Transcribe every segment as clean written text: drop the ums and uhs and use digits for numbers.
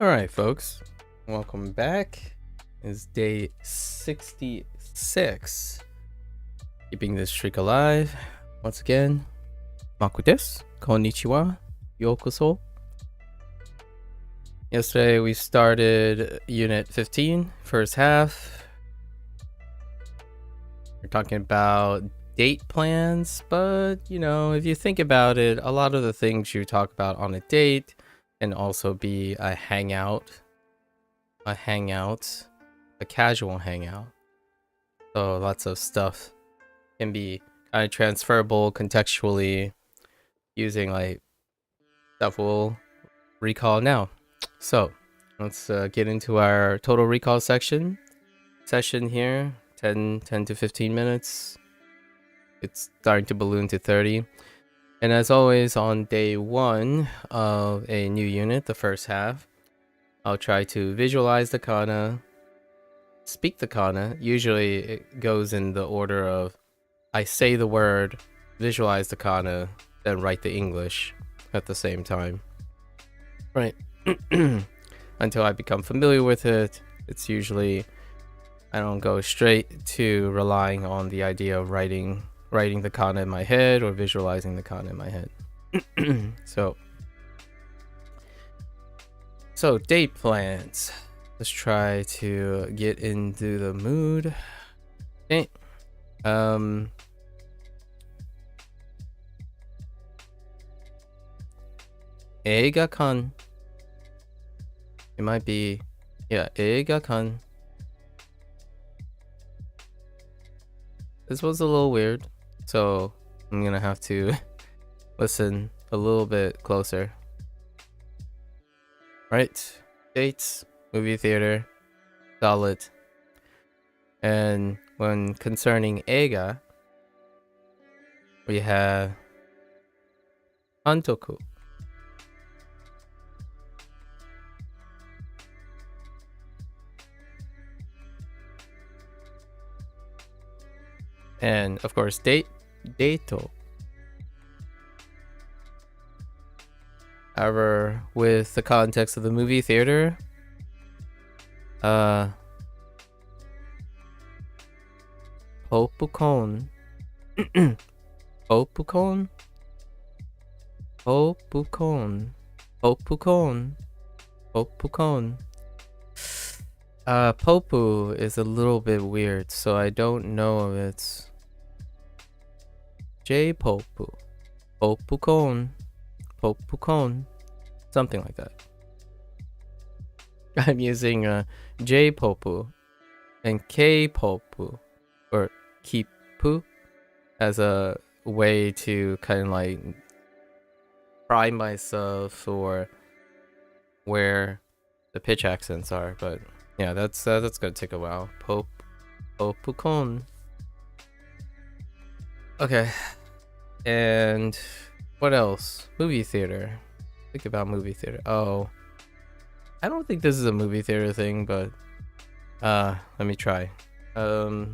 All right, folks, welcome back. It's day 66. Keeping this streak alive. Once again, Maku desu. Konnichiwa. Yokoso. Yesterday we started Unit 15, first half. We're talking about date plans, but if you think about it, a lot of the things you talk about on a date can also be a casual hangout. So lots of stuff can be kind of transferable contextually using like stuff we'll recall now. So let's get into our total recall session here. 10 to 15 minutes. It's starting to balloon to 30. And as always, on day 1 of a new unit, the first half, I'll try to visualize the kana, speak the kana. Usually it goes in the order of I say the word, visualize the kana, then write the English at the same time. Right. Until I become familiar with it, it's usually I don't go straight to relying on the idea of writing the kana in my head or visualizing the kana in my head. So date plans. Let's try to get into the mood. Okay. Eiga-kan. It might be, yeah, eiga-kan. This was a little weird, so I'm gonna have to listen a little bit closer. Right, dates, movie theater, solid. And when concerning eiga, we have Antoku. And of course, dato. However, with the context of the movie theater, popcorn. Popcorn. Popu is a little bit weird, so I don't know if it's J-popu, popcorn, something like that. I'm using J-popu and K-popu or kipu as a way to kind of like prime myself for where the pitch accents are, but yeah, that's gonna take a while. Popcorn. Okay, and what else? Movie theater. Think about movie theater. Oh, I don't think this is a movie theater thing, but let me try. Hot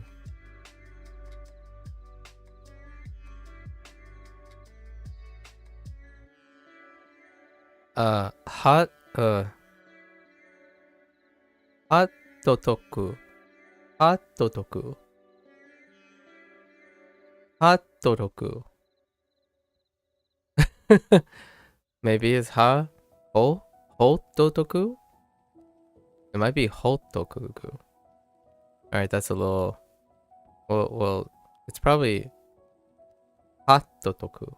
toku. Maybe it's hotoku? It might be hotoku. Alright, that's a little... Well, it's probably hatotoku.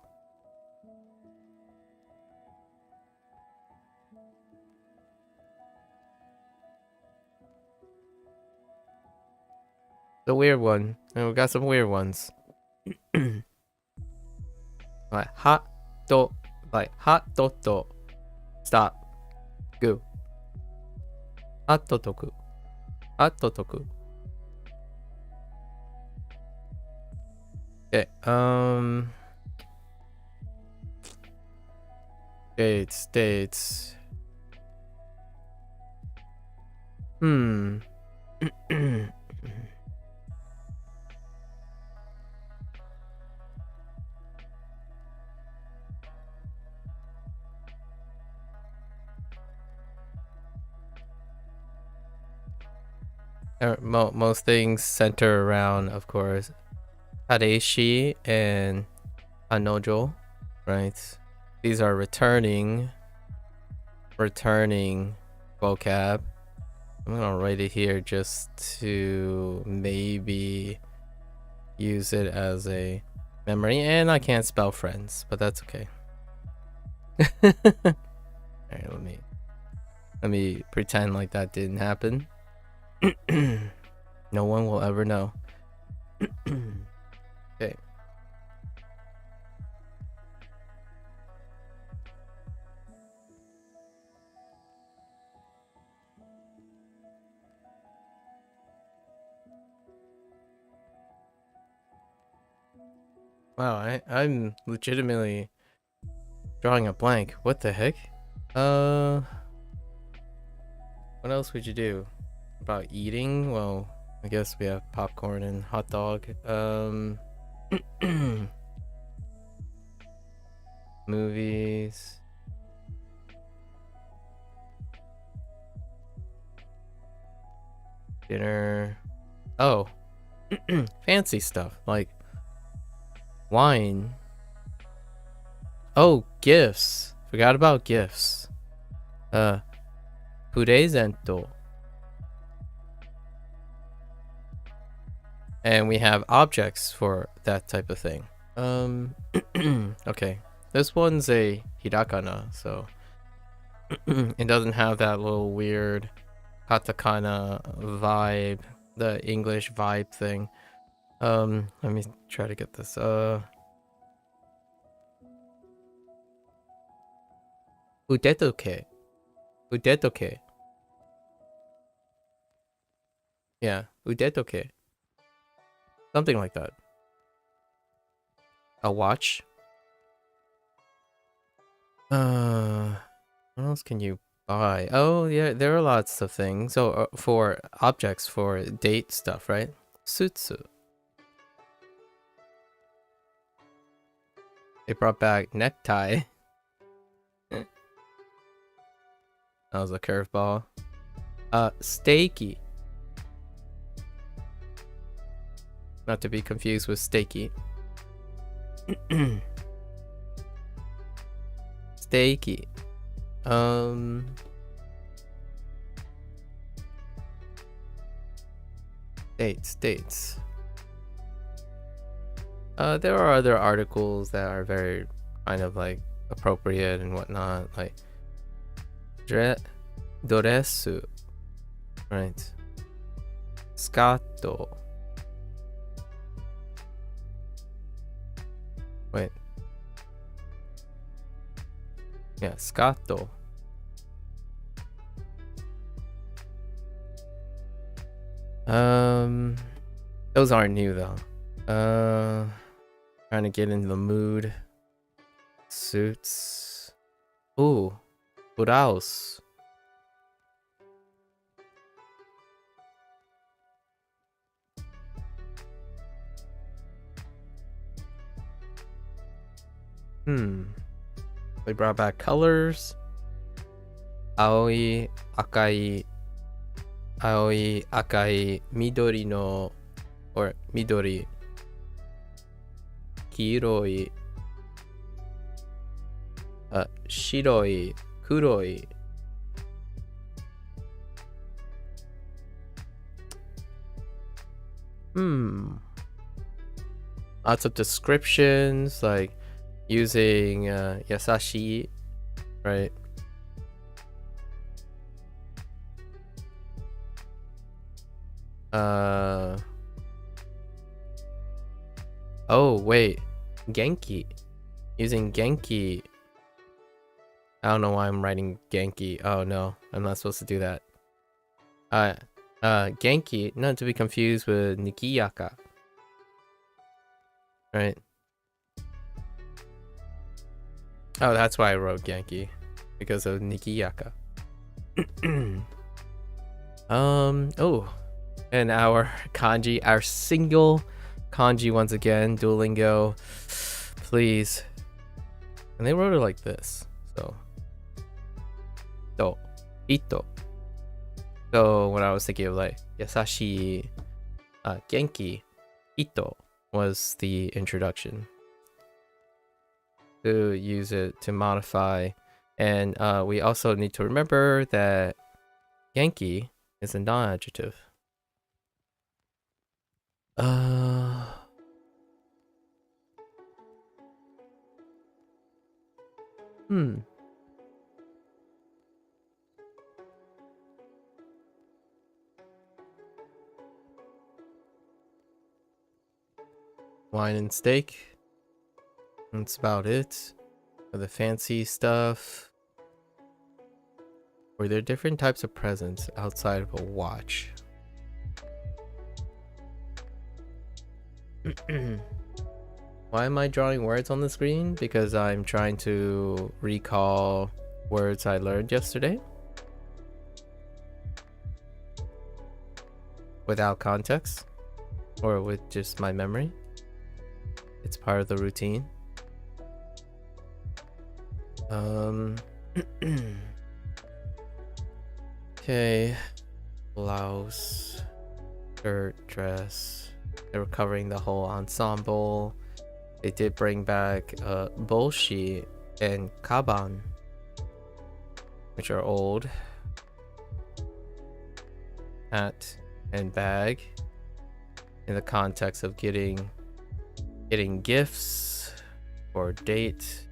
The weird one. And we got some weird ones. Like hot toto. Stop. Go. Hatotoku. Okay. Dates. Most things center around, of course, Hareishi and Anojo, right? These are returning vocab. I'm gonna write it here just to maybe use it as a memory, and I can't spell friends, but that's okay. Alright, let me pretend like that didn't happen. No one will ever know. Okay. Wow, I'm legitimately drawing a blank. What the heck? What else would you do? About eating? Well, I guess we have popcorn and hot dog. Movies. Dinner. Oh. Fancy stuff like wine. Oh, gifts. Forgot about gifts. Purezento. And we have objects for that type of thing. Okay. This one's a hirakana, so it doesn't have that little weird katakana vibe, the English vibe thing. Let me try to get this. Udetoke. Udetoke. Yeah, udetoke. Something like that. A watch. What else can you buy? Oh, yeah, there are lots of things. So for objects for date stuff, right? Sutsu. They brought back necktie. That was a curveball. Steaky. Not to be confused with steaky. Steaky. Dates. There are other articles that are very kind of like appropriate and whatnot, like doresu, right? Scatto. Wait. Yeah, scatto. Those aren't new though. Trying to get into the mood. Suits. Ooh, blouse. They brought back colors. Aoi, akai, midori no, or midori, kiroi, shiroi, kuroi. Lots of descriptions, like using yasashi, right? Oh wait, Genki. Using Genki. I don't know why I'm writing Genki. Oh no, I'm not supposed to do that. Genki, not to be confused with Nikiyaka. Right? Oh, that's why I wrote Genki. Because of Nikiyaka. Oh. And our kanji, our single kanji once again, Duolingo. Please. And they wrote it like this. So. Do. Ito. So when I was thinking of like yasashi, genki, ito was the introduction. To use it to modify, and we also need to remember that genki is a non-adjective. Wine and steak. That's about it. For the fancy stuff. Were there different types of presents outside of a watch? Why am I drawing words on the screen? Because I'm trying to recall words I learned yesterday. Without context. Or with just my memory. It's part of the routine. Okay. Blouse. Shirt, dress. They were covering the whole ensemble. They did bring back boshi and kaban, which are old. Hat and bag. In the context of getting gifts for a date.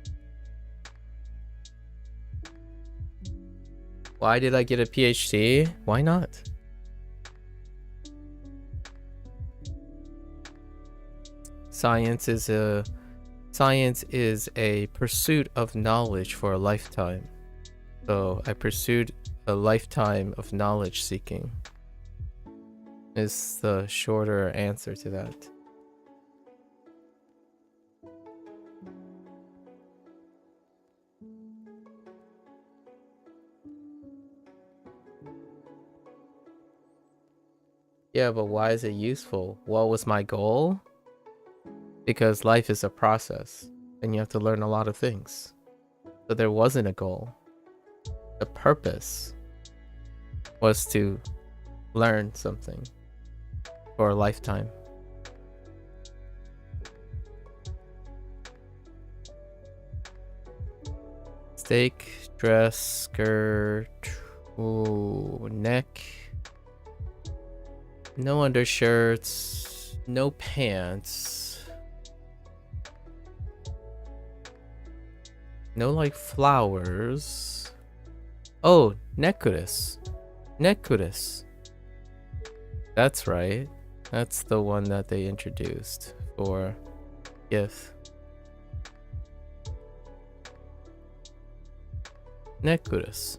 Why did I get a PhD? Why not? Science is a pursuit of knowledge for a lifetime. So I pursued a lifetime of knowledge seeking. Is the shorter answer to that. Yeah, but why is it useful? What was my goal? Because life is a process, and you have to learn a lot of things. So there wasn't a goal. The purpose was to learn something for a lifetime. Steak, dress, skirt, ooh, neck. No undershirts, no pants. No like flowers. Oh, necklace. Necklace. That's right. That's the one that they introduced for gift. Necklace.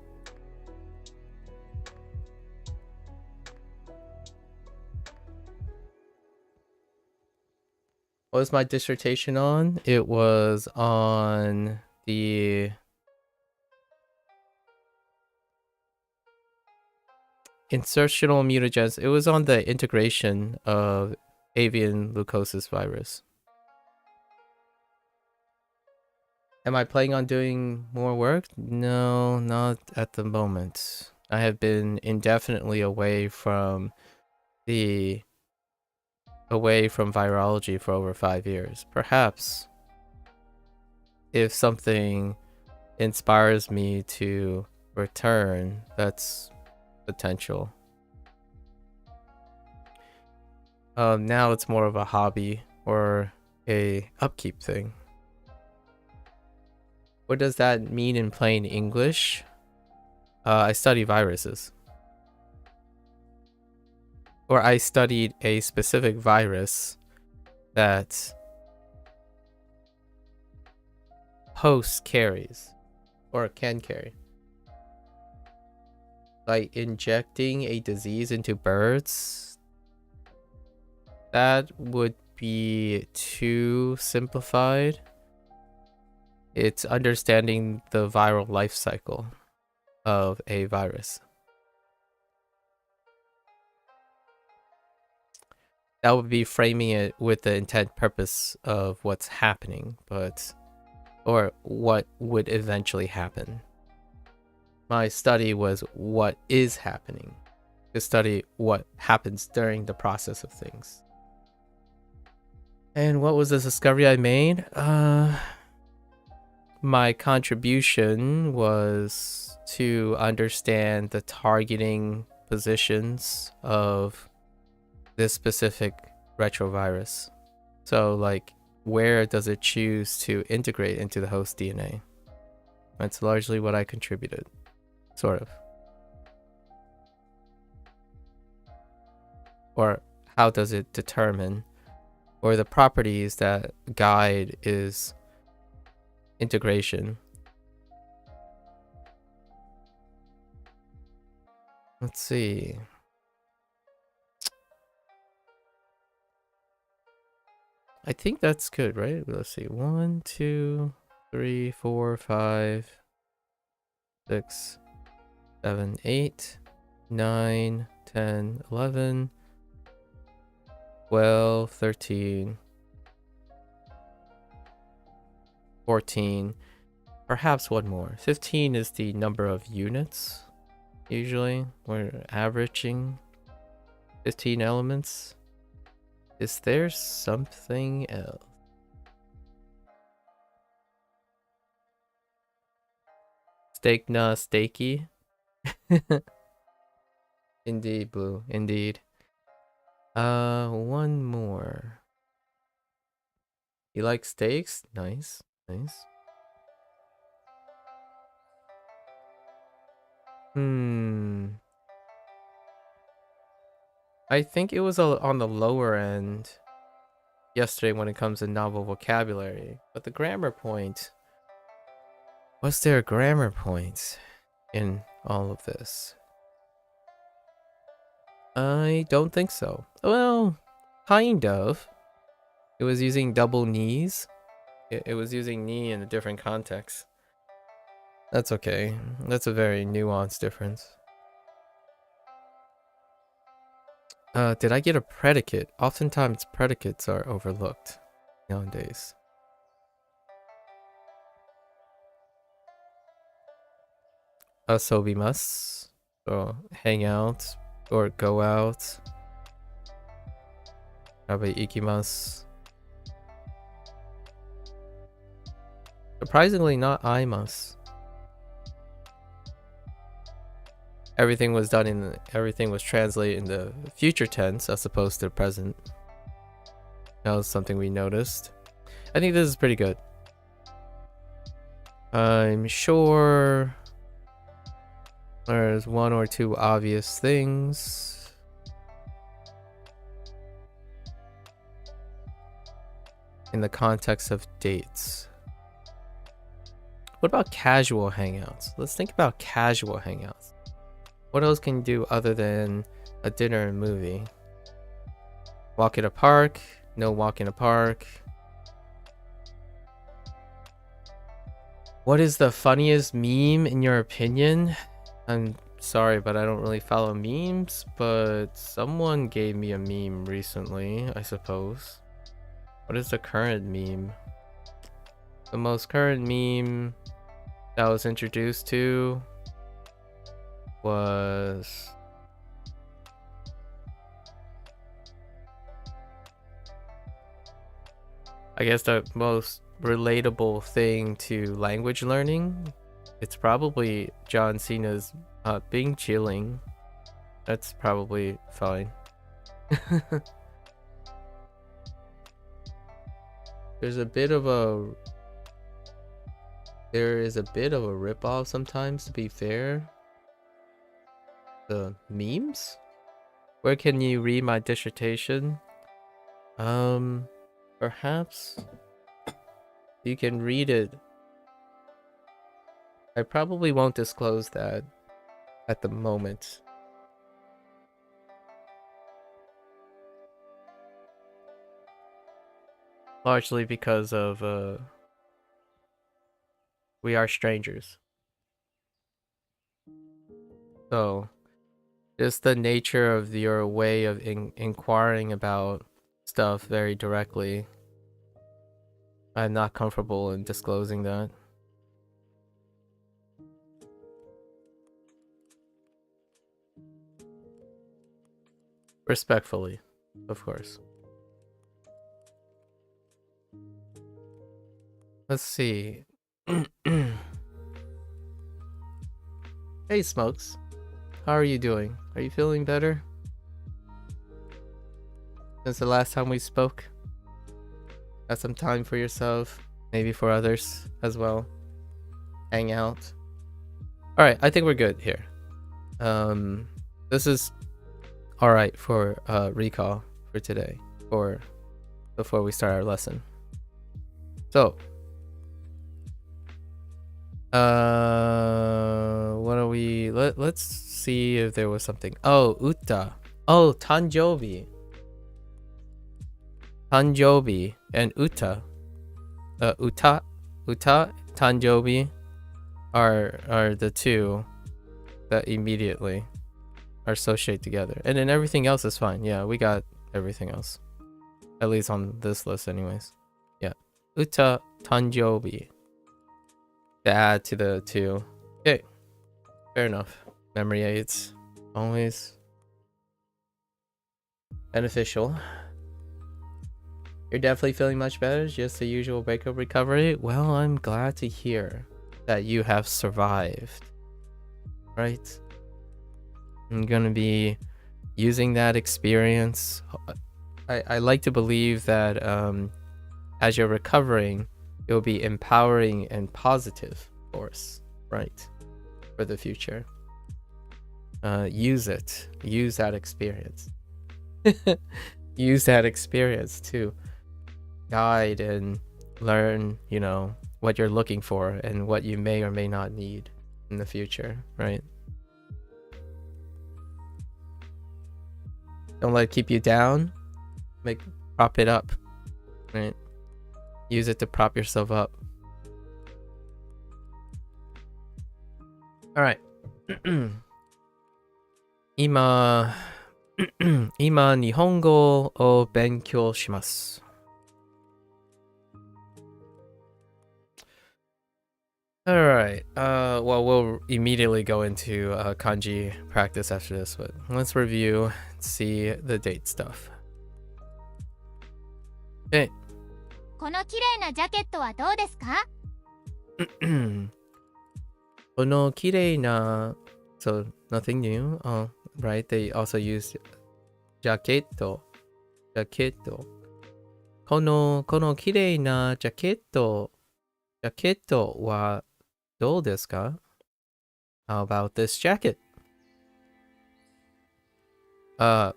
What was my dissertation on? It was on the insertional mutagens. It was on the integration of avian leukosis virus. Am I planning on doing more work? No, not at the moment. I have been indefinitely away from virology for over 5 years. Perhaps if something inspires me to return, that's potential. Now it's more of a hobby or a upkeep thing. What does that mean in plain English? I study viruses. Or I studied a specific virus that host carries or can carry. Like injecting a disease into birds, that would be too simplified. It's understanding the viral life cycle of a virus. That would be framing it with the intent purpose of what's happening, or what would eventually happen. My study was what is happening. to study what happens during the process of things. And what was this discovery I made? My contribution was to understand the targeting positions of this specific retrovirus. So, like, where does it choose to integrate into the host DNA? That's largely what I contributed, sort of. Or how does it determine, or the properties that guide is integration. Let's see. I think that's good, right? Let's see. 1, 2, 3, 4, 5, 6, 7, 8, 9, 10, 11, 12, 13, 14, perhaps one more. 15 is the number of units. Usually, we're averaging 15 elements. Is there something else? Steak na steaky? Indeed, Blue. Indeed. One more. You like steaks? Nice. Nice. I think it was on the lower end yesterday when it comes to novel vocabulary. But the grammar point... Was there a grammar point in all of this? I don't think so. Well, kind of. It was using double knees. It was using knee in a different context. That's okay. That's a very nuanced difference. Did I get a predicate? Oftentimes predicates are overlooked nowadays. Asobimasu. So hang out or go out. Rabe ikimasu. Surprisingly not aimasu. Everything was translated in the future tense as opposed to the present. That was something we noticed. I think this is pretty good. I'm sure there's one or two obvious things. In the context of dates. What about casual hangouts? Let's think about casual hangouts. What else can you do other than a dinner and movie? Walk in a park? No walk in a park. What is the funniest meme in your opinion? I'm sorry, but I don't really follow memes, but someone gave me a meme recently, I suppose. What is the current meme? The most current meme that I was introduced to was... I guess the most relatable thing to language learning. It's probably John Cena's Bing chilling. That's probably fine. There is a bit of a ripoff sometimes, to be fair. The memes? Where can you read my dissertation? Perhaps you can read it. I probably won't disclose that at the moment. Largely because of we are strangers. So just the nature of your way of inquiring about stuff very directly. I'm not comfortable in disclosing that. Respectfully, of course. Let's see. Hey, Smokes. How are you doing? Are you feeling better? Since the last time we spoke? Got some time for yourself, maybe for others as well. Hang out. Alright, I think we're good here. This is alright for recall for today, or before we start our lesson. So, what are we? Let's see if there was something. Oh, Uta. Oh, Tanjobi. Tanjobi and Uta. Uta, Tanjobi are the two that immediately are associated together, and then everything else is fine. Yeah, we got everything else, at least on this list, anyways. Yeah, Uta, Tanjobi. To add to the two. Okay, fair enough. Memory aids, always beneficial. You're definitely feeling much better. Just the usual breakup recovery. Well, I'm glad to hear that you have survived. Right? I'm gonna be using that experience. I like to believe that as you're recovering, it will be empowering and positive force, right? For the future. Use it. Use that experience. Use that experience to guide and learn, you know, what you're looking for and what you may or may not need in the future, right? Don't let it keep you down. Prop it up, right? Use it to prop yourself up. All right. 今日本語を勉強します。All right. Well, we'll immediately go into kanji practice after this, but let's review and see the date stuff. Okay. この綺麗なジャケットはどうですか? この綺麗な so nothing new. Oh, right. They also use ジャケット。この綺麗なジャケットはどうですか? How about this jacket?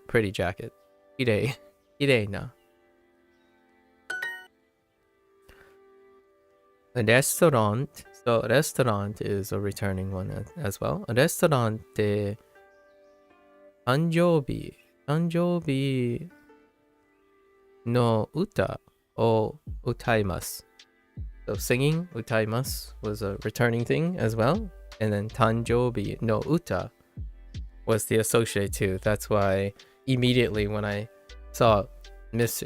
Pretty jacket. 綺麗な。A restaurant. So restaurant is a returning one as well. A restaurant で誕生日の歌を歌います。So singing 歌います was a returning thing as well. And then 誕生日の歌 was the associate too. That's why immediately when I saw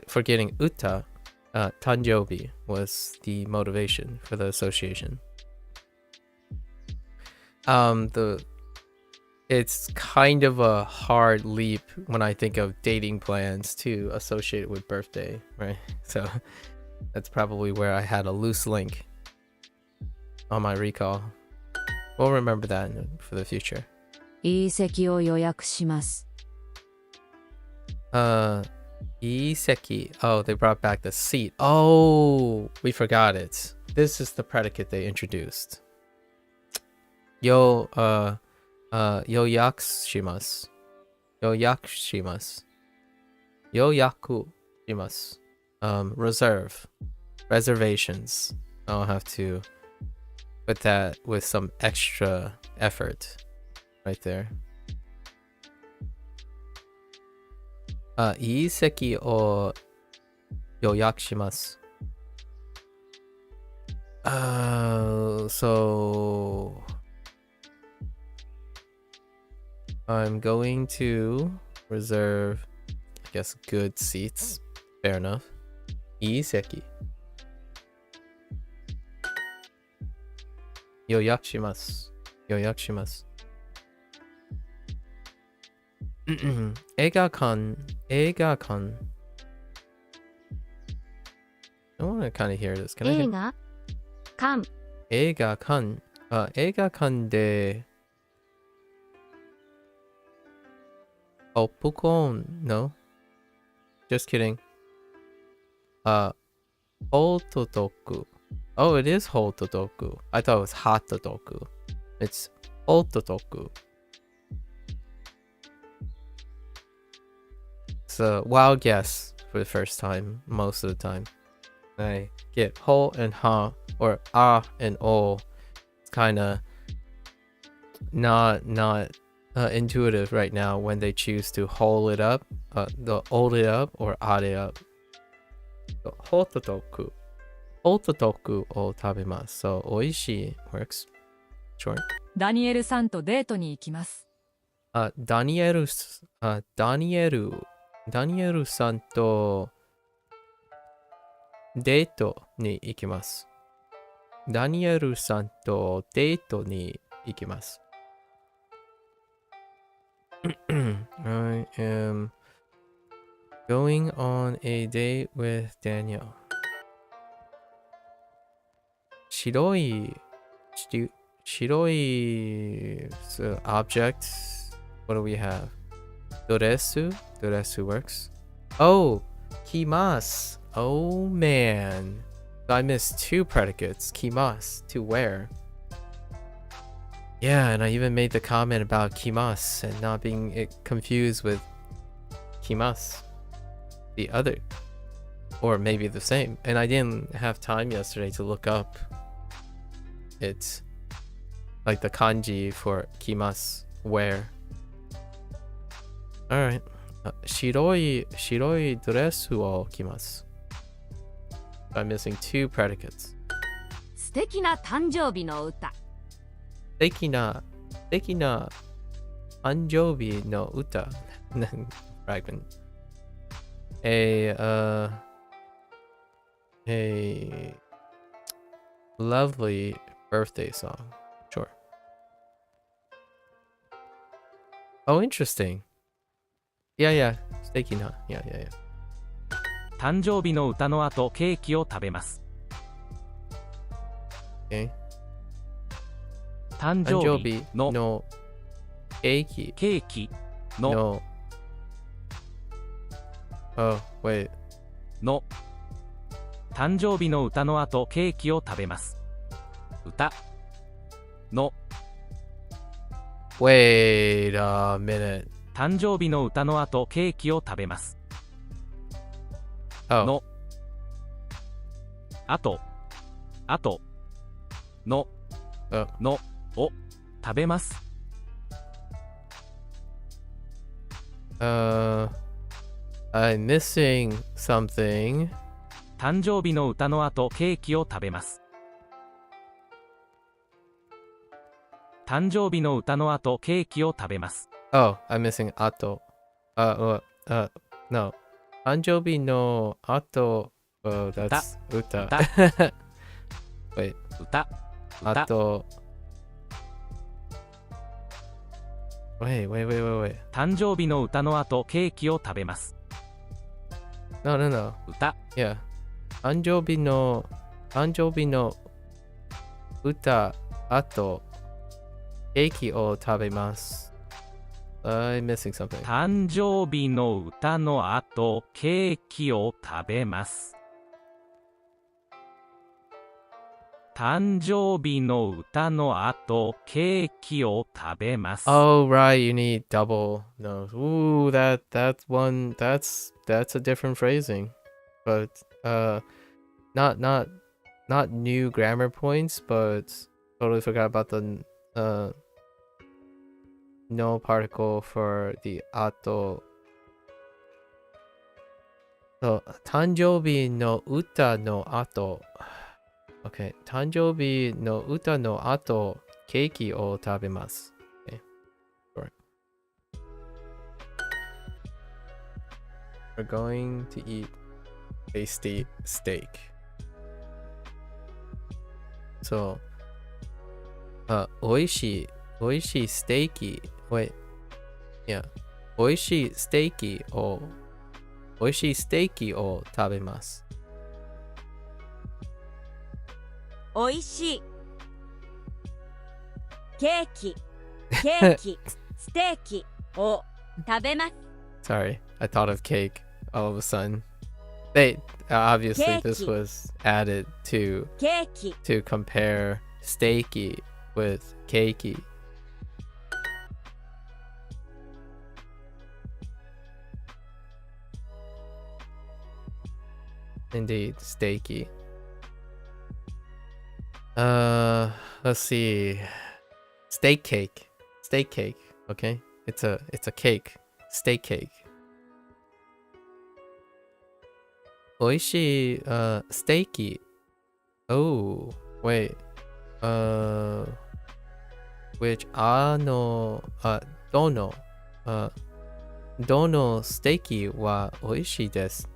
forgetting uta, 誕生日 was the motivation for the association. It's kind of a hard leap when I think of dating plans to associate it with birthday, right? So that's probably where I had a loose link on my recall. We'll remember that for the future. いい席を予約します。いい席. Oh, they brought back the seat. Oh, we forgot it. This is the predicate they introduced. 予約します。Reserve. Reservations. I'll have to put that with some extra effort right there. いい席を予約します。So I'm going to reserve, I guess, good seats. Fair enough. いい席。予約します。Eigakan. Eigakan. I want to kind of hear this. Can I hear? 映画館 Eigakan. Eigakan de. Popcorn. No. Just kidding. Hototoku. Oh, it is hototoku. I thought it was hatotoku. It's hototoku. It's a wild guess for the first time, most of the time. I get ho and ha, or ah and o. It's kind of not intuitive right now when they choose to hold it up, the hold it up or add it up. So, hototoku. Hototoku o tabemasu. So, oishii works. Sure. ダニエルさんとデートに行きます。ダニエルさんとデートに行きます。ダニエルさんとデートに行きます。I am going on a date with Daniel. 白い object. What do we have? Doresu? Doresu works. Oh, kimasu. Oh man. I missed two predicates. Kimasu. To wear. Yeah, and I even made the comment about kimasu and not being confused with kimasu. The other. Or maybe the same. And I didn't have time yesterday to look up. It's like the kanji for kimasu. Wear. Alright. 白いドレスを着ます。I'm missing two predicates. 素敵な誕生日の歌素敵な誕生日の歌。Fragment. A lovely birthday song. Sure. Oh, interesting. Yeah. 素敵な。Yeah. 誕生日の歌の後ケーキを食べます。 Okay. 誕生日のケーキケーキのの Oh, wait. の誕生日の歌の後ケーキを食べます。歌の Wait a minute. 誕生日の歌の後ケーキを食べます。 Oh. のあとの Oh. のを食べます。 I'm missing something. 誕生日の歌の後ケーキを食べます。誕生日の歌の後ケーキを食べます。 Oh, I'm missing ato. No. 誕生日の後. Oh, that's uta. Wait. 歌 Ato. Wait. 誕生日の歌の後ケーキを食べます。 No. 歌 Yeah. 誕生日の歌後ケーキを食べます。I'm missing something. 誕生日の歌の後ケーキを食べます。誕生日の歌の後ケーキを食べます。 Oh right, you need double no's. Ooh, that's one. That's a different phrasing, but not new grammar points, but totally forgot about the no particle for the ato. So 誕生日の歌の後. Okay, 誕生日の歌の後ケーキを食べます。Okay, sure. We're going to eat tasty steak. So, 美味しいステーキ. Wait, yeah. 美 Oishii steiki o Oishii steiki o tabemasu. おいしいケーキケーキステーキを食べます Sorry, I thought of cake all of a sudden. They obviously this Keiki. was added ケーキ to compare steaky with cakey. Indeed, steaky. Let's see. Steak cake. Steak cake, okay? It's a cake. Steak cake. Oishii steaky. Oh, wait. Which dono steaky wa oishii desu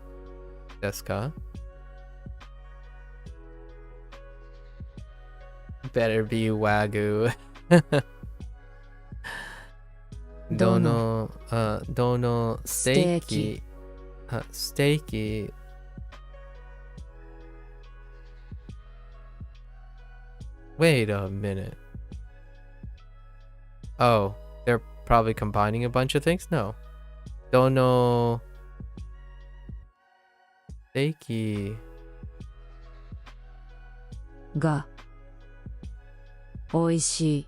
ka? Better be Wagyu. Dono steaky. Steaky. Wait a minute. Oh, they're probably combining a bunch of things? No. Dono steaky. がおいしい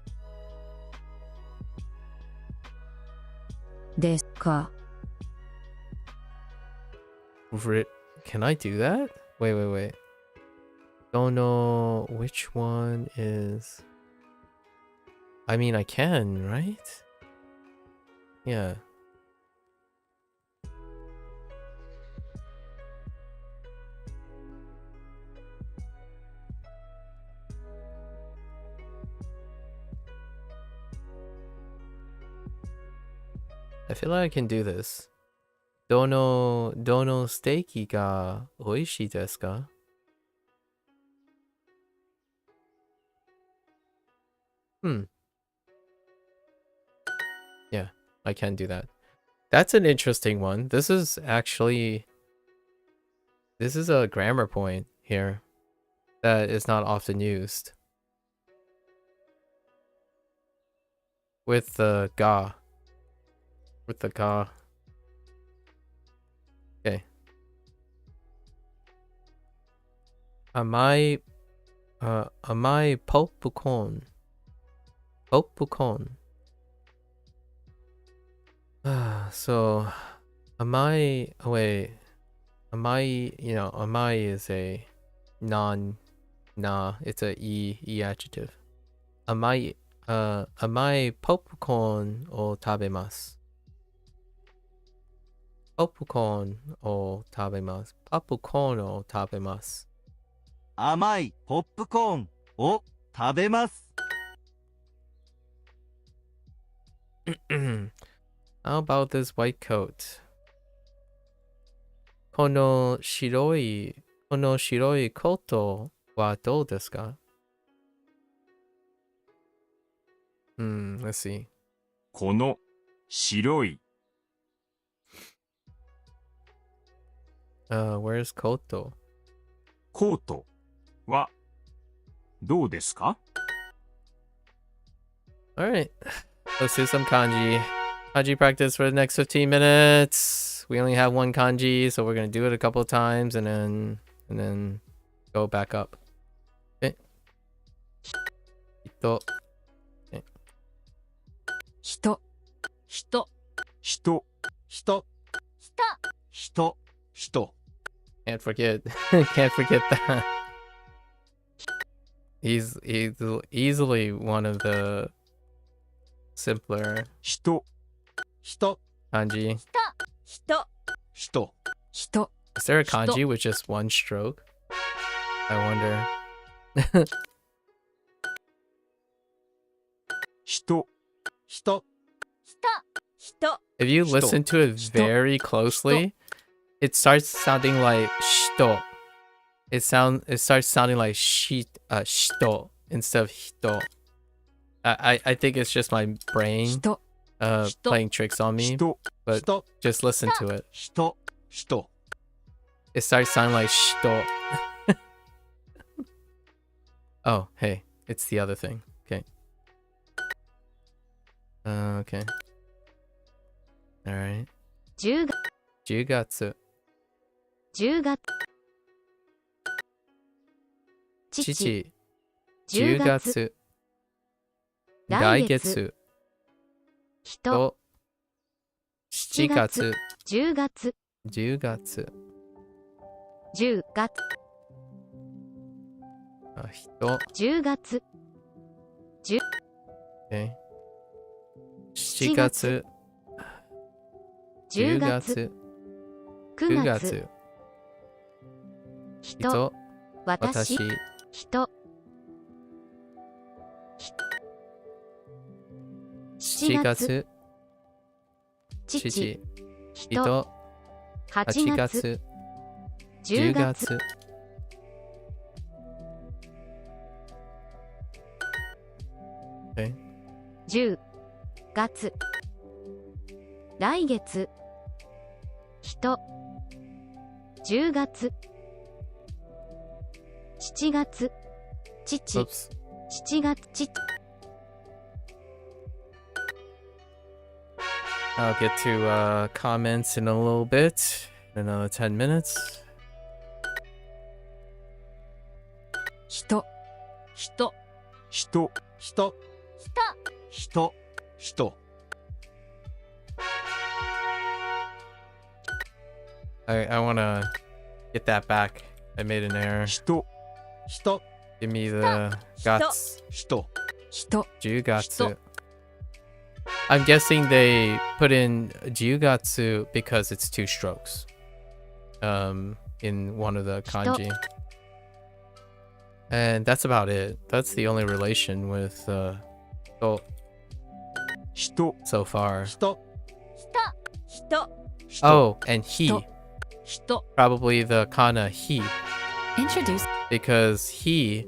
ですか Can I do that? Wait. Don't know which one is. I mean, I can, right? Yeah. I feel like I can do this. Dono steaki ga oishii desu ka? Yeah, I can do that. That's an interesting one. This is a grammar point here that is not often used. With the ga. With the ga. Okay. Amai popcorn. Popcorn. So amai is a it's a e adjective. Amai popcorn o tabemasu. Popcorn o tabemasu. Popcorn o tabemasu. 甘いポップコーンを食べます。How about this white coat? この白いコートはどうですか? Let's see. この白い Where's コート? コートはどうですか? Alright, let's do some kanji. Kanji practice for the next 15 minutes. We only have one kanji, so we're gonna do it a couple of times and then go back up. Okay. Ito. Okay. 人人人人 Can't forget. Can't forget that. He's easily one of the simpler 人 kanji. 人人 Is there a kanji with just one stroke? I wonder. 人 人 人 If you listen to it very closely, it starts sounding like shito. It starts sounding like shito instead of hito. I think it's just my brain. 人 playing tricks on me, 人、 but just listen to it. 人、人、 It starts sounding like shito. Oh, hey, it's the other thing. Okay. Okay. All right. 10 10月、 10月父父、 10 10月月、来来月月、人と、7月、 10月10月、 10月あ、人、 10月 okay. 7月、 10 10月月、 9 9月月、人人、私私、人7月、父父、人人、 8 8月月、 10 10月月、okay. 10月来月人10月7月父 Oops. 7月父 I'll get to comments in a little bit. In another 10 minutes. 人、人人、人、人、人、 I want to get that back. I made an error. 人、人、 Give me the guts. 人、人、 Jugatsu. I'm guessing they put in Jugatsu because it's 2 strokes. In one of the kanji. And that's about it. That's the only relation with to 人、 so far. 人、人 Oh, and he. 人 Probably the kana he. Introduce. Because he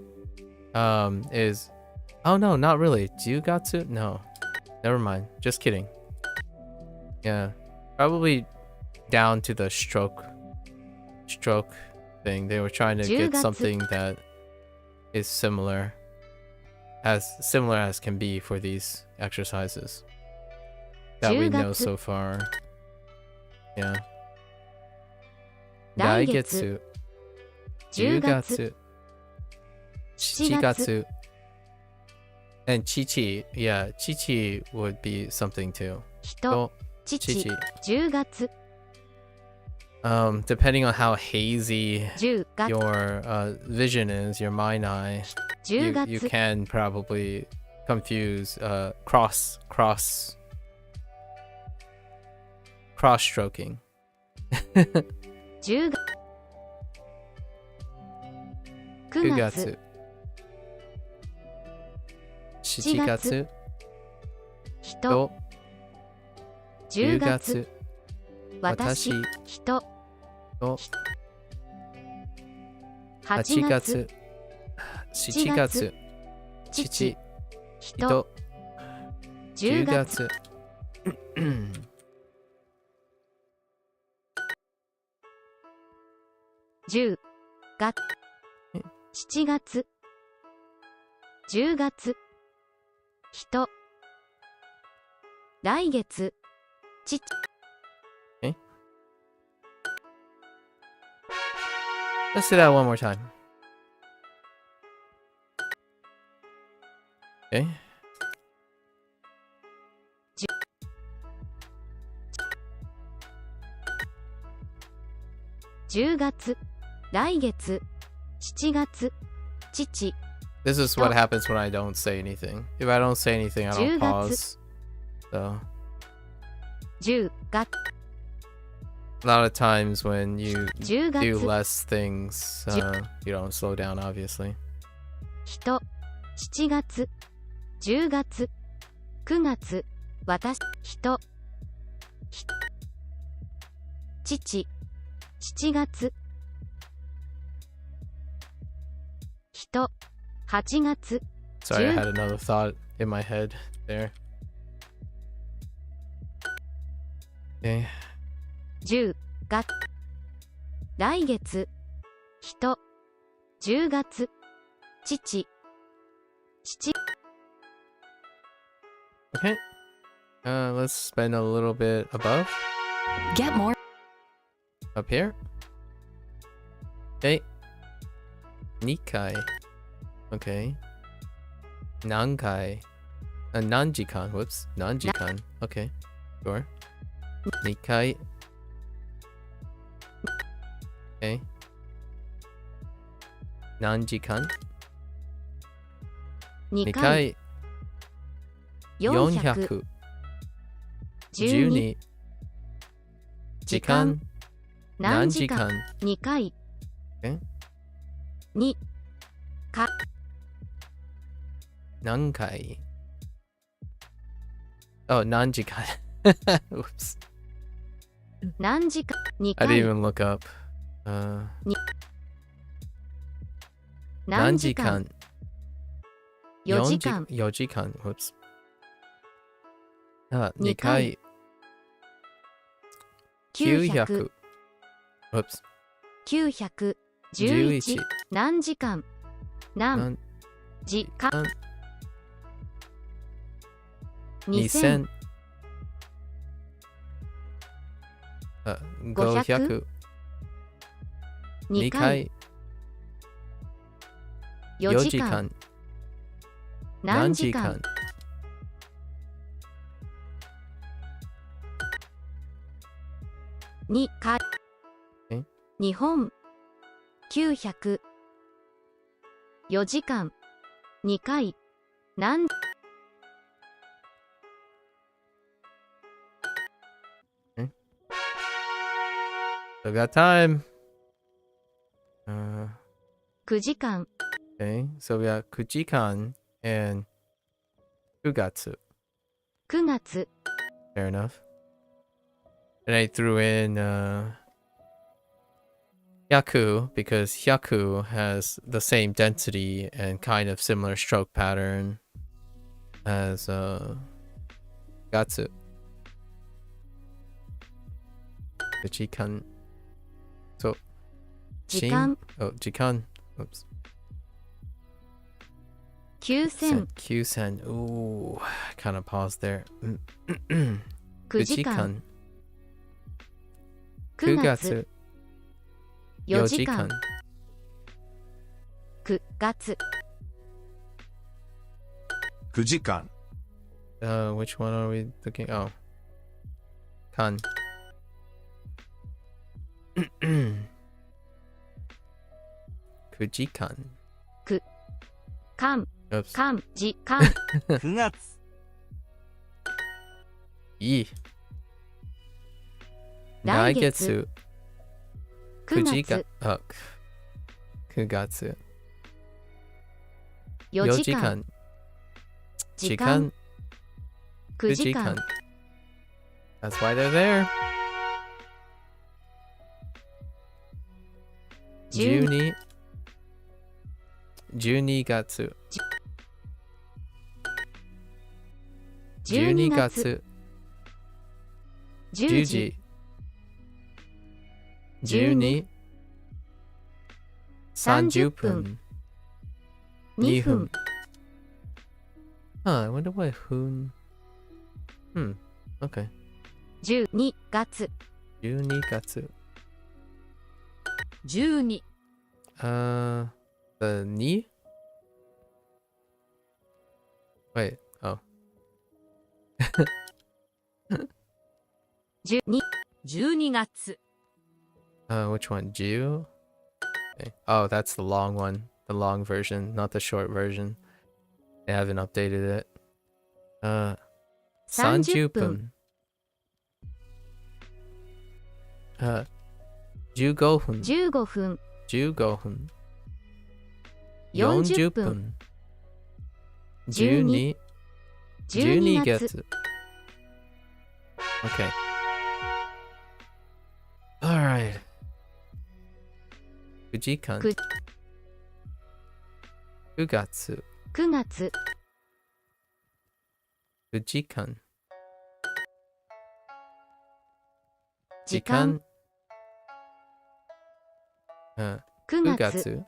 is, oh no, not really. Jugatsu? No. Never mind. Just kidding. Yeah. Probably down to the stroke thing. They were trying to get Jugatsu. something that is similar as can be for these exercises that we know Jugatsu. so far. Yeah. 来月来月、 10 10月月、 7月 and chichi, yeah, chichi would be something too. 人 Oh, 父 chichi. 10月 Depending on how hazy 10月 your vision is, your mind eye, 10 you 月 can probably confuse cross stroking. 10月 9 9月月、7月、人と、 10 10月月、私私人と、 8 8月月、7月、父父、人人、 10 10月月。10月7月10月人来月父 Let's do that one more time. Okay. 10月来月7月父 This is what happens when I don't say anything. If I don't say anything, I 10 don't pause. So 10月 a lot of times when you 10 do 月 less things, you don't slow down, obviously. 人7月10月9月私人父7月人8月 Sorry, I 10 had another thought in my head there. Okay. 10月来月人10月父 Okay. Let's spend a little bit above. Get more. Up here. Okay. Nikai. Okay. Nankai. Nanjikan. Whoops. Nanjikan. Okay. Sure. Nikai. Okay. Nanjikan. 2回 Nikai. 400 12. 時間何時間何時間2回え2何回 Oh, 何時間 Oops. 何時間2 I didn't 回 even look up. 何時間4時間4時間 Whoops. 2 2回回900 900 Whoops. 911 11何時間何何時間2000 500 500 2 2回回4 4時間時間何時間2回え日本900 4時間2回何 I've got time. 9時間 Okay, so we got 9時間 and 9月. 9月 Fair enough. And I threw in Hyaku because Hyaku has the same density and kind of similar stroke pattern as Gatsu. The Jikan. So 時間 Oh, Jikan. Oops. 9000 Kyusen. Ooh, kind of paused there. 9時間 9 9月月4 4時間時間9月9時間 Which one are we looking? Oh. Kan. 9時間間 Oops. 間時間9月いい。来月9 9時間月あ9月4 4時間時間時間9 9時間 That's why they're there. 12 12月12 12月月10 10時時12 30分2分 Huh, I wonder what Hoon. Okay. 12月12月12 The knee? Wait, oh. 12月 Which one? Jiu? Okay. Oh, that's the long one. The long version, not the short version. They haven't updated it. 30分。15分。15分15分。 40 40分分。12 12 12月月。Okay. Alright. 9時間。く9月。 9月9時間。時間。9 9月月。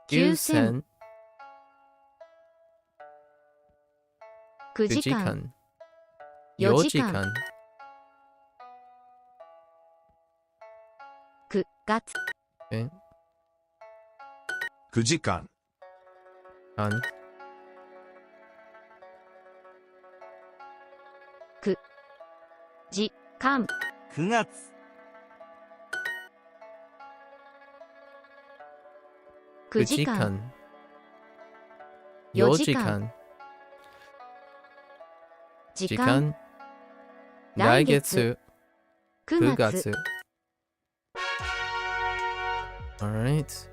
9000。 9 9時間時間。 4 4時間時間。 9月9時間。時間9月9 9時間時間。 4 4時間時間。時時間間。来来月月。 9 9月月。Alright.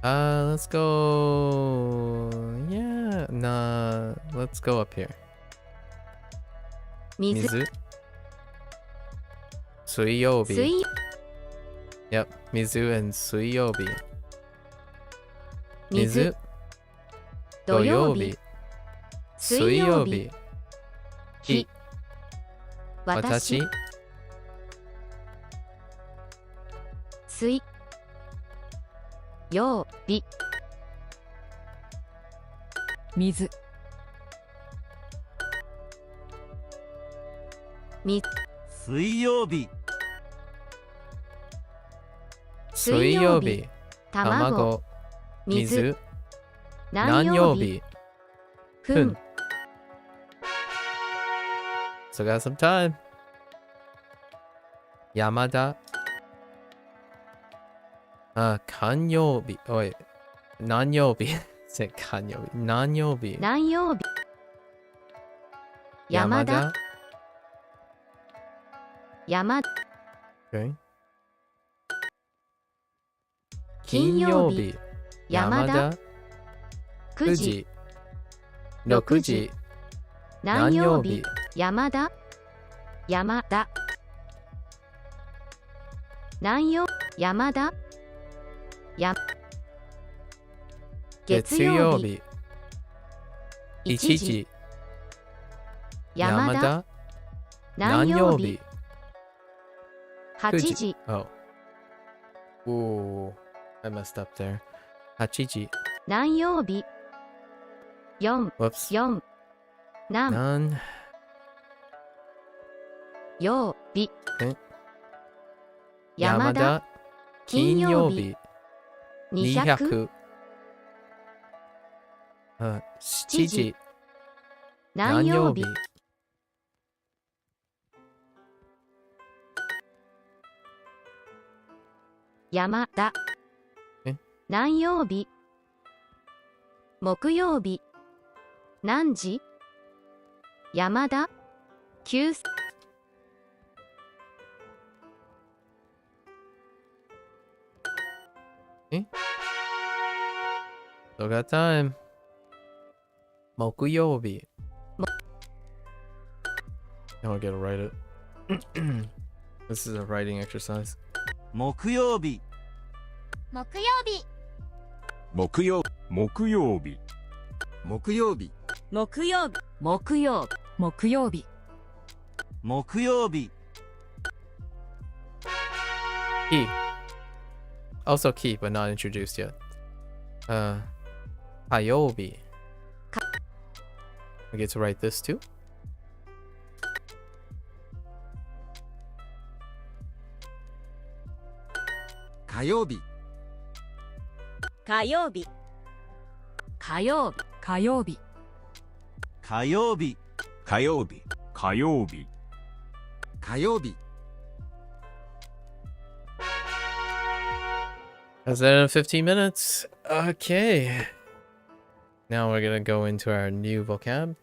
Let's go. Yeah, nah, let's go up here. 水水。水曜日。水 Yep, 水 and 水曜日。水土土曜日曜日。水水曜日曜日。日私。私水曜日水水曜日水曜日。卵卵。水水。何何曜曜日日。分 So got some time. 山田。寛曜日。おい。何曜日。せ寛曜日。何曜日。何曜日山田。山 Okay. 金曜日。山田。 9 9時時。 6時。何曜日山田山田何曜山田や月月曜日曜日。 1 1時時。山田何何曜日。曜日8時 Oh. Ooh. I messed up there. 8時。何曜日4 Whoops. 4何何曜日え山田金曜日。 200 200。7時。何曜日山田え何曜日木曜日何時山田9 Still got time. 木曜日。Now I gotta write it. This is a writing exercise. 木曜日木曜日木曜日。木曜日木曜日木曜木曜木曜日木曜日 Key. Also key, but not introduced yet. 火曜日。I get to write this too. 火曜日火曜日火曜日火曜日火曜日火曜日。火曜日。火曜日 That's it in 15 minutes. Okay. Now we're gonna go into our new vocab.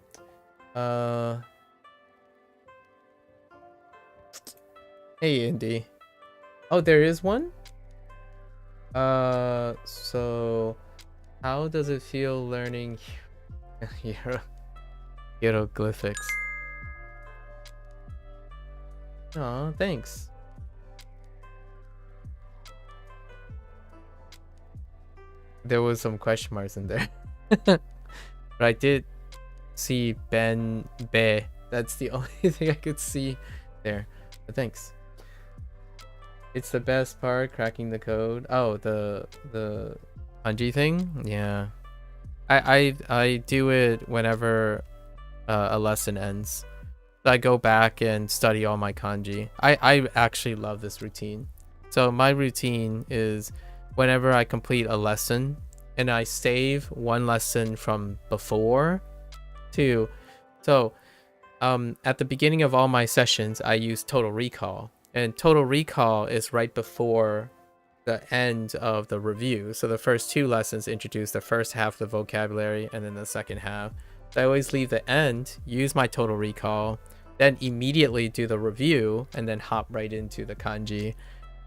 Hey, Indy. Oh, there is one? So how does it feel learning hieroglyphics? Oh, thanks. There was some question marks in there. But I did see Ben Be. That's the only thing I could see there. Thanks. It's the best part, cracking the code. Oh, the kanji thing? Yeah. I do it whenever a lesson ends. I go back and study all my kanji. I actually love this routine. So my routine is whenever I complete a lesson and I save one lesson from before to, so at the beginning of all my sessions, I use Total Recall, and Total Recall is right before the end of the review. So the first two lessons introduce the first half of the vocabulary and then the second half. So I always leave the end, use my Total Recall, then immediately do the review and then hop right into the kanji,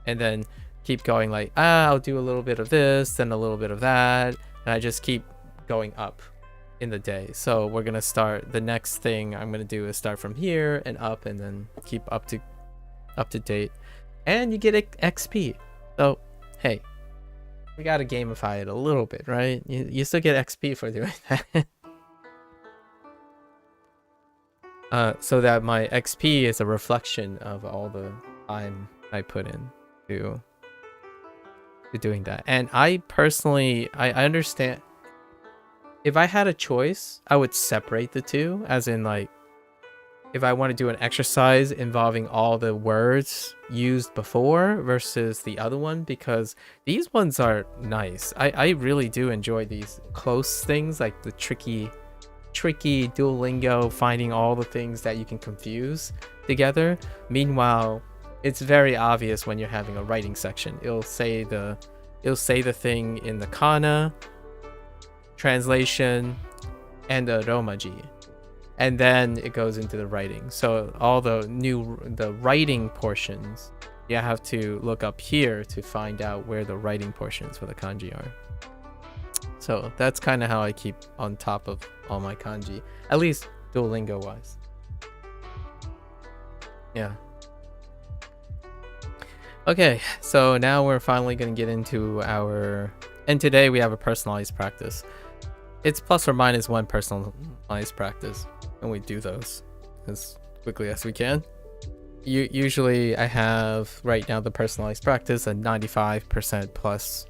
and then keep going like, I'll do a little bit of this, then a little bit of that, and I just keep going up in the day. So we're gonna start, the next thing I'm gonna do is start from here and up, and then keep up to date, and you get XP. So hey, we gotta gamify it a little bit, right? You still get XP for doing that. So that my XP is a reflection of all the time I put in to doing that. And I personally, I understand, if I had a choice, I would separate the two, as in like, if I want to do an exercise involving all the words used before versus the other one, because these ones are nice. I really do enjoy these close things, like the tricky Duolingo, finding all the things that you can confuse together. Meanwhile, it's very obvious when you're having a writing section. It'll say the thing in the kana, translation, and the romaji, and then it goes into the writing. So all the writing portions, you have to look up here to find out where the writing portions for the kanji are. So that's kind of how I keep on top of all my kanji, at least Duolingo wise. Yeah. Okay, so now we're finally going to get into and today we have a personalized practice. It's plus or minus one personalized practice, and we do those as quickly as we can. Usually I have right now the personalized practice a 95% plus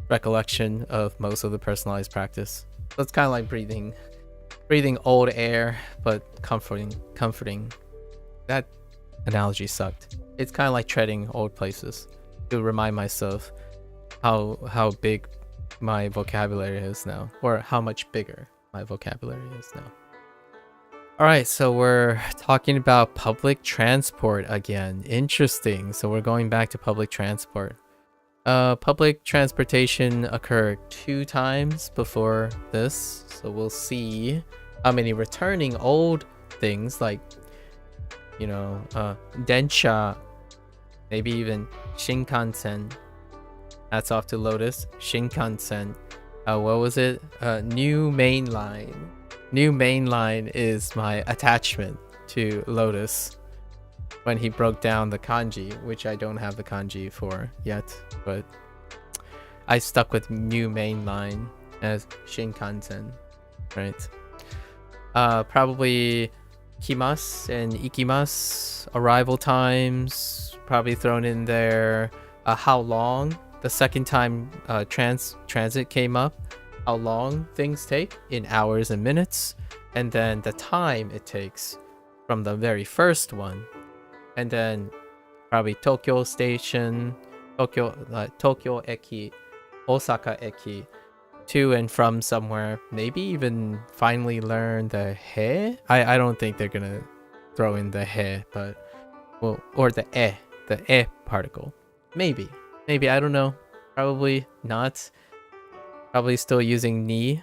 recollection of most of the personalized practice. So it's kind of like breathing old air, but comforting. That analogy sucked. It's kind of like treading old places to remind myself how big my vocabulary is now, or how much bigger my vocabulary is now. All right, so we're talking about public transport again. Interesting. So we're going back to public transport. Public transportation occurred 2 times before this, so we'll see how many returning old things, like, you know, densha, maybe even Shinkansen. That's off to Lotus. Shinkansen. What was it? New main line. New main line is my attachment to Lotus when he broke down the kanji, which I don't have the kanji for yet, but I stuck with new main line as Shinkansen, right? Probably kimas and ikimas, arrival times, probably thrown in there. How long the second time transit came up, how long things take in hours and minutes, and then the time it takes from the very first one, and then probably Tokyo station, Tokyo eki, Osaka eki, to and from somewhere. Maybe even finally learn the he. I don't think they're gonna throw in the he, but well, or the e particle. Maybe I don't know. Probably not. Probably still using ni.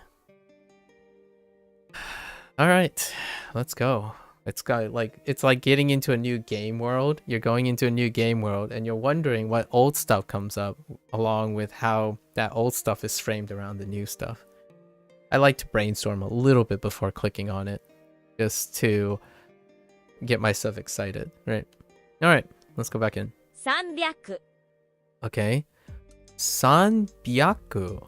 All right, let's go. It's like getting into a new game world. You're going into a new game world and you're wondering what old stuff comes up, along with how that old stuff is framed around the new stuff. I like to brainstorm a little bit before clicking on it, just to get myself excited, right? All right, let's go back in. 300 Okay. Sanbyaku.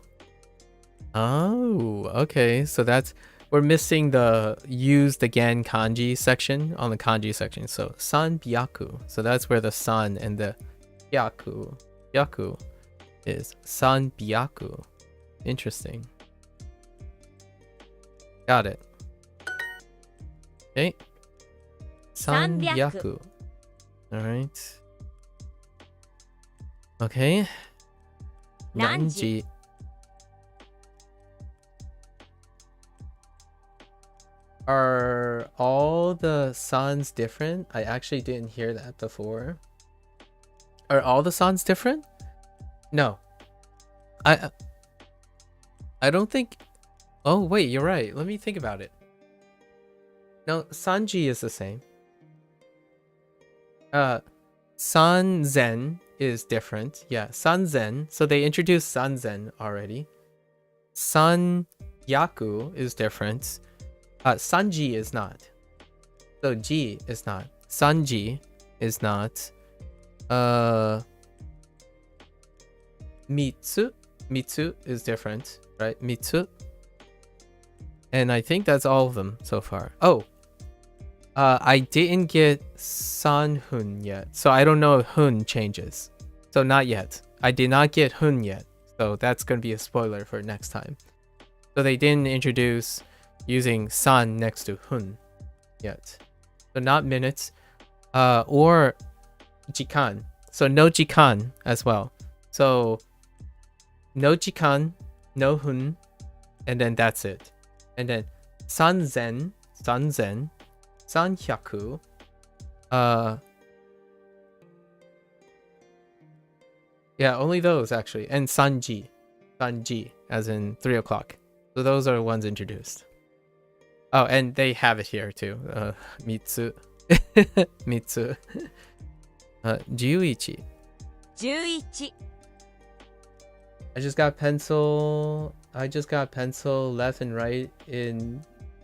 Oh, okay. So that's we're missing the used again kanji section on the kanji section. So san byaku. So that's where the san and the byaku is san byaku. Interesting. Got it. Okay. San byaku. All right. Okay. Nanji. Are all the sans different? I actually didn't hear that before. Are all the sans different? No. I don't think. Oh wait, you're right. Let me think about it. No, sanji is the same. Sanzen is different. Yeah, sanzen. So they introduced sanzen already. Sanyaku is different. Sanji is not. So ji is not. Sanji is not. Mitsu is different, right? Mitsu. And I think that's all of them so far. Oh, I didn't get Sanhun yet, so I don't know if Hun changes. So not yet. I did not get Hun yet, so that's gonna be a spoiler for next time. So they didn't introduce using San next to Hun yet. So not minutes, or Jikan. So no Jikan as well. So no Jikan, no Hun, and then that's it. And then Sanzen, Sanhyaku, yeah, only those actually. And Sanji, as in 3 o'clock. So those are the ones introduced. Oh, and they have it here too. Mitsu. Mitsu. 11. 11 I just got pencil left and right in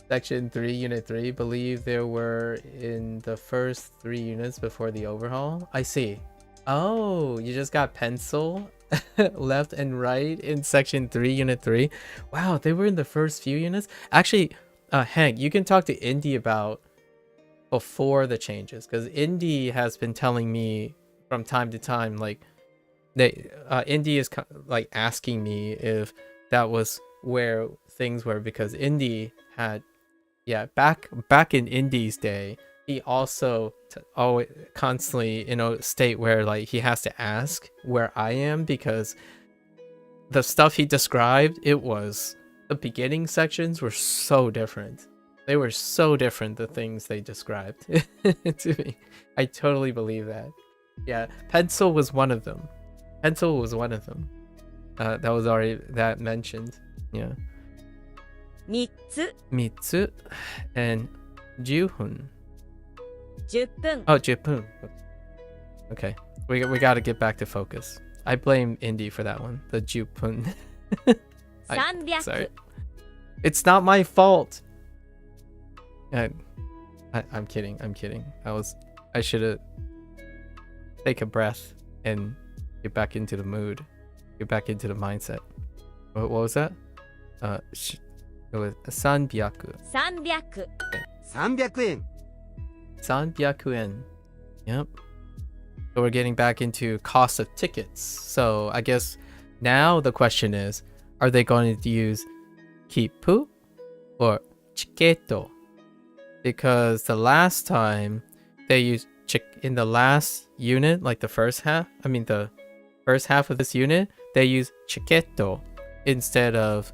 section 3, unit 3. Believe there were in the first 3 units before the overhaul. I see. Oh, you just got pencil left and right in section 3, unit 3. Wow, they were in the first few units. Actually, Hank, you can talk to Indy about before the changes, because Indy has been telling me from time to time, like Indy is like asking me if that was where things were, because Indy had, back in Indy's day, he also always constantly in a state where like he has to ask where I am, because the stuff he described, the beginning sections were so different. They were so different, the things they described to me. I totally believe that. Yeah, pencil was one of them. That was already that mentioned. Yeah. 3つ Mitsu and Juhun. 10分 Oh, Jipun. Okay, we gotta get back to focus. I blame Indy for that one. The Jupun. 300 Sorry. It's not my fault. I'm kidding. I should have take a breath and get back into the mood. Get back into the mindset. What was that? It was 300. 300 300円 300 yen. Yep. So we're getting back into cost of tickets. So I guess now the question is, are they going to use Kipu or Chiketo? Because the last time they used in the last unit, like the first half of this unit, they used Chiketo instead of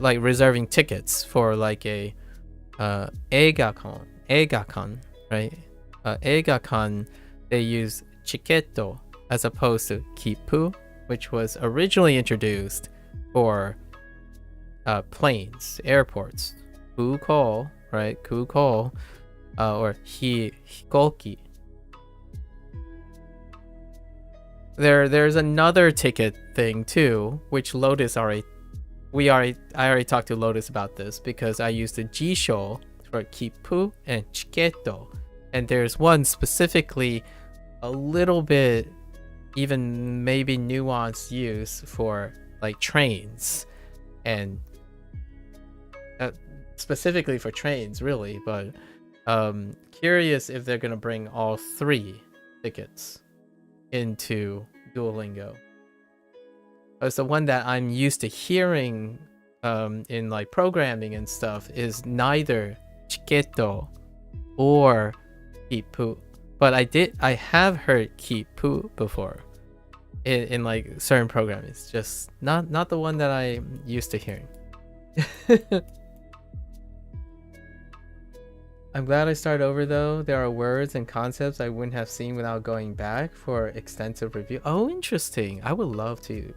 like reserving tickets for like a Eigakon, right? Eigakon, they use Chiketo as opposed to Kipu, which was originally introduced for planes, airports. Kuko, right? Kuko, or Hikoki. There's another ticket thing too, which Lotus I already talked to Lotus about this, because I used the Jisho for Kipu and Chiketo, and there's one specifically a little bit even maybe nuanced use for like trains, and specifically for trains, really, but curious if they're gonna bring all 3 tickets into Duolingo. Because the one that I'm used to hearing in like programming and stuff is neither chiketo or kipu. But I have heard kipu before in like certain programming. It's just not the one that I'm used to hearing. I'm glad I started over though. There are words and concepts I wouldn't have seen without going back for extensive review. Oh, interesting. I would love to.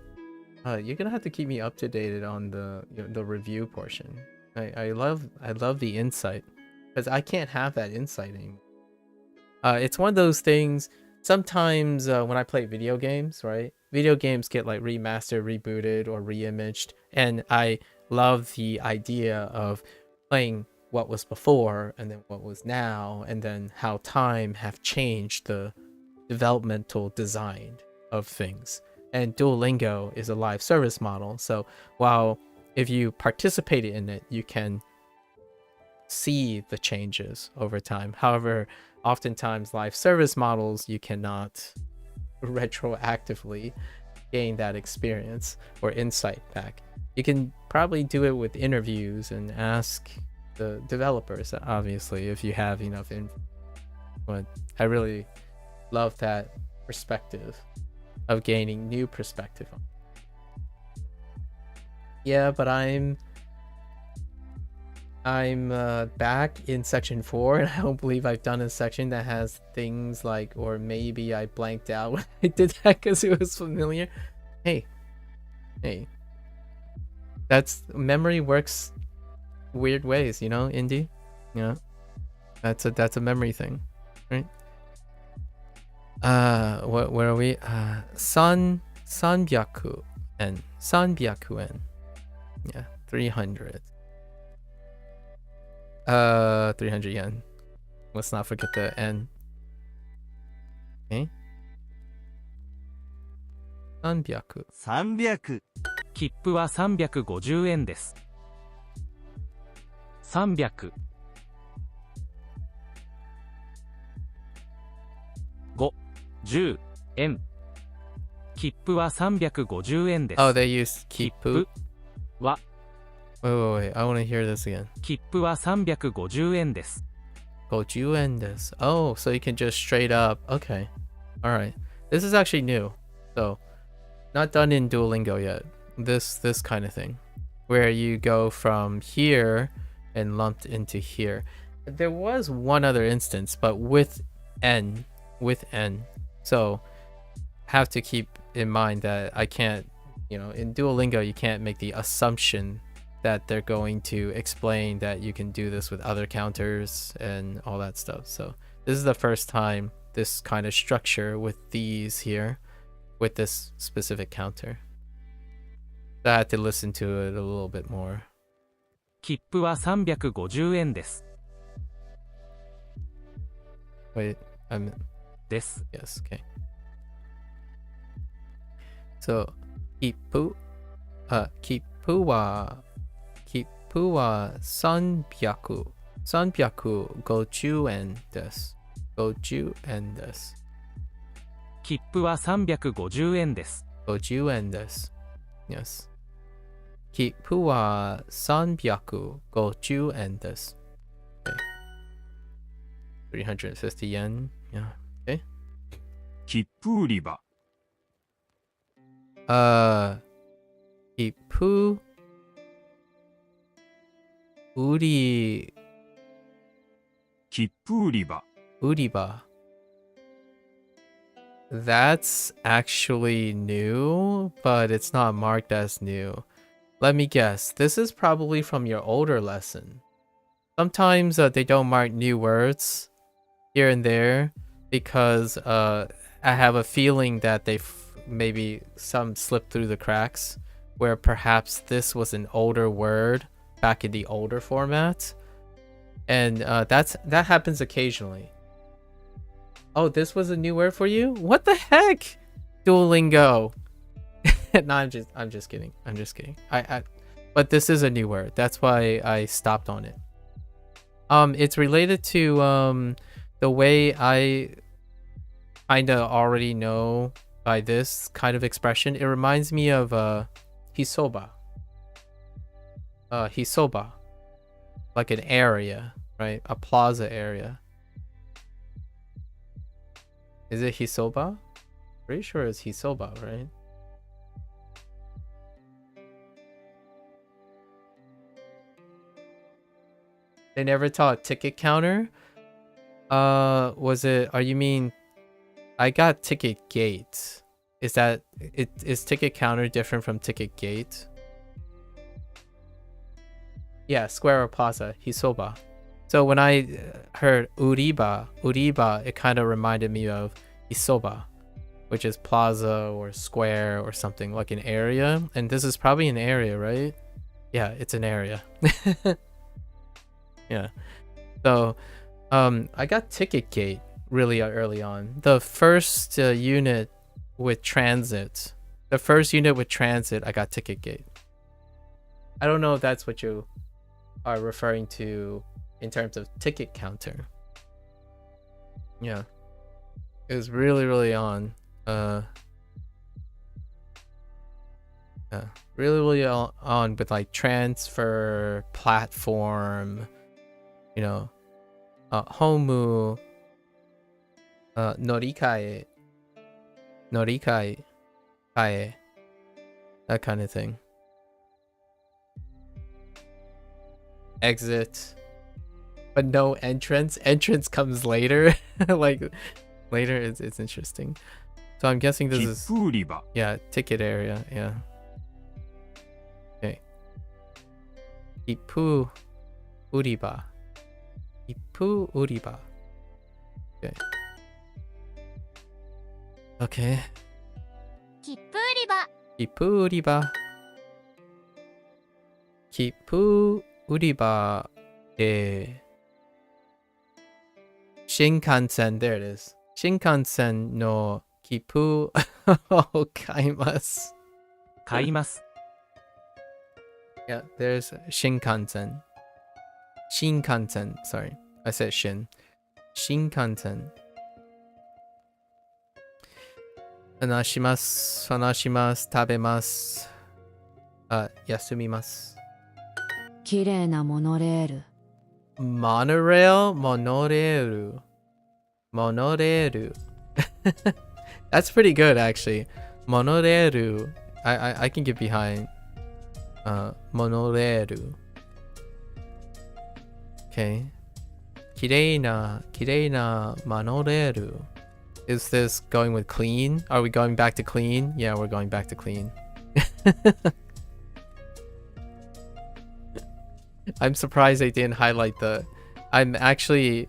You're gonna have to keep me up to date on the review portion. I love the insight, because I can't have that insight anymore. It's one of those things. Sometimes when I play video games, right? Video games get like remastered, rebooted, or reimaged, and I love the idea of playing what was before and then what was now, and then how time have changed the developmental design of things. And Duolingo is a live service model, so while if you participate in it, you can see the changes over time. However, oftentimes live service models, you cannot retroactively gain that experience or insight back. You can probably do it with interviews and ask the developers, obviously, if you have enough info. But I really love that perspective of gaining new perspective. Yeah, but I'm back in section 4, and I don't believe I've done a section that has things like, or maybe I blanked out when I did that because it was familiar. Hey, that's memory works weird ways, you know, Indy. Yeah, that's a memory thing, right? Where are we? 300 yen. 300 yen. Yeah, 300. 300 yen. Let's not forget the N. Okay. 300. 300。切符は350円です。300。5、10円。切符は350円です。Oh, they use 切符は Wait, I want to hear this again. 切符は350円です。50 yenです. Oh, so you can just straight up. Okay. All right. This is actually new. So, not done in Duolingo yet. This kind of thing, where you go from here and lumped into here. There was one other instance, but with N. So, have to keep in mind that I can't, in Duolingo, you can't make the assumption that they're going to explain that you can do this with other counters and all that stuff. So this is the first time this kind of structure with these here, with this specific counter. So I had to listen to it a little bit more. 切符は350円です。Wait, I'm... です。 Yes, okay. So, 切符は350円です。50円です。切符は350円です。50円です。Yes. 切符は350円です。Okay. 350 yen. Yeah. Okay. 切符売り場。切符売り場。売り場. That's actually new, but it's not marked as new. Let me guess. This is probably from your older lesson. Sometimes they don't mark new words here and there because I have a feeling that maybe some slipped through the cracks, where perhaps this was an older word back in the older format, and that happens occasionally. Oh, this was a new word for you? What the heck? Duolingo. No, I'm just kidding. But this is a new word. That's why I stopped on it. It's related to the way I kind of already know by this kind of expression. It reminds me of hisoba. Hisoba, like an area, right? A plaza area. Is it hisoba? Pretty sure it's hisoba, right? They never taught ticket counter. Was it? Are you mean? I got ticket gate. Is that it? Is ticket counter different from ticket gate? Yeah, square or plaza, hisoba. So when I heard uriba, it kind of reminded me of hisoba, which is plaza or square or something like an area. And this is probably an area, right? Yeah, it's an area. Yeah. So, I got ticket gate really early on. The first unit with transit, I got ticket gate. I don't know if that's what you are referring to in terms of ticket counter. Yeah. It was really on. Really on with like transfer, platform, you know, homu, norikae, that kind of thing. Exit, but no entrance. Entrance comes later. Like later, it's interesting. So I'm guessing this is 切符売り場 yeah, ticket area. Yeah. Okay. Ippu uriba. Ippu uriba. Okay. Okay. 切符売り場 Ippu uriba. Kippu uriba. Shinkansen. There it is. Shinkansen no kippu o kaimasu. 買います。 Yeah, there's Shinkansen. Shinkansen. Sorry, I said Shin. Shinkansen. Hanashimasu, hanashimasu, tabemasu. Yasumimasu. 綺麗なモノレール。 Monorail, monorail. Monorail. That's pretty good actually. Monorail. I can get behind monorail. Okay. Kireina monorail. Is this going with clean? Are we going back to clean? Yeah, we're going back to clean. I'm surprised they didn't highlight the... I'm actually...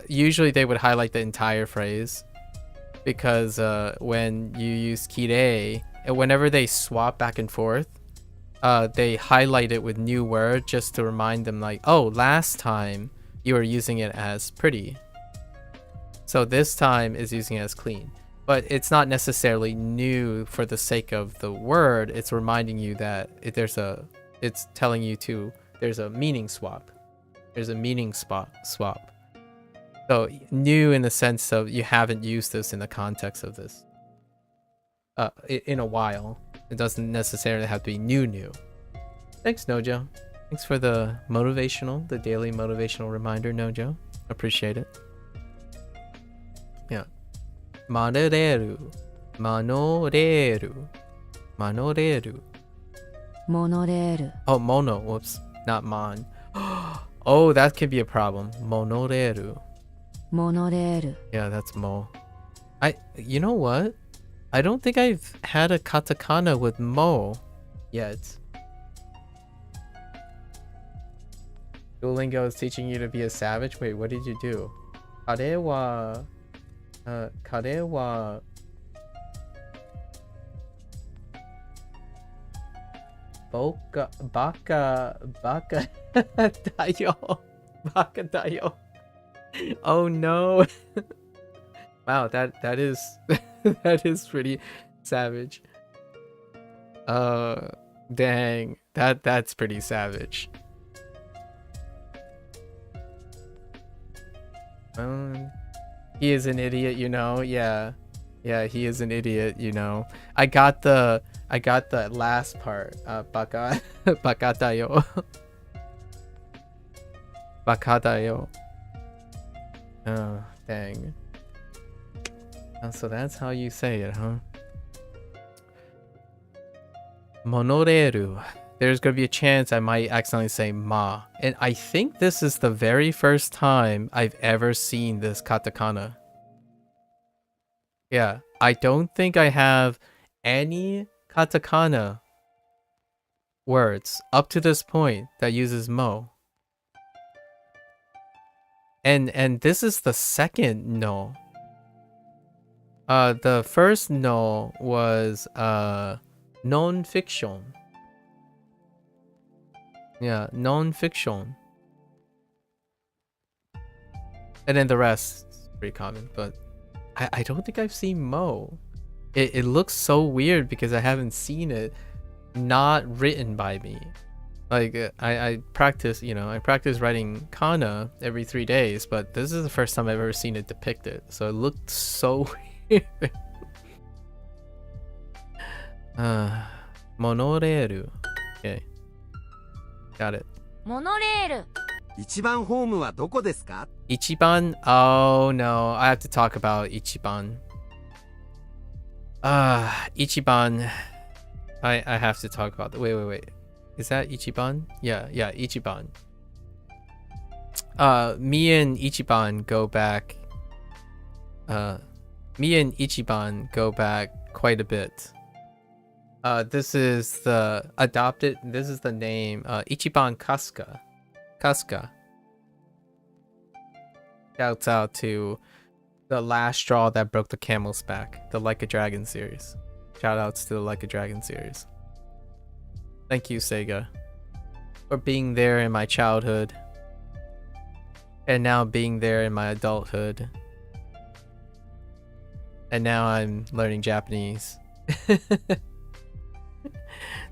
Usually they would highlight the entire phrase. Because when you use kirei, whenever they swap back and forth, they highlight it with new word just to remind them like, oh, last time you were using it as pretty. So this time is using it as clean. But it's not necessarily new for the sake of the word. It's reminding you that it's telling you to... There's a meaning swap. There's a meaning swap. So new in the sense of you haven't used this in the context of this in a while. It doesn't necessarily have to be new. Thanks, Nojo. Thanks for the daily motivational reminder, Nojo. Appreciate it. Yeah. Monoreru. Oh, mono. Whoops. Not mon. Oh, that could be a problem. Monoreru. モノレール。 Yeah, that's mo. You know what? I don't think I've had a katakana with mo yet. Duolingo is teaching you to be a savage? Wait, what did you do? Kare wa... Baka dayo. Baka dayo. Oh no. Wow, that is that is pretty savage. Dang. That's pretty savage. He is an idiot, you know. Yeah, he is an idiot, you know. I got the last part. Bakatayo. Bakatayo. Oh, dang. So that's how you say it, huh? Monoreru. There's gonna be a chance I might accidentally say ma. And I think this is the very first time I've ever seen this katakana. Yeah, I don't think I have any katakana words up to this point that uses mo. And this is the second no. The first no was non-fiction. Yeah, non-fiction. And then the rest is pretty common, but I don't think I've seen mo. It looks so weird because I haven't seen it not written by me. Like I practice, you know, I practice writing kana every 3 days, but this is the first time I've ever seen it depicted. So it looked so weird. Monoreru. Okay. Got it. モノレール。一番ホームはどこですか？ Ichiban? Oh no, I have to talk about Ichiban. Ichiban. I have to talk about wait. Is that Ichiban? Yeah, Ichiban. Me and Ichiban go back. Me and Ichiban go back quite a bit. This is the adopted. This is the name. Ichiban Kasuga. Kasuga. Shouts out to the last straw that broke the camel's back. The Like a Dragon series. Shout outs to the Like a Dragon series. Thank you, Sega, for being there in my childhood. And now being there in my adulthood. And now I'm learning Japanese.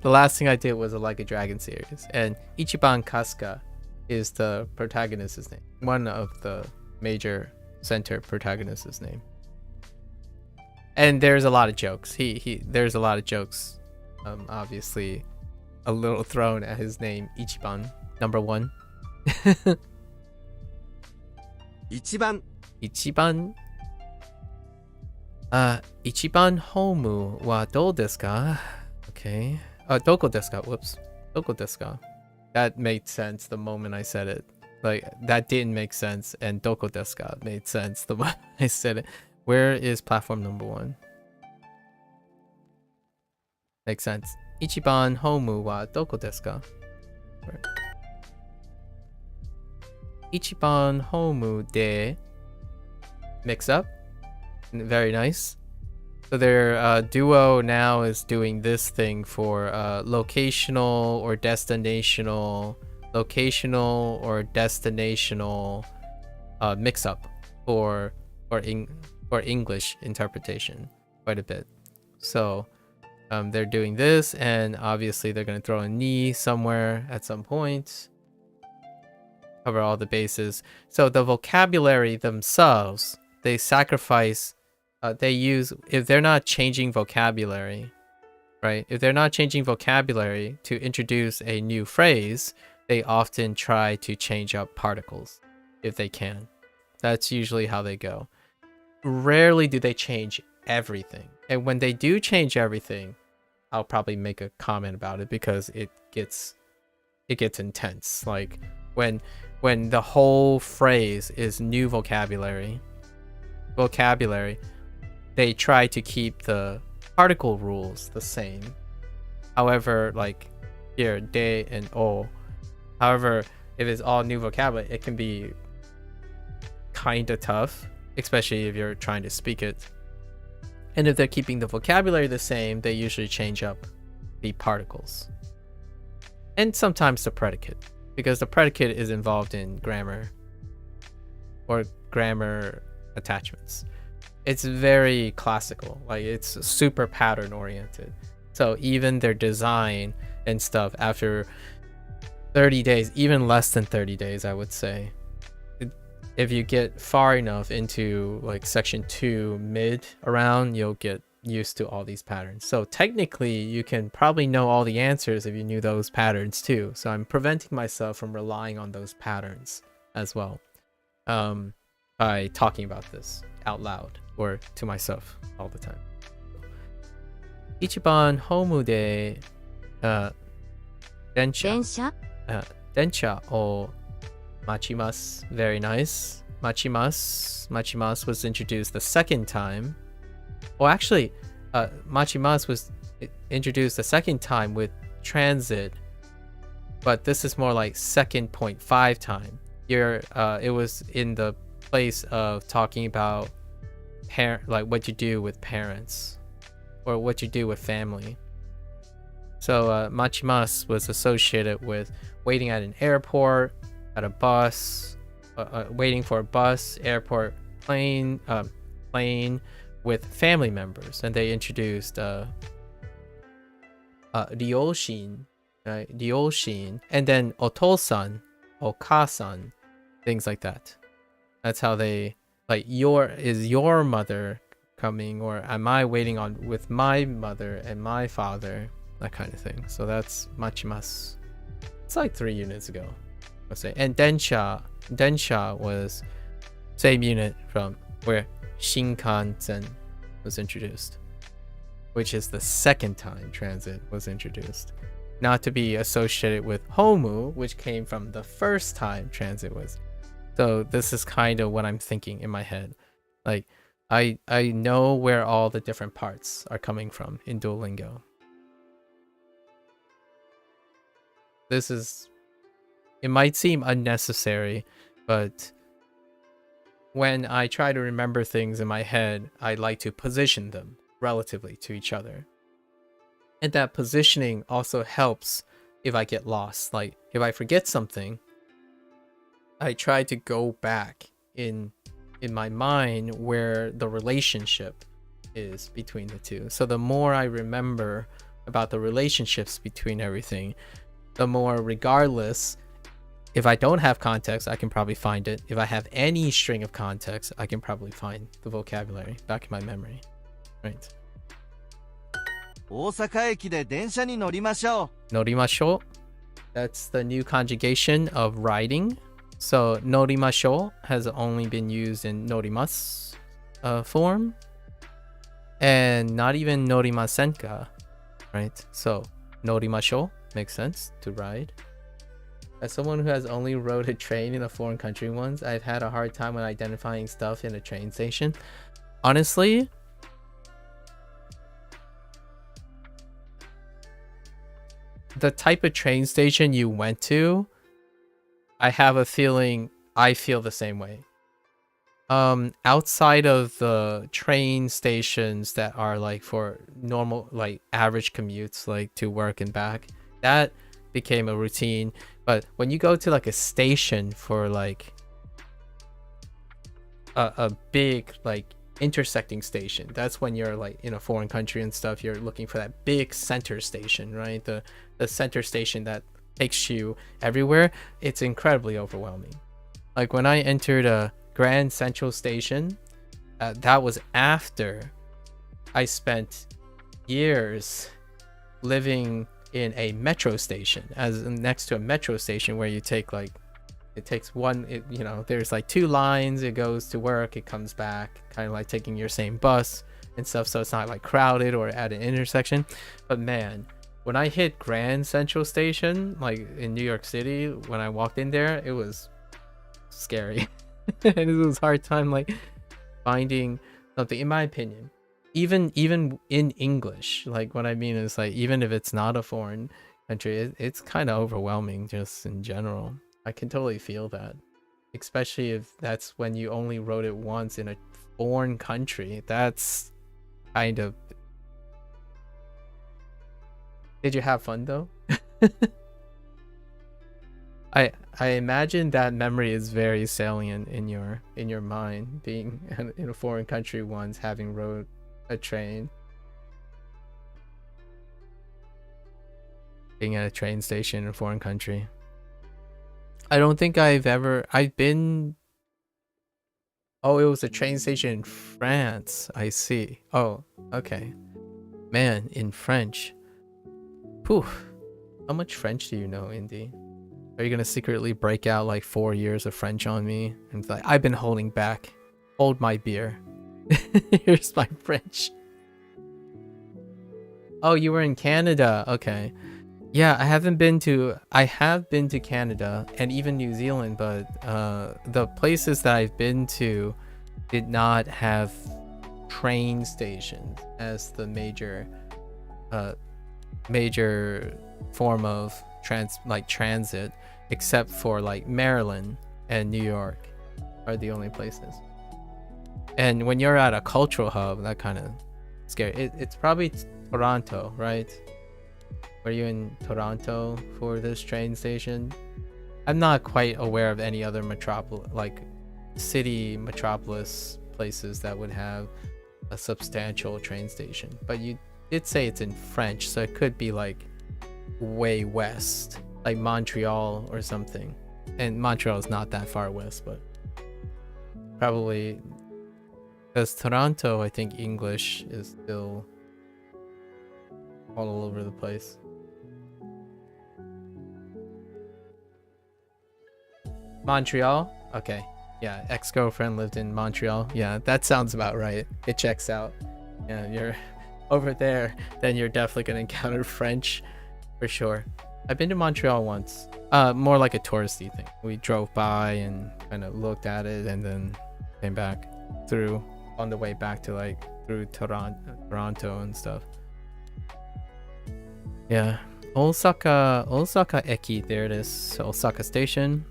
The last thing I did was a Like a Dragon series. And Ichiban Kasuga is the protagonist's name. One of the major center protagonist's name. And there's a lot of jokes. There's a lot of jokes. Obviously a little thrown at his name, Ichiban, number 1. 一番 Ichiban. Ichiban homu wa dou desu ka? Okay. Doko desu ka? Whoops. Doko desu ka? That made sense the moment I said it. Like, that didn't make sense, and doko desu ka made sense the moment I said it. Where is platform number 1? Makes sense. Ichiban homu wa doko desu ka? Ichiban homu de mix up. Very nice. So their duo now is doing this thing for locational or destinational mix up for English interpretation quite a bit. So they're doing this, and obviously they're going to throw a ni somewhere at some point. Cover all the bases. So the vocabulary themselves, they sacrifice, they use, if they're not changing vocabulary, right? If they're not changing vocabulary to introduce a new phrase, they often try to change up particles if they can. That's usually how they go. Rarely do they change everything. And when they do change everything, I'll probably make a comment about it because it gets intense. Like when the whole phrase is new vocabulary, they try to keep the particle rules the same. However, like here, de and o. However, if it's all new vocabulary, it can be kind of tough, especially if you're trying to speak it. And if they're keeping the vocabulary the same, they usually change up the particles. And sometimes the predicate, because the predicate is involved in grammar or grammar attachments. It's very classical, like it's super pattern oriented. So even their design and stuff after 30 days, even less than 30 days, I would say, if you get far enough into like section 2 mid around, you'll get used to all these patterns. So technically you can probably know all the answers if you knew those patterns too. So I'm preventing myself from relying on those patterns as well, by talking about this out loud or to myself all the time. 一番ホームで、電車電車電車を待ちます very nice. 待ちますwas introduced the second time. Well, actually, 待ちます was introduced the second time with transit, but this is more like 2.5 time. It was in the place of talking about like what you do with parents or what you do with family. So machimasu was associated with waiting at an airport, at a bus, waiting for a bus, airport, plane with family members, and they introduced ryoshin, right? Ryoshin, and then otosan, okasan, things like that. That's how they like is your mother coming, or am I waiting on with my mother and my father, that kind of thing. So that's machimasu. It's like 3 units ago, I'll say. And densha was same unit from where Shinkansen was introduced, which is the second time transit was introduced, not to be associated with homu, which came from the first time transit was. So this is kind of what I'm thinking in my head. Like I know where all the different parts are coming from in Duolingo. It might seem unnecessary, but when I try to remember things in my head, I like to position them relatively to each other. And that positioning also helps if I get lost. Like if I forget something, I try to go back in my mind where the relationship is between the two. So the more I remember about the relationships between everything, the more, regardless, if I don't have context, I can probably find it. If I have any string of context, I can probably find the vocabulary back in my memory. Right. 大阪駅で電車に乗りましょう。 Norimashou. That's the new conjugation of riding. So norimashou has only been used in norimasu form, and not even norimasenka, right? So norimashou makes sense, to ride. As someone who has only rode a train in a foreign country once, I've had a hard time when identifying stuff in a train station. Honestly, the type of train station you went to, I have a feeling I feel the same way. Outside of the train stations that are like for normal, like average commutes, like to work and back, that became a routine. But when you go to like a station for like a big like intersecting station, that's when you're like in a foreign country and stuff, you're looking for that big center station, right? The center station that takes you everywhere. It's incredibly overwhelming. Like when I entered a Grand Central Station, that was after I spent years living in a metro station, as next to a metro station where you take like, it takes one, you know, there's like 2 lines, it goes to work, it comes back, kind of like taking your same bus and stuff, so it's not like crowded or at an intersection. But man, when I hit Grand Central Station, like in New York City, when I walked in there, it was scary. And it was a hard time like finding something, in my opinion, even in English. Like what I mean is like, even if it's not a foreign country, it's kind of overwhelming just in general. I can totally feel that, especially if that's when you only wrote it once in a foreign country. That's kind of... Did you have fun though? I imagine that memory is very salient in your mind, being in a foreign country once, having rode a train. being at a train station in a foreign country. I don't think I've been. Oh, it was a train station in France. I see. Oh, okay. Man, in French. Phew. How much French do you know, Indy? Are you gonna secretly break out like 4 years of French on me? And it's like, I've been holding back. Hold my beer. Here's my French. Oh, you were in Canada. Okay. Yeah, I have been to Canada and even New Zealand, but the places that I've been to did not have train stations as the major form of transit, except for like Maryland and New York are the only places. And when you're at a cultural hub, that kind of scary. It's probably Toronto, right? Were you in Toronto for this train station? I'm not quite aware of any other city metropolis places that would have a substantial train station. But you did say it's in French, so it could be like way west, like Montreal or something. And Montreal is not that far west, but probably because Toronto, I think English is still all over the place. Montreal? Okay. Yeah, ex-girlfriend lived in Montreal. Yeah, that sounds about right. It checks out. Yeah, you're over there, then you're definitely gonna encounter French for sure. I've been to Montreal once. More like a touristy thing. We drove by and kind of looked at it and then came back on the way back to through Toronto and stuff. Yeah. Osaka Eki, there it is. Osaka Station.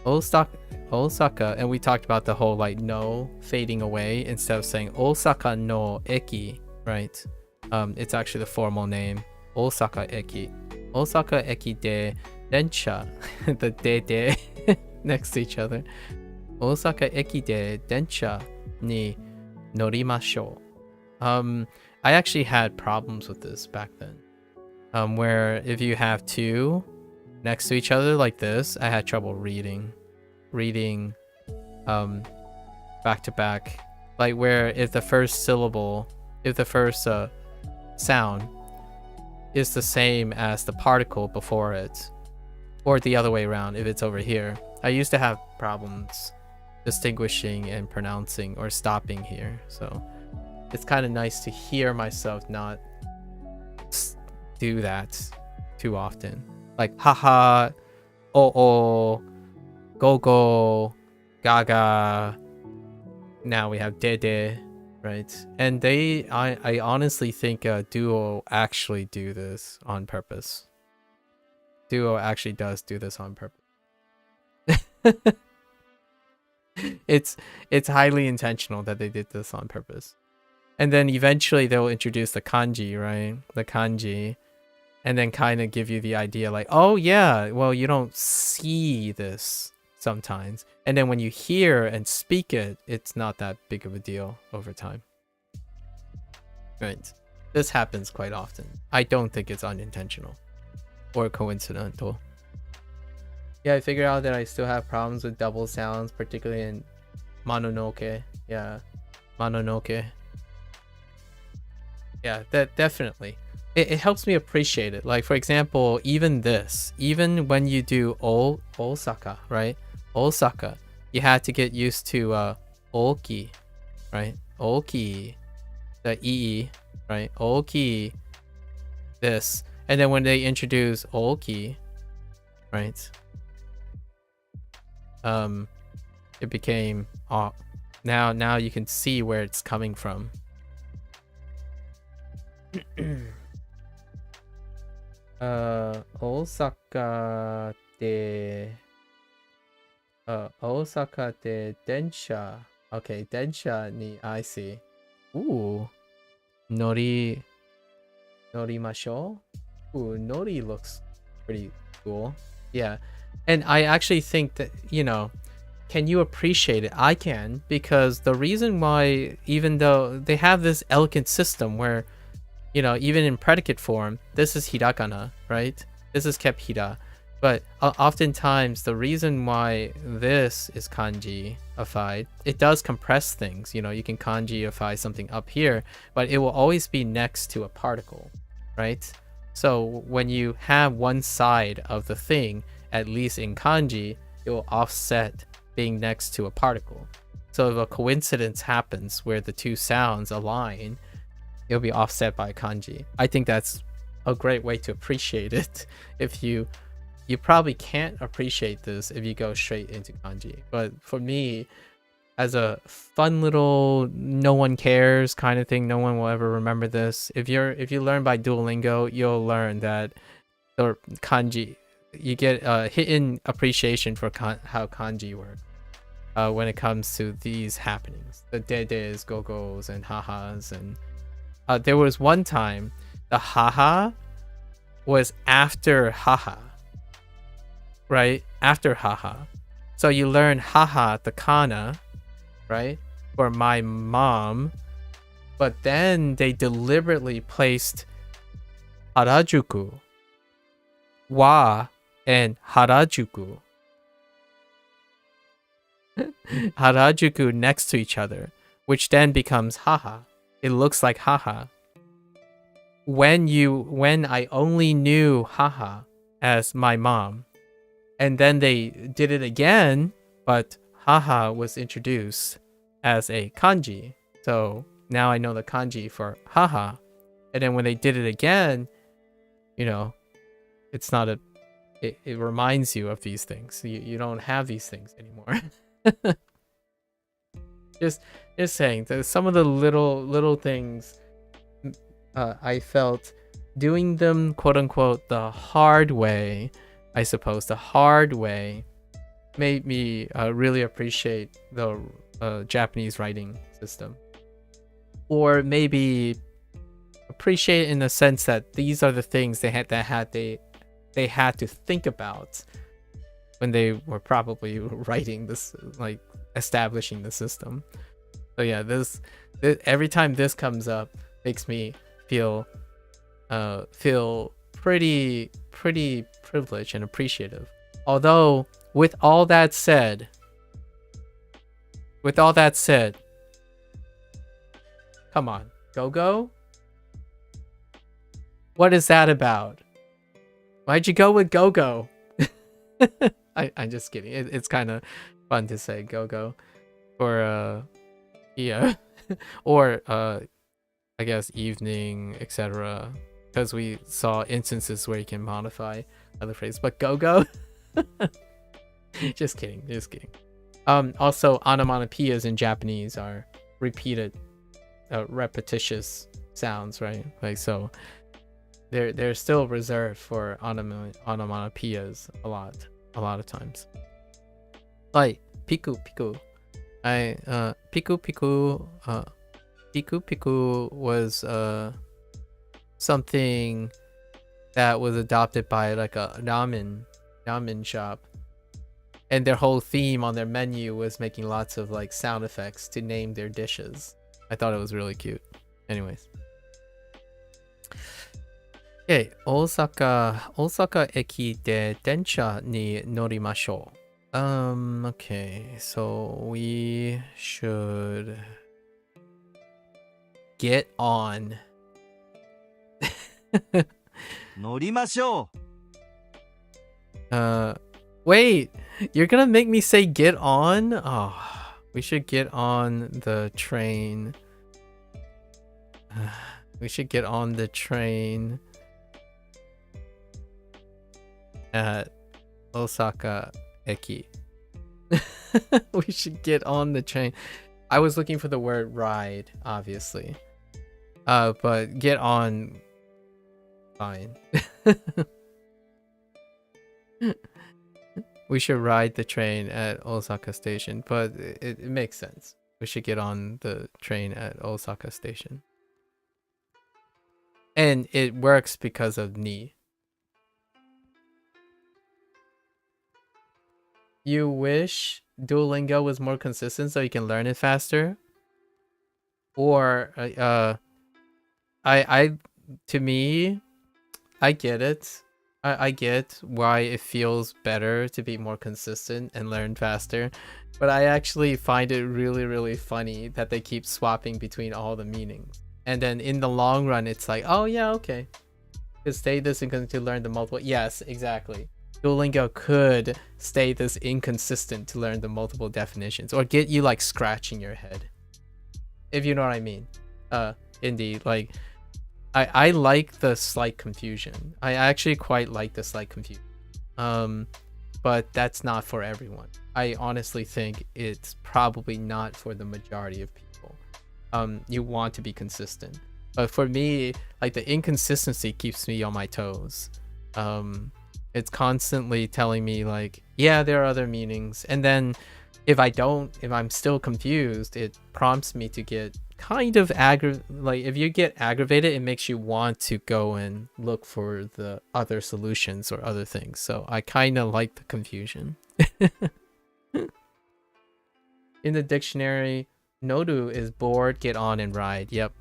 Osaka, and we talked about the whole no fading away instead of saying Osaka no Eki, right? It's actually the formal name, Osaka Eki. Osaka Eki de Densha, the de next to each other. Osaka Eki de Densha ni norimashou. I actually had problems with this back then. Where if you have two next to each other like this, I had trouble reading back to back, like where if the first sound is the same as the particle before it, or the other way around if it's over here. I used to have problems distinguishing and pronouncing or stopping here, so it's kind of nice to hear myself not do that too often. Like haha, oh, go, gaga. Now we have dede, right? And I honestly think Duo actually do this on purpose. Duo actually does do this on purpose. It's highly intentional that they did this on purpose. And then eventually they'll introduce the kanji, right? The kanji. And then kind of give you the idea like, oh yeah, well, you don't see this sometimes. And then when you hear and speak it, it's not that big of a deal over time. Right. This happens quite often. I don't think it's unintentional or coincidental. Yeah, I figured out that I still have problems with double sounds, particularly in Mononoke. Yeah, Mononoke. Yeah, that definitely. It helps me appreciate it. Like, for example, even when you do Osaka, right? Osaka, you had to get used to Oki, right? Oki, the E, right? Oki, this. And then when they introduce Oki, right? It became, now you can see where it's coming from. Osaka de densha. Okay, densha ni, I see. Ooh, norimashou. Ooh, nori looks pretty cool. Yeah, and I actually think that, can you appreciate it? I can, because the reason why, even though they have this elegant system where, even in predicate form, this is hiragana, right? This is kept but oftentimes the reason why this is kanji-ified, it does compress things. You know, you can kanji-ify something up here, but it will always be next to a particle, right? So when you have one side of the thing, at least in kanji, it will offset being next to a particle. So if a coincidence happens where the two sounds align, it'll be offset by kanji. I think that's a great way to appreciate it. If you probably can't appreciate this if you go straight into kanji. But for me, as a fun little no one cares kind of thing, no one will ever remember this. If you learn by Duolingo, you'll learn that the kanji, you get a hidden appreciation for how kanji work when it comes to these happenings, the dedes, gogos, and hahas. And there was one time the haha was after haha, right? After haha. So you learn haha, the kana, right? For my mom. But then they deliberately placed harajuku, wa, and harajuku. Harajuku next to each other, which then becomes haha. It looks like haha. When I only knew haha as my mom, and then they did it again, but haha was introduced as a kanji. So now I know the kanji for haha. And then when they did it again, you know, it's not a, it reminds you of these things. You don't have these things anymore. just saying, some of the little things I felt doing them, quote unquote, the hard way, I suppose, the hard way, made me really appreciate the Japanese writing system. Or maybe appreciate in the sense that these are the things they had to think about when they were probably writing this, like establishing the system. So yeah, this every time this comes up makes me feel pretty privileged and appreciative. Although with all that said, come on, go. What is that about? Why'd you go with go? I'm just kidding. It's kind of fun to say go or yeah, or I guess evening, etc. Because we saw instances where you can modify other phrases, but go. Just kidding. Also, onomatopoeias in Japanese are repeated, repetitious sounds, right? Like, so they're still reserved for onomatopoeias a lot of times. Like piku. Piku was something that was adopted by like a ramen shop, and their whole theme on their menu was making lots of like sound effects to name their dishes. I thought it was really cute. Anyways. Okay, Osaka eki de densha ni norimashou. Okay, so we should get on. 乗りましょう。 Wait, you're gonna make me say get on? Oh, we should get on the train. We should get on the train at Osaka Eki. We should get on the train. I was looking for the word ride, obviously. But get on, fine. We should ride the train at Osaka Station, but it makes sense. We should get on the train at Osaka Station. And it works because of ni. You wish Duolingo was more consistent so you can learn it faster? Or to me, I get it. I get why it feels better to be more consistent and learn faster, but I actually find it really, really funny that they keep swapping between all the meanings. And then in the long run, it's like, oh yeah, okay. To stay this inconsistent to learn the multiple. Yes, exactly. Duolingo could stay this inconsistent to learn the multiple definitions or get you like scratching your head. If you know what I mean. Indeed, like I like the slight confusion. I actually quite like the slight confusion. But that's not for everyone. I honestly think it's probably not for the majority of people. You want to be consistent. But for me, like the inconsistency keeps me on my toes. It's constantly telling me like, yeah, there are other meanings. And then if I'm still confused, it prompts me to get kind of like if you get aggravated, it makes you want to go and look for the other solutions or other things. So I kind of like the confusion. In the dictionary, noru is bored, get on, and ride. Yep.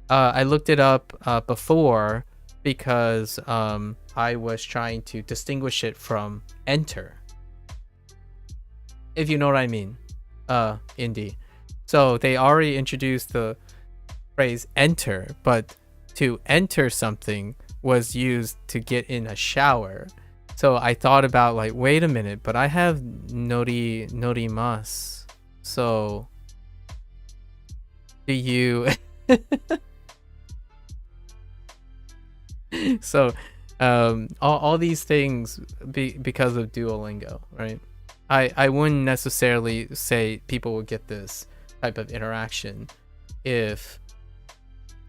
I looked it up before because I was trying to distinguish it from enter, if you know what I mean. Indeed. So they already introduced the phrase enter, but to enter something was used to get in a shower. So I thought about like, wait a minute, but I have norimasu. So do you so all these things because of Duolingo, right? I wouldn't necessarily say people would get this type of interaction if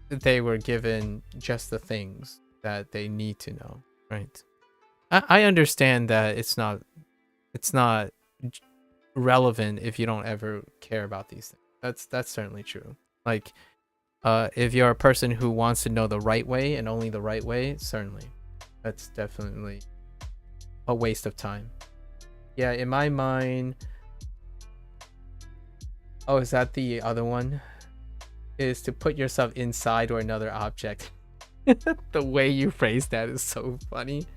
they were given just the things that they need to know, right? I understand that it's not relevant if you don't ever care about these things. That's certainly true. Like if you're a person who wants to know the right way and only the right way, certainly that's definitely a waste of time. Yeah, in my mind. Oh, is that the other one? Is to put yourself inside or another object. The way you phrase that is so funny.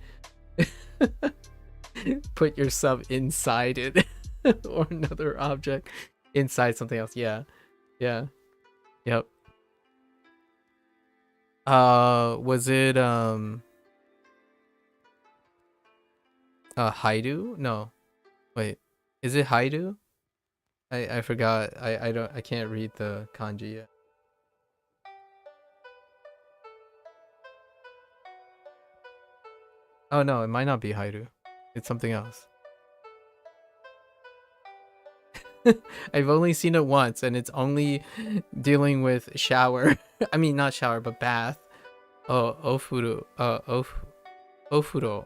Put yourself inside it or another object inside something else. Yeah. Yep. Was it Haidu? No. Wait. Is it Haidu? I forgot. I can't read the kanji yet. Oh no, it might not be Haidu. It's something else. I've only seen it once and it's only dealing with shower. I mean not shower but bath. Oh, ofuru. Ofuro.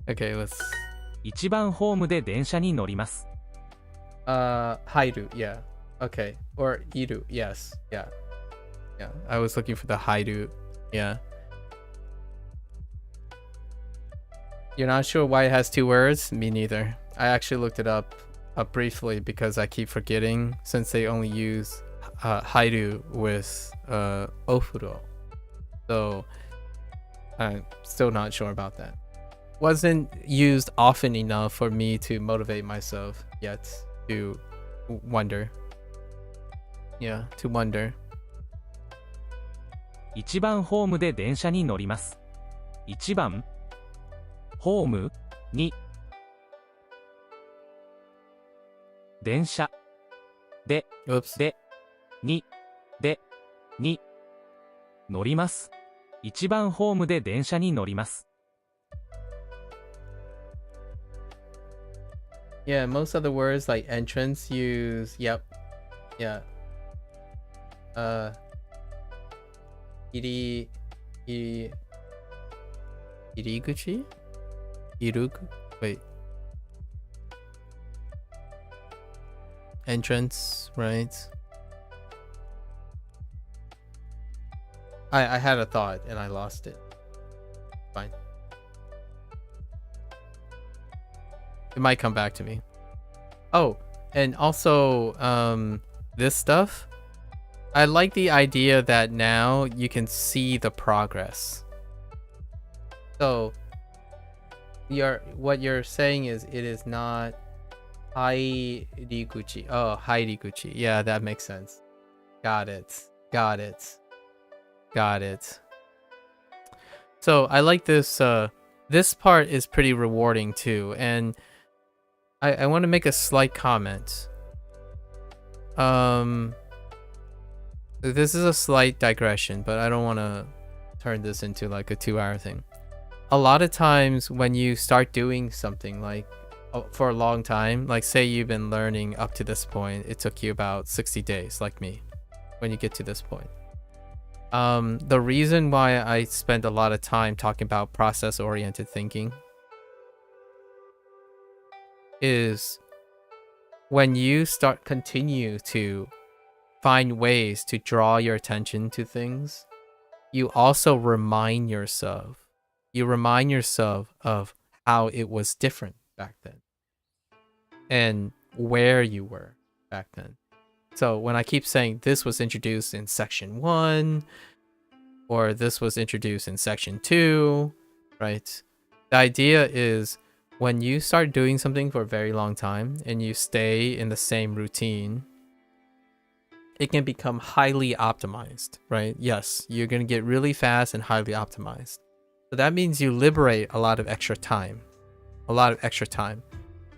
Okay, let's 1番ホームで電車に乗ります。Haidu, yeah. Okay. Or iru, yes. Yeah. I was looking for the Haidu. Yeah. You're not sure why it has two words? Me neither. I actually looked it up briefly because I keep forgetting since they only use Haidu with ofuro. So I'm still not sure about that. Wasn't used often enough for me to motivate myself yet to wonder. Yeah, to wonder. 1番ホームで電車に乗ります。1番ホームに電車で Oops. でに乗ります。1番ホームで電車に乗ります。Yeah, most of the words like entrance use yep. Yeah. Iriguchi? Wait. Entrance, right? I had a thought and I lost it. Fine. It might come back to me. Oh, And also, this stuff, I like the idea that now you can see the progress. So what you're saying is it is not hairiguchi. Oh, hairiguchi. Yeah, that makes sense. Got it. Got it. Got it. So I like this. This part is pretty rewarding too, and I want to make a slight comment. This is a slight digression, but I don't want to turn this into like a 2-hour thing. A lot of times when you start doing something like for a long time, like say you've been learning up to this point, it took you about 60 days, like me, when you get to this point. The reason why I spend a lot of time talking about process-oriented thinking is when you continue to find ways to draw your attention to things, you also remind yourself of how it was different back then and where you were back then. So when I keep saying this was introduced in section 1 or this was introduced in section 2, right? The idea is when you start doing something for a very long time and you stay in the same routine, it can become highly optimized, right? Yes, you're going to get really fast and highly optimized. So that means you liberate a lot of extra time.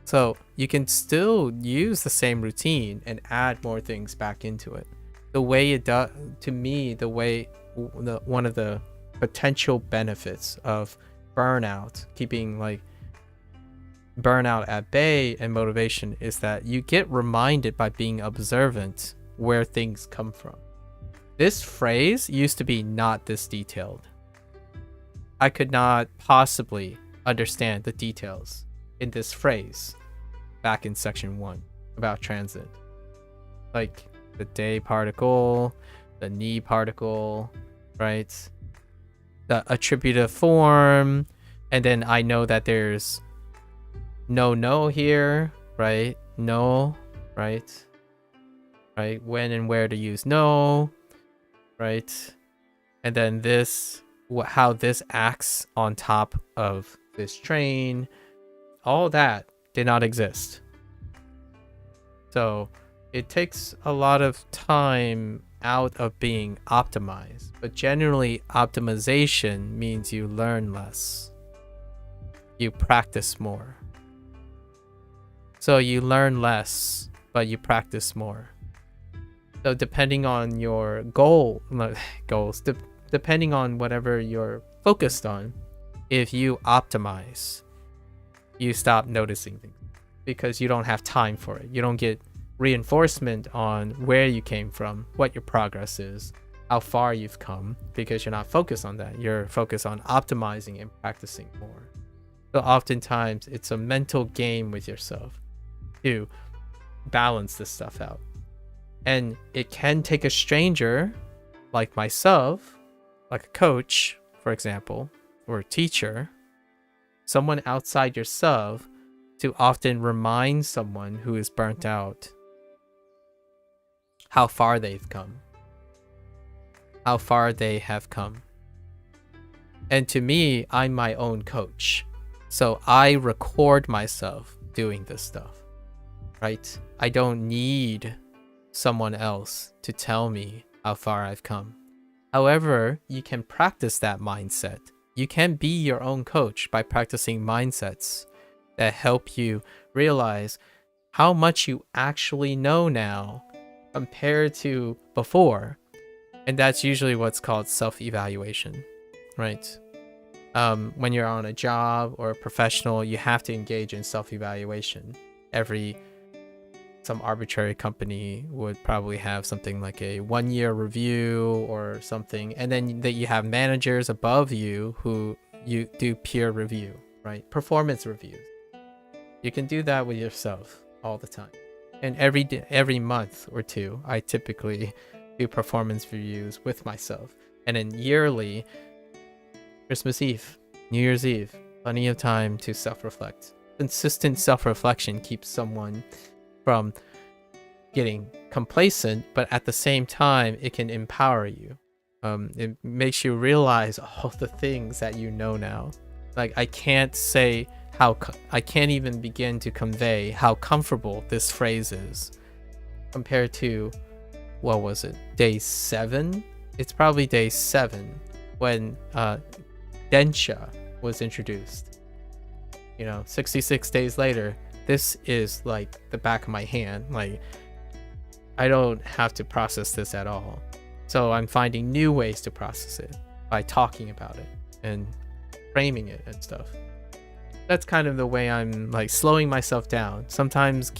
So you can still use the same routine and add more things back into it. The way it does, to me, one of the potential benefits of burnout, keeping like burnout at bay and motivation, is that you get reminded by being observant where things come from. This phrase used to be not this detailed. I could not possibly understand the details in this phrase back in section 1 about transit. Like the day particle, the ni particle, right? The attributive form, and then I know that there's no here, right? No, right? Right? When and where to use no, right? And then this, how this acts on top of this train, all that did not exist. So it takes a lot of time out of being optimized, but generally optimization means you learn less, you practice more. So you learn less, but you practice more. So depending on your goals, depending on whatever you're focused on, if you optimize, you stop noticing things because you don't have time for it. You don't get reinforcement on where you came from, what your progress is, how far you've come, because you're not focused on that. You're focused on optimizing and practicing more. So oftentimes it's a mental game with yourself to balance this stuff out. And it can take a stranger like myself, like a coach, for example, or a teacher, someone outside yourself, to often remind someone who is burnt out how far they've come, how far they have come. And to me, I'm my own coach. So I record myself doing this stuff, right? I don't need someone else to tell me how far I've come. However, you can practice that mindset. You can be your own coach by practicing mindsets that help you realize how much you actually know now compared to before. And that's usually what's called self-evaluation, right? When you're on a job or a professional, you have to engage in self-evaluation. Some arbitrary company would probably have something like a 1-year review or something, and then that you have managers above you who you do peer review, right? Performance reviews. You can do that with yourself all the time. And every month or two, I typically do performance reviews with myself. And then yearly, Christmas Eve, New Year's Eve, plenty of time to self-reflect. Consistent self-reflection keeps someone from getting complacent, but at the same time, it can empower you. It makes you realize all the things that you know now. Like, I can't say I can't even begin to convey how comfortable this phrase is compared to, what was it, day 7? It's probably day 7 when Densha was introduced. 66 days later, this is like the back of my hand. Like, I don't have to process this at all. So I'm finding new ways to process it by talking about it and framing it and stuff. That's kind of the way I'm like slowing myself down. Sometimes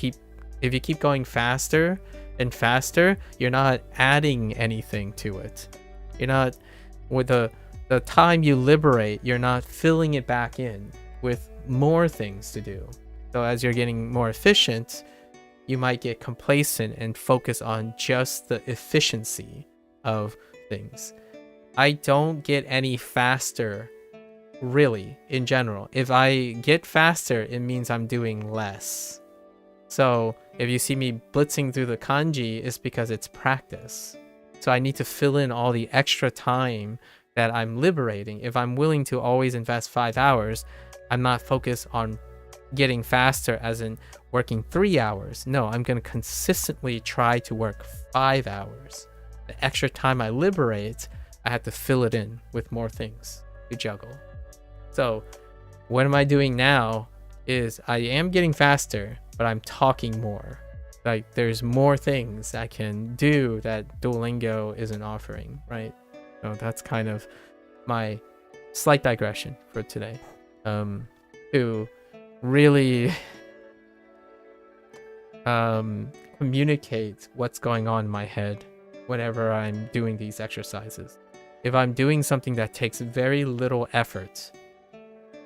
if you keep going faster and faster, you're not adding anything to it. You're not, with the time you liberate, you're not filling it back in with more things to do. So as you're getting more efficient, you might get complacent and focus on just the efficiency of things. I don't get any faster, really, in general. If I get faster, it means I'm doing less. So if you see me blitzing through the kanji, it's because it's practice. So I need to fill in all the extra time that I'm liberating. If I'm willing to always invest 5 hours, I'm not focused on getting faster as in working 3 hours. No, I'm going to consistently try to work 5 hours. The extra time I liberate, I have to fill it in with more things to juggle. So what am I doing now is I am getting faster, but I'm talking more. Like, there's more things I can do that Duolingo isn't offering, right? So that's kind of my slight digression for today. To really communicate what's going on in my head whenever I'm doing these exercises. If I'm doing something that takes very little effort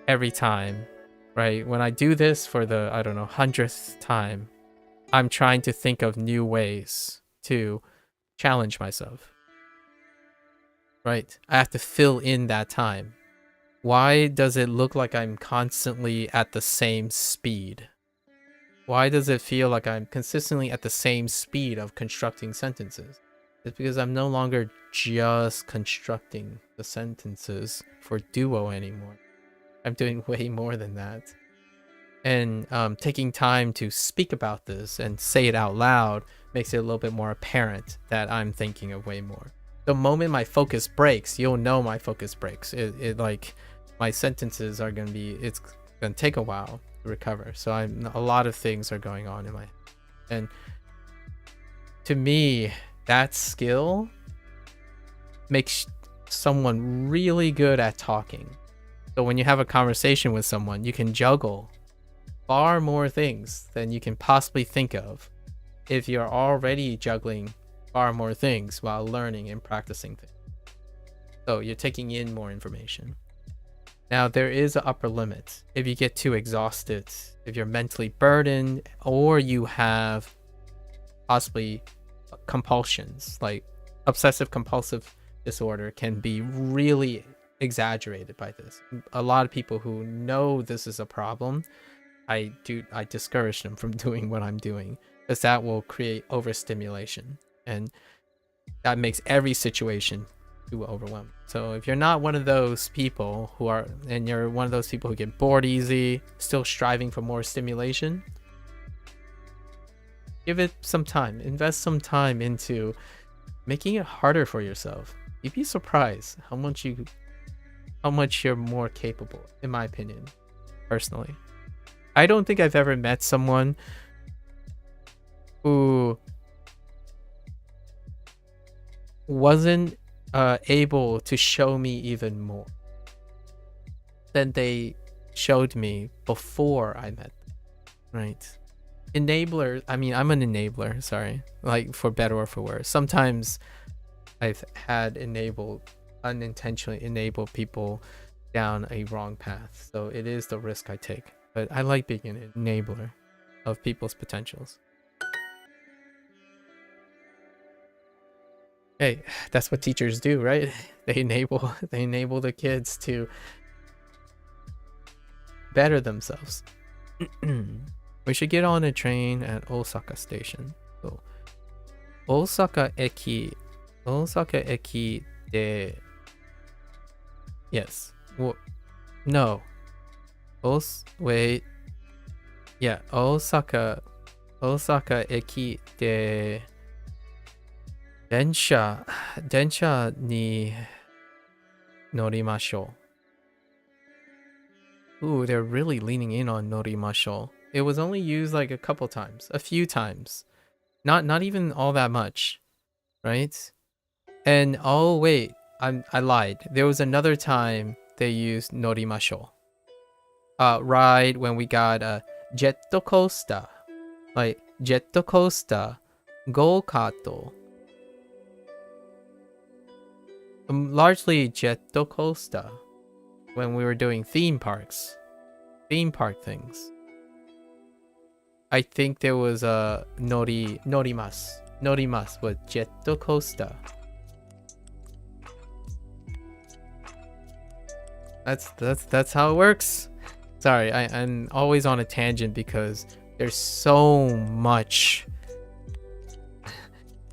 every time, right? When I do this for the, 100th time, I'm trying to think of new ways to challenge myself, right? I have to fill in that time. Why does it look like I'm constantly at the same speed? Why does it feel like I'm consistently at the same speed of constructing sentences? It's because I'm no longer just constructing the sentences for Duo anymore. I'm doing way more than that. And taking time to speak about this and say it out loud makes it a little bit more apparent that I'm thinking of way more. The moment my focus breaks, you'll know my focus breaks. It like, my sentences are going to be, it's going to take a while to recover. So a lot of things are going on in my head. And to me, that skill makes someone really good at talking. So when you have a conversation with someone, you can juggle far more things than you can possibly think of if you're already juggling far more things while learning and practicing things. So you're taking in more information. Now, there is an upper limit. If you get too exhausted, if you're mentally burdened, or you have possibly compulsions, like obsessive compulsive disorder can be really exaggerated by this. A lot of people who know this is a problem, I discourage them from doing what I'm doing, because that will create overstimulation, and that makes every situation too overwhelming. So if you're not one of those people and you're one of those people who get bored easy, still striving for more stimulation, give it some time. Invest some time into making it harder for yourself. You'd be surprised how much you're more capable, in my opinion, personally. I don't think I've ever met someone who wasn't able to show me even more than they showed me before I met them, right? Enabler, I'm an enabler, sorry, like, for better or for worse. Sometimes I've had unintentionally enable people down a wrong path, so it is the risk I take. But I like being an enabler of people's potentials. Hey, that's what teachers do, right? They enable the kids to better themselves. We should get on a train at Osaka Station. So, Osaka Eki de... Yes. Well, no. Wait. Yeah, Osaka Eki de... Densha ni norimashou. Ooh, they're really leaning in on norimashou. It was only used like a couple times, a few times. Not even all that much, right? And oh wait, I lied. There was another time they used norimashou. Ride when we got a jet coaster. Like jet coaster, go-kart. Largely jet coaster when we were doing theme park things. I think there was a norimas with jet coaster. That's how it works. Sorry, I'm always on a tangent because there's so much.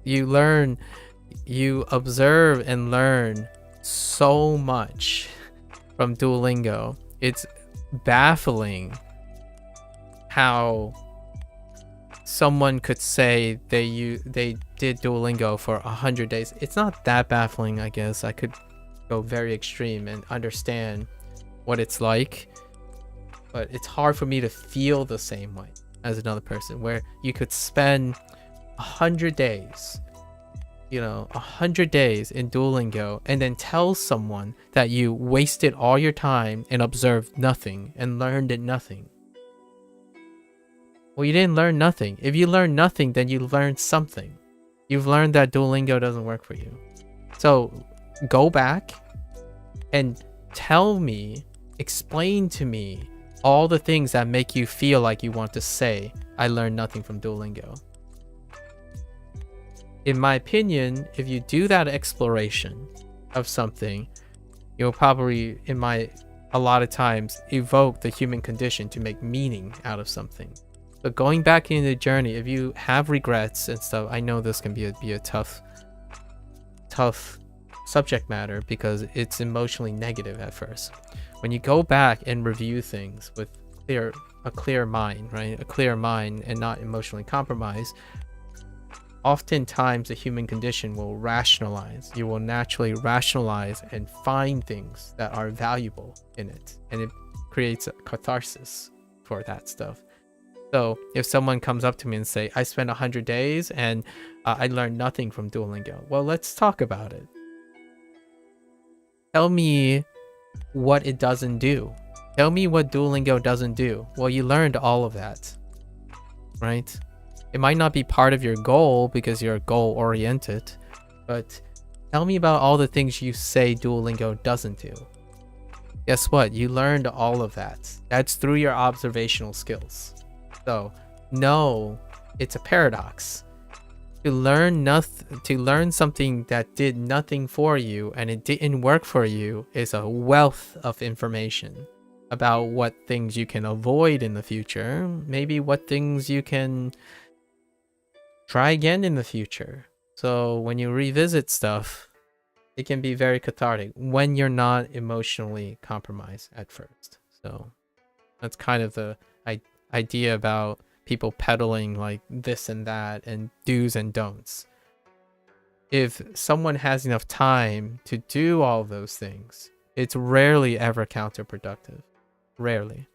You observe and learn so much from Duolingo. It's baffling how someone could say they did Duolingo for 100 days. It's not that baffling, I guess. I could go very extreme and understand what it's like, but it's hard for me to feel the same way as another person, where you could spend 100 days, 100 days in Duolingo and then tell someone that you wasted all your time and observed nothing and learned nothing. Well, you didn't learn nothing. If you learned nothing, then you learned something. You've learned that Duolingo doesn't work for you. So go back and explain to me all the things that make you feel like you want to say, I learned nothing from Duolingo. In my opinion, if you do that exploration of something, you'll probably, a lot of times, evoke the human condition to make meaning out of something. But going back in the journey, if you have regrets and stuff, I know this can be a tough subject matter because it's emotionally negative at first. When you go back and review things with a clear mind, right? A clear mind and not emotionally compromised, oftentimes the human condition will rationalize. You will naturally rationalize and find things that are valuable in it. And it creates a catharsis for that stuff. So if someone comes up to me and say, I spent 100 days and I learned nothing from Duolingo. Well, let's talk about it. Tell me what it doesn't do. Tell me what Duolingo doesn't do. Well, you learned all of that, right? It might not be part of your goal because you're goal-oriented, but tell me about all the things you say Duolingo doesn't do. Guess what? You learned all of that. That's through your observational skills. So, no, it's a paradox. To learn something that did nothing for you and it didn't work for you is a wealth of information about what things you can avoid in the future, maybe what things you can try again in the future. So when you revisit stuff, it can be very cathartic when you're not emotionally compromised at first. So that's kind of the idea about people peddling like this and that and do's and don'ts. If someone has enough time to do all those things, it's rarely ever counterproductive. Rarely.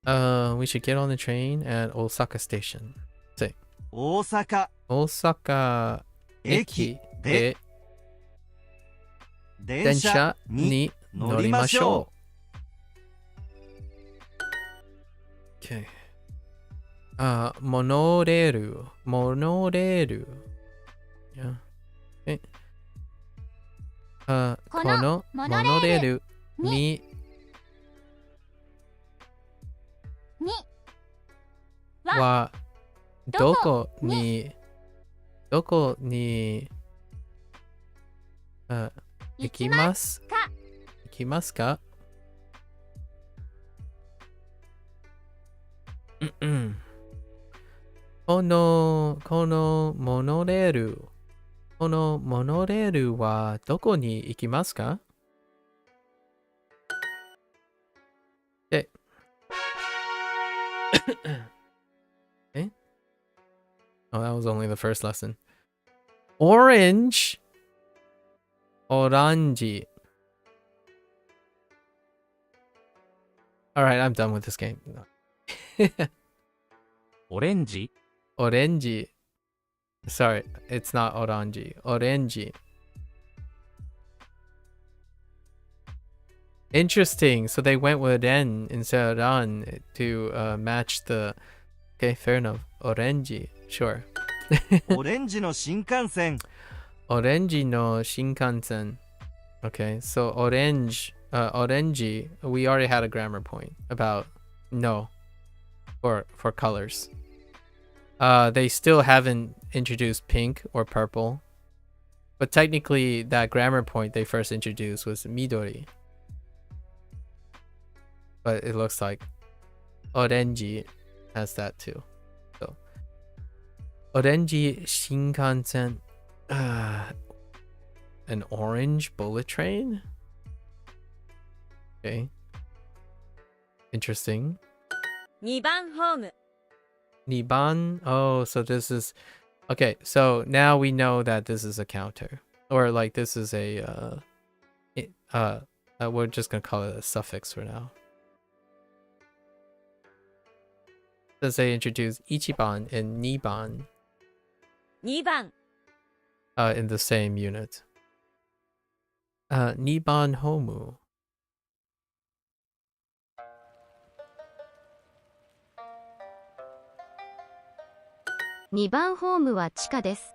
We should get on the train at Osaka Station. Say. 大阪 Osaka 駅で電車に乗りましょう。Okay. モノレール。Yeah. Okay. このモノレールにはどこに行きますか？ Kono monoreru. Kono monoreru wa doko ni ikimasu ka? Okay. Okay. Oh, that was only the first lesson. Orange. Oranji. Alright, I'm done with this game. オレンジ Oranji. Sorry, it's not oranji. Oranji. Interesting. So they went with N instead of Ran to match the... Okay, fair enough. Oranji. Sure. オレンジの新幹線 Oranji no Shinkansen. Okay, so orangi, we already had a grammar point about no for colors. They still haven't introduced pink or purple, but technically that grammar point they first introduced was Midori. But it looks like orangi has that too. So orangi Shinkansen. An orange bullet train? Okay. Interesting. 2番ホーム Niban. Oh, so this is... Okay, so now we know that this is a counter. Or like this is a... we're just gonna call it a suffix for now. Says they introduced Ichiban and Niban 2番 in the same unit. Niban Homu. 2番ホームは地下です。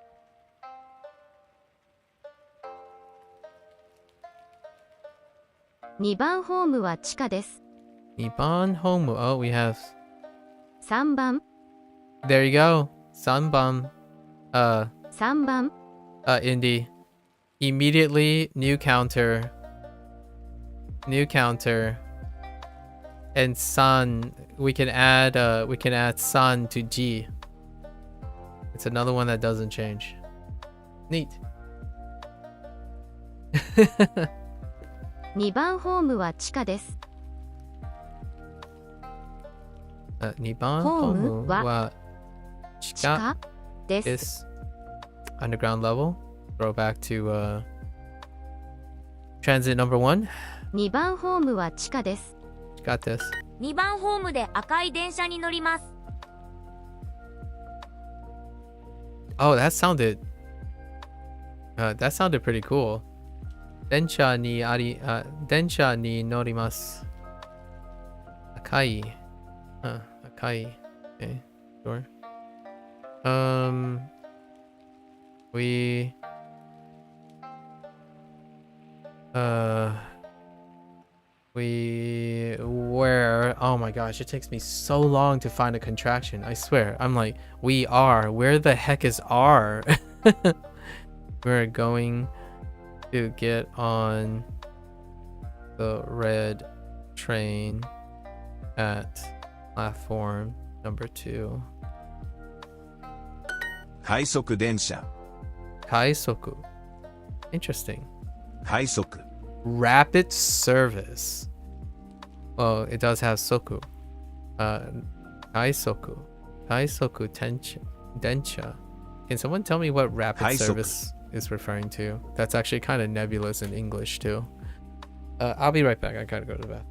2番ホームは地下です。 Niban Homu. Oh, we have... 3番 There you go. Sanbam. 3番 Indie. Immediately new counter. New counter. And san. We can add san to G. It's another one that doesn't change. Neat. 2番ホームは地下です。 Niban Homu Homu wa wa 地 chika 下です。 is underground level. Throw back to transit number 1. 2番ホームは地下です。 Got this. 2番ホームで赤い電車に乗ります。 Oh, that sounded pretty cool. Densha ni norimasu. Akai. Akai. Okay, sure. Where? Oh my gosh, it takes me so long to find a contraction. I swear. I'm like, we are. Where the heck is R? We're going to get on the red train at platform number 2. 快速電車 Kaisoku. Interesting. 快速 Rapid service. Well, it does have soku. Kaisoku. Kaisoku densha. Can someone tell me what rapid Kaisoku. service is referring to? That's actually kind of nebulous in English too. I'll be right back. I gotta go to the bathroom.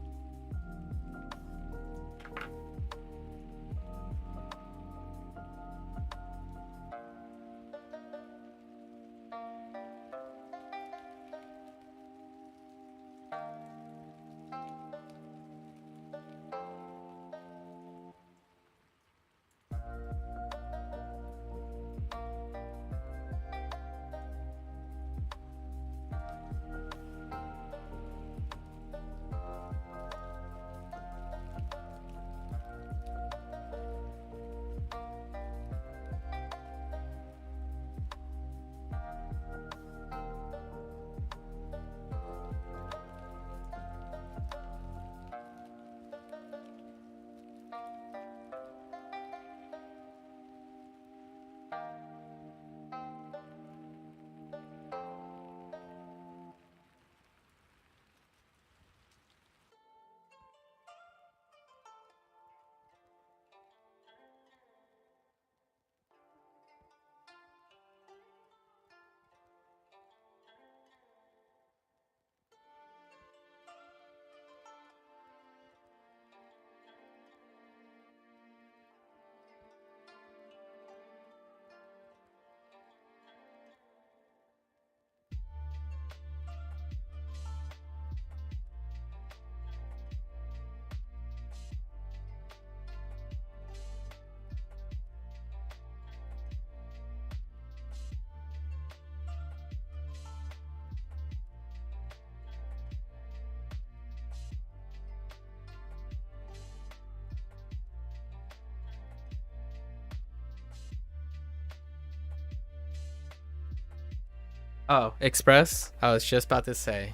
Oh, Express? I was just about to say.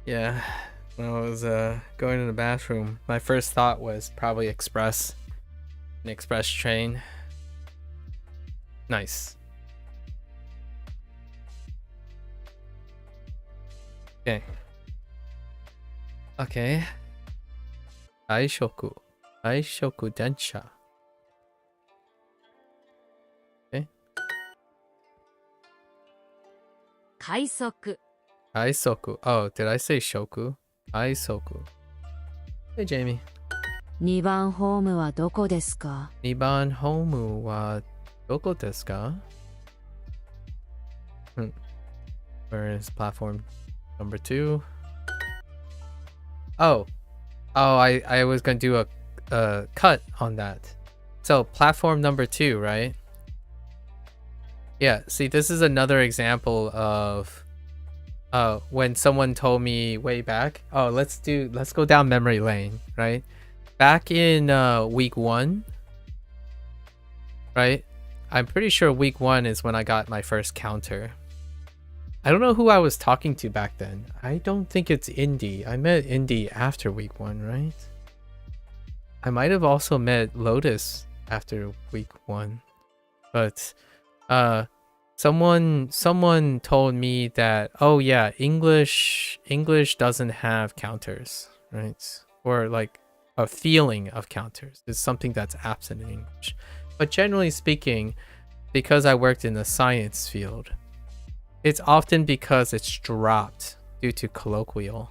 Yeah, when I was going to the bathroom, my first thought was probably Express. An express train. Nice. Okay. Okay. 外食電車. Okay. 快速 Aisoku. Oh, did I say shoku? Aisoku. Hey, Jamie. 2番ホームはどこですか? 2番ホームはどこですか? Where is platform number 2? Oh, I was gonna do a cut on that. So platform number 2, right? Yeah. See, this is another example of when someone told me way back. Oh, let's go down memory lane, right? Back in week 1, right? I'm pretty sure week 1 is when I got my first counter. I don't know who I was talking to back then. I don't think it's Indy. I met Indy after week 1, right? I might have also met Lotus after week 1. But someone told me that, oh yeah, English doesn't have counters, right? Or like a feeling of counters is something that's absent in English. But generally speaking, because I worked in the science field, it's often because it's dropped due to colloquialism.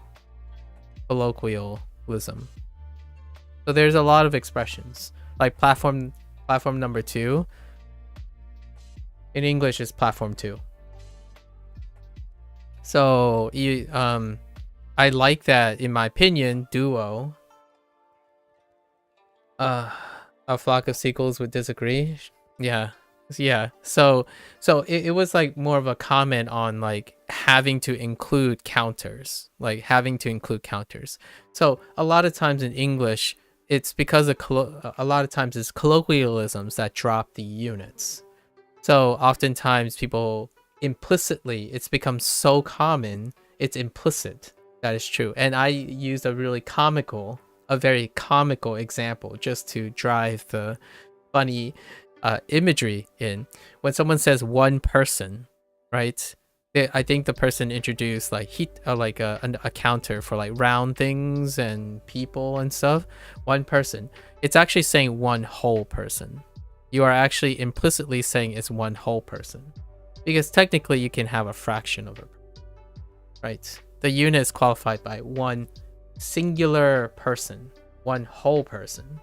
So there's a lot of expressions like platform number 2 in English is platform 2. So I like that, in my opinion. Duo. A flock of seagulls would disagree. Yeah. So it was like more of a comment on like having to include counters. So a lot of times in English, it's because of a lot of times it's colloquialisms that drop the units. So oftentimes people implicitly, it's become so common, it's implicit. That is true. And I used a very comical example just to drive the funny imagery in. When someone says one person, right? I think the person introduced like a counter for like round things and people and stuff. One person. It's actually saying one whole person. You are actually implicitly saying it's one whole person, because technically you can have a fraction of it, right? The unit is qualified by one singular person, one whole person.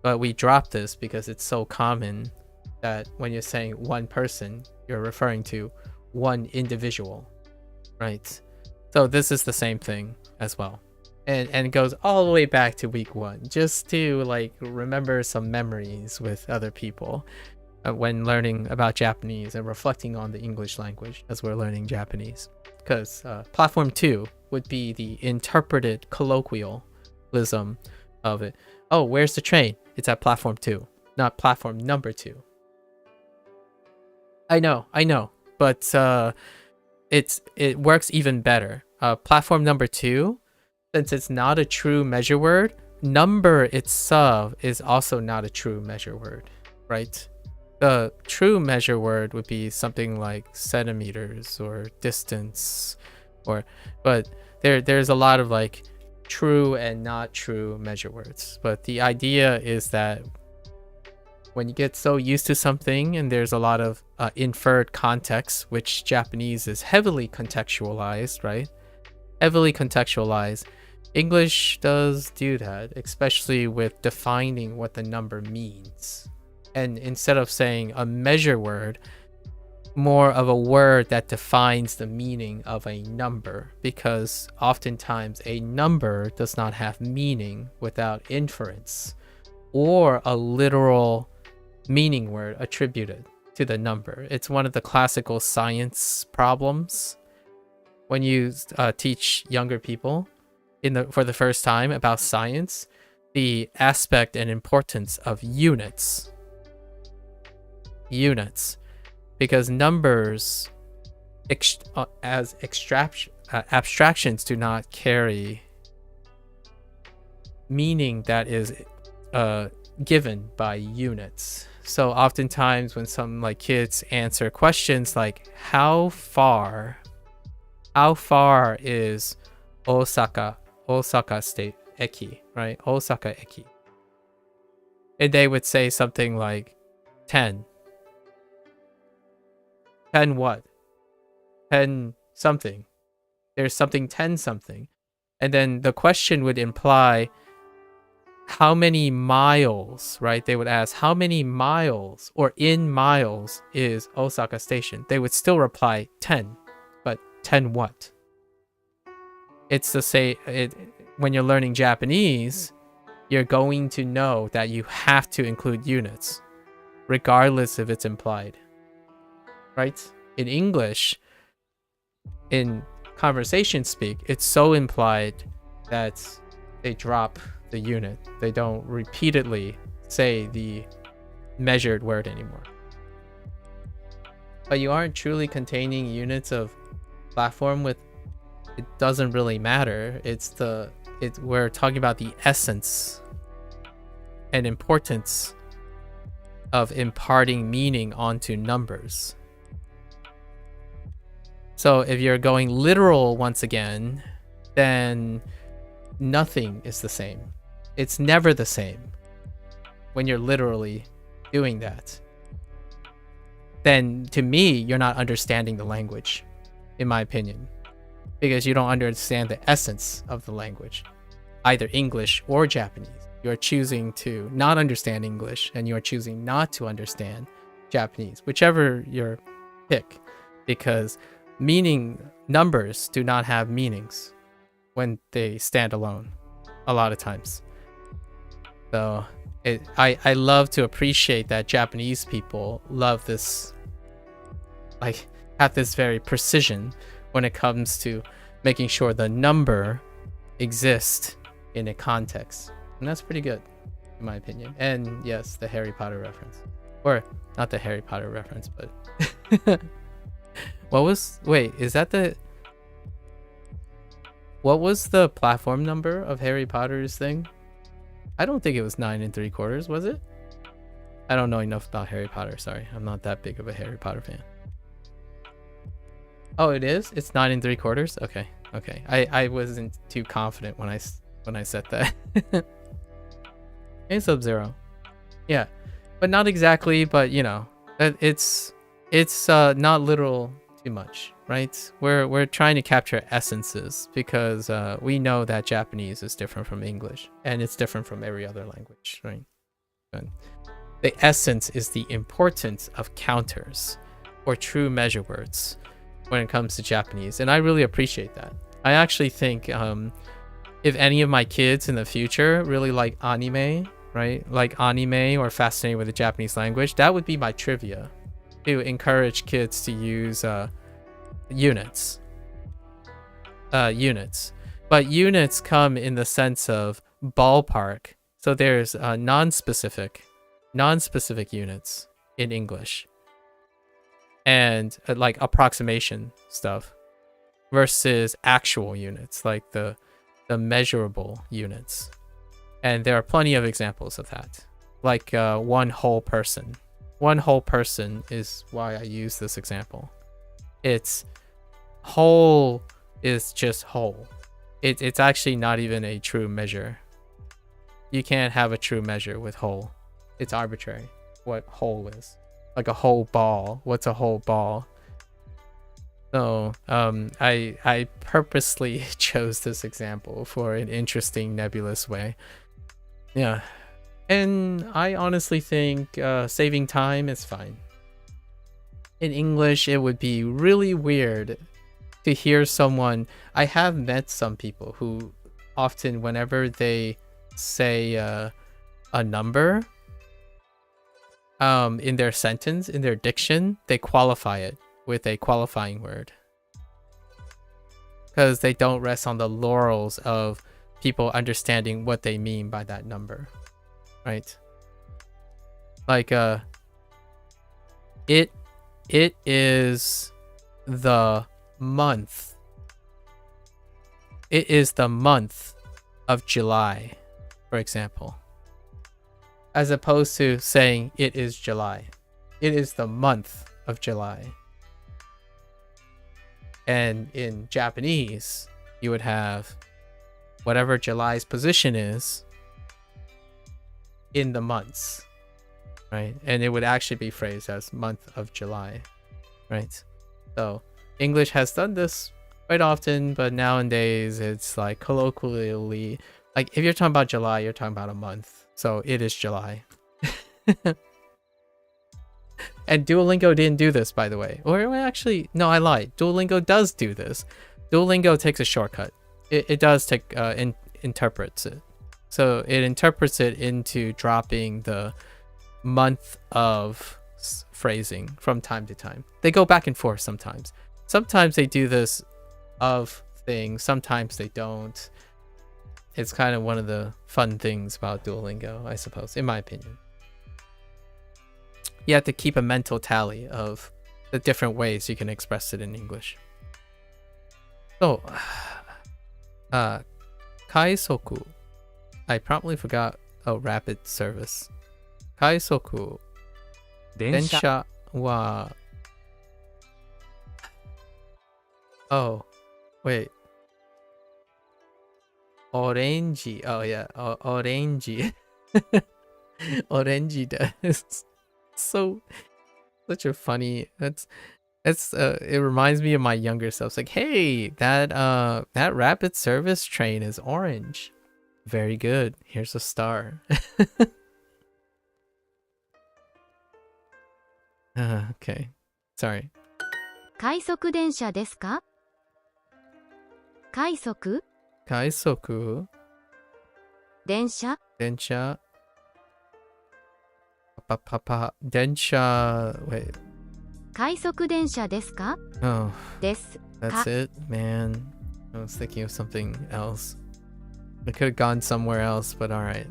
But we drop this because it's so common that when you're saying one person, you're referring to one individual, right? So this is the same thing as well. And it goes all the way back to week 1, just to like remember some memories with other people when learning about Japanese and reflecting on the English language as we're learning Japanese. Because platform 2 would be the interpreted colloquialism of it. Oh, where's the train? It's at platform 2, not platform number 2. I know, but it works even better. Platform number 2, since it's not a true measure word, number itself is also not a true measure word, right? The true measure word would be something like centimeters or distance, but there's a lot of like true and not true measure words. But the idea is that when you get so used to something and there's a lot of inferred context, which Japanese is heavily contextualized, right? Heavily contextualized. English does do that, especially with defining what the number means. And instead of saying a measure word, more of a word that defines the meaning of a number, because oftentimes a number does not have meaning without inference or a literal meaning word attributed to the number. It's one of the classical science problems when you teach younger people for the first time about science, the aspect and importance of units, because numbers abstractions do not carry meaning that is given by units. So oftentimes when some like kids answer questions like how far is Osaka State Eki, right? Osaka Eki. And they would say something like 10. 10 what? 10 something. There's something 10 something. And then the question would imply how many miles, right? They would ask how many miles or in miles is Osaka Station. They would still reply 10, but 10 what? It's to say when you're learning Japanese, you're going to know that you have to include units, regardless if it's implied, right? In English, in conversation speak, it's so implied that they drop the unit. They don't repeatedly say the measured word anymore. But you aren't truly containing units of platform with, it doesn't really matter. We're talking about the essence and importance of imparting meaning onto numbers. So if you're going literal once again, then nothing is the same. It's never the same when you're literally doing that. Then to me, you're not understanding the language, in my opinion, because you don't understand the essence of the language, either English or Japanese. You're choosing to not understand English and you're choosing not to understand Japanese, whichever your pick, because numbers do not have meanings when they stand alone a lot of times. So I love to appreciate that Japanese people love this, like have this very precision when it comes to making sure the number exists in a context. And that's pretty good, in my opinion. And yes, the Harry Potter reference. Or not the Harry Potter reference, but what was the platform number of Harry Potter's thing? I don't think it was 9 3/4, was it? I don't know enough about Harry Potter, sorry. I'm not that big of a Harry Potter fan. Oh, it is? It's 9 3/4? Okay. I wasn't too confident when I said that. Hey, Sub-Zero. Yeah. But not exactly, but you know, it's not literal too much, right? We're trying to capture essences because we know that Japanese is different from English and it's different from every other language, right? And the essence is the importance of counters or true measure words when it comes to Japanese, and I really appreciate that. I actually think if any of my kids in the future really like anime, right? Like anime or fascinated with the Japanese language, that would be my trivia to encourage kids to use units. But units come in the sense of ballpark. So there's non-specific units in English. And like approximation stuff versus actual units, like the measurable units. And there are plenty of examples of that. Like one whole person. One whole person is why I use this example. It's whole is just whole. It's actually not even a true measure. You can't have a true measure with whole. It's arbitrary what whole is. Like a whole ball. What's a whole ball? So I purposely chose this example for an interesting nebulous way. Yeah. And I honestly think saving time is fine. In English, it would be really weird to hear someone. I have met some people who often, whenever they say a number in their sentence, in their diction, they qualify it with a qualifying word. Because they don't rest on the laurels of people understanding what they mean by that number. Right? Like it is the month. It is the month of July, for example. As opposed to saying it is July. It is the month of July. And in Japanese, you would have whatever July's position is in the months, right? And it would actually be phrased as month of July, right? So English has done this quite often, but nowadays it's like colloquially, like if you're talking about July, you're talking about a month. So it is July. And Duolingo didn't do this, by the way. Or actually, no, I lied. Duolingo does do this. Duolingo takes a shortcut. It does take interprets it. So it interprets it into dropping the month of phrasing from time to time. They go back and forth sometimes. Sometimes they do this of thing, sometimes they don't. It's kind of one of the fun things about Duolingo, I suppose, in my opinion. You have to keep a mental tally of the different ways you can express it in English. So, kaisoku. I promptly forgot. Oh, rapid service. Kaisoku. 電車 Densha wa. Oh, wait. Orange. Oh yeah, orange. Orange does. So such a funny. That's it reminds me of my younger self. It's like, hey, that rapid service train is orange. Very good. Here's a star. Okay. Sorry. 快速電車ですか？快速 Kaisoku. 電車 Densha. Densha. Wait. 快速電車ですか？ Oh, です that's it, man. I was thinking of something else. I could have gone somewhere else, but alright.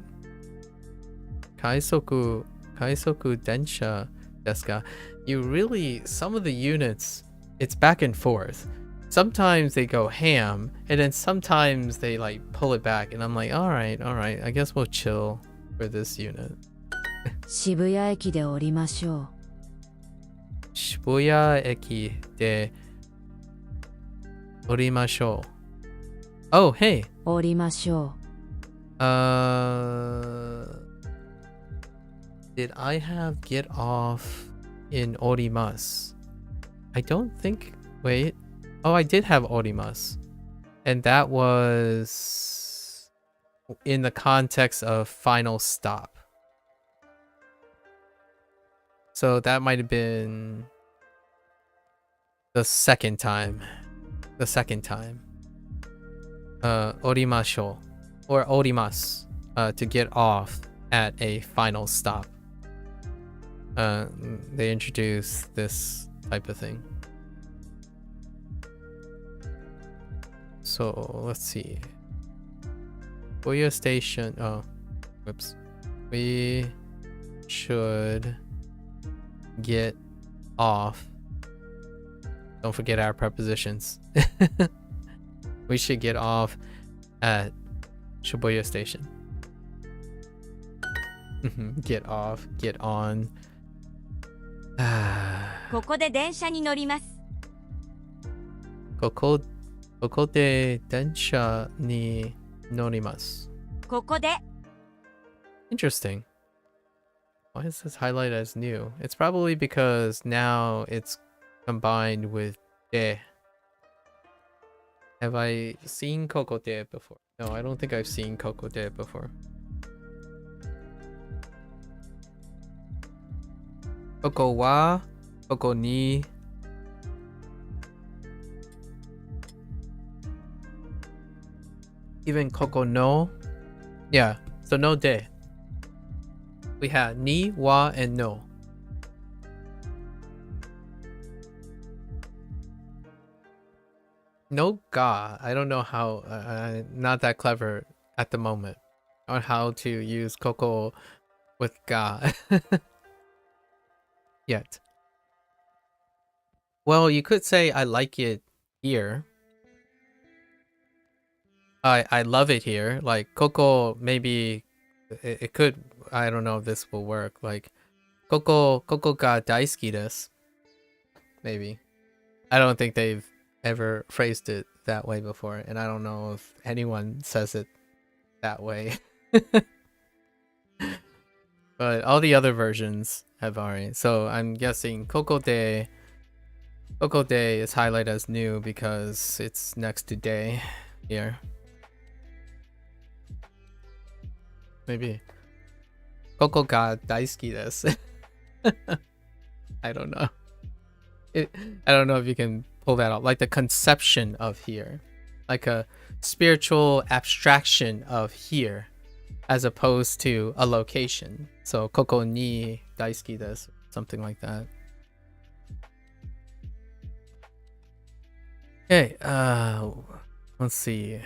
Kaisoku densha desu ka? You really, some of the units, it's back and forth. Sometimes they go ham, and then sometimes they like pull it back, and I'm like, alright, I guess we'll chill for this unit. 渋谷駅で降りましょう。 Shibuya eki de orimashou. Oh, hey. 降りましょ Did I have get off in orimasu? I don't think. Wait. Oh, I did have orimasu. And that was in the context of final stop. So that might have been the second time. Orimashou or orimasu, to get off at a final stop. They introduced this type of thing. So let's see. Shibuya Station. Oh, whoops. We should get off. Don't forget our prepositions. We should get off at Shibuya Station. Get off, get on. う。ここで電車に乗ります。ここで電車に乗ります。ここで Interesting. Why is this highlighted as new? It's probably because now it's combined with de. Have I seen kokote before? No, I don't think I've seen kokote before. Koko wa, koko ni. Even koko no. Yeah, so no de. We had ni, wa, and no. No ga. I don't know how. Not that clever at the moment on how to use koko with ga yet. Well, you could say I like it here. I love it here. Like Koko, maybe it could. I don't know if this will work. Like Koko ga daisuki desu. Maybe. I don't think they've ever phrased it that way before, and I don't know if anyone says it that way. But all the other versions have already. So I'm guessing Koko de is highlighted as new because it's next to day here. Maybe. Koko ga daisuki desu. I don't know. I don't know if you can pull that off. Like the conception of here. Like a spiritual abstraction of here. As opposed to a location. So Koko ni daisuki desu. Something like that. Okay, let's see.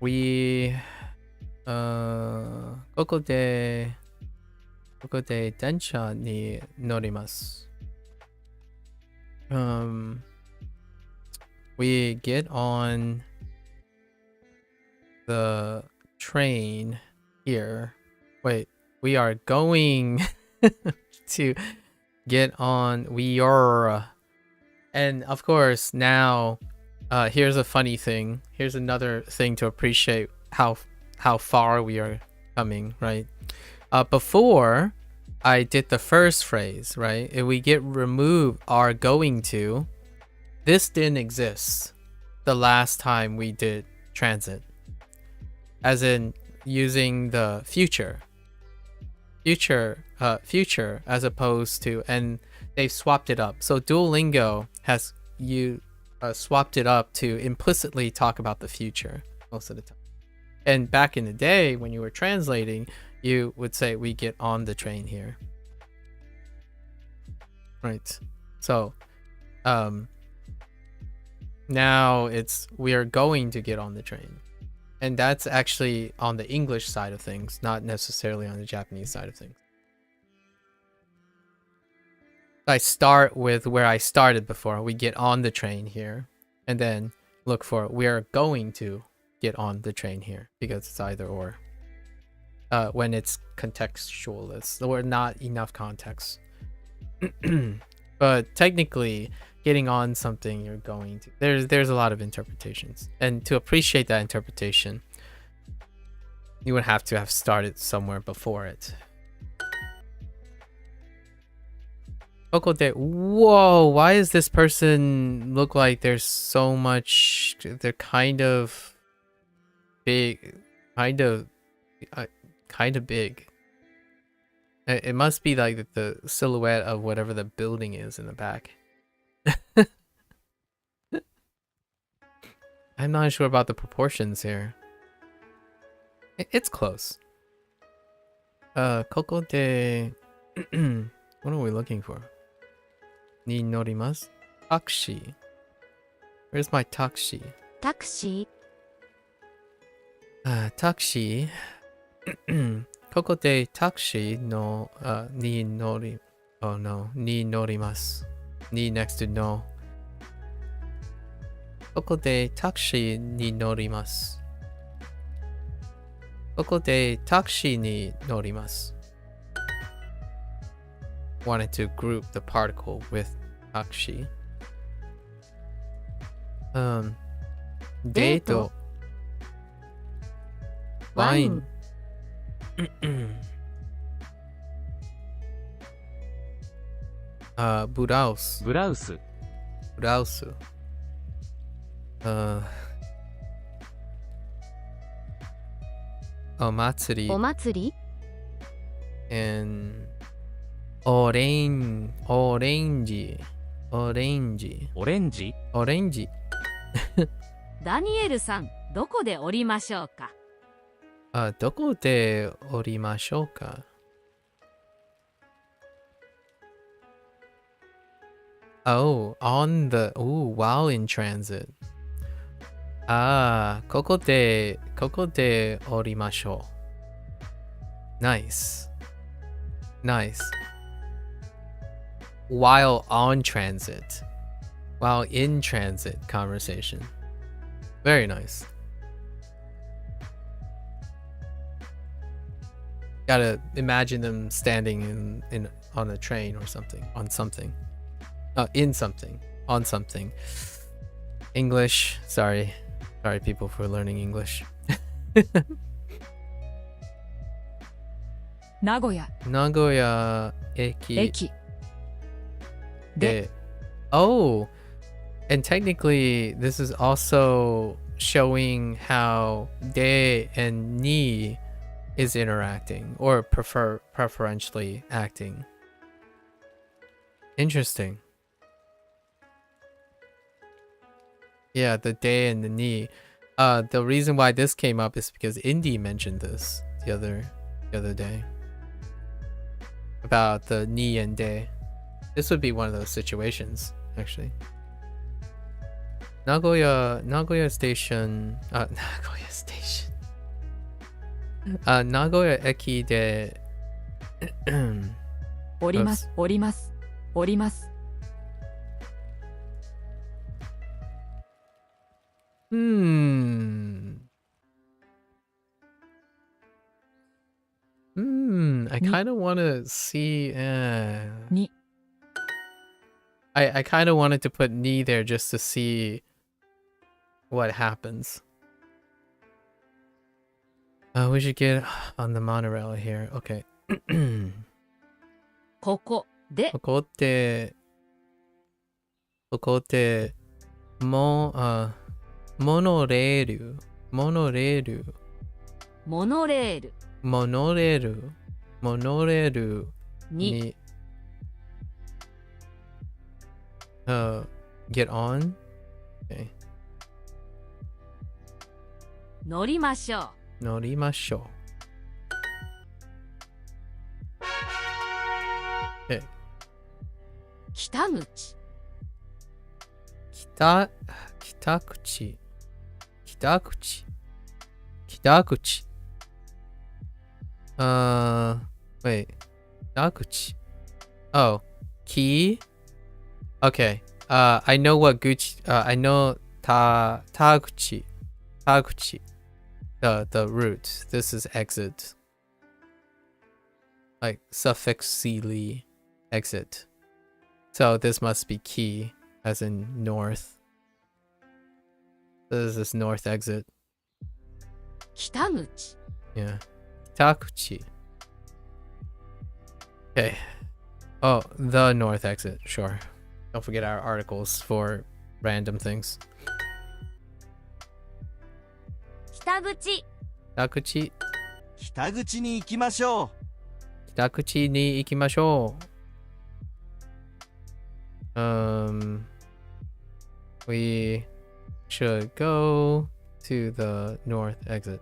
We ここで電車に乗ります。We get on the train here. Wait, we are going to get on. We are. And of course, now, here's a funny thing. Here's another thing to appreciate how far we are coming, right? Before I did the first phrase, right? If we get removed are going to, this didn't exist the last time we did transit. As in using the future as opposed to, and they've swapped it up. So Duolingo has swapped it up to implicitly talk about the future most of the time. And back in the day, when you were translating, you would say, we get on the train here. Right. So, now it's, we are going to get on the train. And that's actually on the English side of things, not necessarily on the Japanese side of things. I start with where I started before. We get on the train here. And then look for, we are going to get on the train here, because it's either or. When it's contextualist or not enough context. But technically, getting on something you're going to, there's a lot of interpretations, and to appreciate that interpretation, you would have to have started somewhere before it. Whoa, why does this person look like there's so much, they're kind of big, kind of big. It must be like the silhouette of whatever the building is in the back. I'm not sure about the proportions here. It's close. Koko de what are we looking for? Ni norimasu? Taxi. Where's my taxi? タクシ Taxi. ここでタクシーのに乗り oh no に乗ります に next to no ここでタクシーに乗りますここでタクシーに乗ります wanted to group the particle with タクシーデートワインブラウスお祭りお祭り and オレンジダニエルさん、どこで降りましょうか。どこで降りましょうか Oh, on the, while in transit. ここで降りましょう Nice. While on transit. while in transit conversation. Very nice. Gotta imagine them standing in on a train or something, on something, in something, on something. English. Sorry people for learning English. 名古屋 Nagoya eki 駅 de. Oh, and technically this is also showing how de and ni is interacting or preferentially acting. Interesting. Yeah, the de and the ni. The reason why this came up is because Indy mentioned this the other day about the ni and de. This would be one of those situations, actually. Nagoya station. Nagoya station. Nagoya eki de. 降ります降ります降ります I kind of want to see. に I kind of wanted to put ni there just to see what happens. We should get on the monorail here. Okay. ここでここってモノレールモノレールに にget on? Okay. 乗りましょう乗りましょう。Okay. 北口北口 wait, 北口 oh, key? Okay, I know what Gucci, I know Taguchi, the root. This is exit, like suffixly exit. So this must be key, as in north. This is this north exit. 北口 Yeah. Takuchi. Okay. Oh, the north exit. Sure. Don't forget our articles for random things. 北口 Takuchi. 北口に行きましょう。 Takuchi ni ikimashou. We should go to the north exit.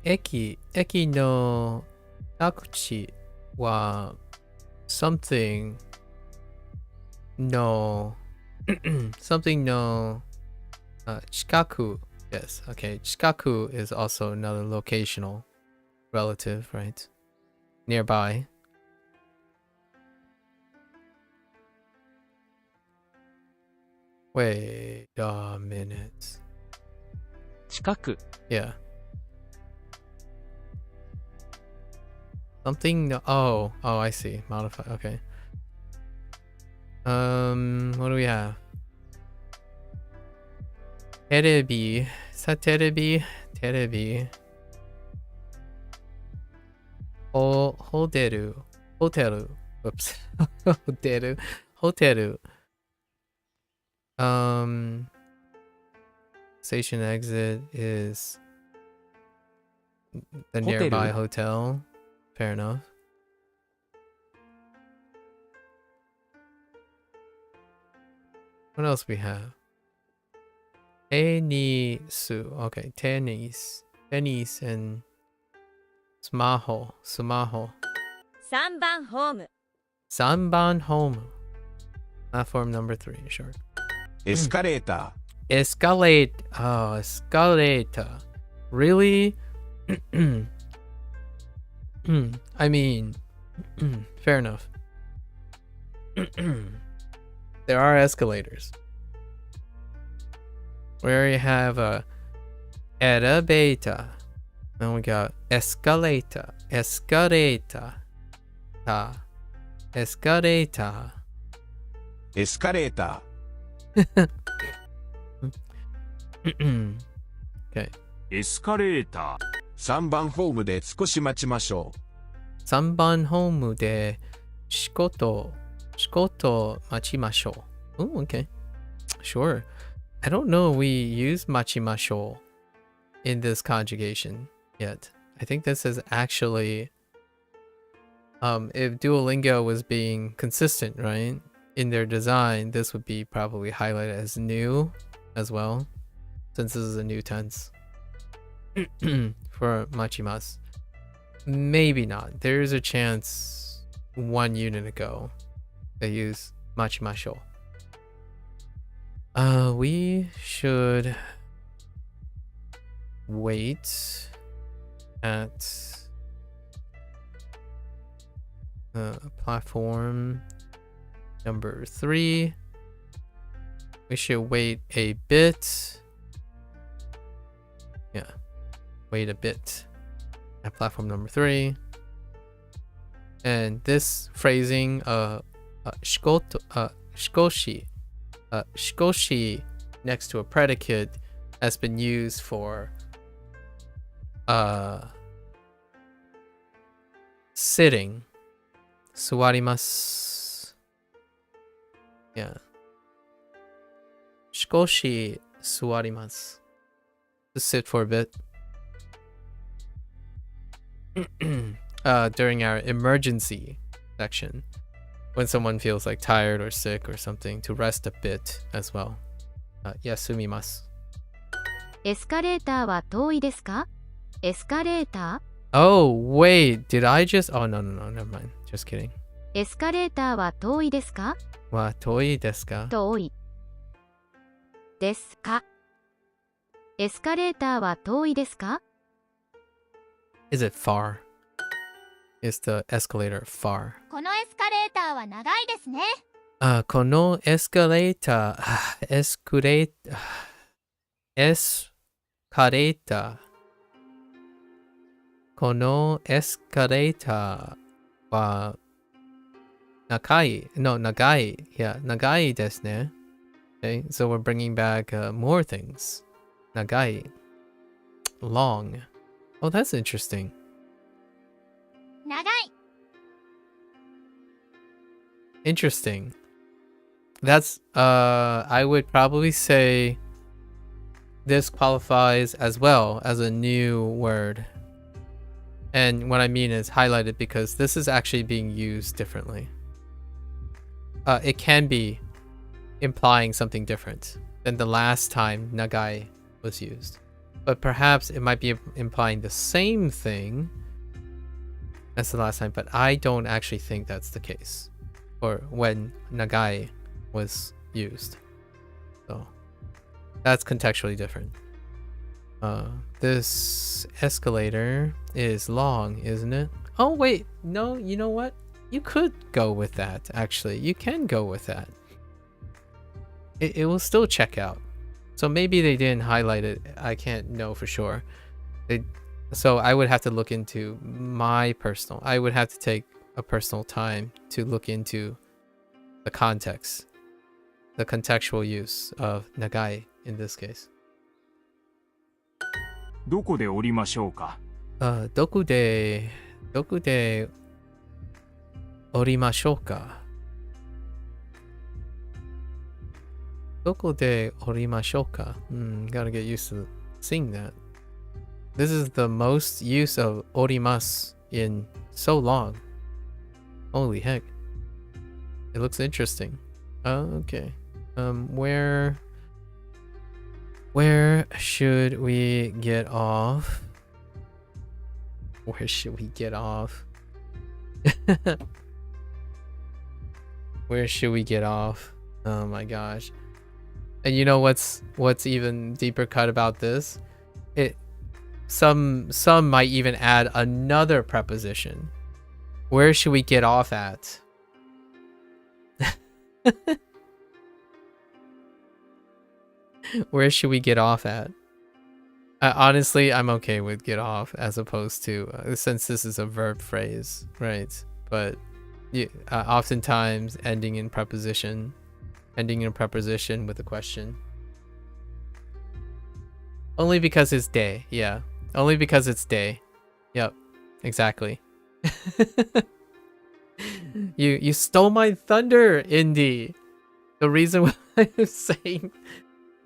Eki no takuchi wa something no something no chikaku. Yes, okay. Chikaku is also another locational relative, right? Nearby. Wait a minute. 近く Yeah. Something no oh, I see. Modify, okay. What do we have? Terebi. Is that terebi? Terebi. Hoteru. Hoteru. Whoops. Hoteru. Hoteru. Station exit is the nearby hotel. Fair enough. What else we have? Tenisu. Okay, tennis. Tennis and Sumaho. 3番ホーム Sanban home. Platform number 3, sure. エスカレータ Escalate. Oh, escalator. Really? I mean, fair enough. There are escalators. Where you have a elevator. Then we got escalator. Escalator. Escalator. エスカレータ Okay. エスカレーター。ー。3番ホームで少し待ちましょう。3番ホームで仕事待ちましょう。Oh, okay. Sure. I don't know if we use machimasho in this conjugation yet. I think this is actually if Duolingo was being consistent, right? In their design, this would be probably highlighted as new as well, since this is a new tense for machimas. Maybe not. There's a chance 1 unit ago they use machimasho. We should wait at platform number 3. We should wait a bit. Yeah, wait a bit at platform number 3. And this phrasing, shikoshi, shikoshi next to a predicate has been used for sitting. Suwarimasu. Yeah. Shikoshi suwarimasu. To sit for a bit. During our emergency section, when someone feels like tired or sick or something, to rest a bit as well. Yasumimasu. エスカレーターは遠いですか？エスカレータ Oh, wait, did I just... Oh, no, never mind. Just kidding. ー？エスカレーターは遠いですか？ Wa toi desu ka? 遠い。ですか？エスカレーターは遠いですか？ Is it far? Is the escalator far? このエスカレーターは長いですね。Kono escalator. Escalator. Kono escalator wa nagai. No, nagai. Yeah, nagai desu ne. Okay, so we're bringing back more things. Nagai. Long. Oh, that's interesting. 長い。 Interesting. That's I would probably say this qualifies as well as a new word. And what I mean is highlighted because this is actually being used differently. It can be implying something different than the last time nagai was used. But perhaps it might be implying the same thing as the last time, but I don't actually think that's the case. Or when nagai was used. So that's contextually different. This escalator is long, isn't it? Oh wait, no, you know what? You could go with that, actually. You can go with that. It will still check out. So maybe they didn't highlight it. I can't know for sure. So I would have to look into I would have to take a personal time to look into the context, the contextual use of nagai in this case. どこで降りましょうか。どこで降りましょうか。どこで降りましょうか。Gotta get used to seeing that. This is the most use of orimasu in so long. Holy heck. It looks interesting. Okay. Where should we get off? Where should we get off? Where should we get off? Oh my gosh. And you know what's even deeper cut about this? some might even add another preposition. Where should we get off at? Where should we get off at? Honestly, I'm okay with get off as opposed to since this is a verb phrase, right? But oftentimes ending in preposition with a question. Only because it's day, yeah. Only because it's day. Yep, exactly. You stole my thunder, Indy. The reason why I'm saying,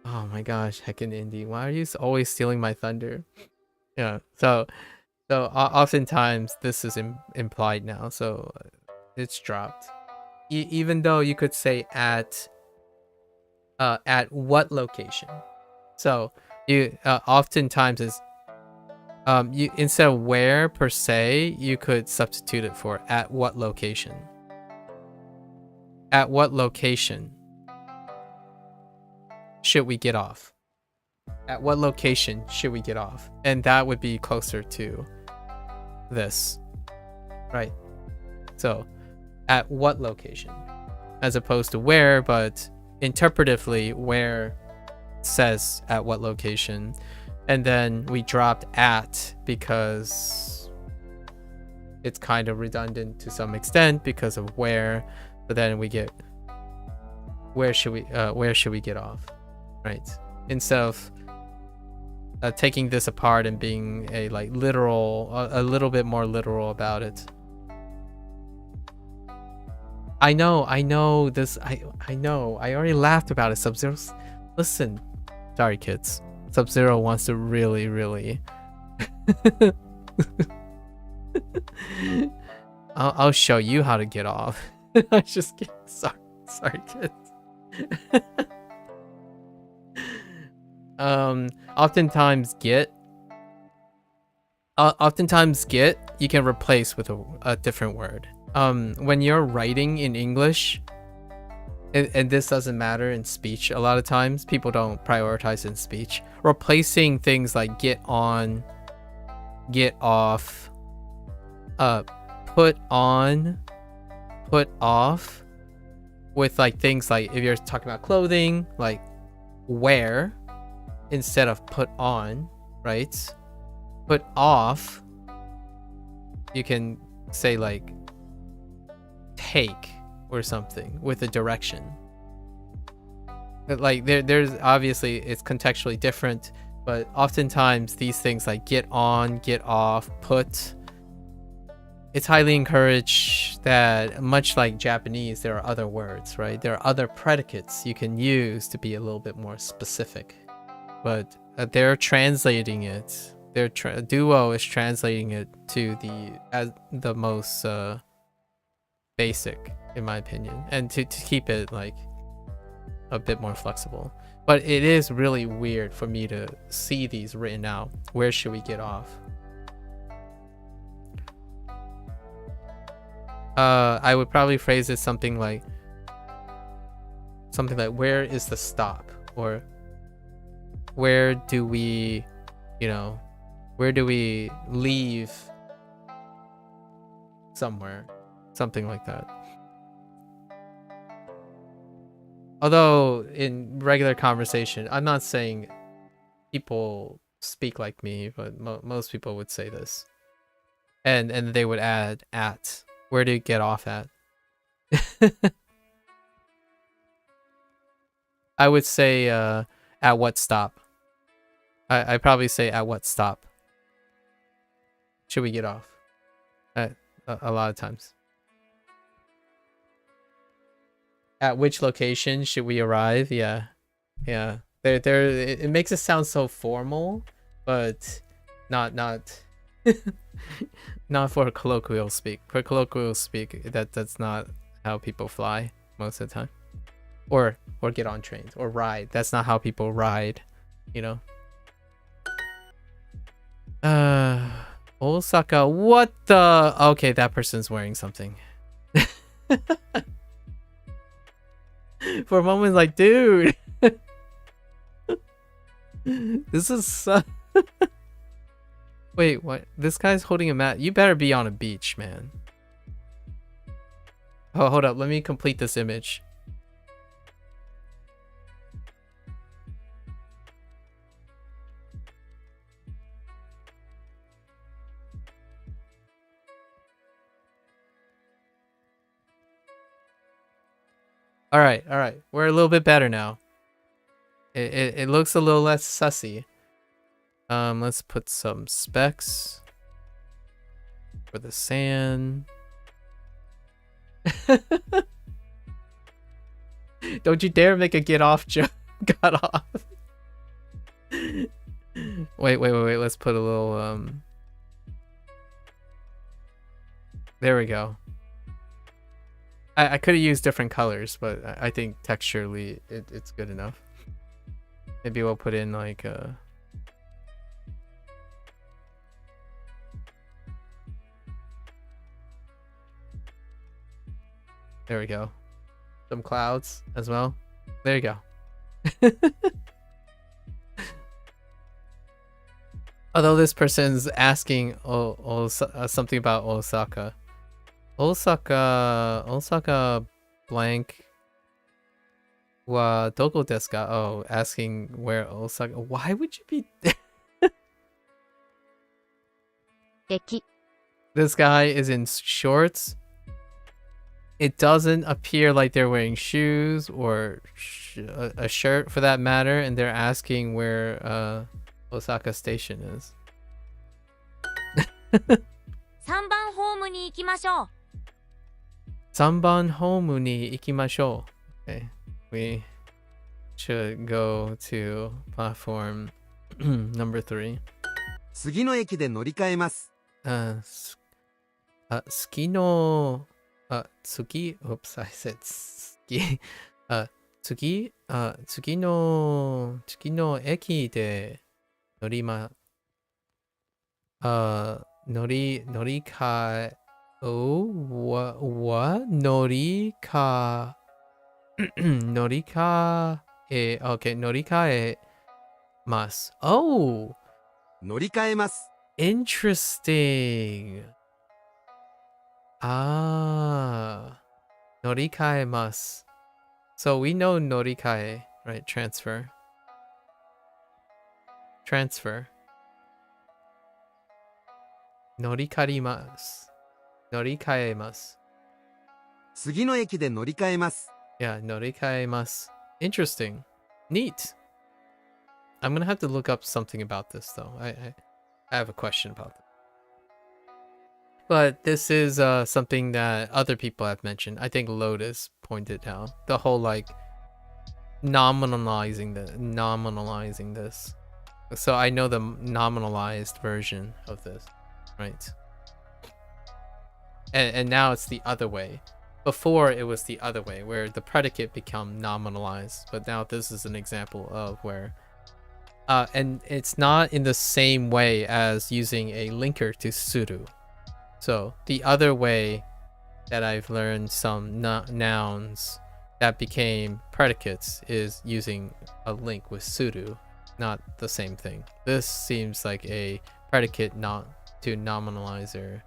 oh my gosh, heckin' Indy, why are you always stealing my thunder? Yeah, so oftentimes this is implied now, so it's dropped. Even though you could say at what location. So you oftentimes is you instead of where per se, you could substitute it for at what location. At what location should we get off? At what location should we get off? And that would be closer to this, right? So at what location, as opposed to where, but interpretively where says at what location. And then we dropped at because it's kind of redundant to some extent because of where. But then we get where should we get off, right? Instead of taking this apart and being a like literal, a little bit more literal about it. I know this. I know. I already laughed about it. Sub-Zero. Listen, sorry kids. Sub-Zero wants to really. I'll show you how to get off. I just kidding. Sorry kids. Oftentimes get you can replace with a different word. When you're writing in English, and this doesn't matter in speech, a lot of times people don't prioritize in speech. Replacing things like get on, get off, put on, put off, with like things like if you're talking about clothing, like wear instead of put on, right? Put off, you can say like take or something with a direction. But like there's obviously it's contextually different, but oftentimes these things like get on, get off, put, it's highly encouraged that much like Japanese, there are other words, right? There are other predicates you can use to be a little bit more specific, but they're translating it. Duo is translating it to the most basic, in my opinion, and to keep it like a bit more flexible. But it is really weird for me to see these written out. Where should we get off? I would probably phrase it something like where is the stop, or where do we leave somewhere, something like that. Although in regular conversation, I'm not saying people speak like me, but most people would say this, and they would add at. Where do you get off at? I would say at what stop. I probably say at what stop should we get off? A lot of times. At which location should we arrive? Yeah. It makes it sound so formal, but not not for colloquial speak. For colloquial speak, that's not how people fly most of the time, or get on trains or ride. That's not how people ride, Osaka, what the? Okay, that person's wearing something. For a moment, like, dude, this is Wait, what? This guy's holding a mat. You better be on a beach, man. Oh, hold up. Let me complete this image. All right. We're a little bit better now. It looks a little less sussy. Let's put some specks for the sand. Don't you dare make a get off joke. Got off. Wait. Let's put a little there we go. I could have used different colors, but I think texturally it's good enough. Maybe we'll put in like there we go. Some clouds as well. There you go. Although this person's asking something about Osaka. Osaka blank wa doko desu ka? Oh, asking where Osaka. Why would you be Eki. This guy is in shorts. It doesn't appear like they're wearing shoes or a shirt for that matter, and they're asking where Osaka Station is. 3番ホームに行きましょう。3番ホームに行きましょう。Okay. We should go to platform number 3. 次の駅で乗り換えます。月の次 oops I said 次次の駅で乗り換え乗り換えます。Oh! 乗り換えます。 Interesting. Norikaemasu. So we know norikae, right? Transfer. Norikarimasu. Norikaemasu. 次の駅で乗り換えます。 Yeah, norikaemasu. Interesting. Neat. I'm gonna have to look up something about this though. I have a question about this. But this is something that other people have mentioned. I think Lotus pointed out. The whole like nominalizing this. So I know the nominalized version of this, right? And now it's the other way. Before it was the other way, where the predicate become nominalized. But now this is an example of where and it's not in the same way as using a linker to suru. So the other way that I've learned some nouns that became predicates is using a link with suru, not the same thing. This seems like a predicate not to nominalizer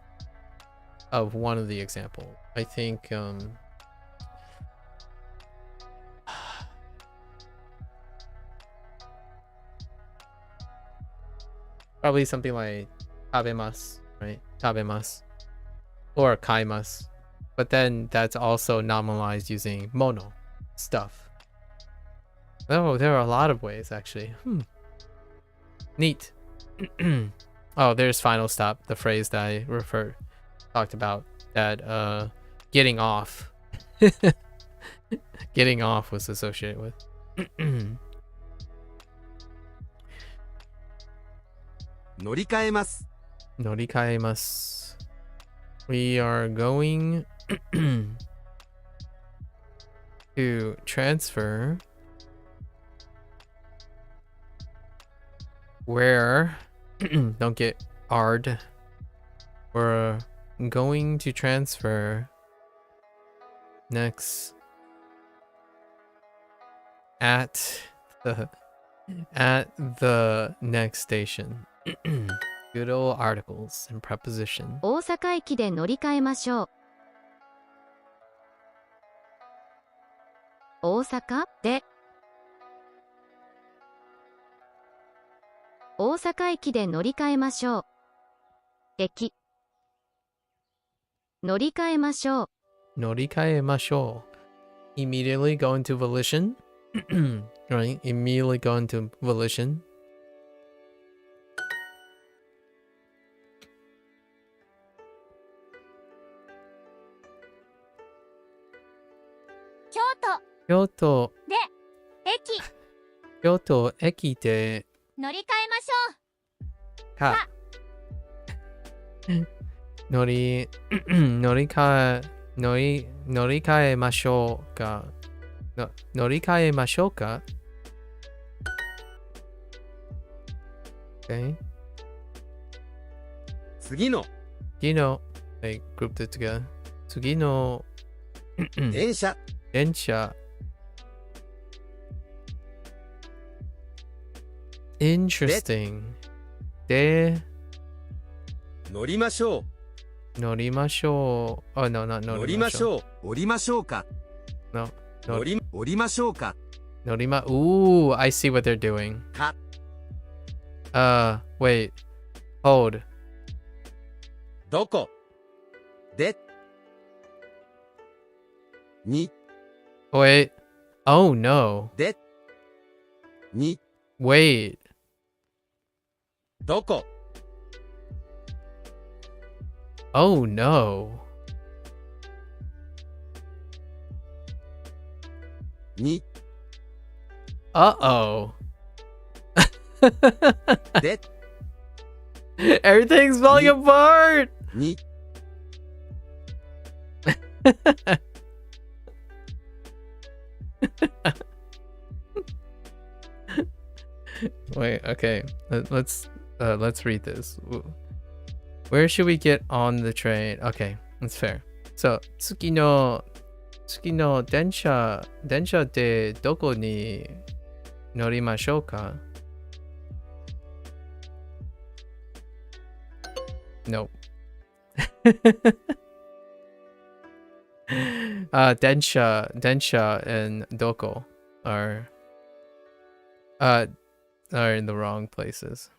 of one of the example. I think probably something like tabemasu, right? Tabemasu or kaimasu. But then that's also nominalized using mono, stuff. Oh, there are a lot of ways actually. Neat. Oh, there's final stop, the phrase that I talked about, that getting off. Getting off was associated with. 乗り換えます。 Norikaemasu. We are going to transfer where don't get ard. We're going to transfer next at the next station. Good old articles and preposition. 大阪駅で乗り換えましょう。大阪で大阪駅で乗り換えましょう。駅乗り換えましょう。 Norikae masho. Immediately go into volition. Right? Immediately go into volition. Kyoto Kyoto で駅 Kyoto eki de 乗り換えましょう。 ka. Norikae masho ka. Norikae masho ka. Okay. 次の Tsugino. They grouped it together. Tsugino 電車 densha. Interesting. De 乗りましょ norimasho. Oh no, not う乗りまし norimasho. ょう降りましょうか No. 降りましょうか Norima. Ooh, I see what they're doing. Ka. Wait. Hold. どこでに Wait. Oh no. でに Wait. どこ Oh no. に Uh-oh. で Everything's falling apart. に Wait, okay. Let's read this. Where should we get on the train? Okay, that's fair. So, tsuki no densha de doko ni norimashou ka? Nope. Densha and doko are in the wrong places.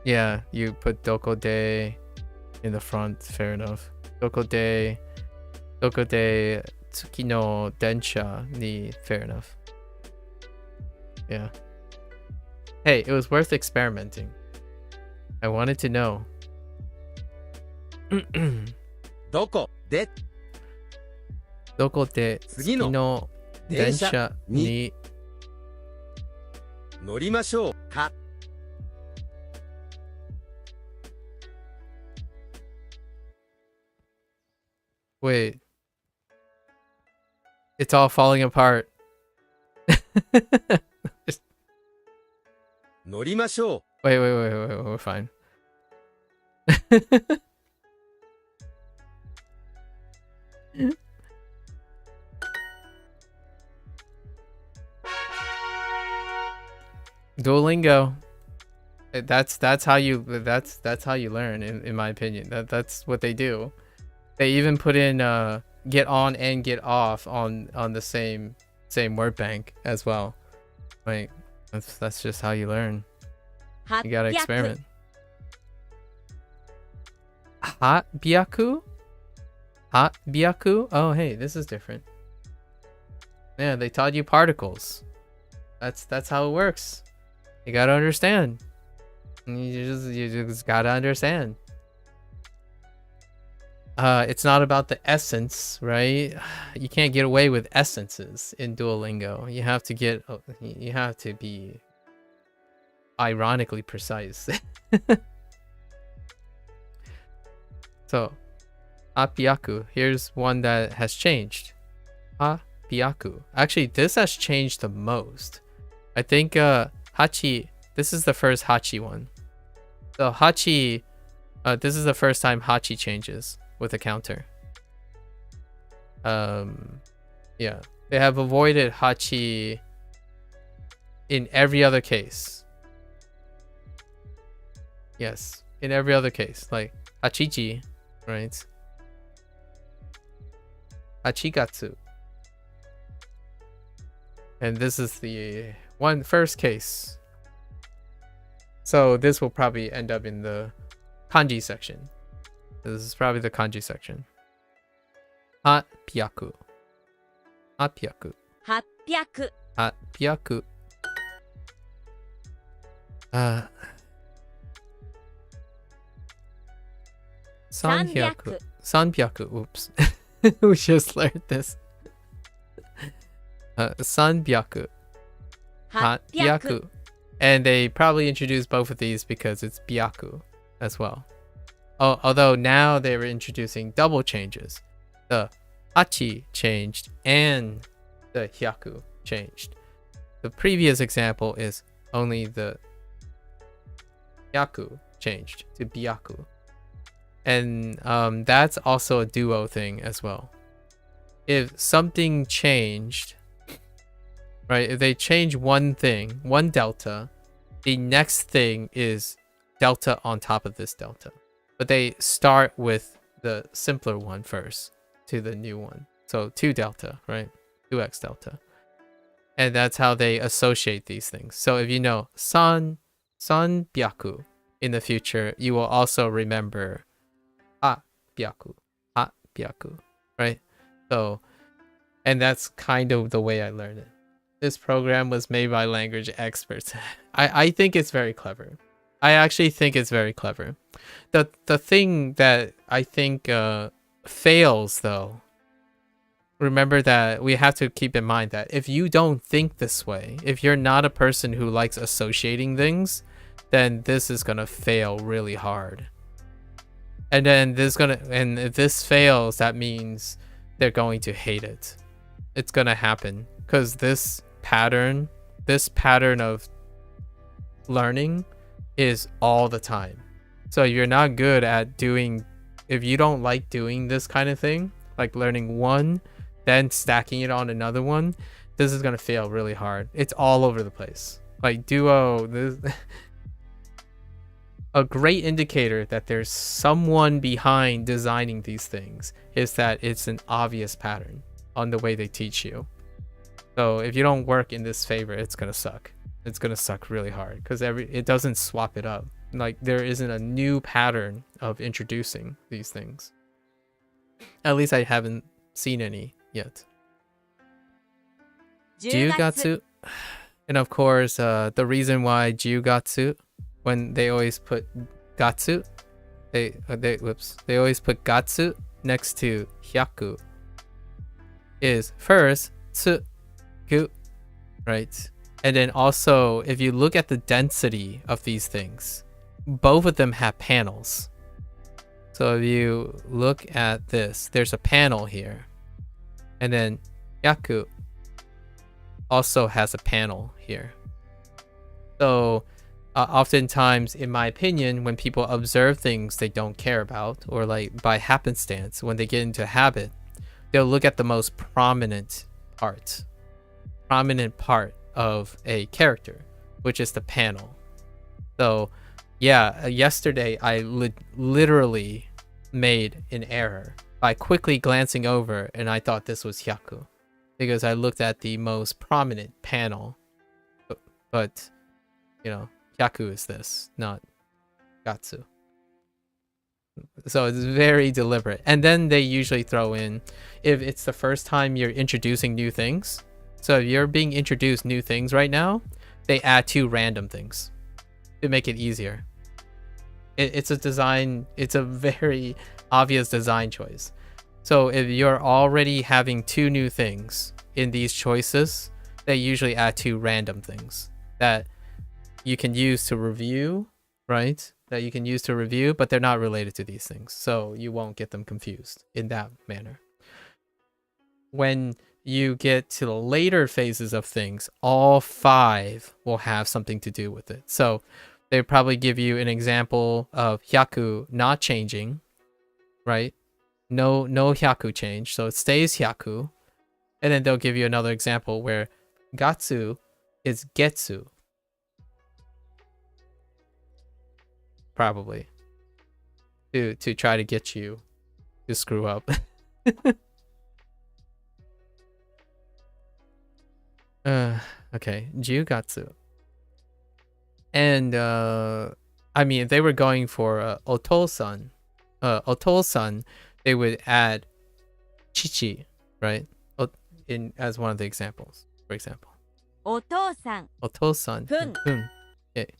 Yeah, you put doko de in the front. Fair enough. Doko de tsuki no densha ni. Fair enough. Yeah. Hey, it was worth experimenting. I wanted to know. どこで Doko de 次の tsuki no 電車 densha に ni. 乗りましょうか Wait. It's all falling apart. 乗りましょ Wait, we're fine. Duolingo. That's how you learn in my opinion. That's what they do. They even put in get on and get off on the same word bank as well. Like that's just how you learn. う You gotta 800 experiment. Hot byaku? Hot byaku? Oh hey, this is different. Yeah, they taught you particles. That's how it works. You gotta understand. You just gotta understand. It's not about the essence, right? You can't get away with essences in Duolingo. You have to be ironically precise. So, Apiaku. Here's one that has changed. Apiaku. Actually, this has changed the most. I think Hachi. This is the first Hachi one. So Hachi. This is the first time Hachi changes with a counter. Yeah, they have avoided Hachi in every other case. Yes. In every other case, like Hachiji, right? Hachigatsu. And this is the first case. So this will probably end up in the kanji section. This is probably the kanji section. Hapyaku. Hapyaku. 800 Hapyaku. Sanhyaku. Sanbyaku. Oops. We just learned this. Sanbyaku. 800 Byaku. And they probably introduced both of these because it's byaku as well. Oh, although now they were introducing double changes. The hachi changed and the hyaku changed. The previous example is only the hyaku changed to byaku. And that's also a duo thing as well. If something changed, right? If they change one thing, one delta, the next thing is delta on top of this delta. But they start with the simpler one first to the new one. So 2 delta, right? 2x delta. And that's how they associate these things. So if you know san byaku in the future, you will also remember byaku, right? So, and that's kind of the way I learned it. This program was made by language experts. I think it's very clever. I actually think it's very clever. The thing that I think fails though, remember that we have to keep in mind that if you don't think this way, if you're not a person who likes associating things, then this is gonna fail really hard. And then and if this fails, that means they're going to hate it. It's gonna happen because this pattern of learning is all the time. So you're not good at if you don't like doing this kind of thing, like learning one, then stacking it on another one, this is gonna fail really hard. It's all over the place. Like Duo, a great indicator that there's someone behind designing these things is that it's an obvious pattern on the way they teach you. So if you don't work in this favor, it's gonna suck. It's gonna suck really hard because it doesn't swap it up. Like there isn't a new pattern of introducing these things. At least I haven't seen any yet. 10月 Jiugatsu. And of course, the reason why Jiugatsu, when they always put gatsu, they always put gatsu next to hyaku, is first tsu gu, right? And then also, if you look at the density of these things, both of them have panels. So if you look at this, there's a panel here, and then hyaku also has a panel here. So oftentimes, in my opinion, when people observe things they don't care about, or like by happenstance, when they get into habit, they'll look at the most prominent part of a character, which is the panel. So yeah, yesterday I literally made an error by quickly glancing over, and I thought this was hyaku because I looked at the most prominent panel, but you know, hyaku is this, not gatsu. So it's very deliberate. And then they usually throw in, if it's the first time you're introducing new things, so if you're being introduced new things right now, they add 2 random things to make it easier. It's a very obvious design choice. So if you're already having 2 new things in these choices, they usually add 2 random things that you can use to review, right? That you can use to review, but they're not related to these things. So you won't get them confused in that manner. When you get to the later phases of things, all 5 will have something to do with it. So they probably give you an example of hyaku not changing, right? No hyaku change, so it stays hyaku. And then they'll give you another example where gatsu is getsu. probably. To try to get you to screw up. Okay, Jiugatsu. And I mean, if they were going for otosan, otosan, they would add chichi, right? In as one of the examples, for example. お父さん Otosan. Hun. Hun. Okay.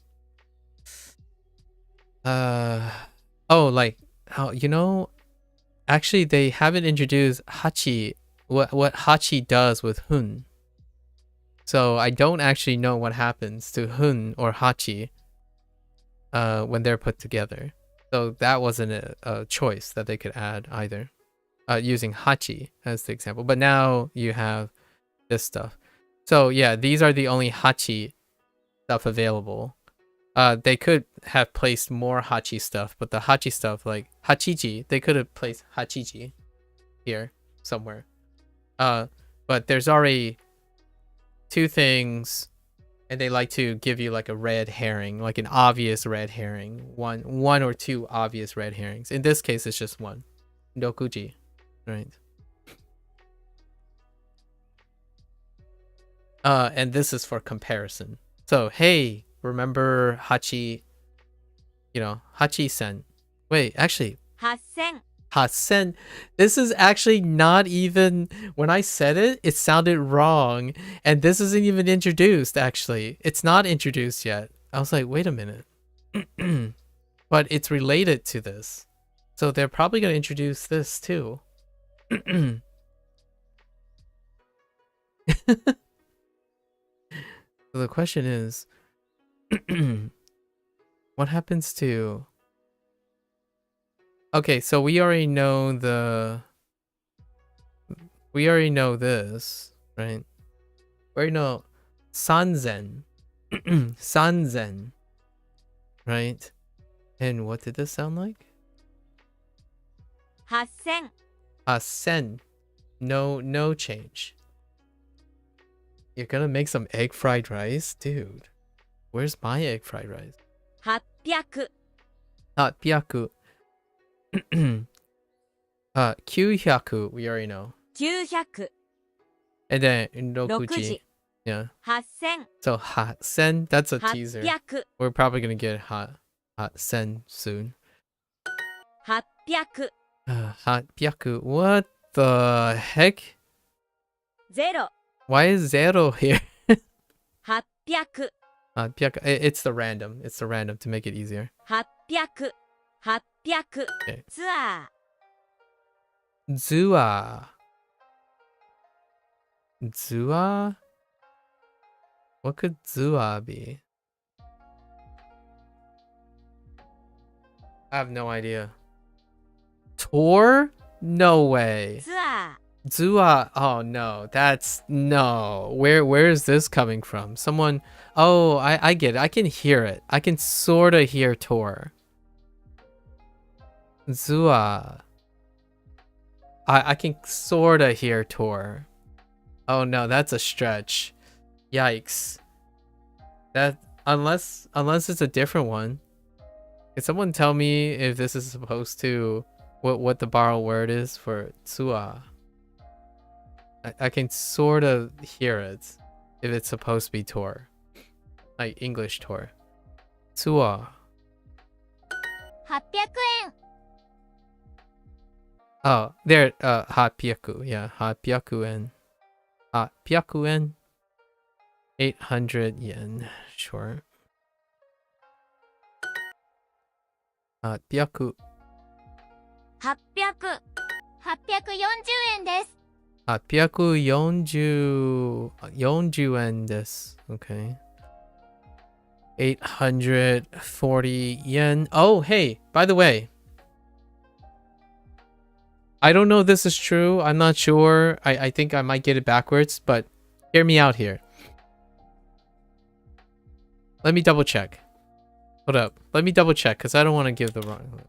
Oh, like how actually they haven't introduced hachi, what hachi does with hun. So I don't actually know what happens to hun or hachi when they're put together. So that wasn't a choice that they could add either, using hachi as the example. But now you have this stuff. So yeah, these are the only hachi stuff available. They could have placed more hachi stuff, but the hachi stuff, like hachiji, they could have placed hachiji here somewhere. But there's already two things, and they like to give you like a red herring, like an obvious red herring, one or two obvious red herrings. In this case, it's just one, dokuji, right? And this is for comparison. So hey, remember hachi, hachi-sen. Wait, actually, 8000 hasen. This is actually not even, when I said it, it sounded wrong. And this isn't even introduced, actually. It's not introduced yet. I was like, wait a minute. But it's related to this. So they're probably going to introduce this too. So the question is, what happens to... Okay, so we already know this, right? We already know sanzen. Sanzen. Right? And what did this sound like? 8000 Sen. No change. You're gonna make some egg fried rice? Dude. Where's my egg fried rice? 800 800. 900, we already know. 900 And then 6 6ji. Yeah. 8000 So hot sen, that's a teaser. 800 We're probably gonna get hot sen soon. 800 Hot byaku. What the heck? 0 Why is zero here? 800 Byaku. It's the random. It's the random to make it easier. 800 800 Okay. ツア Zua. Zua? What could Zua be? I have no idea. Tour? No ー way. ツア Zua. Oh no, that's no. Where is this coming from? Someone. Oh, I get it. I can hear it. I can sort of hear Tor. Zua. I can sort of hear Tor. Oh no, that's a stretch. Yikes. That unless it's a different one. Can someone tell me if this is supposed to what the borrowed word is for Tsua? I can sort of hear it if it's supposed to be Tor. Like English Tor. Tsua. 800円 Oh, there, 800, yeah, 800 yen. 800 yen. 800 yen, sure. 800. 800 840円です 840 yen desu. Okay. 840 yen. Oh, hey, by the way, I don't know if this is true. I'm not sure. I think I might get it backwards, but hear me out here. Let me double check. Hold up. Let me double check because I don't want to give the wrong.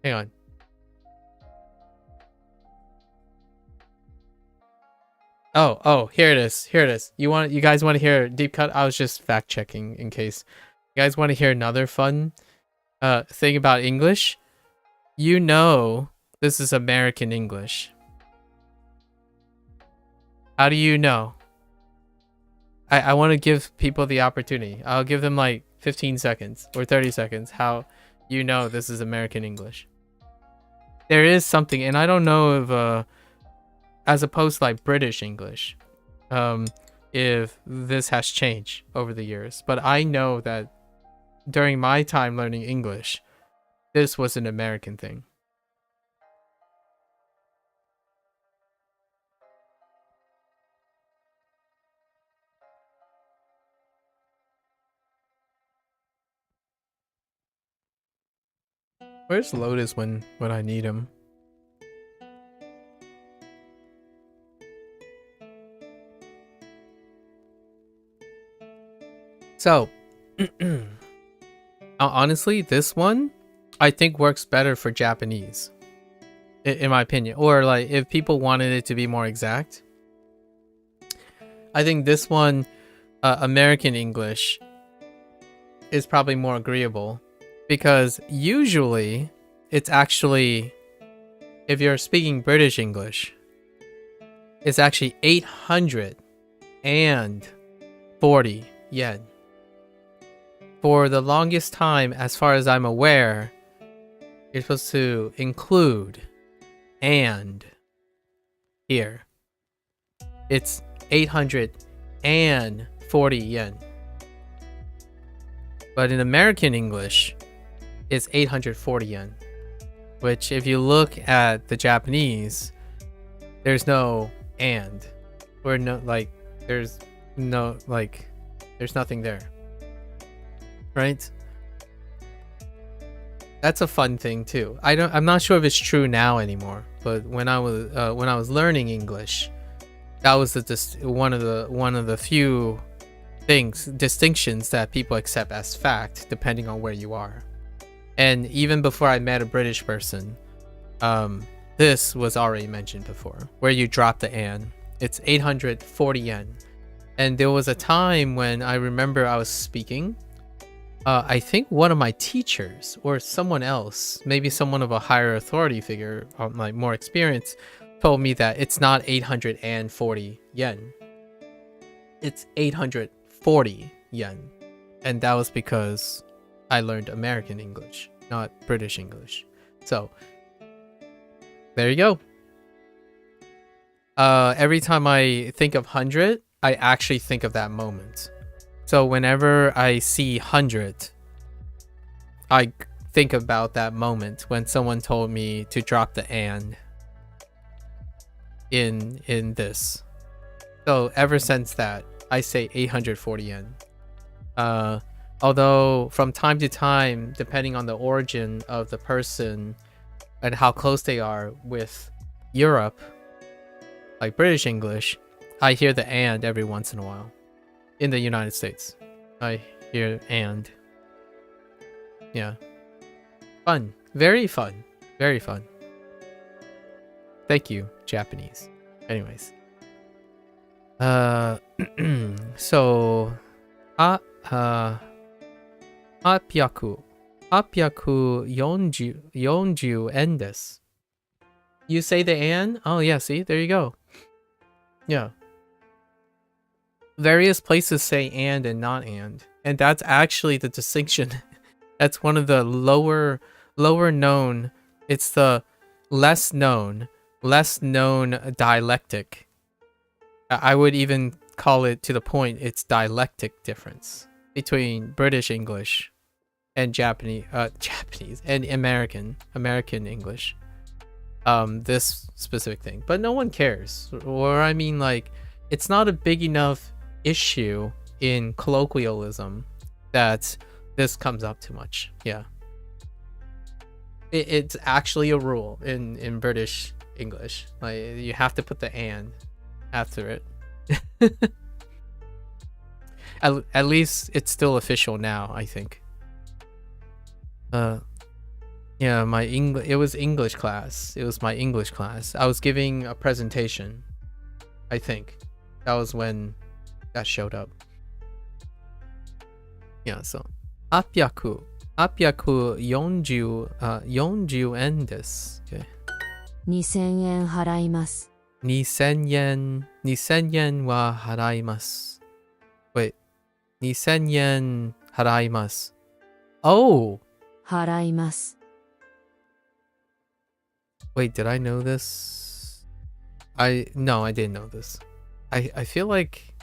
Hang on. Oh, here it is. Here it is. You guys want to hear a deep cut? I was just fact checking in case. You guys want to hear another fun thing about English? You know this is American English. How do you know? I want to give people the opportunity. I'll give them like 15 seconds or 30 seconds. How you know this is American English? There is something, and I don't know if as opposed to like British English, if this has changed over the years. But I know that during my time learning English, this was an American thing. Where's Lotus when I need him? So, honestly, this one I think works better for Japanese, in my opinion. Or like if people wanted it to be more exact, I think this one, American English, is probably more agreeable. Because usually, it's actually, if you're speaking British English, it's actually 840 yen. For the longest time, as far as I'm aware, you're supposed to include and here. It's 840 yen. But in American English, it's 840 yen, which if you look at the Japanese, there's no and, or no, like, there's no, like, there's nothing there, right? That's a fun thing too. I'm not sure if it's true now anymore, but when I was learning English, that was one of the few distinctions that people accept as fact, depending on where you are. And even before I met a British person, this was already mentioned before, where you drop the and. It's 840 yen. And there was a time when I remember I was speaking. I think one of my teachers or someone else, maybe someone of a higher authority figure, like more experience, told me that it's not 840 yen. It's 840 yen. And that was because I learned American English, not British English. So, there you go. Every time I think of 100, I actually think of that moment. So whenever I see 100, I think about that moment when someone told me to drop the and in this. So ever since that, I say 840 yen. Although from time to time, depending on the origin of the person and how close they are with Europe, like British English, I hear the and every once in a while. In the United States, I hear and. Yeah. Fun. Very fun. Very fun. Thank you, Japanese. Anyways. So, 840円です. You say the and? Oh yeah, see? There you go. Yeah. Various places say and not and. And that's actually the distinction. That's one of the lower known. It's the less known dialectic. I would even call it, to the point, it's dialectic difference between British English and Japanese and American English. This specific thing, but no one cares. Or I mean, like, it's not a big enough issue in colloquialism that this comes up too much. Yeah, it's actually a rule in British English. Like, you have to put the and after it. At least it's still official now, I think. Yeah, my English. It was English class. It was my English class. I was giving a presentation. I think that was when that showed up. Yeah, so 840円です。Okay. 2000円払います。2000円は払います。Wait, 2000円払います。Oh! 払います。Wait, did I know this? No, I didn't know this. I feel like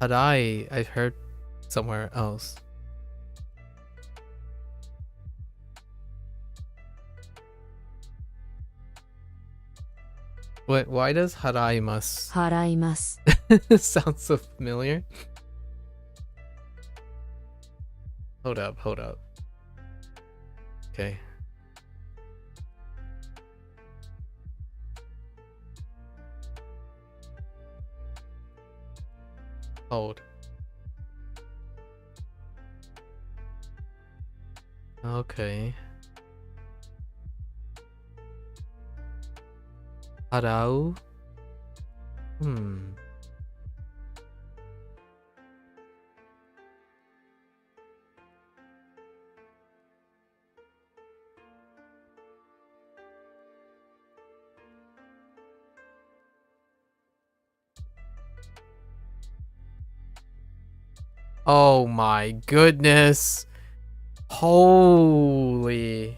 I've heard somewhere else. Wait, why does 払います 払います。 sound so familiar? Hold up. Okay. Hold. Okay. 払う? Oh my goodness. Holy.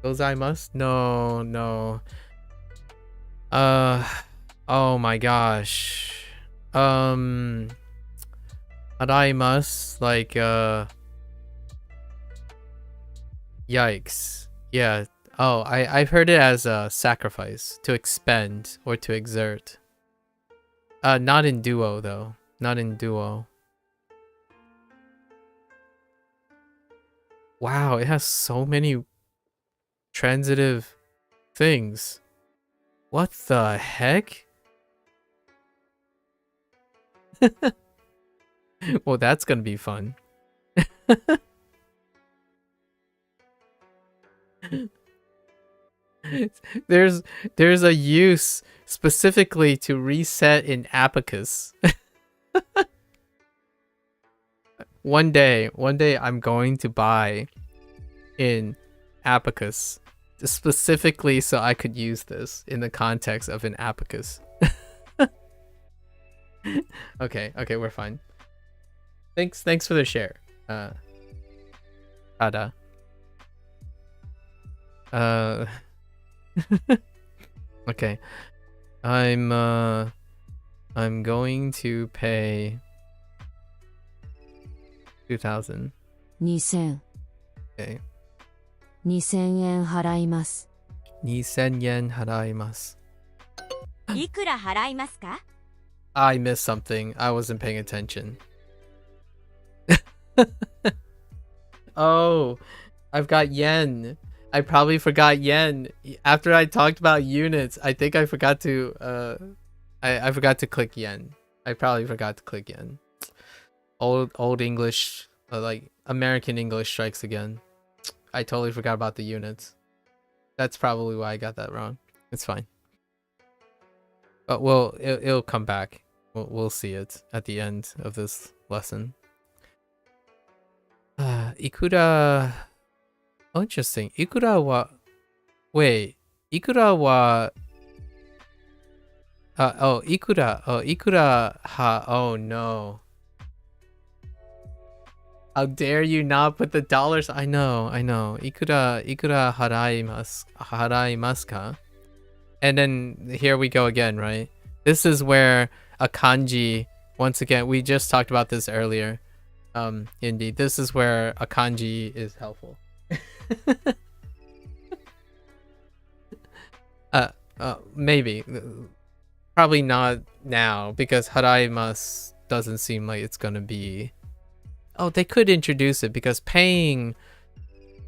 Gozaimasu? No. Oh my gosh. Araimasu, like, yikes. Yeah. Oh, I've heard it as a sacrifice, to expend or to exert. Not in Duo though. Not in Duo. Wow, it has so many transitive things. What the heck? Well, that's gonna be fun. There's a use specifically to reset in Abacus. One day I'm going to buy in Abacus specifically so I could use this in the context of an Abacus. Okay, we're fine. Thanks for the share. Ada. Okay. I'm going to pay 2,000. 2000。 Okay. 2000円払います。 2000yen 払います。いくら払いますか？ I missed something. I wasn't paying attention. Oh, I've got yen. I probably forgot yen. After I talked about units, I think I forgot to I forgot to click yen. I probably forgot to click yen. Old English, like American English strikes again. I totally forgot about the units. That's probably why I got that wrong. It's fine. But it'll come back. We'll see it at the end of this lesson. Ikura. Oh, interesting. Ikura wa. Wait. Ikura wa. Ikura. Oh, Ikura ha. Oh no. How dare you not put the dollars? I know. Ikura haraimasu ka? And then here we go again, right? This is where a kanji, once again, we just talked about this earlier. Indeed, this is where a kanji is helpful. Maybe. Probably not now, because haraimasu doesn't seem like it's gonna be... Oh, they could introduce it, because paying...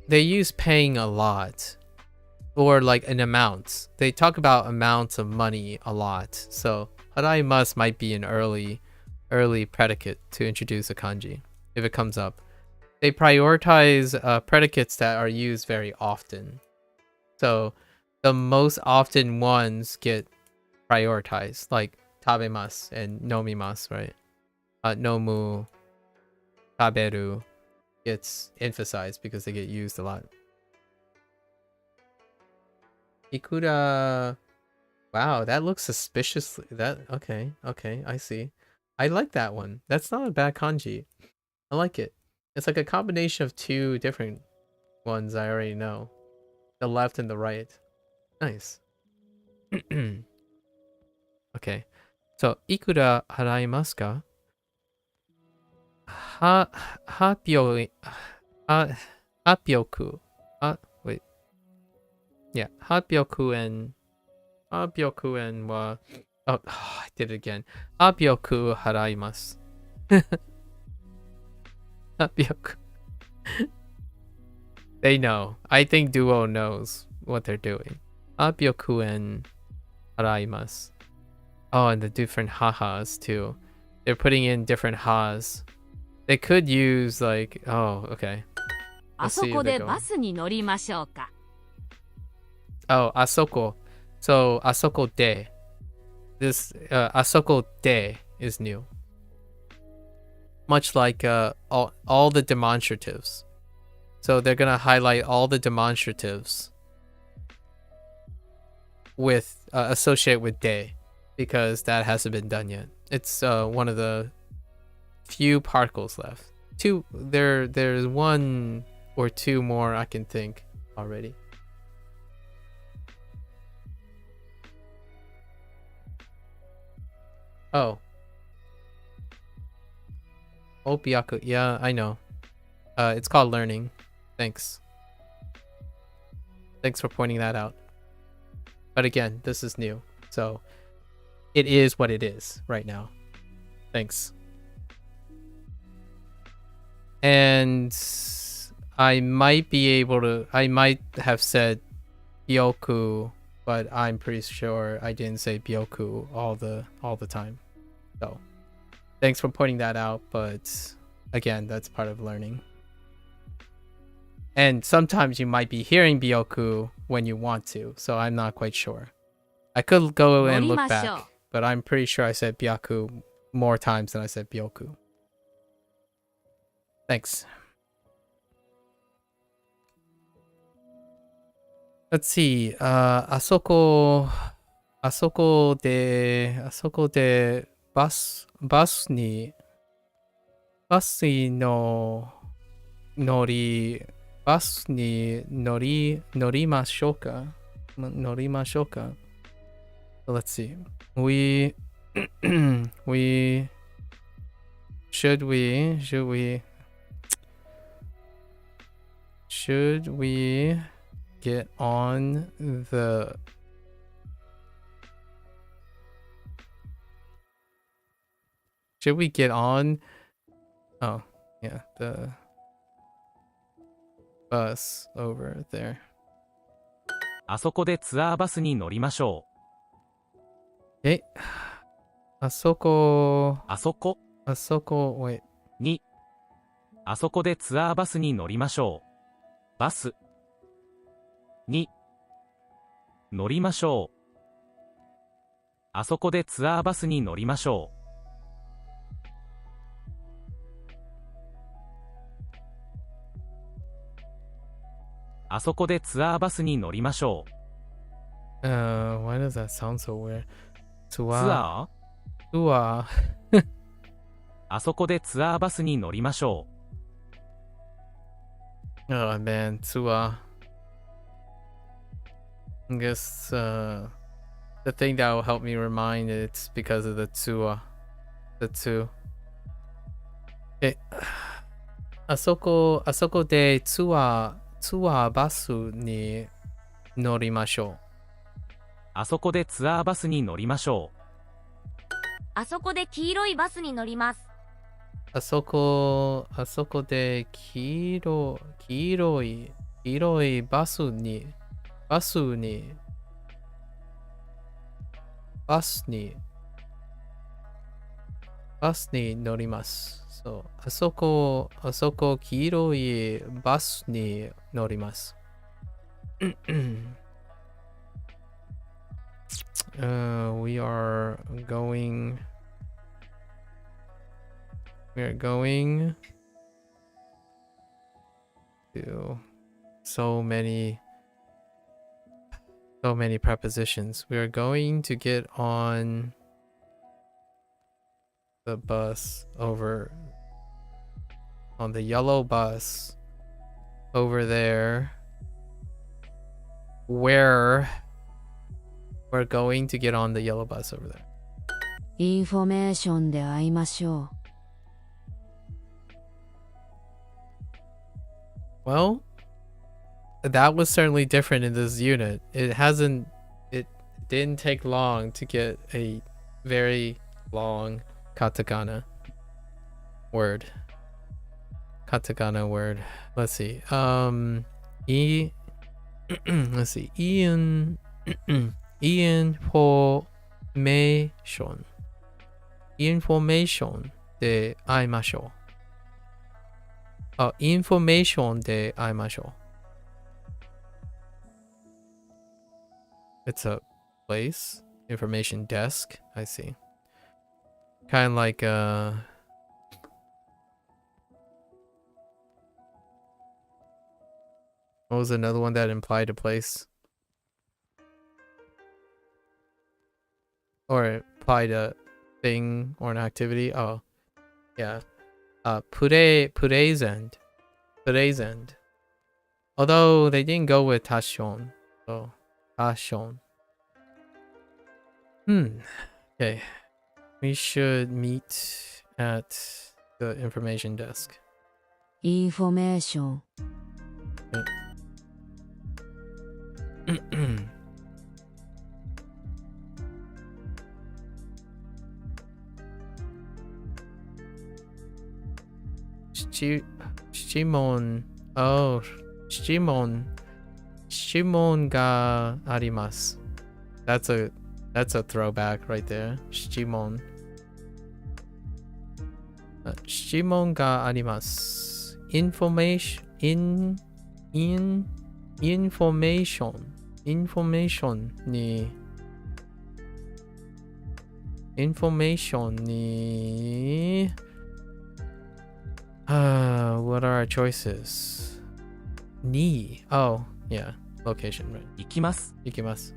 They use paying a lot. Or like an amount. They talk about amounts of money a lot. So haraimasu might be an early predicate to introduce a kanji if it comes up. they prioritize predicates that are used very often. So the most often ones get prioritized, like tabemasu and nomimasu, right? Nomu, taberu gets emphasized because they get used a lot. Ikura. Wow, that looks suspiciously. Okay, I see. I like that one. That's not a bad kanji. I like it. It's like a combination of two different ones I already know. The left and the right. Nice. Okay. So, ikura haraimasu ka? Hapyoku. Wait. Yeah, hapyoku wa... Oh, I did it again. Hapyoku haraimasu. Hapyoku. They know. I think Duo knows what they're doing. Hapyoku en haraimasu. Oh, and the different hahas too. They're putting in different has. They could use like... Oh, okay. あそこでバスに乗りましょうか。 Oh, asoko. So, asoko de. This asoko de is new. Much like all the demonstratives. So they're gonna highlight all the demonstratives with associate with de, because that hasn't been done yet. It's one of the few particles left. There's one or two more I can think already. Oh. Opiaku. Yeah, I know. It's called learning. Thanks. Thanks for pointing that out. But again, this is new. So it is what it is right now. Thanks. And I might have said byoku, but I'm pretty sure I didn't say byoku all the time. So thanks for pointing that out, but again, that's part of learning. And sometimes you might be hearing byoku when you want to, so I'm not quite sure. I could go and look back, but I'm pretty sure I said byaku more times than I said byoku. Thanks. Let's see. Asoko de bus ni norimashou ka? Norimashou ka? So let's see. Should we get on the... Should we get on... Oh, yeah, the bus over there. あそこでツアーバスに乗りましょう。え、あそこ、wait. に、あそこでツアーバスに乗りましょう。バスに乗りましょう。あそこでツアーバスに乗りましょう。あそこでツアーバスに乗りましょう。Why does that sound so weird? ツアーあそこでツアーバスに乗りましょう。Oh man, ツアー I guess the thing that will help me remind it's because of the ツアー the ツあそこでツアーバスに乗りましょう。あそこでツアーバスに乗りましょう。あそこで黄色いバスに乗ります。あそこで黄色いバスに乗ります。そう、あそこ黄色いバスに乗ります。we are going to so many prepositions. We are going to get on the bus on the yellow bus over there where we're going to get on the yellow bus over there. インフォメーションで会いましょう。Well, that was certainly different in this unit. It didn't take long to get a very long katakana word. Let's see. Let's see. Information で会いましょう。information で会いましょう。It's a place, information desk. I see. Kind of like what was another one that implied a place? Or implied a thing or an activity? Oh, yeah. Present. Although they didn't go with tashon. So, tashon. Okay. We should meet at the information desk. インフォメーション。質問があります。That's a throwback right there. 質問があります。information にwhat are our choices? Oh, yeah. Location, right. 行きます。行きます。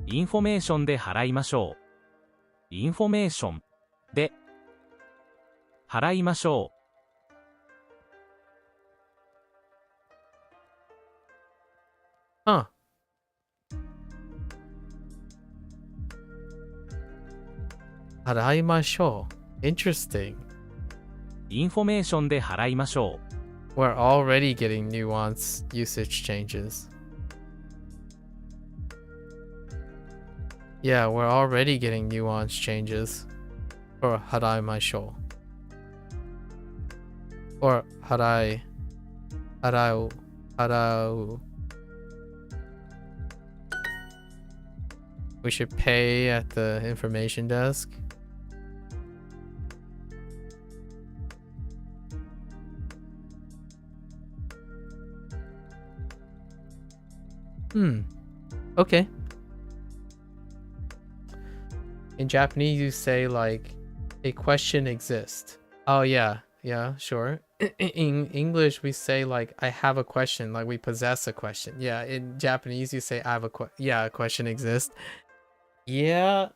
インフォメーションで払いましょう。インフォメーションで払いましょう。払いましょう。Interesting. インフォメーションで払いましょう。We're already getting nuanced usage changes. Yeah, we're already getting nuanced changes. Or 払いましょう。Or 払う。We should pay at the information desk. Okay. In Japanese, you say like a question exists. Oh yeah, sure. In English, we say like I have a question, like we possess a question. Yeah, in Japanese, you say I have a question exists. Yeah.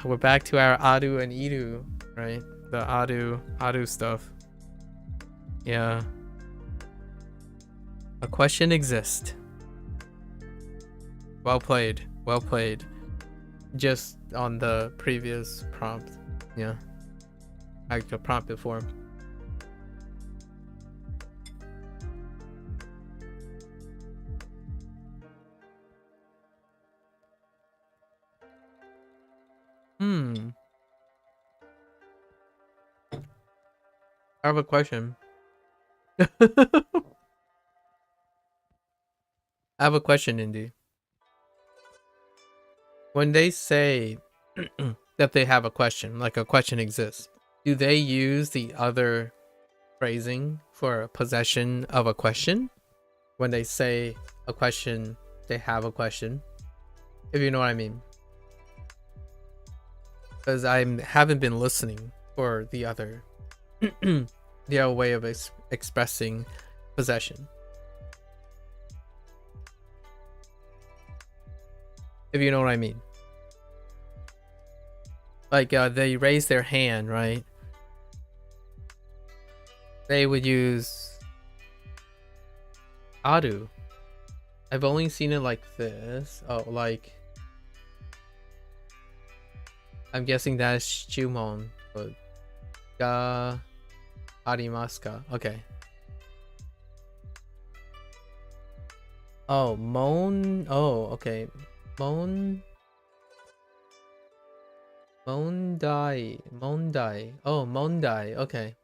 We're back to our adu and iru, right? The adu stuff. Yeah. A question exists. Well played. Just on the previous prompt. Yeah. Like the prompt before. I have a question. I have a question, Indy. When they say that they have a question, like a question exists, do they use the other phrasing for possession of a question? When they say a question, they have a question. If you know what I mean. Because I haven't been listening for the other way of expressing possession. If you know what I mean. Like they raise their hand, right? They would use aru. I've only seen it like this. Oh, like I'm guessing that's Jumon, but ga arimasu ka? Okay. Oh, mon. Oh, okay. Mondai. Oh, mondai. Okay.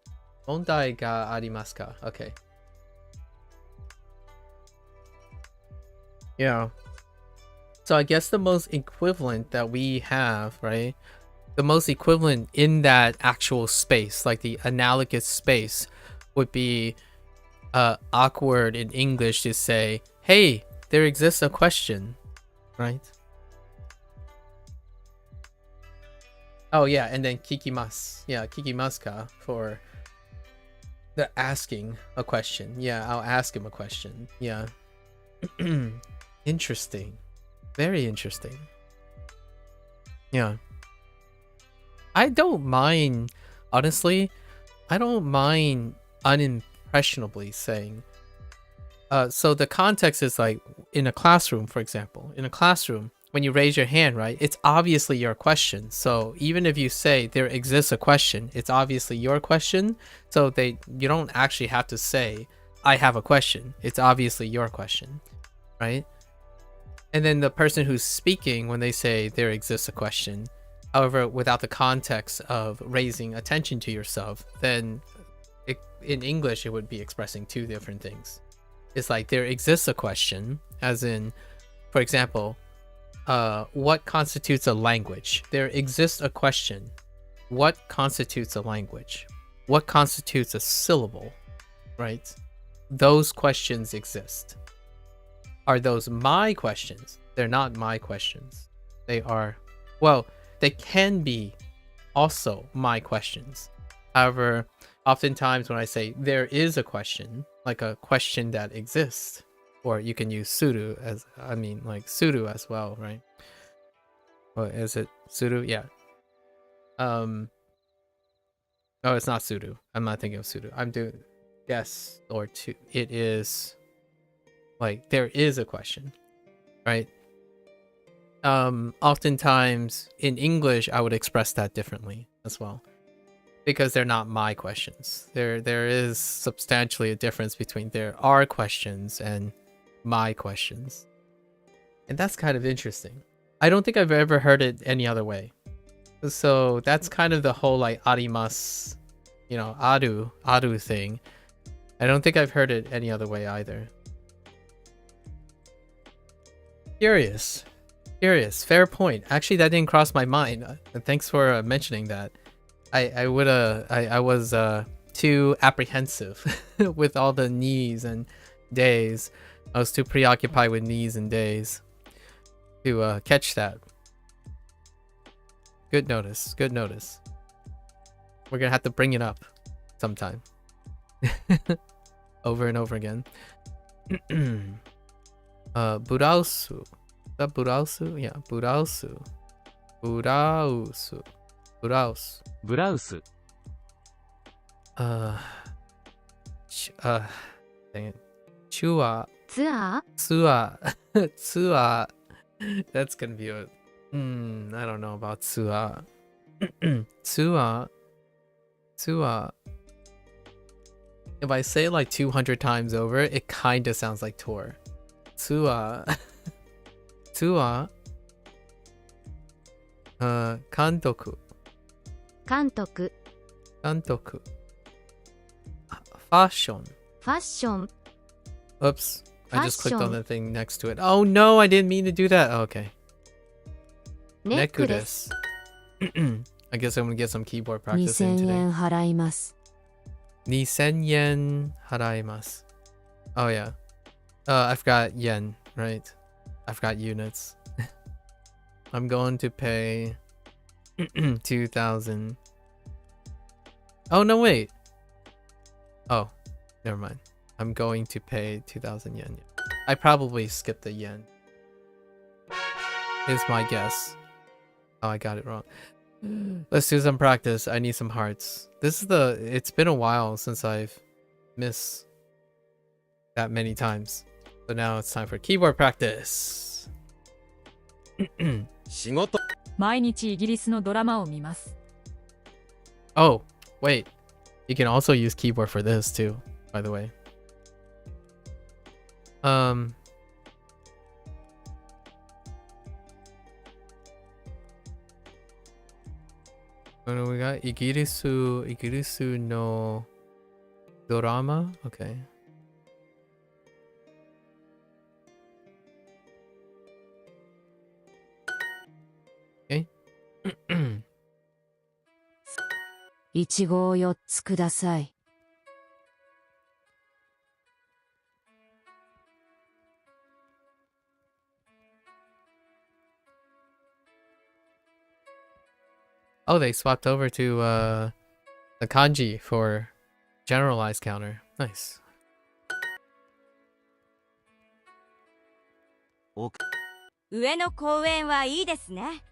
Mondai ga arimasu ka? Okay. Yeah. So I guess the most equivalent that we have, right? The most equivalent in that actual space, like the analogous space, would be awkward in English to say, hey, there exists a question, right? Oh yeah, and then kikimasu. Yeah, kikimasu ka for the asking a question. Yeah, I'll ask him a question. Yeah. Interesting. Very interesting. Yeah. I don't mind, honestly, I don't mind unimpressionably saying. So the context is like in a classroom, for example. In a classroom, when you raise your hand, right, it's obviously your question. So even if you say there exists a question, it's obviously your question. So you don't actually have to say, I have a question. It's obviously your question, right? And then the person who's speaking, when they say there exists a question, however, without the context of raising attention to yourself, then in English, it would be expressing two different things. It's like there exists a question, as in, for example, what constitutes a language? There exists a question. What constitutes a language? What constitutes a syllable, right? Those questions exist. Are those my questions? They're not my questions. They are, well, they can be also my questions. However, oftentimes when I say there is a question, like a question that exists, or you can use suru as, I mean, like suru as well, right? Or is it suru? Yeah. Oh, it's not suru. I'm not thinking of suru. I'm doing yes or to. It is like there is a question, right? Oftentimes in English, I would express that differently as well, because they're not my questions. There is substantially a difference between there are questions and my questions, and that's kind of interesting. I don't think I've ever heard it any other way. So that's kind of the whole like arimasu, you know, aru thing. I don't think I've heard it any other way either. Curious. Fair point. Actually, that didn't cross my mind. Thanks for mentioning that. I was too apprehensive with all the knees and days. I was too preoccupied with knees and days to catch that. Good notice. We're gonna have to bring it up sometime. Over and over again. Burausu. Is that burausu? Yeah, burausu. Blouse. Dang it. Chua. ツアー Tsua. That's gonna be a I don't know about tsua. Tsua. If I say it like 200 times over, it kind of sounds like tour. Tsua. Kantoku. 監督 Fashion. ファッション Oops. I just clicked on Fashion. the thing next to it. Oh no, I didn't mean to do that. Oh, okay. ネックレス Necklace. I guess I'm gonna get some keyboard practice in 2000 today. 円払います。 2000 yen haraimasu. Oh yeah. I've got yen, right? I've got units. I'm going to pay 2000. Oh no, wait. Oh, never mind. I'm going to pay 2000 yen. I probably skipped the yen. Is my guess. Oh, I got it wrong. Let's do some practice. I need some hearts. It's been a while since I've missed that many times. So now it's time for keyboard practice. 仕事毎日イギリスのドラマを見ます。 Oh, wait. You can also use keyboard for this too, by the way. What do we got? イギリスのドラマ? Okay. Okay. いちごを4つください。 Oh, they swapped over to the kanji for generalized counter. Nice. 上の公園はいいですね。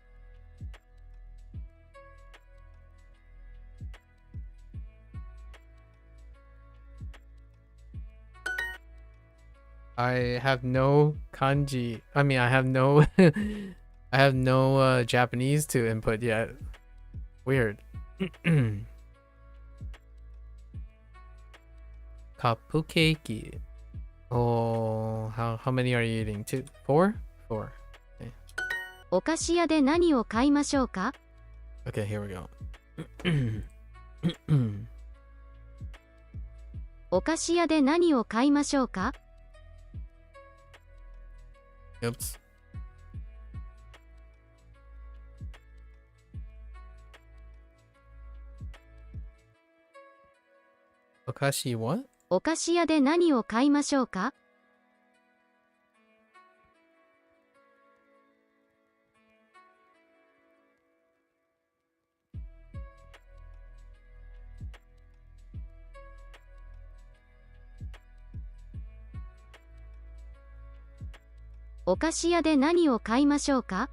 I have no kanji. I mean, I have no I have no Japanese to input yet. Weird. Cupcake. Oh, how many are you eating? 2, 4? 4. Okay. お菓子屋で何を買いましょうか? Okay, here we go. お菓子屋で何を買いましょうか? Oops. Okashi what? お菓子屋で何を買いましょうか? お菓子屋で何を買いましょうか?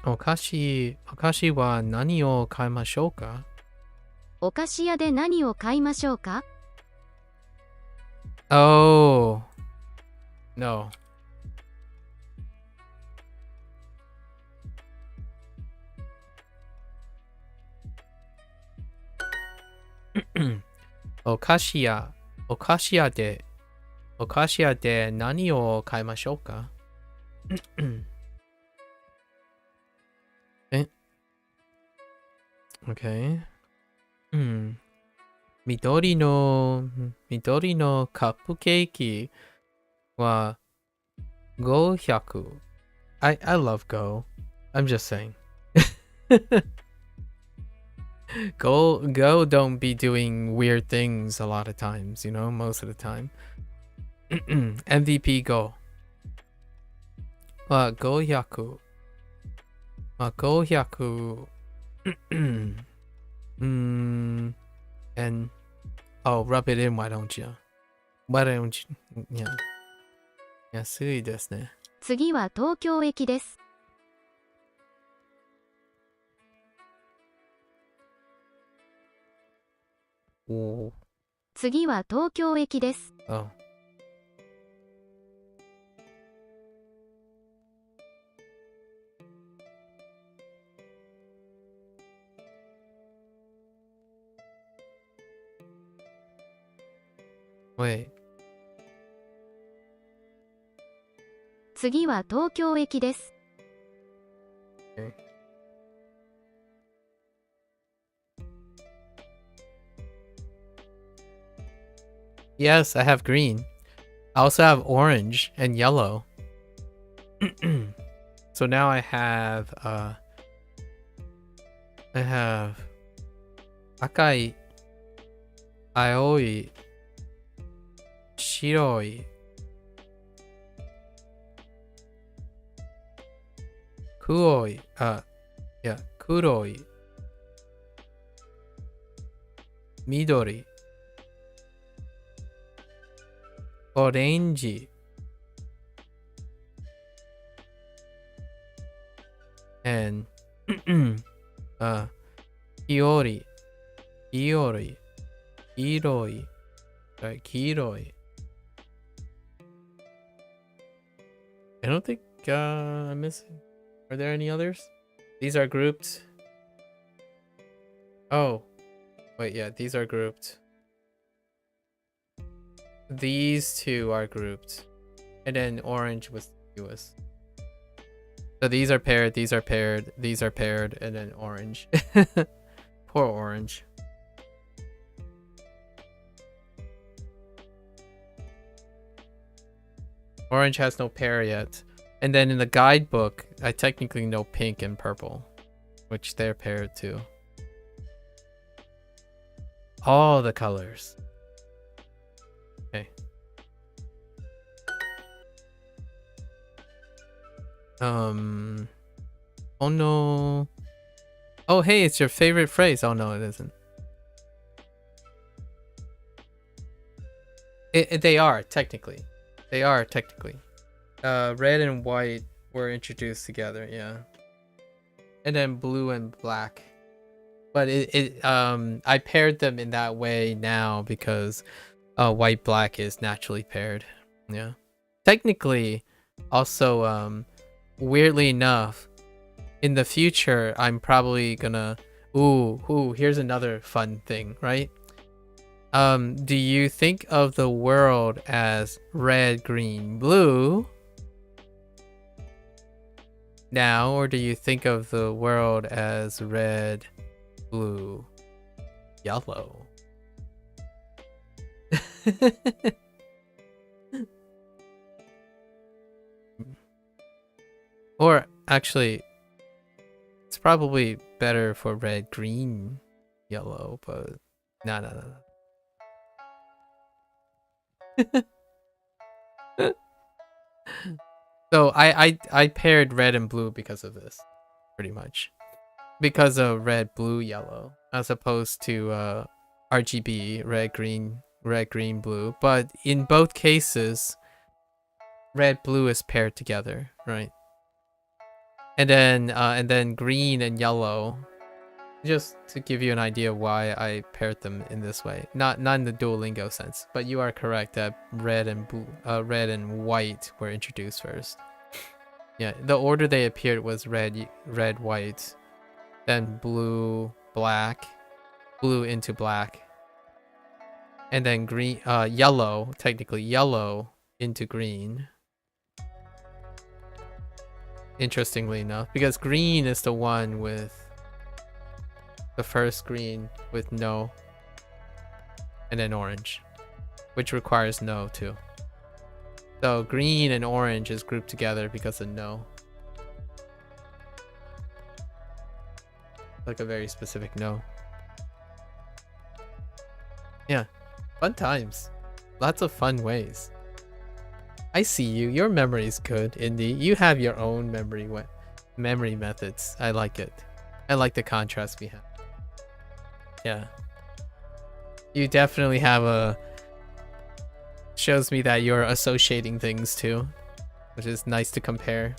Okashi wa nani o kaimashou ka? お菓子屋で何を買いましょうか? Oh. No. Okashiya de nani o kaimashou ka? Okay. 緑のカップケーキは500. I love Go. I'm just saying. Go don't be doing weird things a lot of times, you know, most of the time. MVP Go. は500. 500. And rub it in, why don't you? Yeah. 安いですね。次は東京駅です。次は東京駅です。Oh. Wait. 次は東京駅です。Okay. Yes, I have green. I also have orange and yellow. So now I have akai, aoi, shiroi, kuoi, kuroi, midori, orange, and kiori, kiroi, kiroi, kiroi. I don't think I'm missing. Are there any others? These are grouped. Oh, wait, yeah, these are grouped. These two are grouped. And then orange was US. So these are paired, these are paired, these are paired, and then orange. Poor orange. Orange has no pair yet. And then in the guidebook, I technically know pink and purple, which they're paired too. All the colors. Okay. Oh no. Oh hey, it's your favorite phrase. Oh no, it isn't. They are technically. They are technically. Red and white were introduced together, yeah. And then blue and black. But I paired them in that way now because white black is naturally paired. Yeah. Technically, also weirdly enough, in the future I'm probably gonna here's another fun thing, right? Do you think of the world as red, green, blue now, or do you think of the world as red, blue, yellow? Or actually, it's probably better for red, green, yellow, but no. So I paired red and blue because of this, pretty much. Because of red, blue, yellow, as opposed to RGB, red, green, blue. But in both cases, red, blue is paired together, right? And then green and yellow, just to give you an idea why I paired them in this way. Not in the Duolingo sense, but you are correct that red and white were introduced first. Yeah, the order they appeared was red, white, then blue, black, blue into black, and then green, yellow, technically yellow into green. Interestingly enough, because green is the one with the first green with no, and then orange, which requires no too. So green and orange is grouped together because of no. Like a very specific no. Yeah, fun times. Lots of fun ways. I see you. Your memory is good, Indy. You have your own memory methods. I like it. I like the contrast we have. Yeah. You definitely have shows me that you're associating things too, which is nice to compare.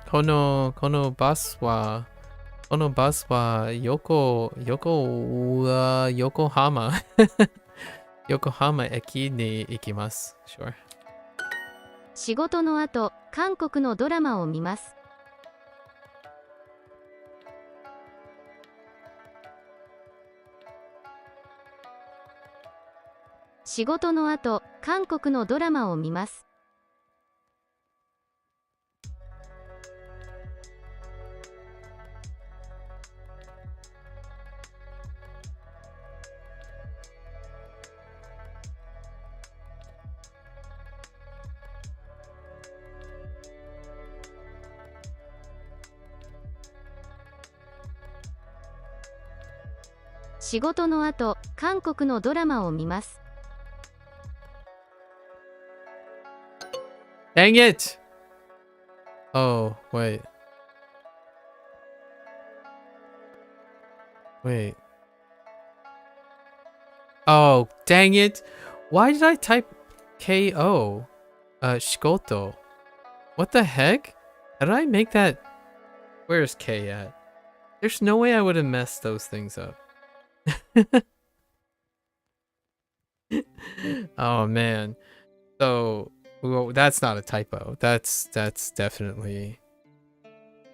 Kono bus wa Yokohama Yokohama eki ni ikimasu. Sure. 仕事の後、韓国のドラマを見ます。仕事の後、韓国のドラマを見ます。仕事の後、韓国のドラマを見ます。Dang it! Oh, wait. Wait. Oh, dang it! Why did I type KO? Shikoto. What the heck? How did I make that? Where's K at? There's no way I would have messed those things up. Oh man. So, well, that's not a typo. That's definitely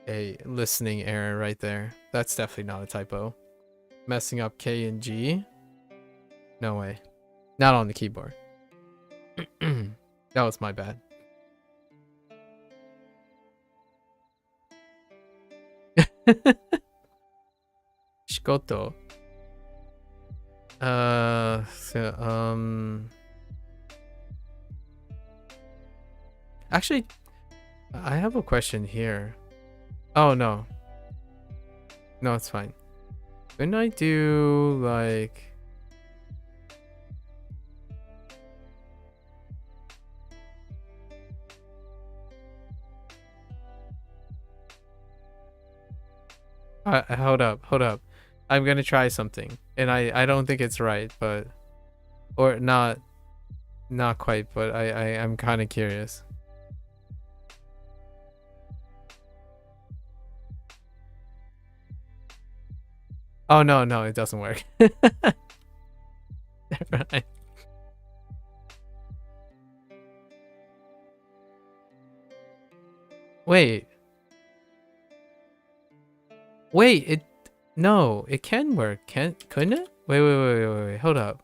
a listening error right there. That's definitely not a typo. Messing up K and G? No way. Not on the keyboard. That was my bad. Shikoto. Actually, I have a question here. Oh, no. No, it's fine. Couldn't I do, like... hold up. I'm gonna try something. And I don't think it's right, but... Or not quite, but I'm kind of curious. Oh, no, it doesn't work. Right. Wait, no, it can work. Couldn't it? Wait, hold up.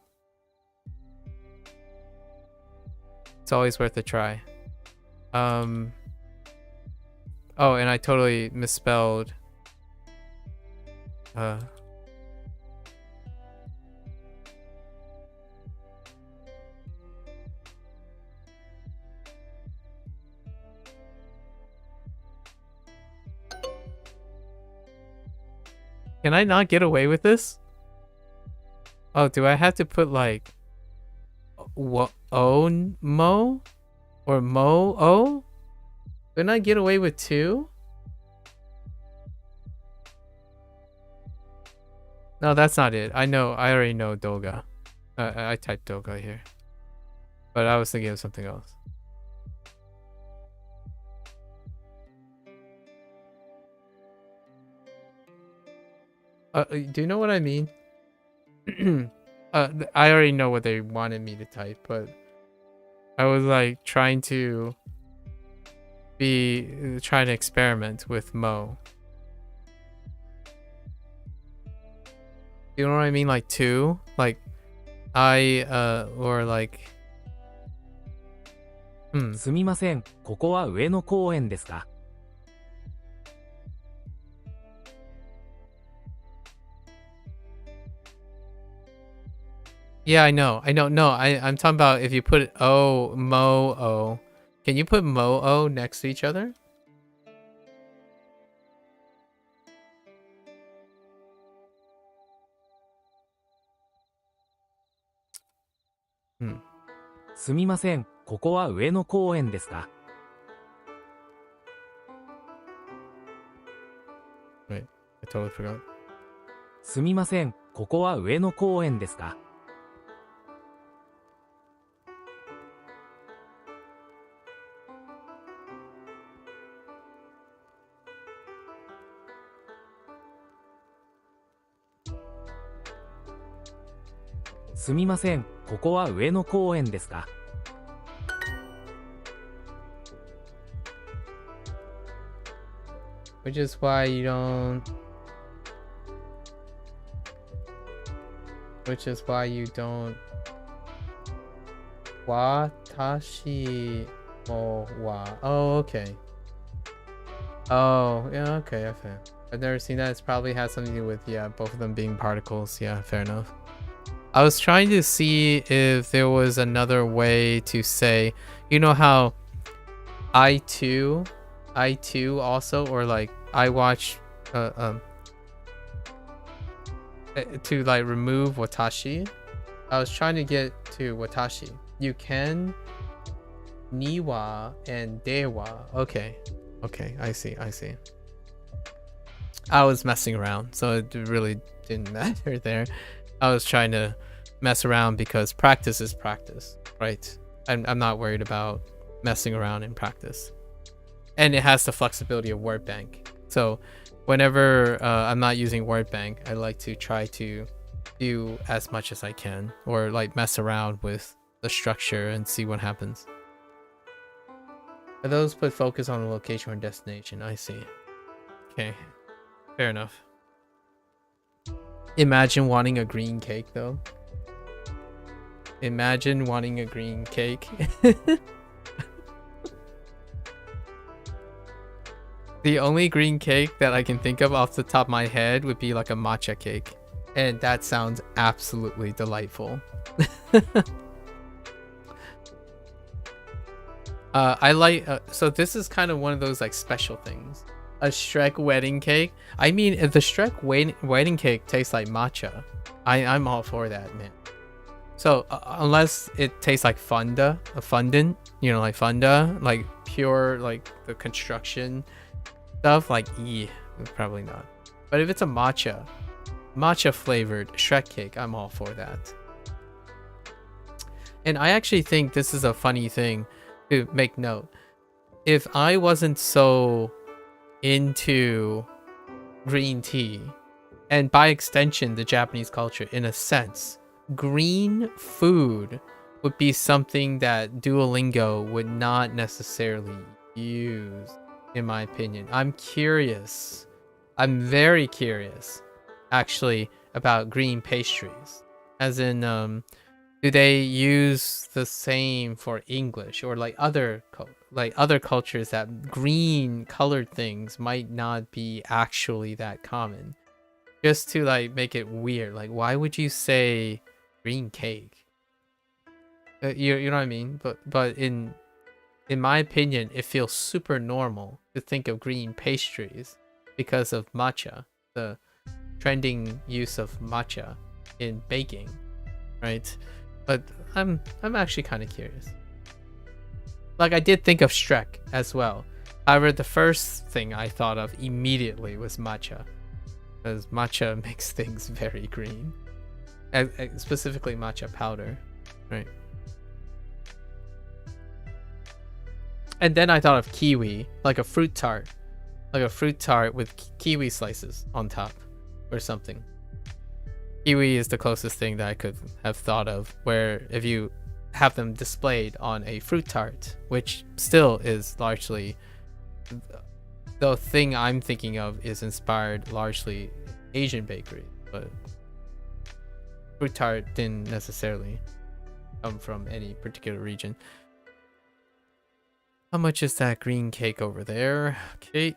It's always worth a try. Oh, and I totally misspelled. Can I not get away with this? Oh, do I have to put like mo or mo? Couldn't I get away with 2? No, that's not it. I already know doga. I typed doga here, but I was thinking of something else. Do you know what I mean? I already know what they wanted me to type, but I was like trying to experiment with mo. You know what I mean? Like 2, like or like すみません、ここは上野公園ですか? Yeah, I know. No, I'm talking about if you put o, mo, o. Can you put mo, o next to each other? Hmm. すみません、ここは上野公園ですか? Wait, I totally forgot. すみません、ここは上野公園ですか? すみません、ここは上野公園ですか? Which is why you don't. Watashi mo wa. Oh, okay. Oh, yeah, okay, okay. I've never seen that. It's probably has something to do with, yeah, both of them being particles. Yeah, fair enough. I was trying to see if there was another way to say, you know how I too also, or like I watch to like remove watashi. I was trying to get to watashi. You can niwa and dewa. Okay, I see. I was messing around, so it really didn't matter there. I was trying to mess around because practice is practice, right? I'm not worried about messing around in practice. And it has the flexibility of word bank. So whenever I'm not using word bank, I like to try to do as much as I can, or like mess around with the structure and see what happens. Those put focus on the location or destination. I see. Okay, fair enough. Imagine wanting a green cake though. Imagine wanting a green cake. The only green cake that I can think of off the top of my head would be like a matcha cake. And that sounds absolutely delightful. I like, so this is kind of one of those like special things. A Shrek wedding cake. I mean, if the Shrek wedding cake tastes like matcha, I'm all for that, man. So unless it tastes like fondant, you know, like funda, like pure, like the construction stuff, like probably not. But if it's a matcha flavored Shrek cake, I'm all for that. And I actually think this is a funny thing to make note. If I wasn't so into green tea, and by extension the Japanese culture, in a sense, green food would be something that Duolingo would not necessarily use, in my opinion. I'm curious. I'm very curious, actually, about green pastries. As in, do they use the same for English, or like other cultures that green colored things might not be actually that common? Just to like make it weird. Like, why would you say green cake? You know what I mean? But in my opinion, it feels super normal to think of green pastries because of matcha, the trending use of matcha in baking, right? But I'm actually kind of curious. Like, I did think of Shrek as well. However, the first thing I thought of immediately was matcha, because matcha makes things very green, and specifically matcha powder, right? And then I thought of kiwi, like a fruit tart with kiwi slices on top or something. Kiwi is the closest thing that I could have thought of, where if you have them displayed on a fruit tart, which still is largely, the thing I'm thinking of is inspired largely Asian bakery, but fruit tart didn't necessarily come from any particular region. How much is that green cake over there? Okay.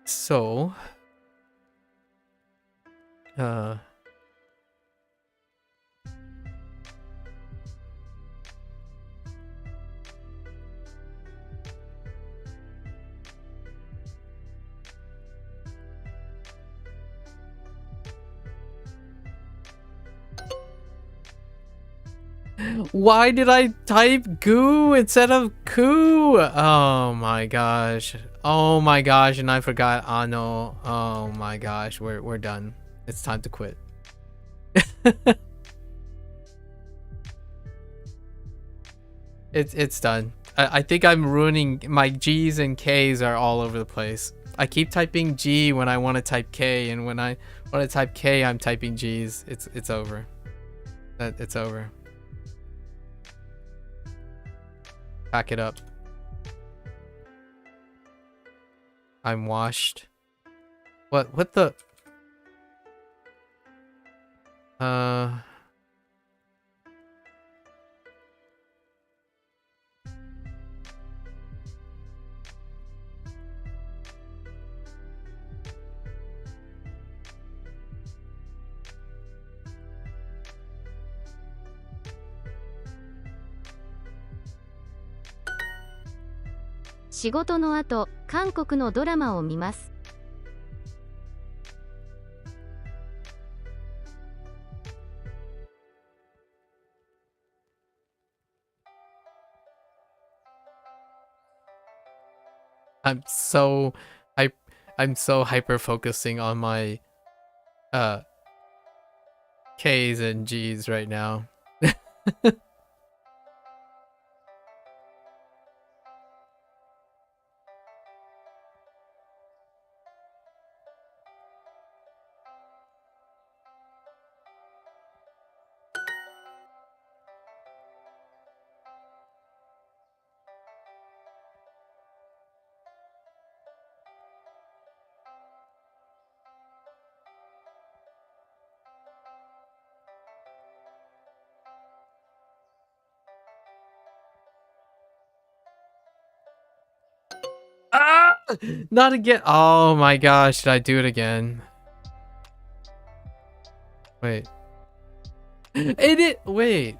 So why did I type goo instead of coo? Oh my gosh. Oh my gosh, and I forgot ano. Oh my gosh, we're done. It's time to quit. It's done. I think I'm ruining my G's and K's are all over the place. I keep typing G when I want to type K, and when I want to type K, I'm typing G's. It's over. It's over. Pack it up. I'm washed. What the?仕事の後、韓国のドラマを見ます。I'm so I'm so hyper focusing on my K's and G's right now. Ah! Not again. Oh my gosh, should I do it again? Wait. Wait.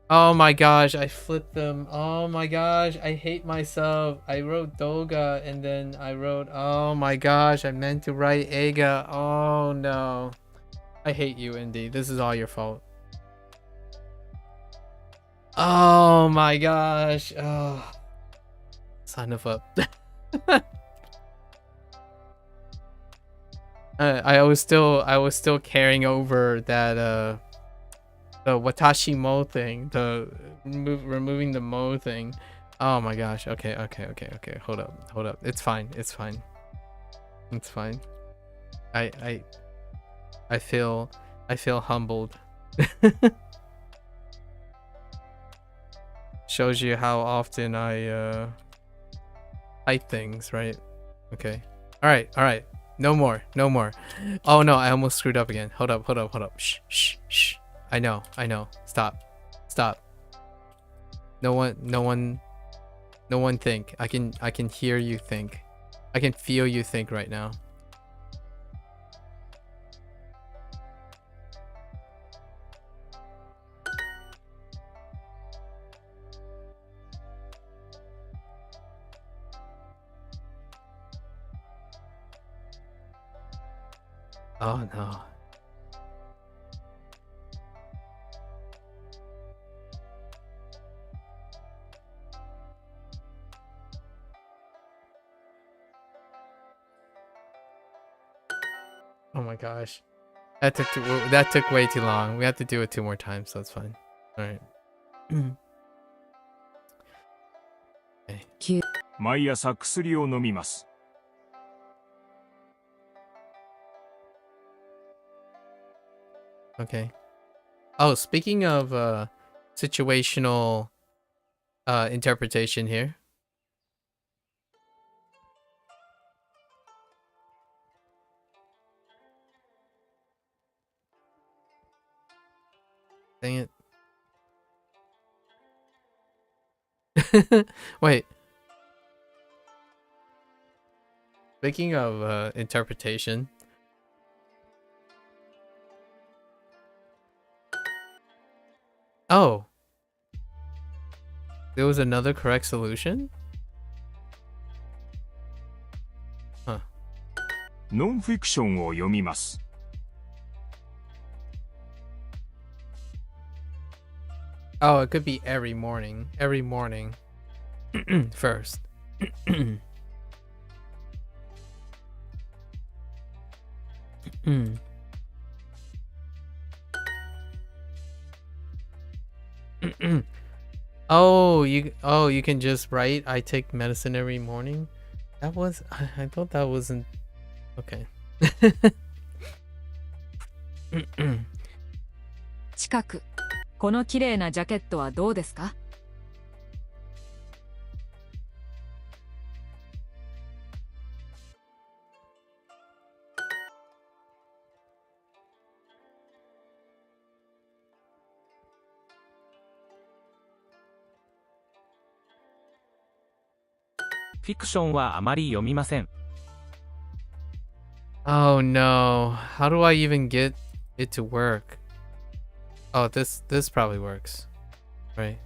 Oh my gosh, I flipped them. Oh my gosh, I hate myself. I wrote Doga and then I wrote, oh my gosh, I meant to write Ega. Oh no. I hate you, Indy. This is all your fault. Oh my gosh. Oh. Son of a... I was still carrying over that the Watashi Mo thing, the removing the Mo thing. Oh my gosh. Okay. Hold up. It's fine. I feel humbled. Shows you how often I hide things, right? Okay. All right. No more. Oh no, I almost screwed up again. Hold up. Shh. I know. Stop. No one think. I can hear you think. I can feel you think right now. Oh no. Oh my gosh. That took way too long. We have to do it 2 more times, so that's fine. All right. 毎朝薬を飲みます。 Okay. Oh, speaking of situational interpretation here. Dang it. Wait. Speaking of interpretation. Oh. There was another correct solution? Huh. ノンフィクションを読みます。 Oh, it could be every morning. Every morning. First. Oh, you can just write I take medicine every morning. That was I thought that wasn't okay. 近く。この綺麗なジャケットはどうですか? Fiction はあまり読みません。 Oh no. How do I even get it to work? Oh, this probably works. Right.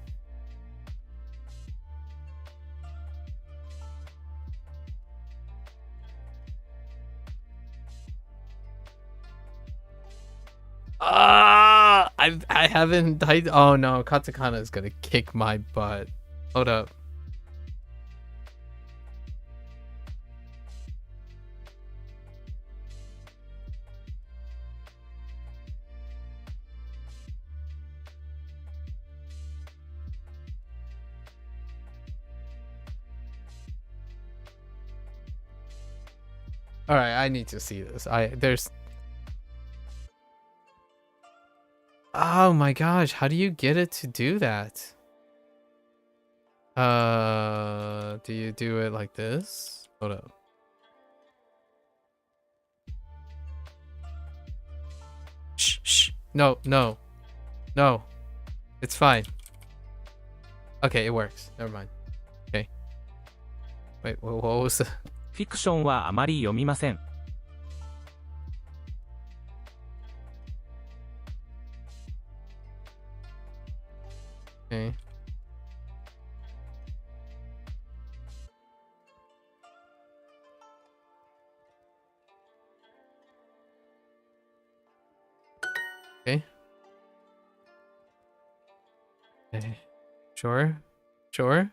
I haven't died. Oh no, Katakana is gonna kick my butt. Hold up. All right, I need to see this. There's. Oh my gosh, how do you get it to do that? Do you do it like this? Hold up. Shh, shh. No, no. No. It's fine. Okay, it works. Never mind. Okay. Wait, what was the... フィクションはあまり読みません。Okay. Okay. Okay. Sure. Sure.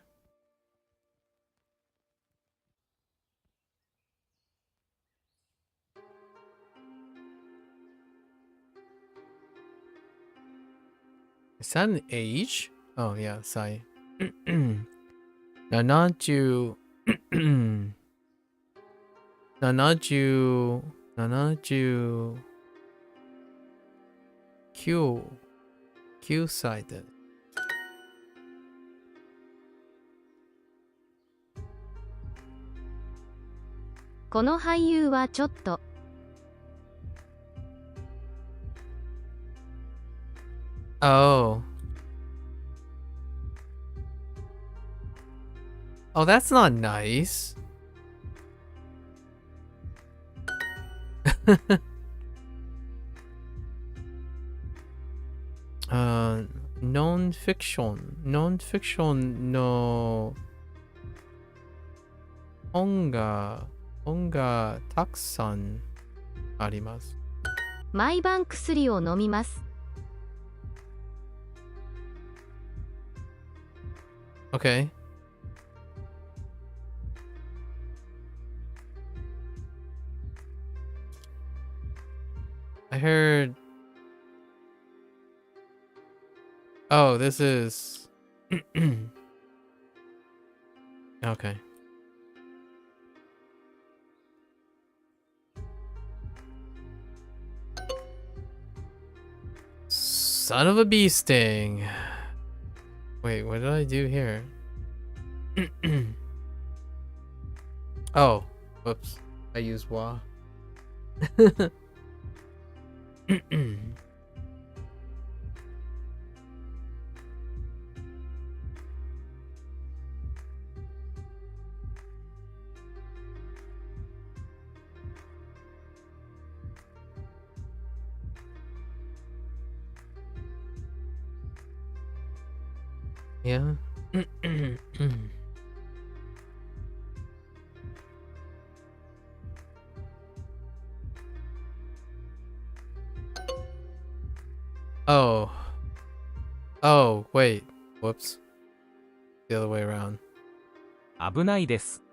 Is that an age? Oh yeah, Sai. 70 70 79 歳で。この俳優はちょっと。Oh. Oh, that's not nice. Non-fiction. Non-fictionの本がたくさんあります。毎晩薬を飲みます。Okay. I heard. Oh, this is. Okay. Son of a bee sting. Wait, what did I do here? Oh, whoops. I used wa. Yeah. Oh. Oh, wait. Whoops. The other way around. 危ないです。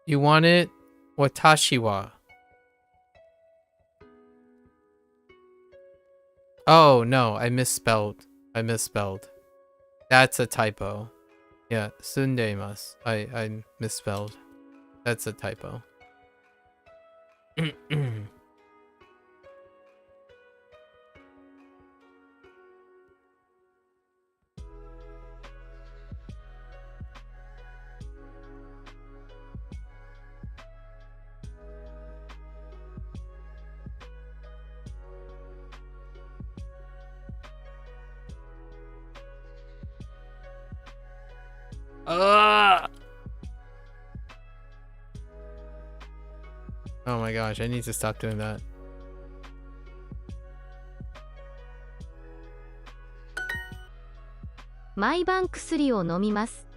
You want it? Watashi wa. Oh, no. I misspelled. That's a typo. Yeah, sundeimasu. I misspelled. That's a typo. Oh my gosh, I need to stop doing that. 毎晩薬を飲みます。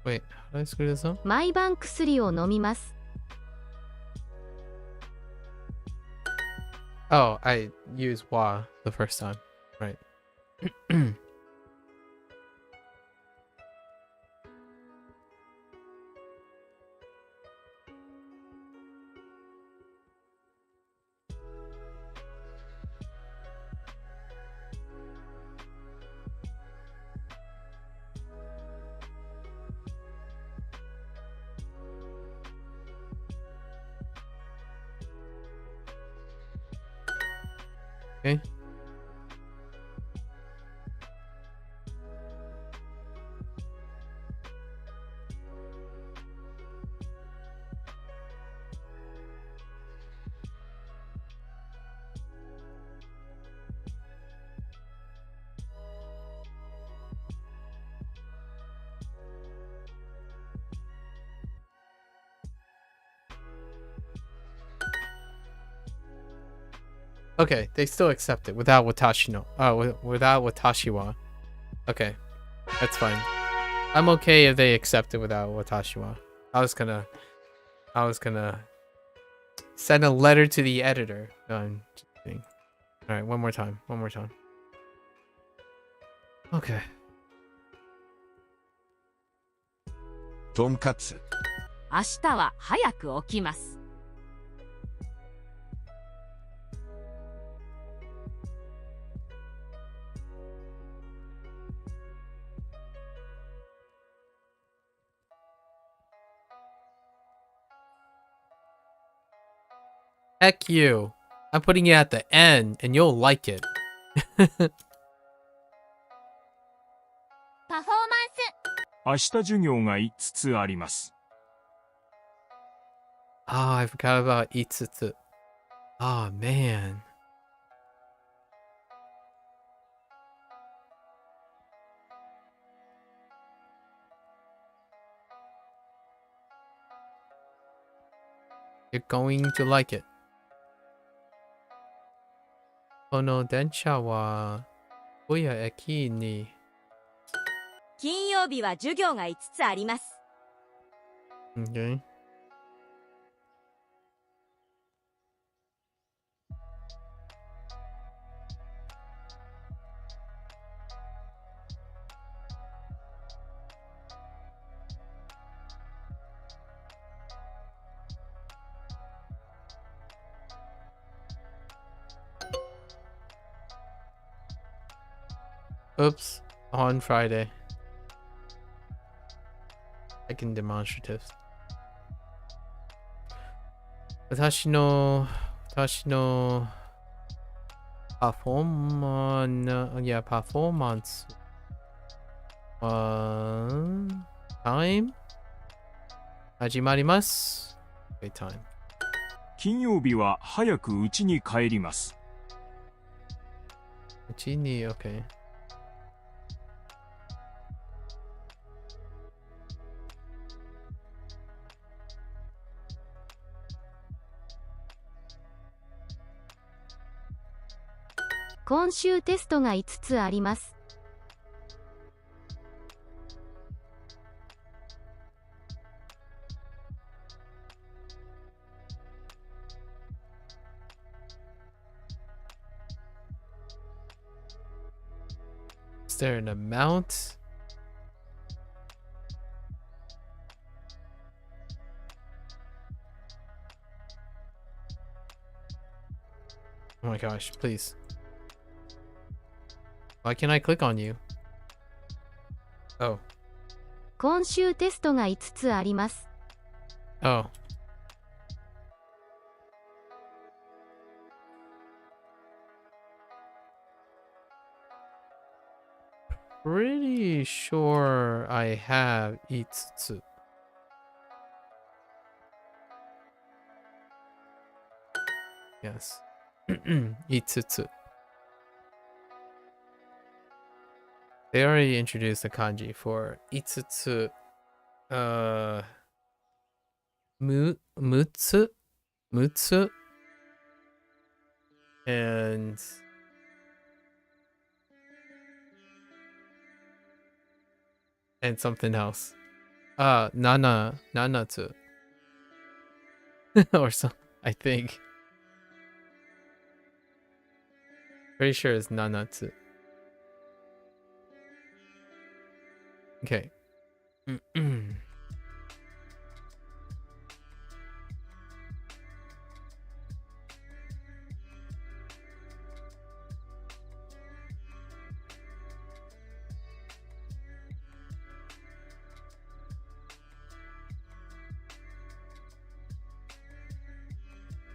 Wait, how do I screw this up? 毎晩薬を飲みます。Oh, I used wa the first time. Right. Okay. Okay, they still accept it without watashi no. Without watashi wa. Okay, that's fine. I'm okay if they accept it without watashi wa. I was gonna send a letter to the editor. No, I'm just kidding. All right, one more time. Okay. とんかつ、明日は早く起きます。Heck you. I'm putting it at the end and you'll like it. パフォーマンス。明日授業が5つあります。Oh, I forgot about itsutsu. Oh, man. You're going to like it. この電車は小屋駅に。金曜日は授業が5つあります。Okay. Oops, on Friday. Second demonstratives. 私のパフォーマンスタイム始まります。Okay, time. 金曜日は早く家に帰ります。うちに、OK。今週テストが5つあります。Is there an amount? Oh my gosh, please. Why can't I click on you? Oh. 今週テストが5つあります。Oh. Pretty sure I have itsutsu. Yes. Itsutsu. They already introduced a kanji for itsutsu, mutsu, and something else. Nanatsu. Or something, I think. Pretty sure it's nanatsu. Okay.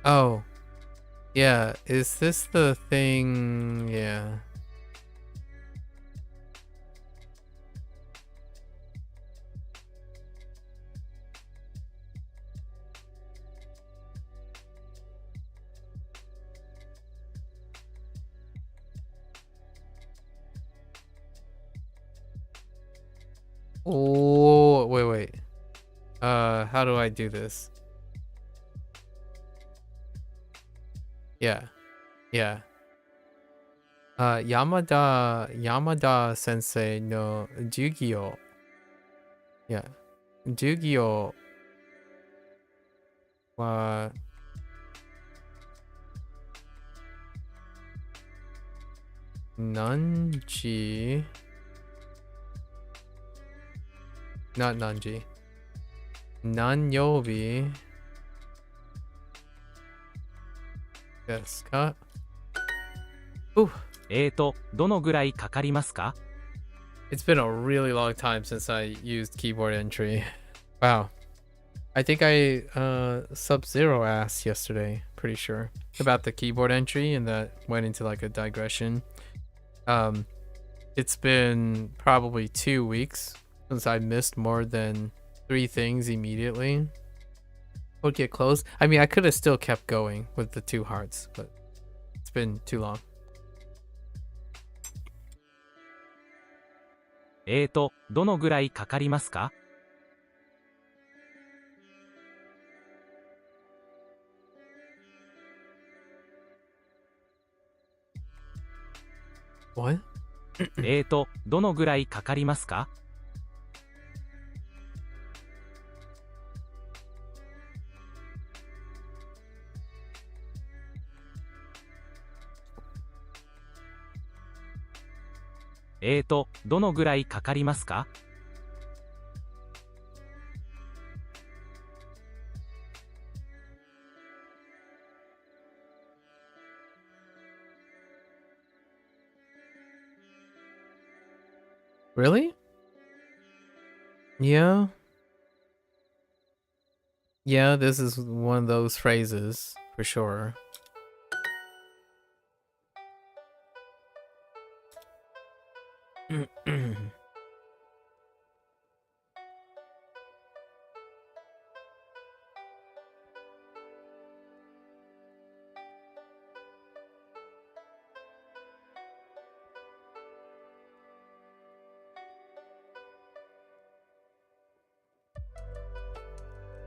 Oh. Yeah, is this the thing? Yeah. Oh, wait. How do I do this? Yeah. Yamada sensei no Jugyo. Yeah. Jugyo wa Nanji. Not Nanji. Nanyobi. Desu ka? Ooh. どのぐらいかかりますか? It's been a really long time since I used keyboard entry. Wow. I think I Sub-Zero asked yesterday, pretty sure, about the keyboard entry, and that went into like a digression. It's been probably 2 weeks since I missed more than 3 things immediately. Would get close. I mean, I could have still kept going with the 2 hearts, but it's been too long. どのぐらいかかりますか? What? どのぐらいかかりますか?「どのぐらいかかりますか? Really? Yeah. Yeah, this is one of those phrases, for sure.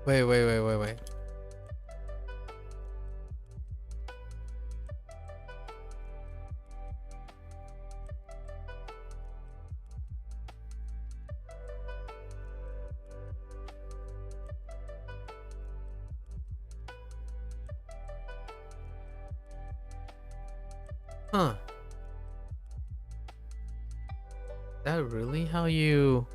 Wait. Huh. Is that really how you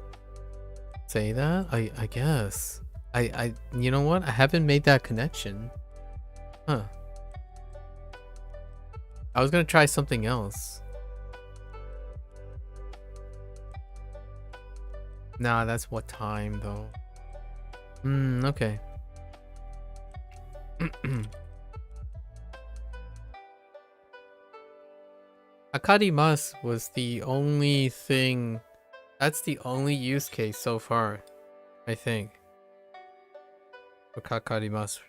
say that? I guess. I you know what? I haven't made that connection. Huh. I was gonna try something else. Nah, that's what time though. Okay. Akarimas was the only thing. That's the only use case so far, I think. For kakarimasu.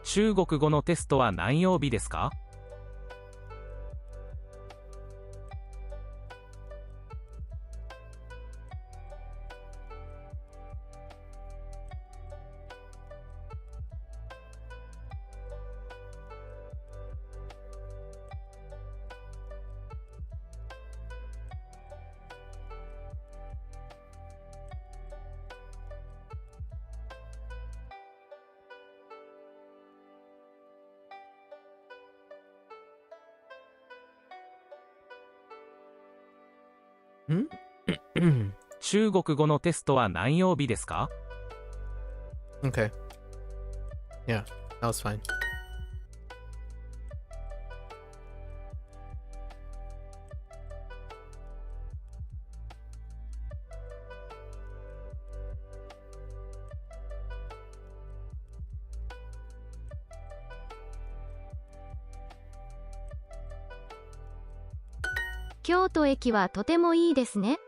中国語のテストは何曜日ですか？中国語のテストは何曜日ですか？ Okay. Yeah, that was fine.「京都駅はとてもいいですね」。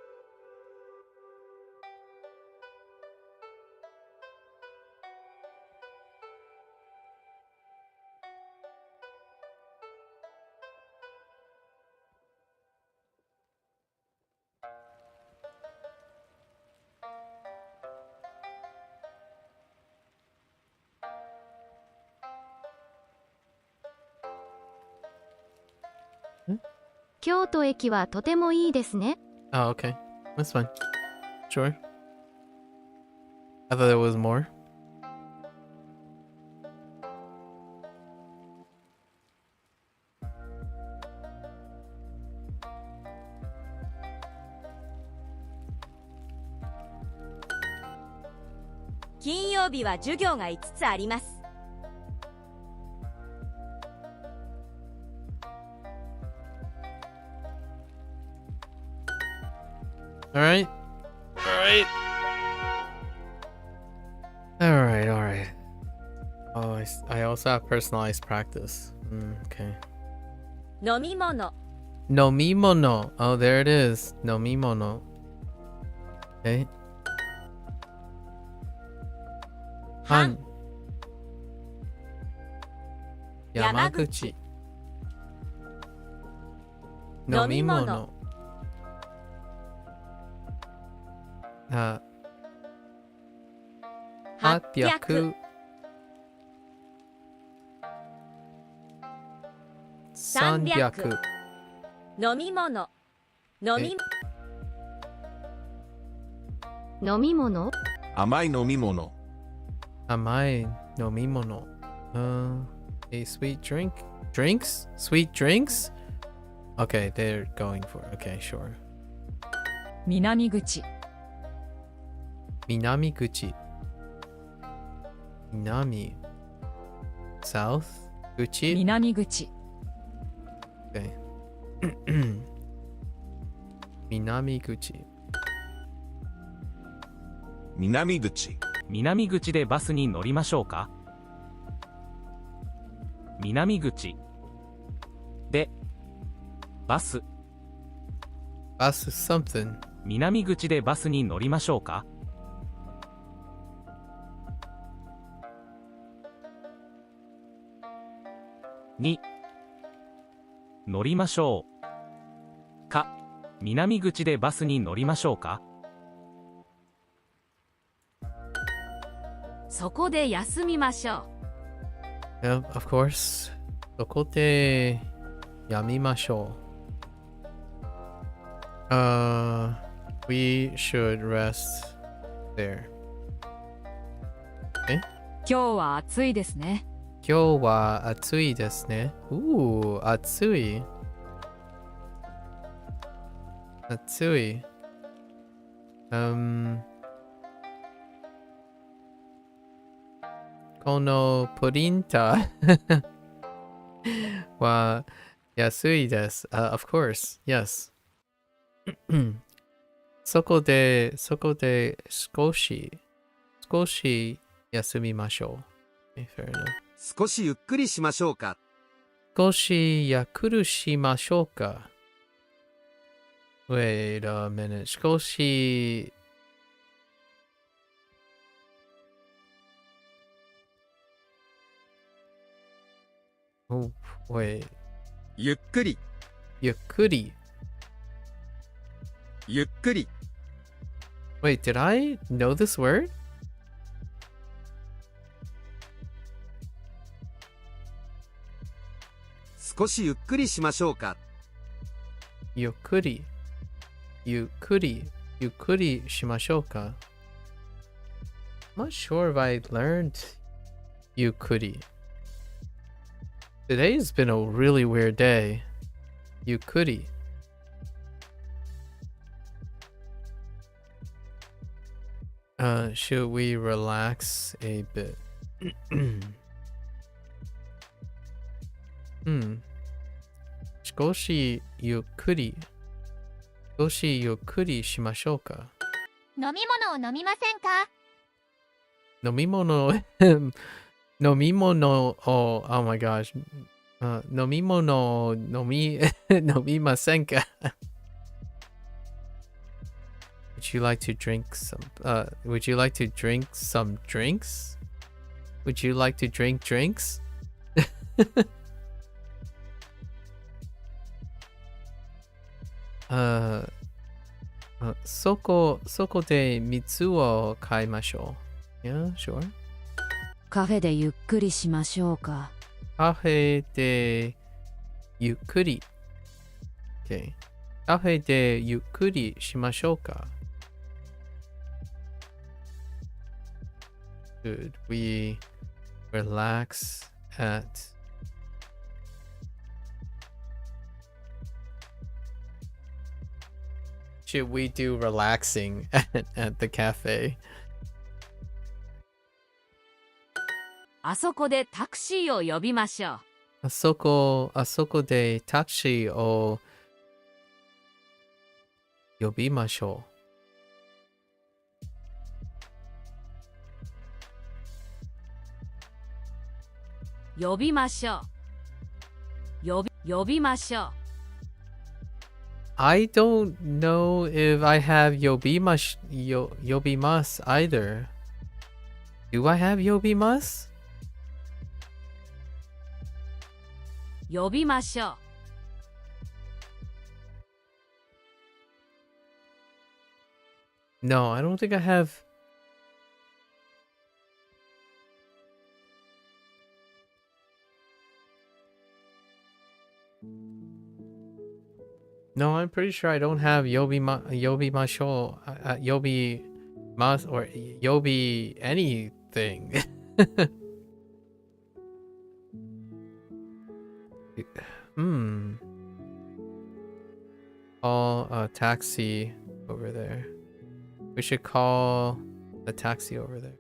京都駅はとてもいいですね。Oh, okay. That's fine. Sure. I thought there was more.「金曜日は授業が5つあります」。Alright. Alright. Alright, alright. Oh, I also have personalized practice. Okay. 飲み物 Nomimono. Oh, there it is. Nomimono. Okay. Han. Yamaguchi. Nomimono. 800 300飲み物飲み飲み物甘い飲み物。Amai nomimono. A sweet drink? Drinks? Sweet drinks? Okay, they're going for it. Okay, sure. 南口 Minamiguchi. Minami. South? Guchi? 南口 Okay. Minamiguchi. 南口。南口でバスに乗りましょうか？南口でバス Bus is something. 南口でバスに乗りましょうか？に乗りましょうか？南口でバスに乗りましょうか？そこで休みましょ Yeah, of course. Sokote yamimasho. We should rest there. う今日は暑いですね Kyou wa atsui desu ne. Ooh, atsui. Atsui. Kono purinta wa yasui desu. Of course, yes. そこで少し休みましょう。Okay, fair enough. 少しゆっくりしましょうか。少しやくるしましょうか。Wait a minute. 少し Oh, wait. ゆっくり Yukuri. ゆっくり Wait, did I know this word? 少しゆっくりしましょうか Yukuri. Yukuri. Yukuri shimashouka. I'm not sure if I learned Yukuri. Today's been a really weird day. Yukuri. Should we relax a bit? Skoshi yukuri. Skoshi yukuri shimashouka. 飲み物を飲みませんか？ Nomimono. Nomimono. Oh my gosh. Nomimono. Nomimasenka. Would you like to drink some? Would you like to drink some drinks? Would you like to drink drinks? Soko de mitsu o kaimashou. Yeah, sure. カフェでゆっくりしましょうか。 Cafe de yukuri. Okay. Cafe de yukuri shimashou ka. Should we relax at Should we do relaxing at the cafe? あそこでタクシーを呼びましょう。 Asoko de taxi o yobimashou. 呼びましょう。呼びましょう。 I don't know if I have yobimas either. Do I have yobimas? 呼びましょう。 No, I don't think I have. No, I'm pretty sure I don't have yobi masho, yobi mas or yobi anything. Call a taxi over there. We should call a taxi over there.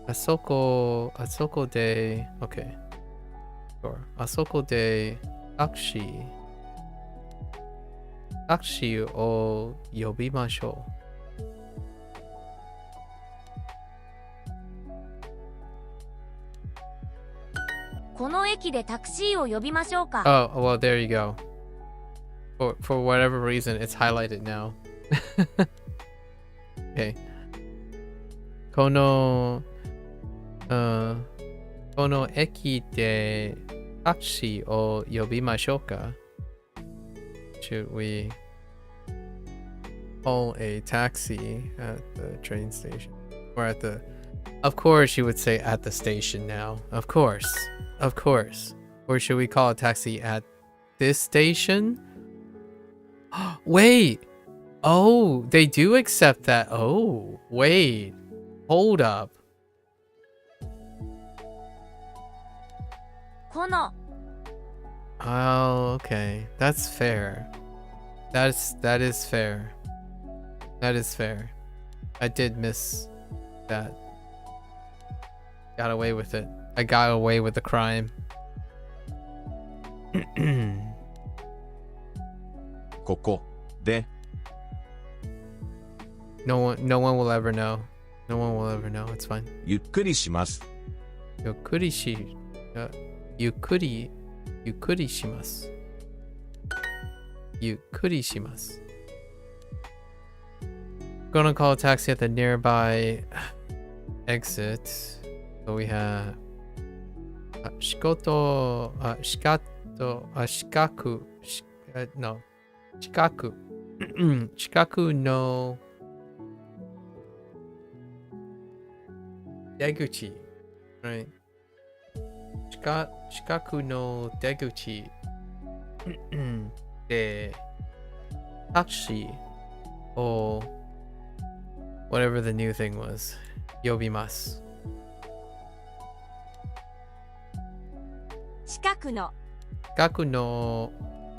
Asoko de. Okay. Sure. Asoko de taxi. Taxi o yobimashou. この駅でタクシーを呼びましょうか？ Oh, well, there you go. For whatever reason, it's highlighted now. Okay. Kono eki de taxi o yobimashou ka? Should we call a taxi at the train station? Or at the... Of course you would say at the station now. Of course. Of course. Or should we call a taxi at this station? Wait! Oh, they do accept that. Oh, wait. Hold up. この Oh, okay. That's fair. That is fair. That is fair. I did miss that. Got away with it. I got away with the crime. ここで No one will ever know. No one will ever know. It's fine. ゆっくりします。 Yukuri shimasu. Yukuri shimasu. Gonna call a taxi at the nearby exit. So we have 仕事、資格、no、資格、資格の出口、right? 資格の出口でタクシーを whatever the new thing was 呼びます。近くの近くの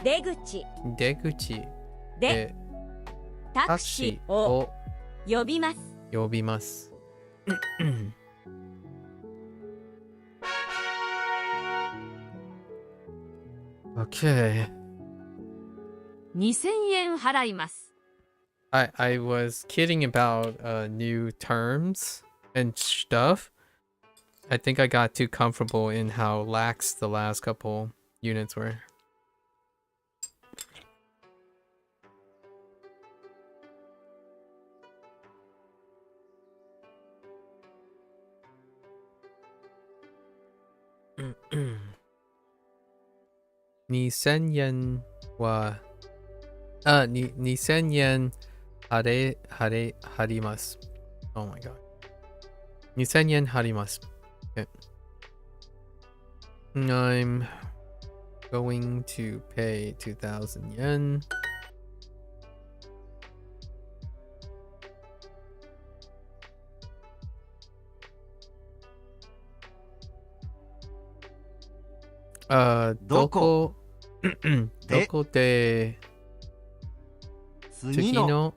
出口出口ででタクタクシシーーをを呼びます。呼びます。Okay. 2000円払います。I was kidding about new terms and stuff. I think I got too comfortable in how lax the last couple units were. $2000 yen wa 2000 yen harimasu. Oh my god. 2000 yen harimasu. Okay. I'm going to pay 2000 yen.どこどこで次の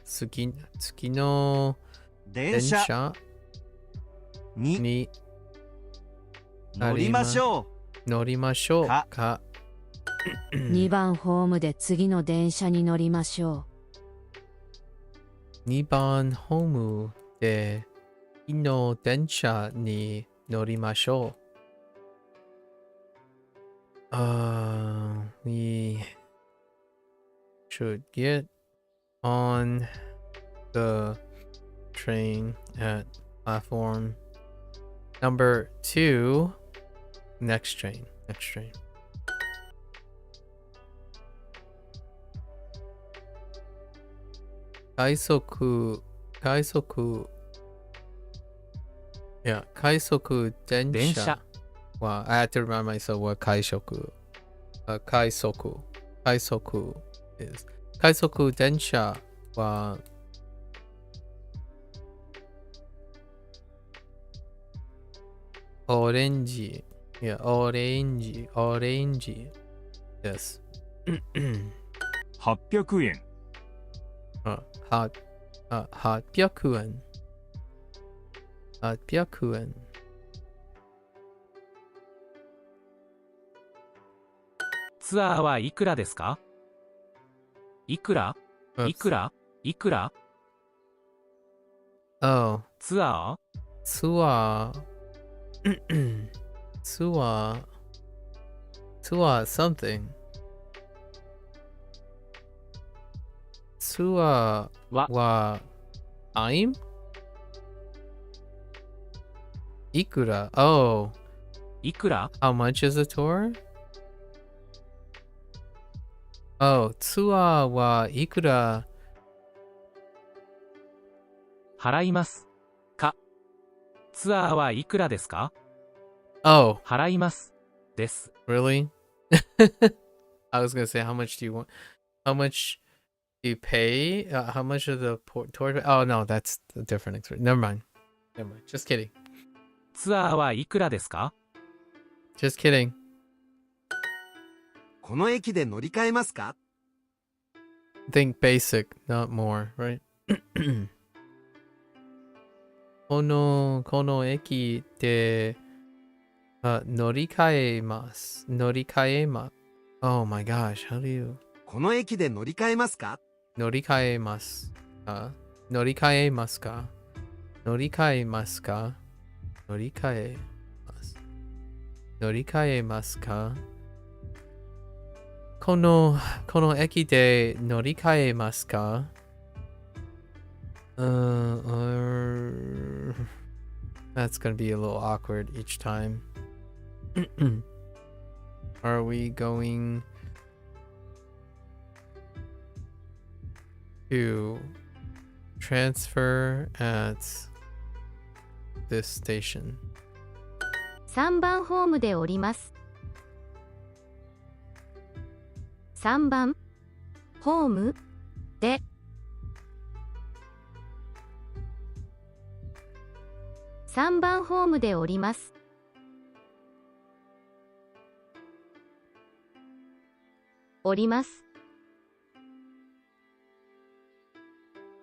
次の電電車車にに乗りましょ乗りましょうか。 2番ホームで次の電車に乗りましょ2番ホームで次の電車に乗りましょう。We should get on the train at platform number 2. Next train.快速電車は I had to remind myself what 快速 快速 is 快速電車はオレンジです。800円。 800円。800円。ツアーはいくらですか？いくら？いくら？いくら？ Oh, ツアー？ツアー something. ツアーは I'm? いくら Oh, いくら？ how much is a tour? Oh, ツアーはいくら払いますか？ツアーはいくらですか？ Oh, 払いますです。 really? I was gonna say, how much do you want? How much do you pay? How much of the tour? Oh, no, that's a different experience. Never mind. Just kidding. ツアーはいくらですか？ Just kidding. この駅で乗り換えますか？ Think basic, not more, right? この駅で乗り換えます。Oh my gosh, how do you? この駅で乗り換えますか？乗り換えますか？乗り換えますか？乗り換えますか？乗り換えます。乗り換えますか？この駅で乗り換えますか？That's gonna be a little awkward each time. Are we going to transfer at this station? 3番ホームで降ります。3番ホームで3番ホームで降ります。降ります。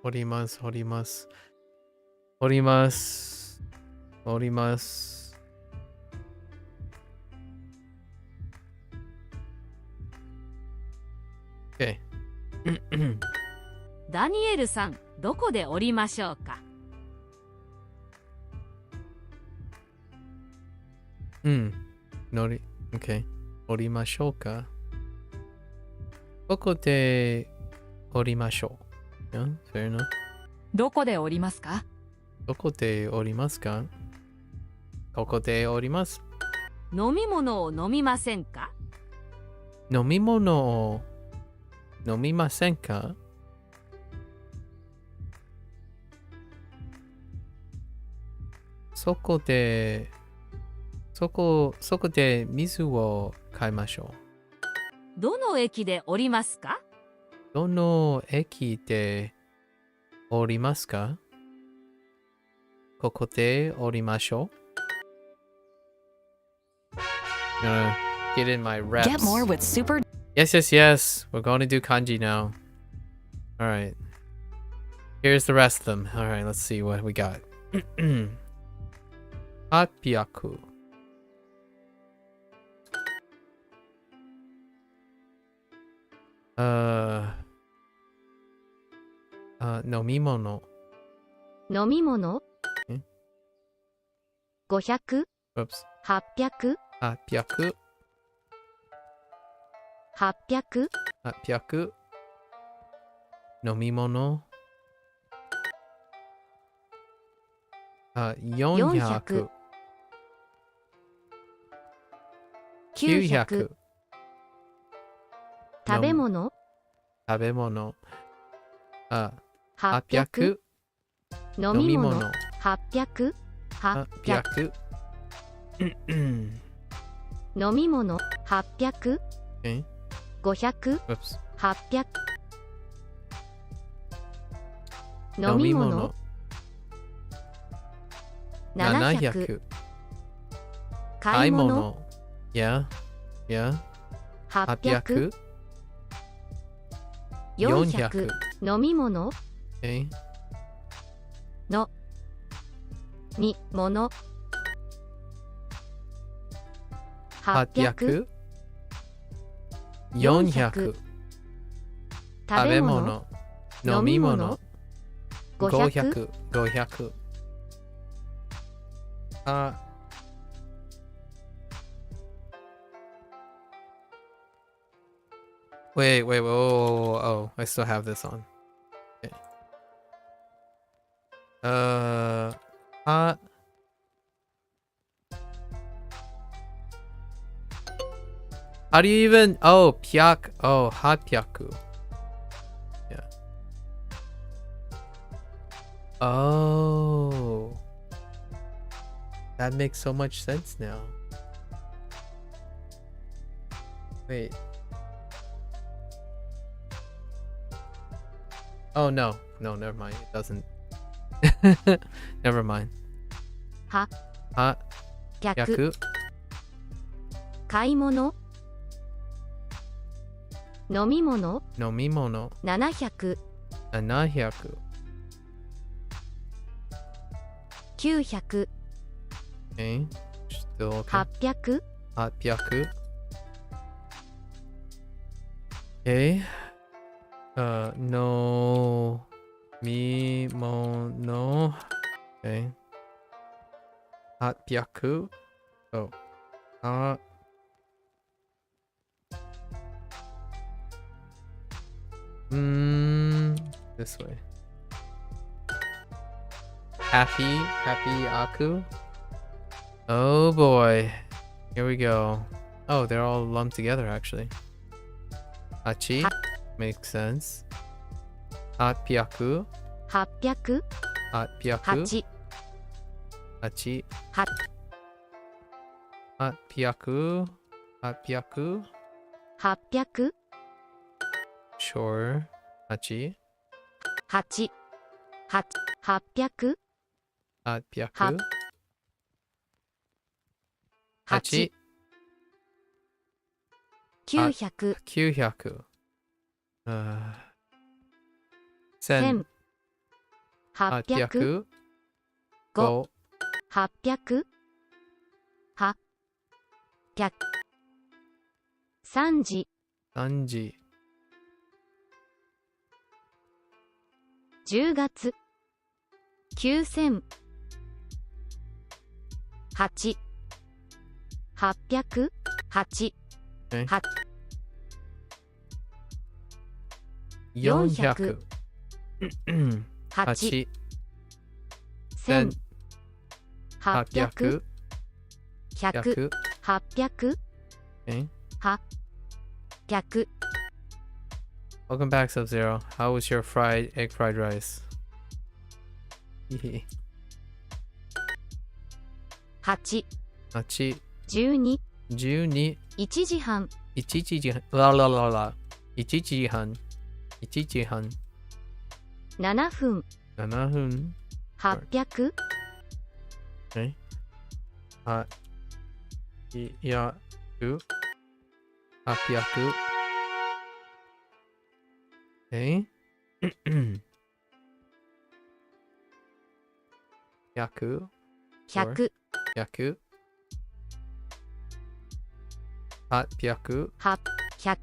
降ります。降ります。降ります。降ります。Okay. ダニエルさん、どこで降りましょうか？OK。降りましょうか。ここで降りましょう。Yeah, fair enough. どこで降りますか？どこで降りますか？ここで降ります。飲み物を飲みませんか？飲み物を飲みませんか？そこで水を買いましょう。どの駅で降りますか？どの駅で降りますか？ここで降りましょう。Get in my reps. Get more with super. Yes, yes, yes. We're going to do kanji now. All right. Here's the rest of them. All right, let's see what we got. Hatpyaku. Nomimono. 飲み物500 Oops. 800 800. 800 800. Nomimono. 400. 900. 食べ物食べ物。800 800. 飲み物800 800. 飲み物800 Okay. 500 Oops. 800飲み物700 買い物 Yeah. Yeah. 800 400. 飲み物 Okay. のみ物800 400. 食べ物飲み物500 500. Wait. Oh, I still have this on. Okay. How do you even? Oh, pyak. Oh, hatpyaku. Yeah. Oh. That makes so much sense now. Wait. Oh, no. No, never mind. It doesn't. Never mind. はは逆100. 買い物飲み物飲み物700 700. 900 Okay. Still okay. 800 800. Okay. No. Mi mono. Okay. 800. Oh. This way. Happy Aku. Oh boy. Here we go. Oh, they're all lumped together actually. Hachi makes sense. 800. 800 800. 8 8. は 800. 800. 800 Sure. 8. 8 800 800. 8 900 900. 1000. 800 5. 800 800 3時3時。 10月9000 8 800 8 Okay. 8 400. 8 1000. 800 800. 100 800 Okay. 800 Welcome back, Sub-Zero. How was your egg fried rice? 8 8、 12 12、 1時半1時半、1時半、1時半、 7分7分、 800 Okay. 800、800。Okay. 100、 100 100、800、 100 Okay. 800 100 100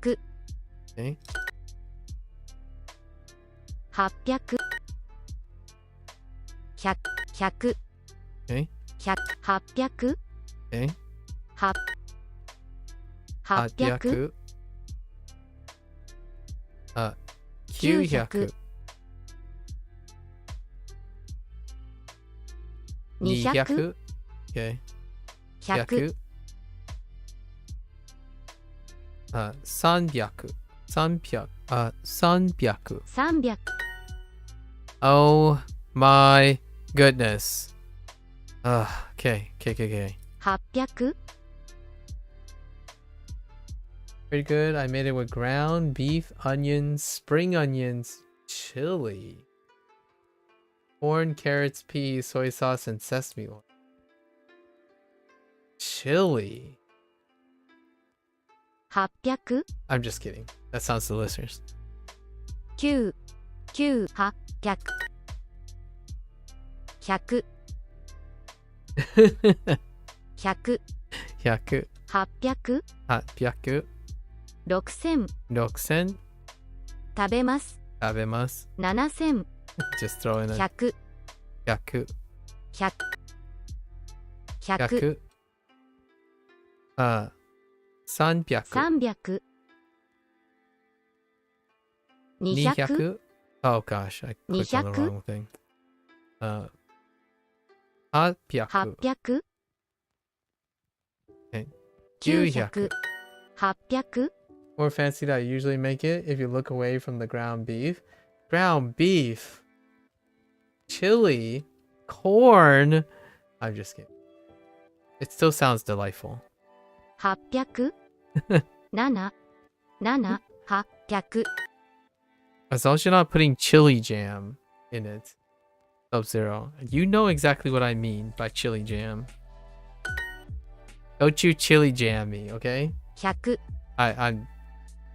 Okay. 800 Okay. 800 800、900、 200 Okay. 100 300、300。 300 Oh my goodness. Okay. 800 Pretty good. I made it with ground beef, onions, spring onions, chili, corn, carrots, peas, soy sauce, and sesame oil. Chili. 800 I'm just kidding. That sounds delicious. 9 9 800 100 100 100、 800 800、 6000 6000、食べます食べます。 7000 Just throw in a 100 100、 100 100 100、300、 300 200 200. Oh gosh, I clicked on the 200? wrong thing. 800、 800 Okay. 900 800 More fancy than I usually make it if you look away from the ground beef. Ground beef, chili, corn. I'm just kidding. It still sounds delightful. 800 7 7 800 As long as you're not putting chili jam in it. Sub-Zero. You know exactly what I mean by chili jam. Don't you chili jam me, okay? 100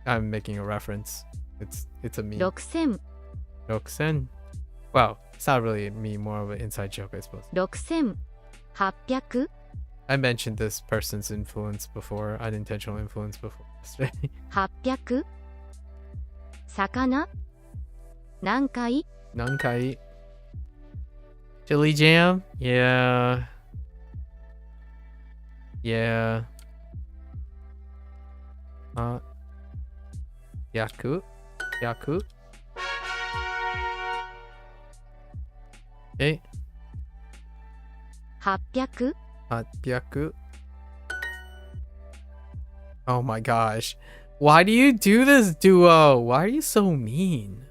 I'm making a reference. It's a meme. 6000 6000. Wow, it's not really a meme, more of an inside joke, I suppose. 6800 I mentioned this person's influence before, unintentional influence before yesterday. 800魚何回 Nankai. Chili jam? Yeah. Yeah. Yaku. Yaku. Okay. 800 800. Oh my gosh. Why do you do this, Duo? Why are you so mean?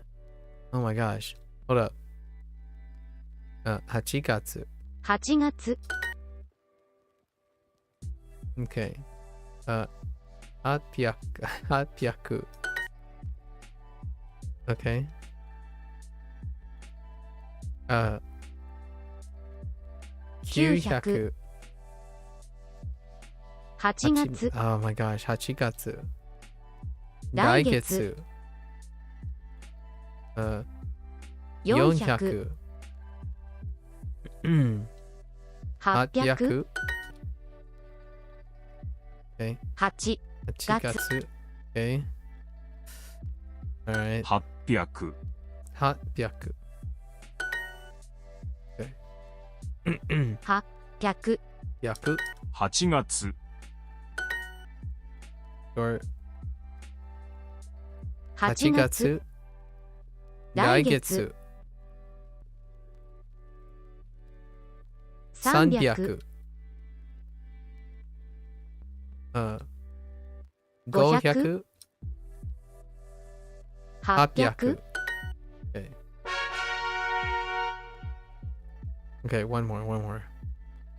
Oh my gosh. Hold up. 8月. 8月 Okay. 800. 800. Okay. 900. 8月 Oh my gosh. 8月. 来月 400 400. 800 Okay. 8 8月. Okay. Alright. 800 800. Okay. 800 100. 8月 Or 8 8月月。来来月月。300 500. 800 800. Okay. Okay, one more.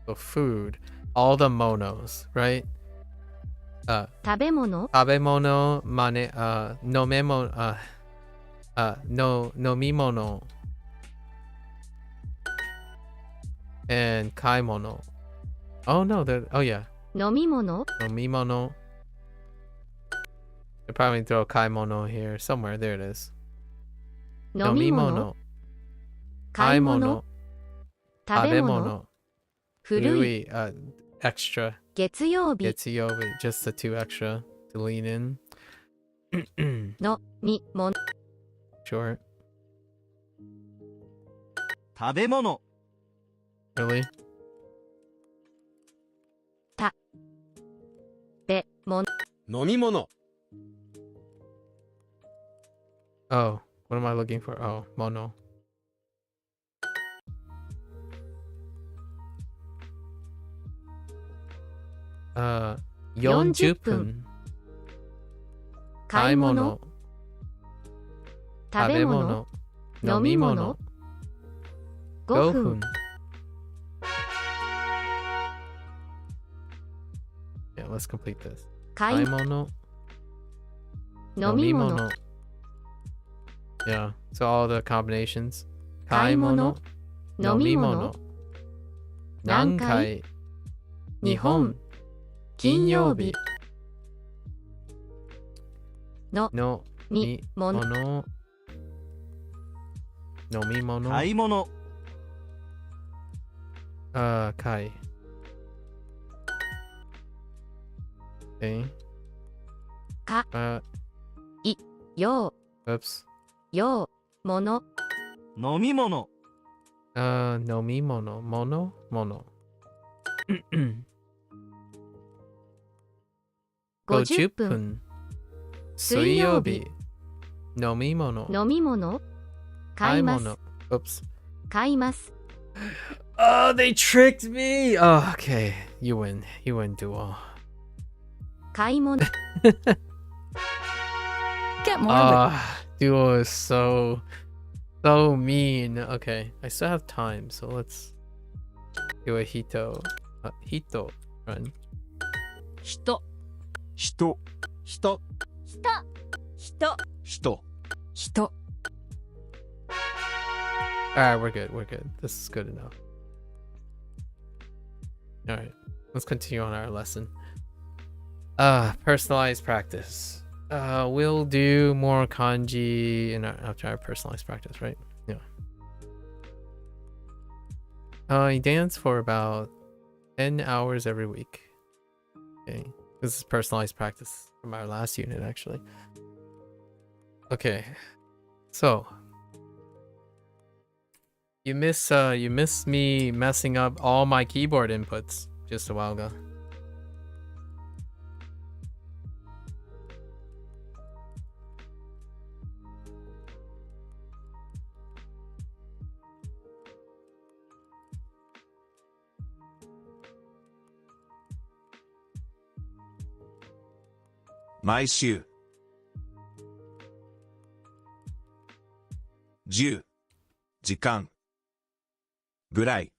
So food. All the monos, right? 食べ物 Tabemono, mane, nomemo, nomimono, and kaimono. Oh no, oh yeah, 飲み物 nomimono. They probably throw kaimono here somewhere. There it is. 飲み物 Nomimono, 買い物 kaimono, 食べ物 tabemono, 古い extra. 月曜日 Getsuyobi, just the 2 extra to lean in. のみ物 Sure. 食べ物 Really? べ物飲み物 Oh, what am I looking for? Oh, mono. Uh, 40分. 買い物食べ物飲み物5分 Yeah, let's complete this. 買い Kaimono, 飲み物 nomimono. Yeah, so all the combinations. 買い物 Kaimono, 飲み物 nomimono. 何回 日本金曜日 の No, み物 mono. Nomimono. 買い物 Kai. Okay. か Uh, よ oops. うようもの飲み物 Nomimono. Mono. 50 50分分。水曜日。飲み物。飲み物買います Oops. 買います Oh, they tricked me. Oh, okay. You win. You win, Duo. 買い物 Get more Duo is so mean. Okay, I still have time, so let's do a Hito. Hito run. 人人人人人人 Alright, we're good. We're good. This is good enough. Alright, let's continue on our lesson. Personalized practice. We'll do more kanji after our personalized practice, right? Yeah. You dance for about 10 hours every week. Okay. This is personalized practice from our last unit, actually. Okay. So you miss me messing up all my keyboard inputs just a while ago. 毎週。10、時間。ぐらい。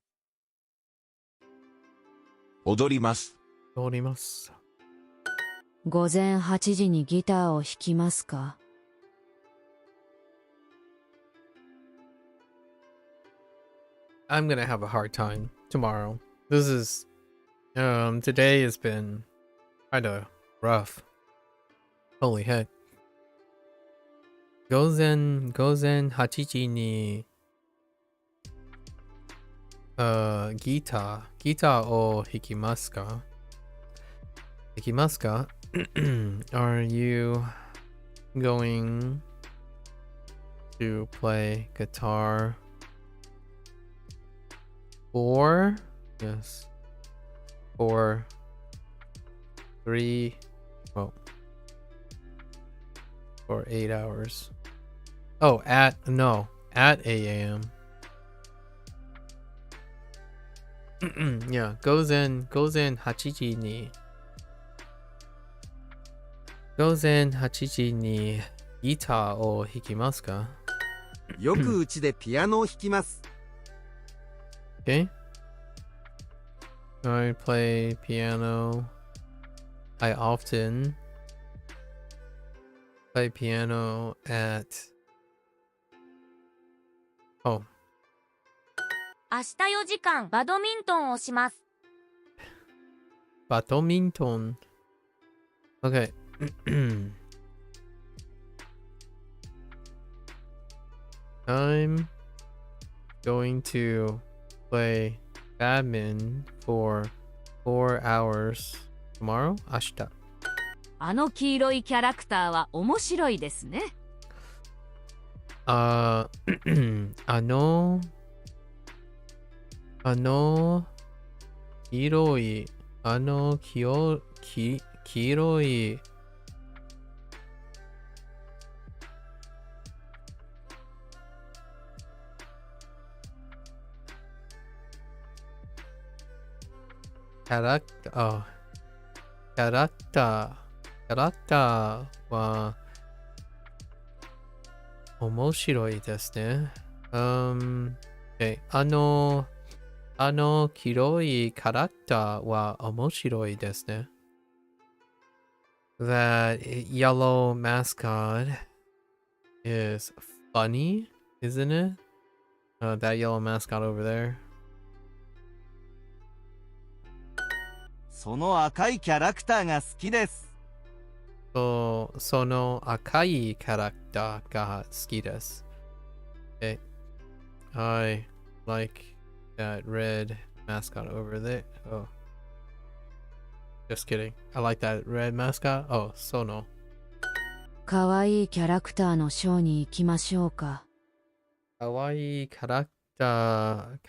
踊ります。踊ります。午前8時にギターを弾きますか？ I'm gonna have a hard time tomorrow. This is today has been kinda rough. Holy heck. 午前8時にギターを弾きますか？Are you going to play guitar for 3 for 8 hours? Oh, at 8 a.m. Yeah, 午前8時にギターを弾きますか？よくうちでピアノを弾きます。Okay. I play piano. I often play piano at... Oh. 明日4時間バドミントンをします。バドミントン。Okay. I'm going to play badminton for 4 hours tomorrow. 明日。あの黄色いキャラクターは面白いですね。あの黄色いキャラクターは面白いですね。Okay. あの黄色いキャラクターは面白いですね。That yellow mascot is funny, isn't it? That yellow mascot over there. その赤いキャラクターが好きです。その赤いキャラクターが好きです。Okay. I like that red mascot over there. Oh. Just kidding. I like that red mascot. Oh, その。かわいいキャラクターのショーに行きましょうか。かわいいキャラクタ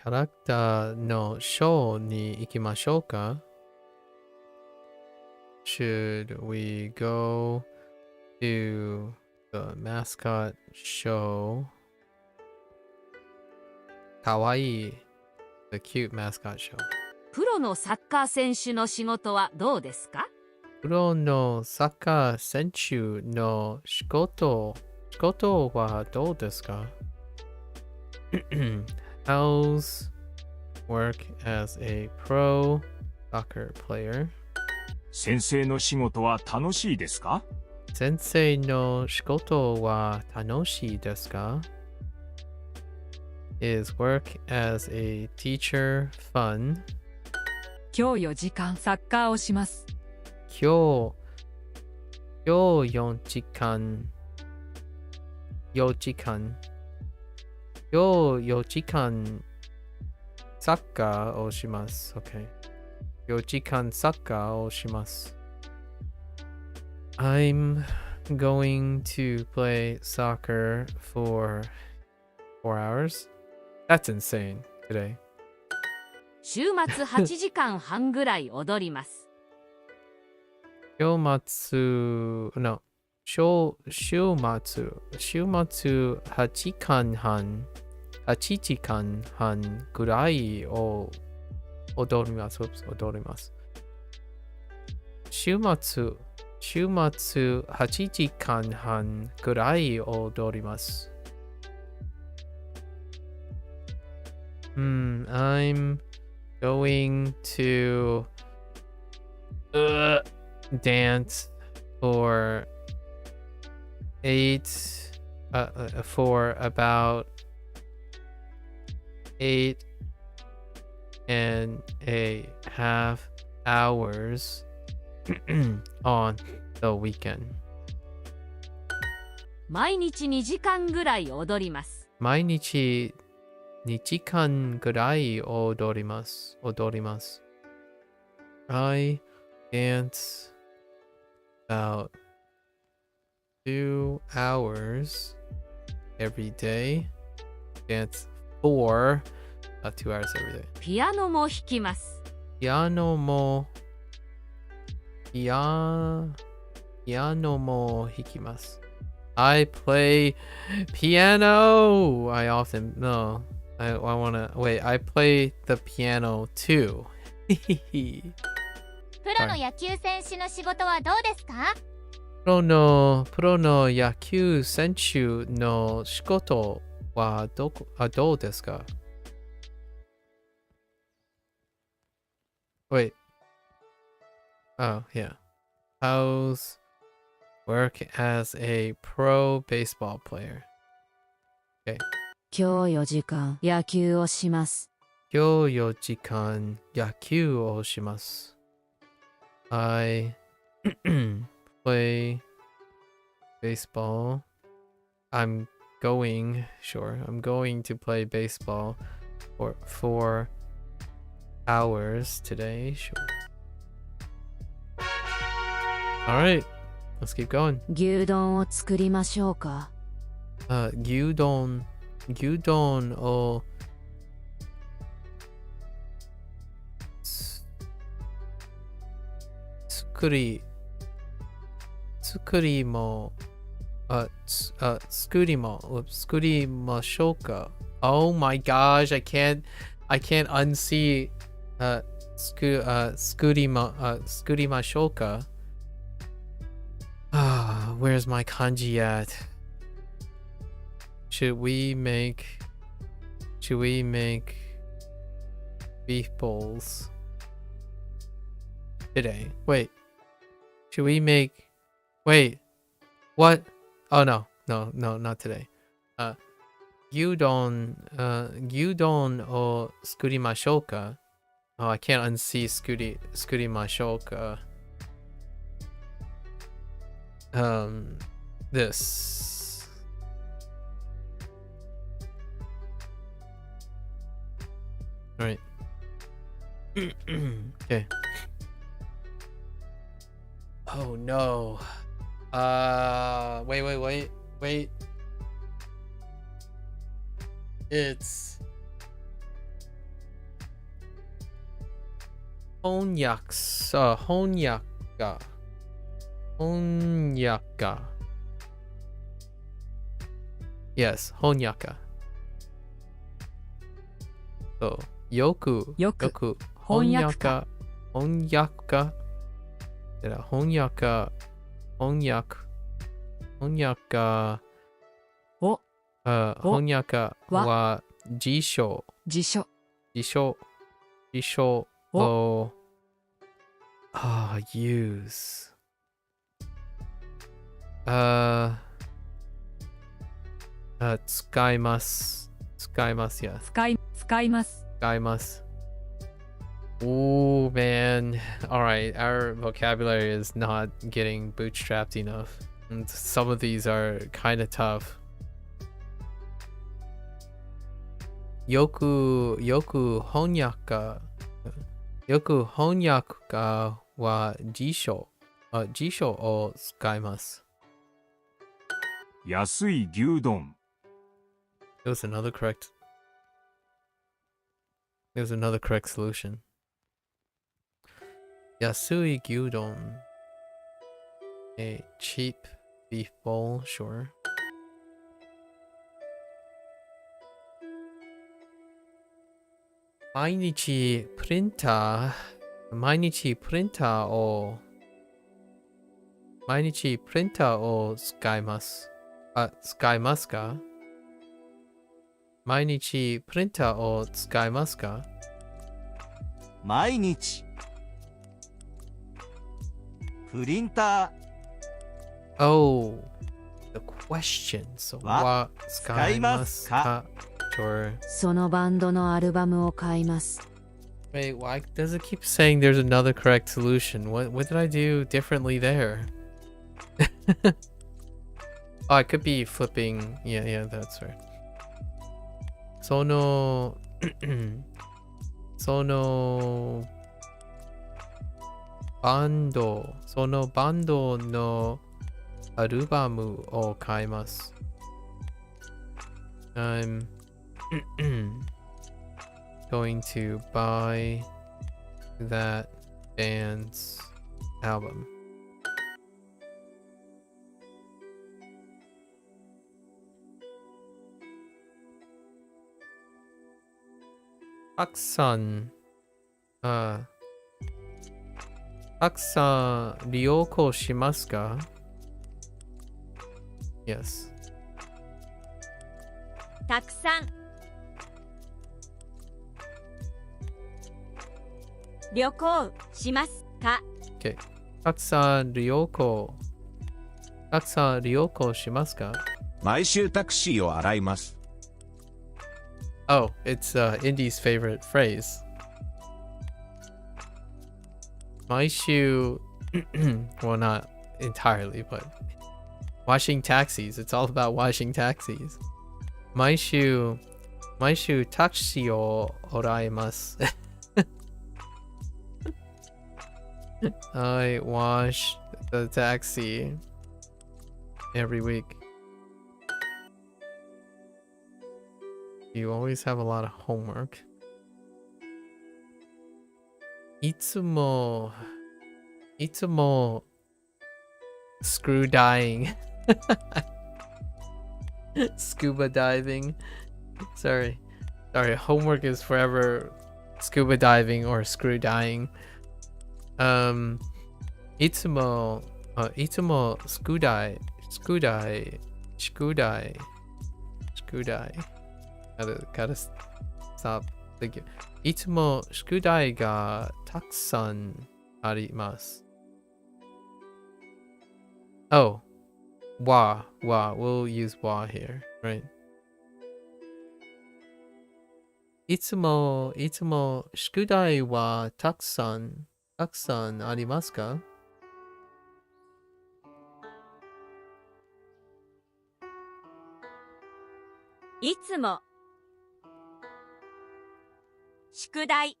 ーのショーに行きましょうか？ Should we go to the mascot show? かわいい The cute mascot show. プロのサッカー選手の仕事はどうですか？プロのサッカー選手の仕事はどうですか？ How's work as a pro soccer player? 先生の仕事は楽しいですか？先生の仕事は楽しいですか？ Is work as a teacher fun? 今日4時間サッカーをします。今日4時間サッカーをします。Okay. 4時間サッカーをします。I'm going to play soccer for 4 hours. That's insane today. 週末8時間半ぐらい踊ります。週末8時間半ぐらいを踊ります。週週末8時間半ぐらい踊ります。I'm going to dance for about 8.5 hours on the weekend. 毎日2時間ぐらい踊ります。毎日2時間ぐらい踊ります。I dance about 2 hours every day. Dance for 2 hours every day. ピアノも弾きます。ピアノも弾きます。I play piano. I play the piano too. プロの野球選手の仕事はどうですか？プロの野球選手の仕事はどうですか？ Wait. Oh, yeah. How's work as a pro baseball player? Okay. 今日4時間野球をします。今日4時間野球をします。I play baseball. I'm going to play baseball for 4 hours today. Sure. Alright, let's keep going. 牛丼を作りましょうか。牛丼を作りましょうか。Oh my gosh, I can't unsee 作りましょうか。Where's my kanji at? Should we make beef bowls today? Wait. What? Oh no, not today. 牛丼を作りましょうか。Oh, I can't unsee 作りましょうか。This. Alright. Okay. Oh no. Wait. It's Honyaka. Yes, Honyaka. So, よく翻訳家。翻訳は辞書をuse 使います。Oh man. Alright, our vocabulary is not getting bootstrapped enough. And some of these are kind of tough. よく翻訳家は辞書を使います。安い牛丼。There's another correct solution. 安い牛丼。A cheap beef bowl, sure. 毎日プリンターを毎日プリンターを使います。使いますか？毎日プリンターを使いますか？毎日プリンター Oh, the question. So, は使いますか? Sure. そのバンドのアルバムを買います。 Wait, why does it keep saying there's another correct solution? What did I do differently there? Oh, I could be flipping. Yeah, that's right. そのバンドのアルバムを買います。I'm going to buy that band's album. 박산, 利用しますか? Yes. たくさん旅行しますか？ Okay. たくさん利用しますか? 毎週タクシーを洗います。 Oh, it's Indy's favorite phrase. 毎週 well, not entirely, but washing taxis. It's all about washing taxis. 毎週タクシーを洗います。I wash the taxi every week. You always have a lot of homework. いつも screw dying. Scuba diving. Sorry. Homework is forever scuba diving or screw dying. いつも宿題 Gotta stop thinking. いつも宿題がたくさんあります。Oh, we'll use wa here, right? いつも宿題はたくさんありますか? いつも宿題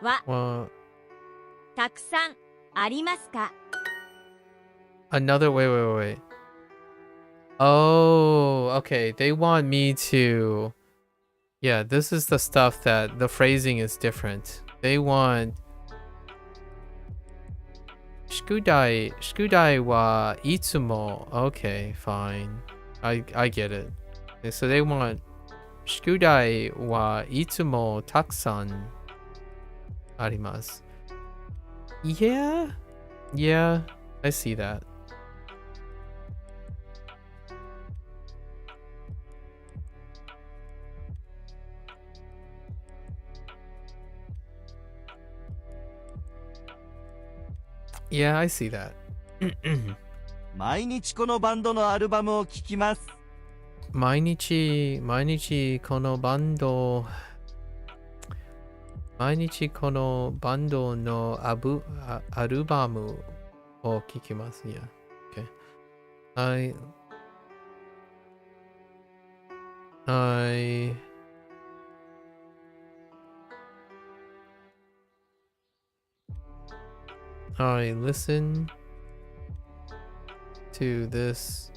はたくさんありますか? Another wait. Oh, okay. They want me to. Yeah, this is the stuff that the phrasing is different. They want 宿題はいつも Okay, fine. I get it. So they want 宿題はいつもたくさんあります. Yeah, I see that. Yeah, I see that. 毎日このバンドのアルバムを聴きます。毎日このバンドのアルバムを聴きます。Yeah. Okay. I listen to this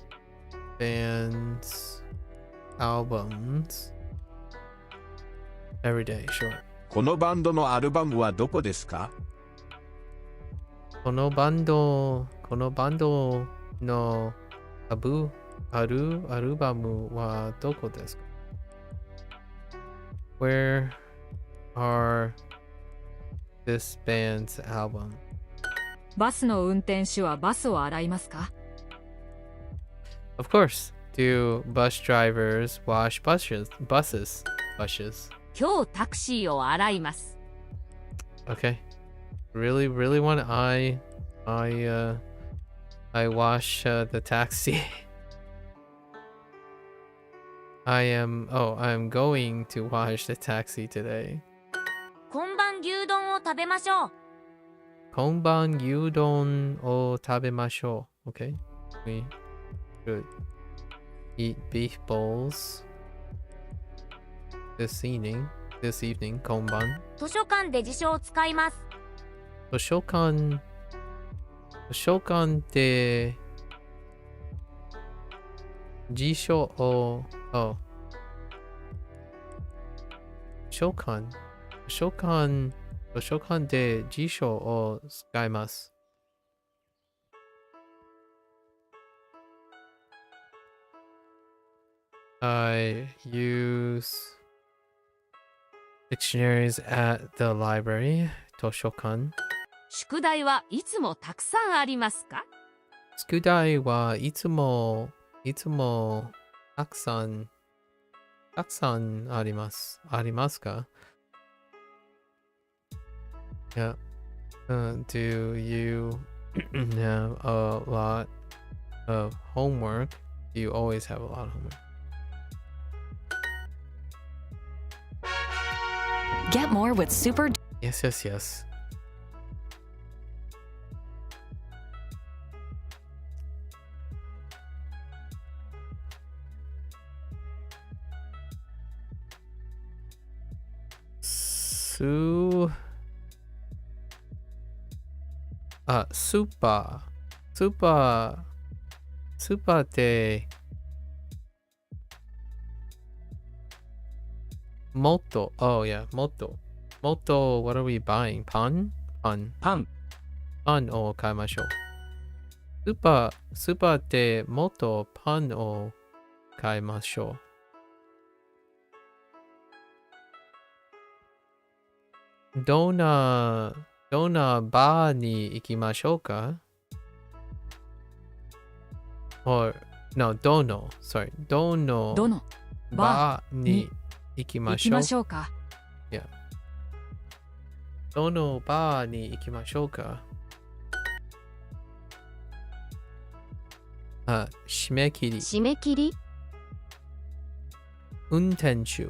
band's albums every day. Sure. このバンドのアルバムはどこですか? このバンドのアルバムはどこですか? Where are this band's album? バスの運転手はバスを洗いますか？ Of course. Do bus drivers wash buses? 今日タクシーを洗います。Okay. Really want I wash the taxi. I'm going to wash the taxi today. 今晩牛丼を食べましょう。今晩牛丼を食べましょう。Okay. We should eat beef bowls this evening. 今晩。図書館で辞書を使います。図書館で辞書を図書館で辞書を使います。I use dictionaries at the library. 図書館。宿題はいつもたくさんありますか？宿題はいつもたくさんあります。ありますか？ Yeah. Do you have a lot of homework? Do you always have a lot of homework? Get more with Super. Yes.スーパーってもっと what are we buying? パンを買いましょう。スーパーってもっとパンを買いましょう。どんなバーに行きましょうか？ or no どのバーに行きましょうか？ Yeah. どのバーに行きましょうか？締め切り運転手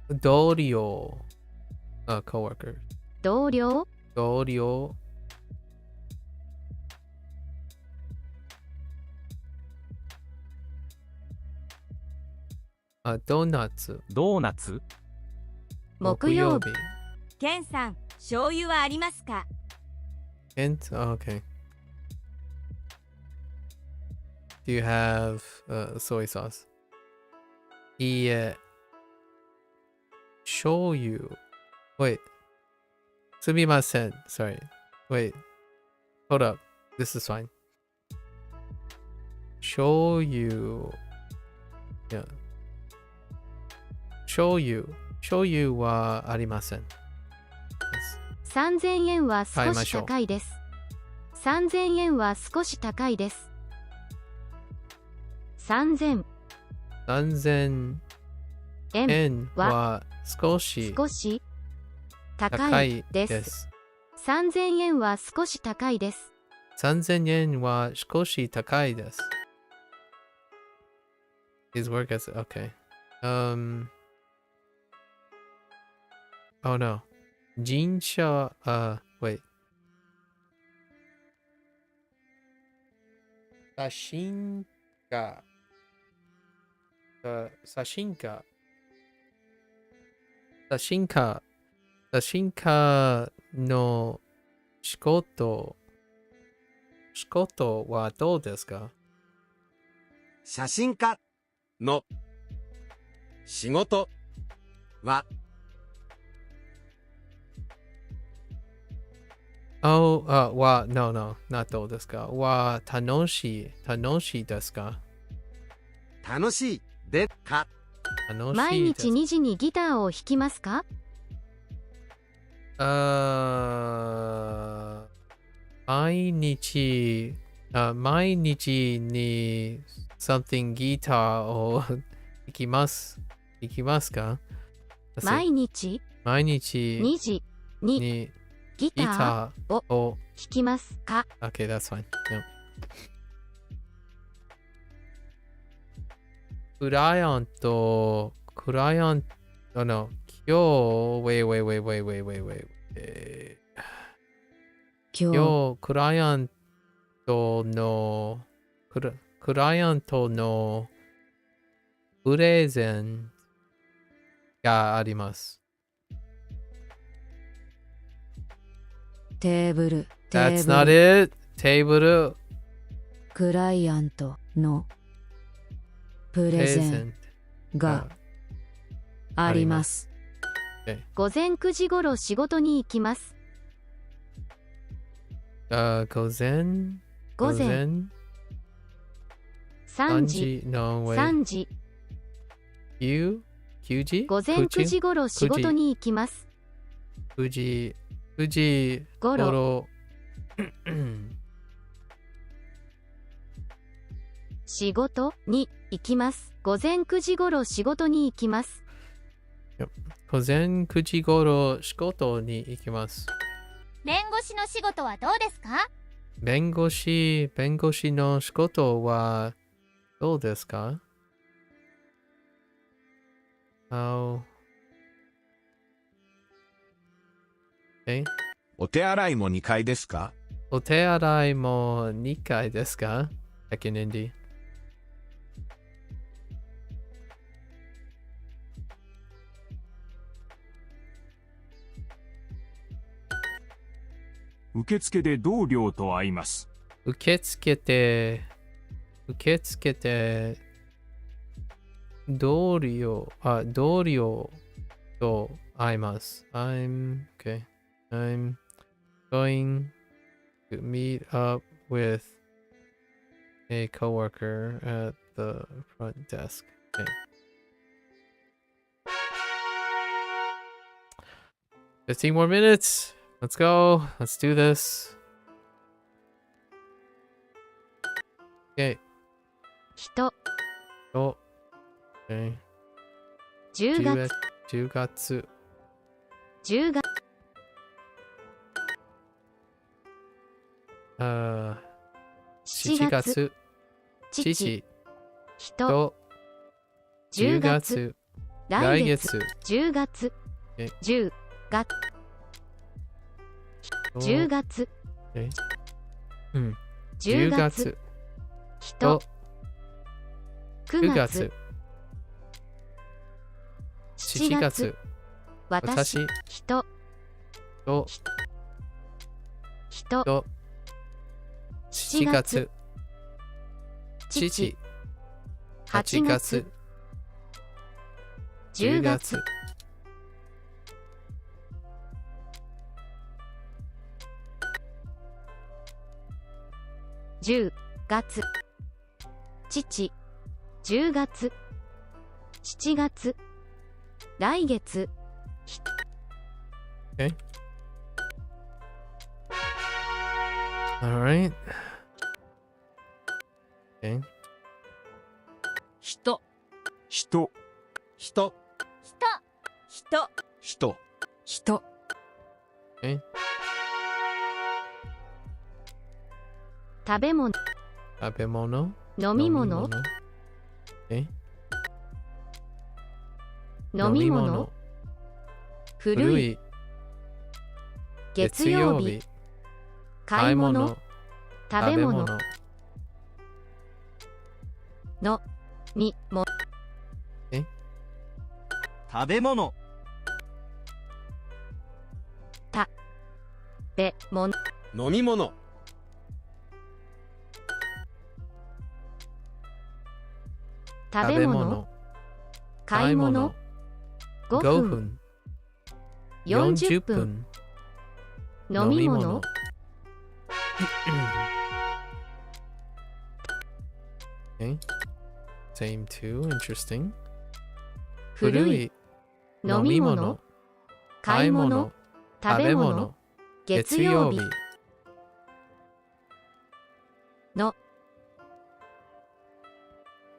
同僚coworker 同僚ドーナツ木曜日ケンさん、醤油はありますか？ Okay. Do you have soy sauce? いいえ。醤油。Wait. すみません。Sorry. Wait. Hold up. This is fine. 醤油。Yeah. 醤油はありません。3000円は少し高いです。3000円は少し高いです。3000円は少し高いです。3000円は少し高いです。3000円は少し高いです。His work as okay. Oh no. 人車wait. 写真家の仕事はどうですか？写真家の仕事はno, not どうですか？は楽しいですか？楽しいでか。楽しいです。毎日2時にギターを弾きますか？ 日2時にギターを弾きますか？ 毎日2時にギターを弾きますか？ 毎日2時にギターを弾きますか？ 毎日2時にギターを弾きますか？ 毎日2時にギターを弾きますか？ 楽しいです。毎日、毎日に something ギターを行きます。行きますか？毎日毎日2時ににギターを弾きますか？ Okay, that's fine. No. クライアント、no, 今日、wait. 今日、クライアントのプレゼンがあります。テーブル。That's not it. テーブル。クライアントのプレゼンがあります。午前9時頃仕事に行きます。午前3時。3時。9時午前9時頃仕事に行きます。9時頃仕事に行きます。午前9時頃仕事に行きます。午前9時頃仕事に行きます。弁護士の仕事はどうですか？弁護士の仕事はどうですか？お手洗いも2階ですか？お手洗いも2階ですか？ Second Indy。受付で同僚と会います。受付で同僚と会います。I'm going to meet up with a coworker at the front desk. Okay. 15 more minutes. Let's go. Let's do this. Okay. 人。Okay. 10月。10月。10月。7月。父。人。10月。来月。10月。10月。10月。10月。人。9月。7月。私。人。人。7月。父。8月。10月。10月。父。10月。7月。来月。Okay. Alright. Okay. 人。Okay. 食べ物。飲み物。Okay. 飲み物。古い。月曜日。買い物。食べ物。の。みも。食べ物。た。べもの。飲み物。食べ物。買い物。5分。40分。飲み物。Okay. Same too. Interesting. 古い。飲み物。買い物。食べ物月曜日の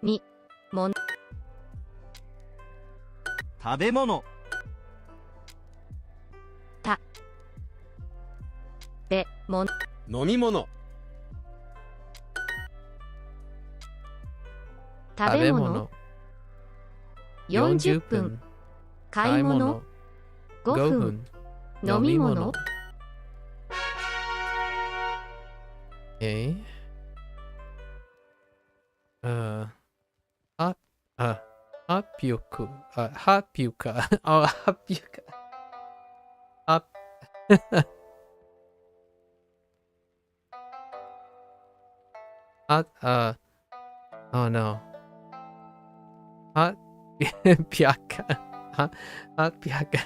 みもの食べ物たべもの飲み物食べ物40分買い物5分飲み物ハピュクハピュカハピュカoh no ハピャカハピャカ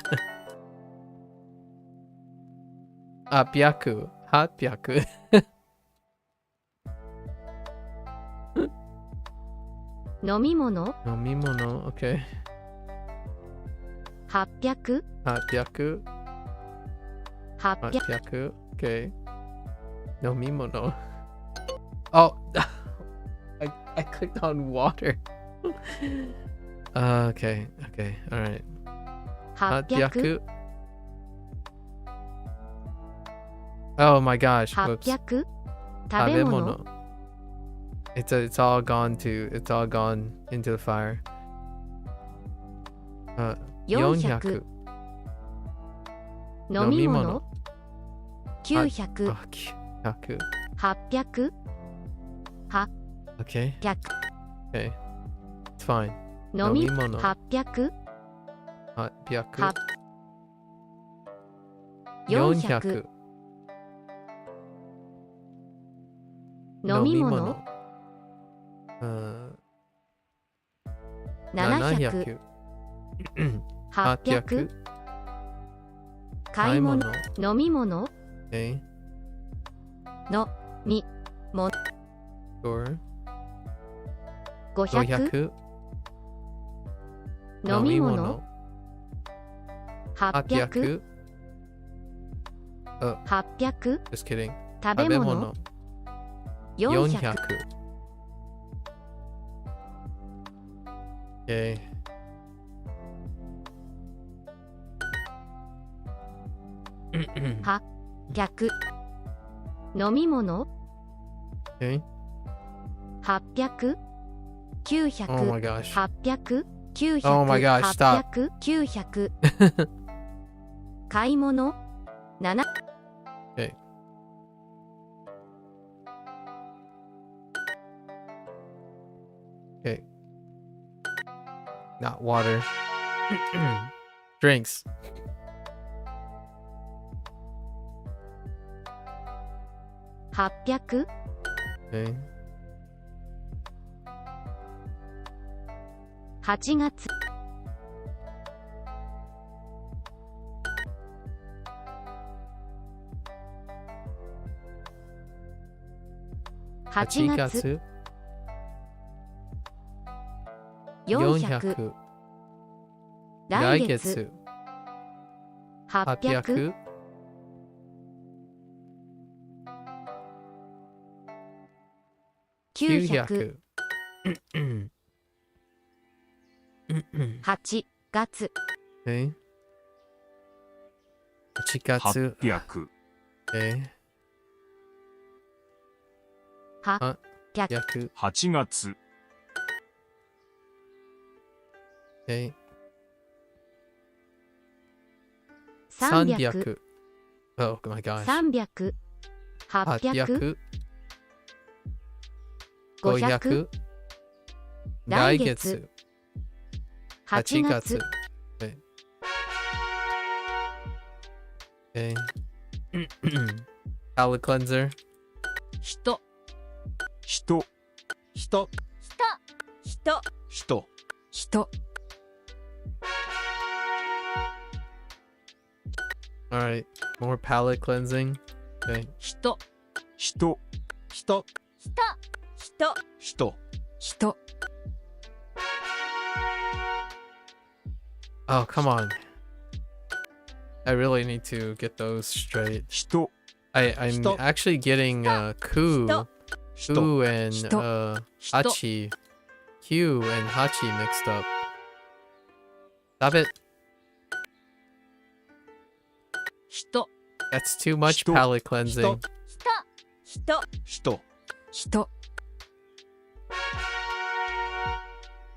800飲み物OK 800 OK 飲み物Oh I clicked on water okay alright 800 Oh my gosh whoops 800食べ物 It's all gone into the fire 400飲み物900 900 800 Okay 100 Okay It's fine 飲み飲み物800 800 400飲み物700 800買い物飲み物 Okay のみも Sure 500 500飲み物800 800 Just kidding 食べ物400 Okay 800飲み物 Okay 800 900 Oh my gosh 800 900 Oh my gosh, stop 800 900買い物7 Okay Okay Not water Drinks 800 Okay 8月8月400 来月800 900 8月 Okay 8月800 Okay 800 8月 Okay 300 Oh my gosh 300 800 500 来月8月 Okay Palate cleanser 人人人人人 Alright more palate cleansing Okay 人人人人人 Oh come on I really need to get those straight. 人 I'm actually getting ku and hachi, Q and hachi mixed up. Stop it. 人 That's too much palate cleansing. 人 人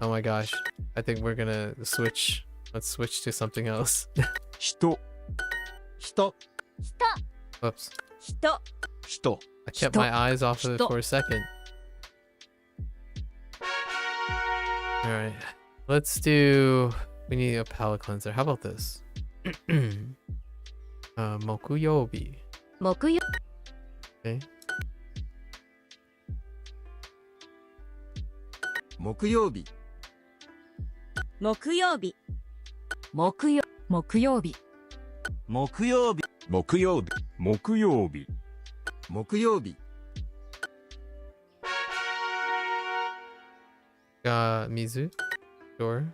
Oh my gosh. I think we're gonna switch. Let's switch to something else. 人 人 Whoops. 人 I kept my eyes off of it for a second. Alright. Let's do... We need a palate cleanser. How about this? Mokuyobi. 木曜 Okay. 木曜日木曜日木曜木曜日木曜日木曜日木曜日木曜日 Mizu? Sure.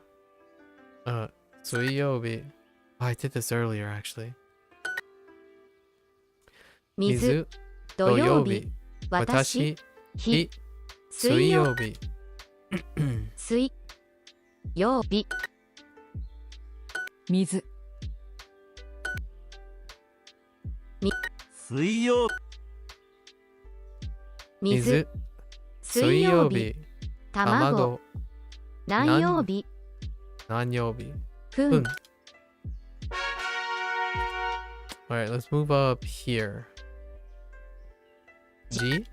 Suiyobi. Oh, I did this earlier actually. 水土曜日私日水曜日水曜日水水曜水水曜日卵何曜日何曜日分 Alright, let's move up here. G?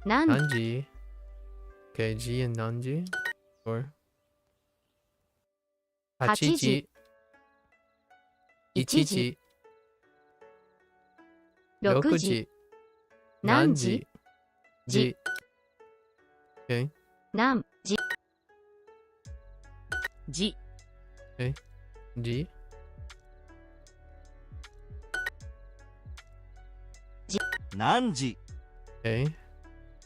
何 Nanji. Okay, G and Nanji. Or 8 Hachiji. 時1時 6 6 時 時何時 G. Okay. 何時じ Okay. G. 何時 Okay.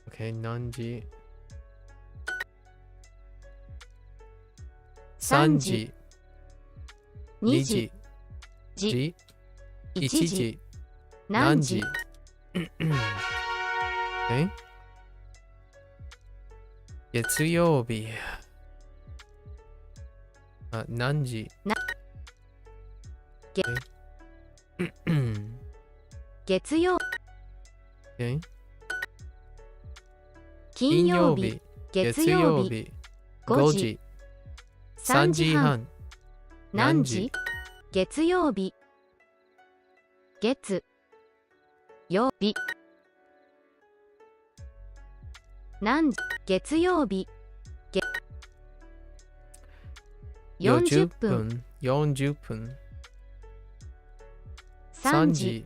Okay, Nanji. 3時2 2時時 G. 1 1時時何時 Okay. 月曜日何時げ 月曜 Okay. 金曜日月曜日5 5時時3 3時半時半何時月曜日月曜日何時月曜日40分40分3 3時時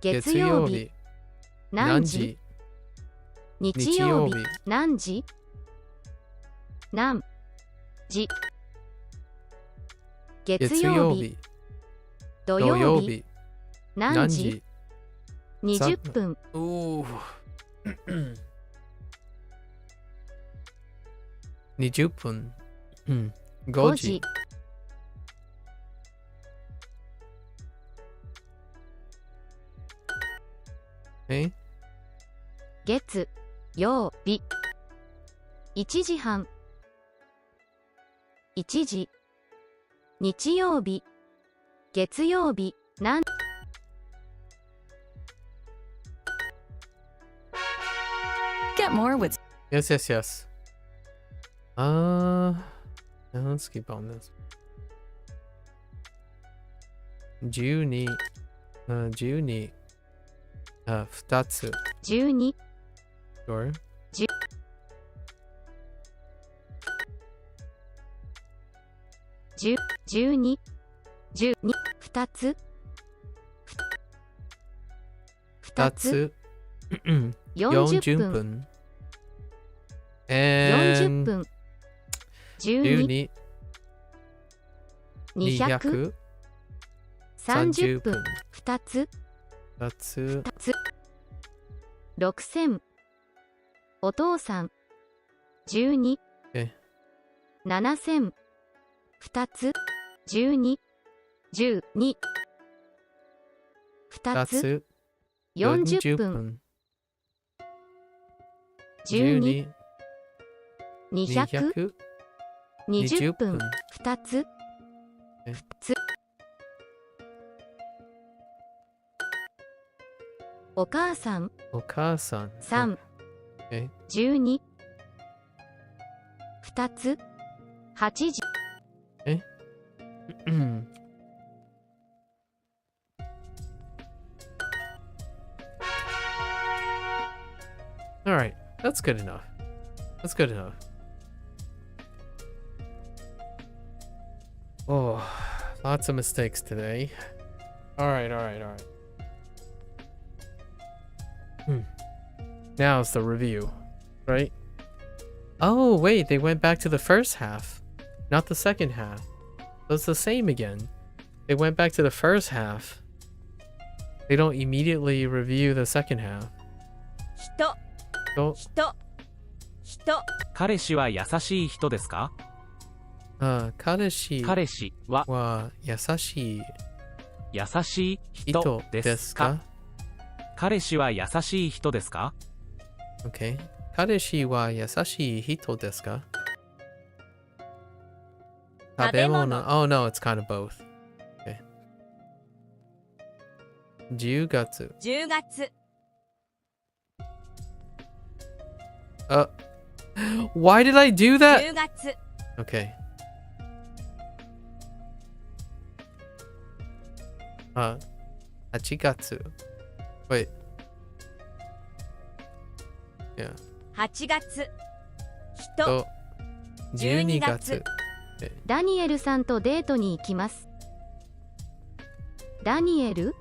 月曜日何時日曜日何時何時月曜日土曜日何時20分20分5 5時時月曜日1時半1時日曜日月曜日何 Get more with Yes, yes, yes. Let's keep on this. 12 12 2つ12 Sure. 12 12 2つ2つ40 40分分40 and 分12 12 200 230 30分2つ2つ6000お父さん12 Okay. 7000 2つ12 12 2つ40分12 200 20分2つお母さん3 12 2つ8時Alright, that's good enough. That's good enough. Oh, lots of mistakes today. Alright. Now's the review, right? Oh, wait, they went back to the first half, not the second half. So it's the same again. They went back to the first half. They don't immediately review the second half. 彼氏は優しい人ですか？彼氏は優しい人ですか？彼氏は優しい人ですか？ Okay. 彼氏は優しい人ですか？食べ物。Oh no, it's kind of both. Okay. 10月。Why did I do that? 10月 Okay. 8月。Wait. Yeah. 8月と12月。ダニエルさんとデートに行きます。ダニエル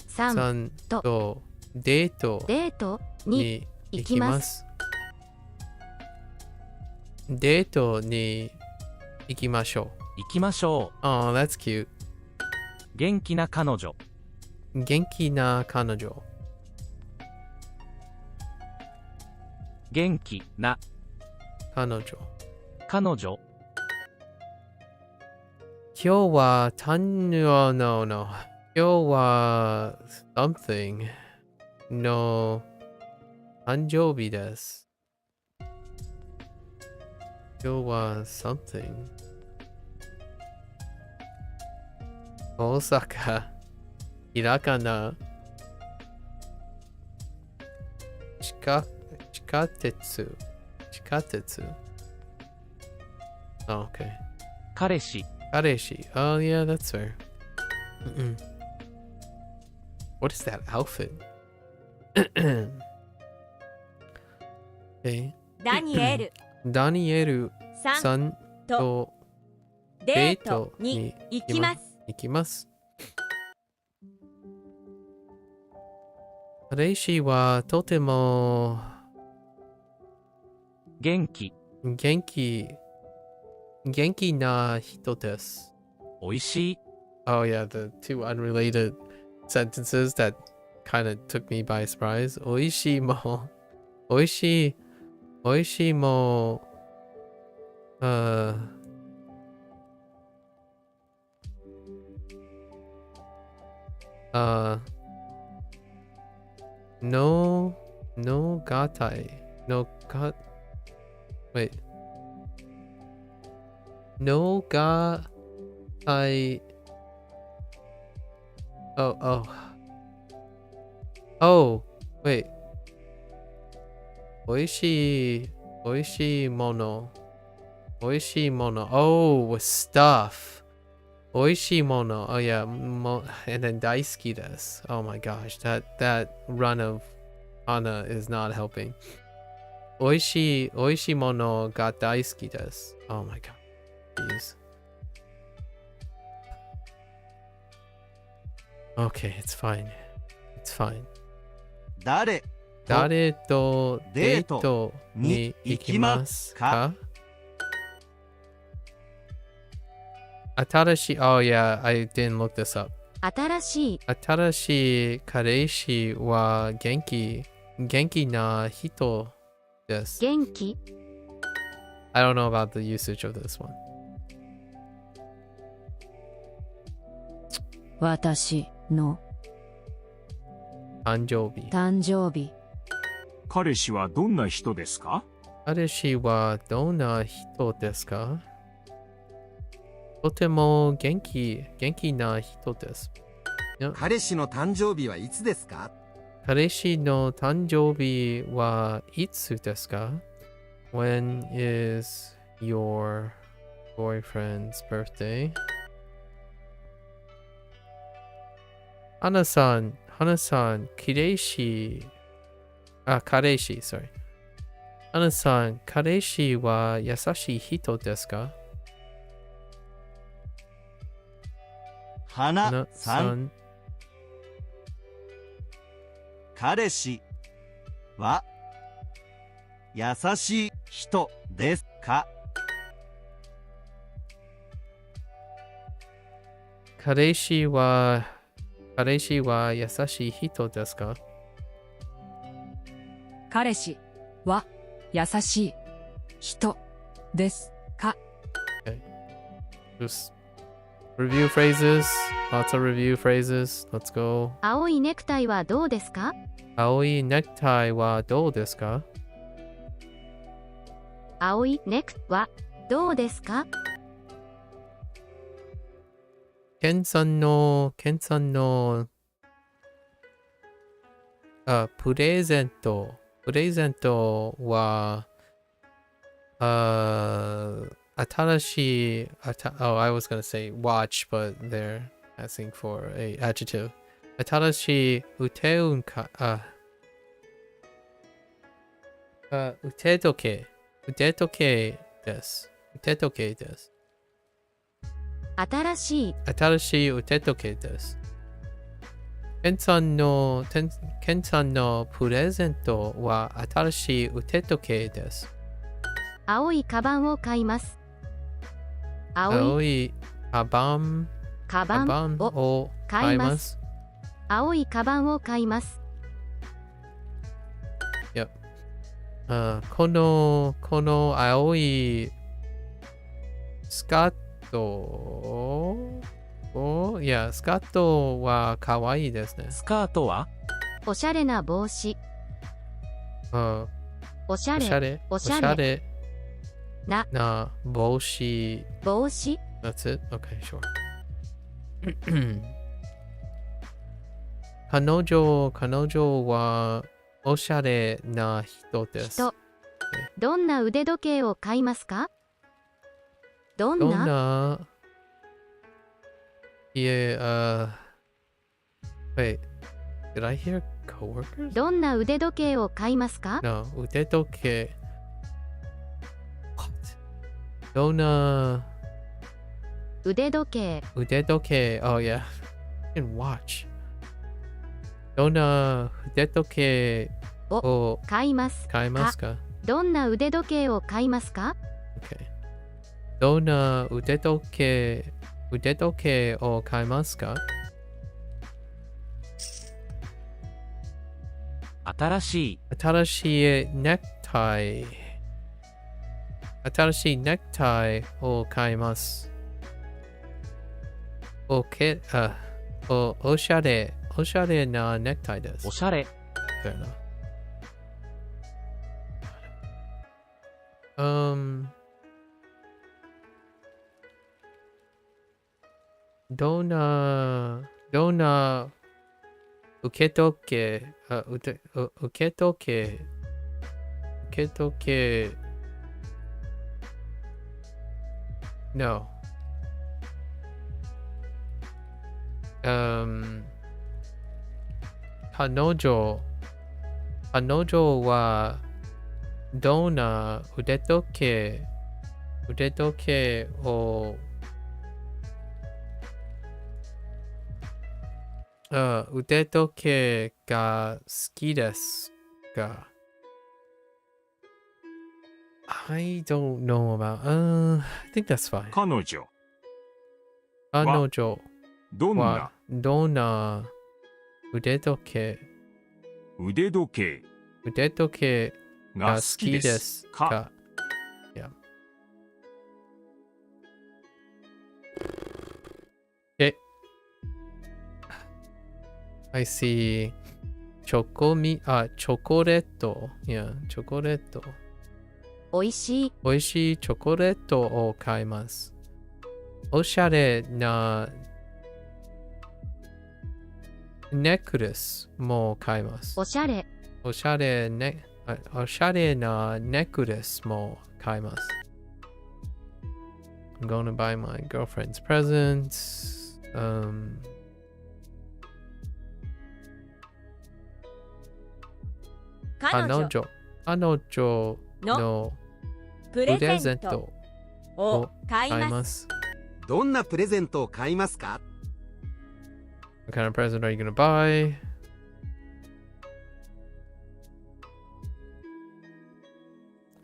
さんとデートに行きます。デートに行きましょう。行きましょう。Oh, that's cute. 元気な彼女。元気な彼女。元気な彼女。彼女。今日はno. 今日は something の誕生日です。今日は something 大阪ひらがな地下鉄 Oh, okay. 彼氏。Oh, yeah, that's fair. What is that outfit? Okay. ダニエルさんとデートに行きます。彼氏はとても元気な人です。おいしい。Oh yeah, the two unrelated sentences that kind of took me by surprise. おいしいものがたいwait のがたいoh wait おいしいもの oh with stuff おいしいもの oh yeah and then 大好きです oh my gosh that run of Anna is not helping おいしいものが大好きです oh my god jeez okay it's fine 誰とデートに行きますか新しい oh yeah I didn't look this up 新しい彼氏は元気な人です。元気 I don't know about the usage of this one. 私の誕生日。誕生日。彼氏はどんな人ですか？彼氏はどんな人ですか？とても元気な人です。彼氏の誕生日はいつですか？彼氏の誕生日はいつですか？ When is your boyfriend's birthday? 花さん、彼氏、sorry。花さん、彼氏は優しい人ですか？花さん、彼氏は優しい人ですか？彼氏は優しい人ですか？彼氏は優しい人ですか？ Okay. Just review phrases. Lots of review phrases. Let's go. 青いネクタイはどうですか？青いネクタイはどうですか？青いネクはどうですか？ケンさんのプレゼントは新しいoh, I was gonna say watch, but they're asking for a adjective. 新しい腕時計です。腕時計です。新しい腕時計です。ケンさんのプレゼントは新しい腕時計です。青いカバンを買います。青いカバンを買います。青いカバンを買います。この青いスカートスカートは可愛いですね。スカートはおしゃれな帽子。おしゃれな帽子。That's it? Okay, sure. 彼女はおしゃれな人です。どんな腕時計を買いますか？どんな Yeah, wait, did I hear coworkers? どんな腕時計を買いますか？ No, 腕時計。What? どんな腕時計。Oh yeah. And watch. どんな腕時計を買いますか？どんな腕時計を買いますか？ Okay. どんな腕時計を買いますか？新しいネクタイを買います。おしゃれなネクタイです。おしゃれ。Fair enough.どんな受け時計No. 彼女はどんな腕時計を腕時計が好きですか？ I don't know about. I think that's fine. 彼女はどんな腕時計が好きですか？ Yeah. Okay. I see チョコレート。Yeah, チョコレート。おいしい。おいしいチョコレートを買います。おしゃれなネックレスも買います。おしゃれ。おしゃれなネックレスも買います。I'm gonna buy my girlfriend's presents. 彼女のプレゼントを買います。どんなプレゼントを買いますか？ What kind of present are you gonna buy?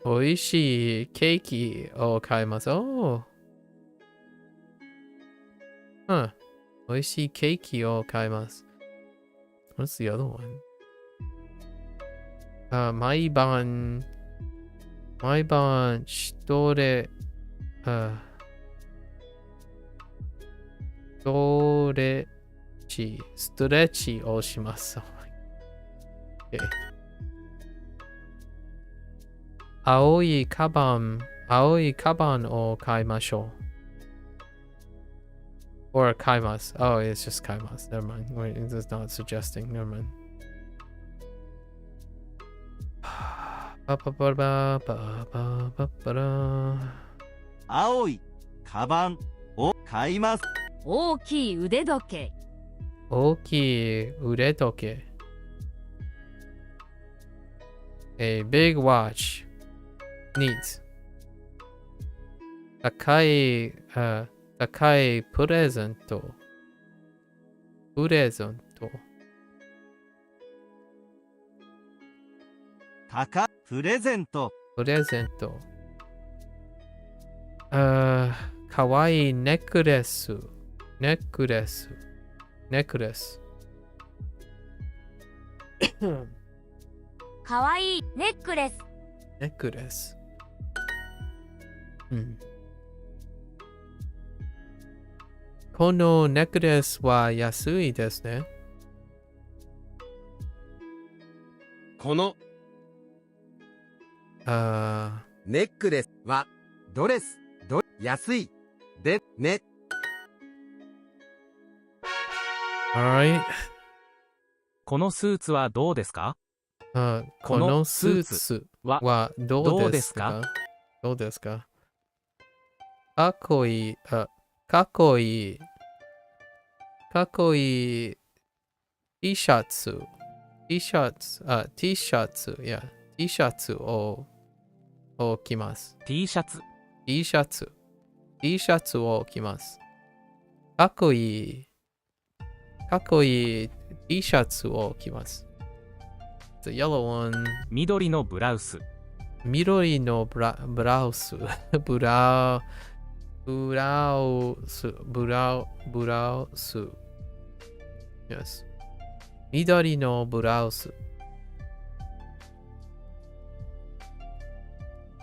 おいしいケーキを買います。おいしいケーキを買います。What's the other one? 毎晩ストレッチをします。Okay. 青いカバンを買いましょう。Or 買います。Oh, it's just 買います。Never mind. Wait, it's not suggesting. Never mind. 青いカバンを買います。大きい腕時計。大きい腕時計。A big watch needs 高いプレゼント。プレゼント。かわいいネックレス。かわいいネックレス。このネックレスは安いですね。このネックレスはドレス安いでね。Alright. このスーツはどうですか？このスーツはどうですか？かっこいい。T シャツを着ます。T シャツを着ます。かっこいい T シャツを着ます。The yellow one. 緑のブラウス。Yes. 緑のブラウス。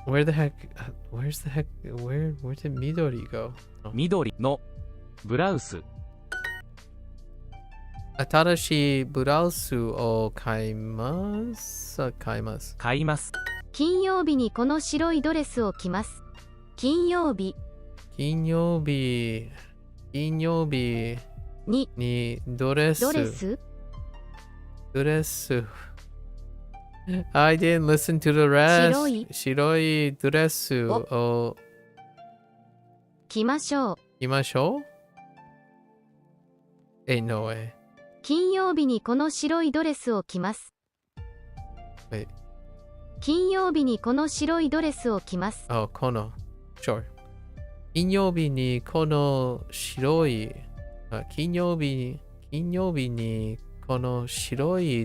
Where did Midori go? 緑のブラウス。新しいブラウスを買います。金曜日にこの白いドレスを着ます。金曜日にドレス。I didn't listen to the rest. 白いドレスを着ましょう。Ain't no way. 金曜日にこの白いドレスを着ます。Wait. 金曜日にこの白いドレスを着ます。この。Sure. 金曜日にこの白い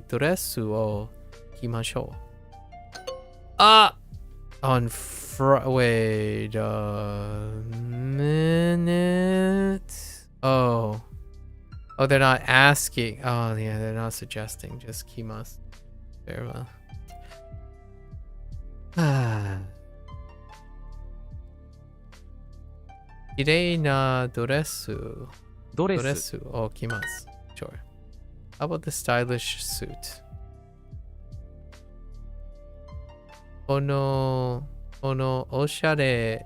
ドレスを着ましょう。Wait a minute. Oh, they're not asking. Oh, yeah, they're not suggesting. Just 着ます。Very well. 綺麗なドレスを着ます。Sure. How about the stylish suit? このおしゃれ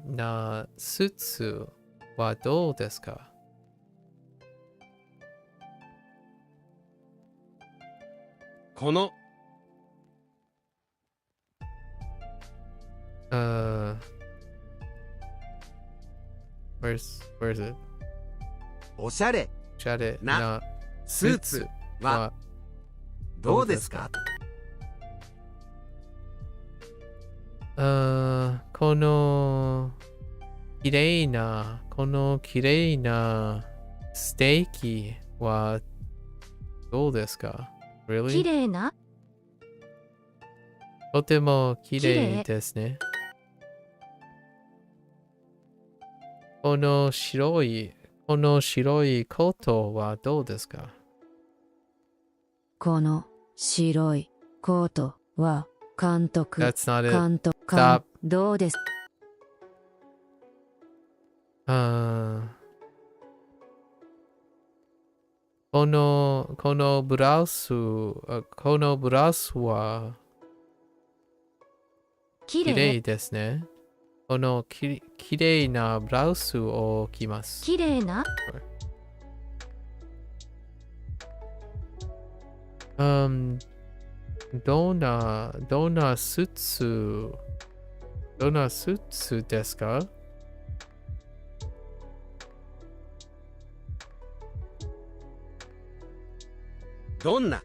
なスーツはどうですか？この where's it? おしゃれおしゃれななスーツはどうですか？この綺麗なステーキはどうですか？ Really? 綺麗なとても綺麗ですね。この白いコートはどうですか？この白いコートは監督 That's not it. 監督 Stop. どうですこのブラウスは綺綺麗麗ですね。この綺麗なブラウスを着ます。綺麗などんなスーツですか？どんな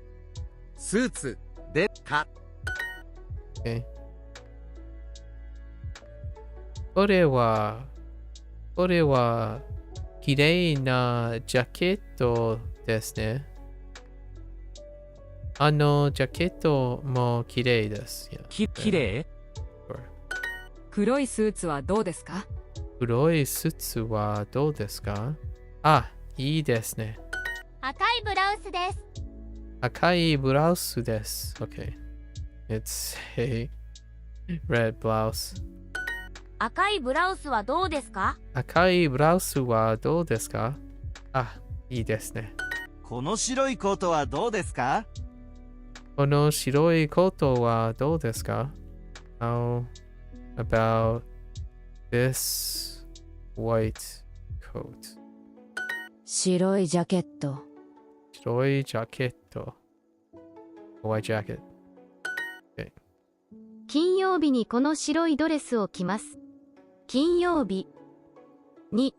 スーツでか？ Okay. これは綺麗なジャケットですね。ジャケットも綺麗です。きれい？黒いスーツはどうですか？黒いスーツはどうですか？あ、いいですね。赤いブラウスです。赤いブラウスです。Okay. It's a red blouse. 赤いブラウスはどうですか？赤いブラウスはどうですか？あ、いいですね。この白いコートはどうですか？この白いコートはどうですか？ How about this white coat? 白いジャケット白いジャケット。White jacket. Okay. 金曜日にこの白いドレスを着ます。金曜日に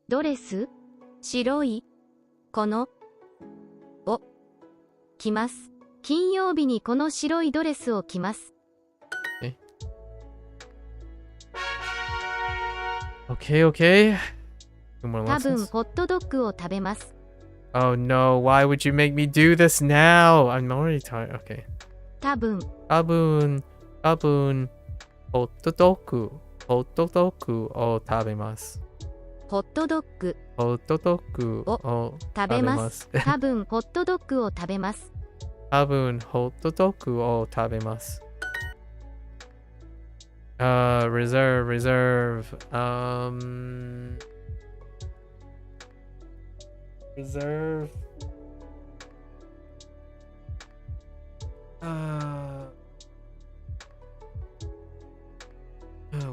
ドレス白いこのを着ます。金曜日にこの白いドレスを着ます。Okay, okay. Two more 多分 lessons. ホットドッグを食べます。 Oh no, why would you make me do this now? I'm already tired. Okay. 多分多分、ホットドッグを食べます。ホットドッグホットドッグを食べます。多分ホットドッグを食べます。多分ホットドッグを食べます。reserve. Reserve.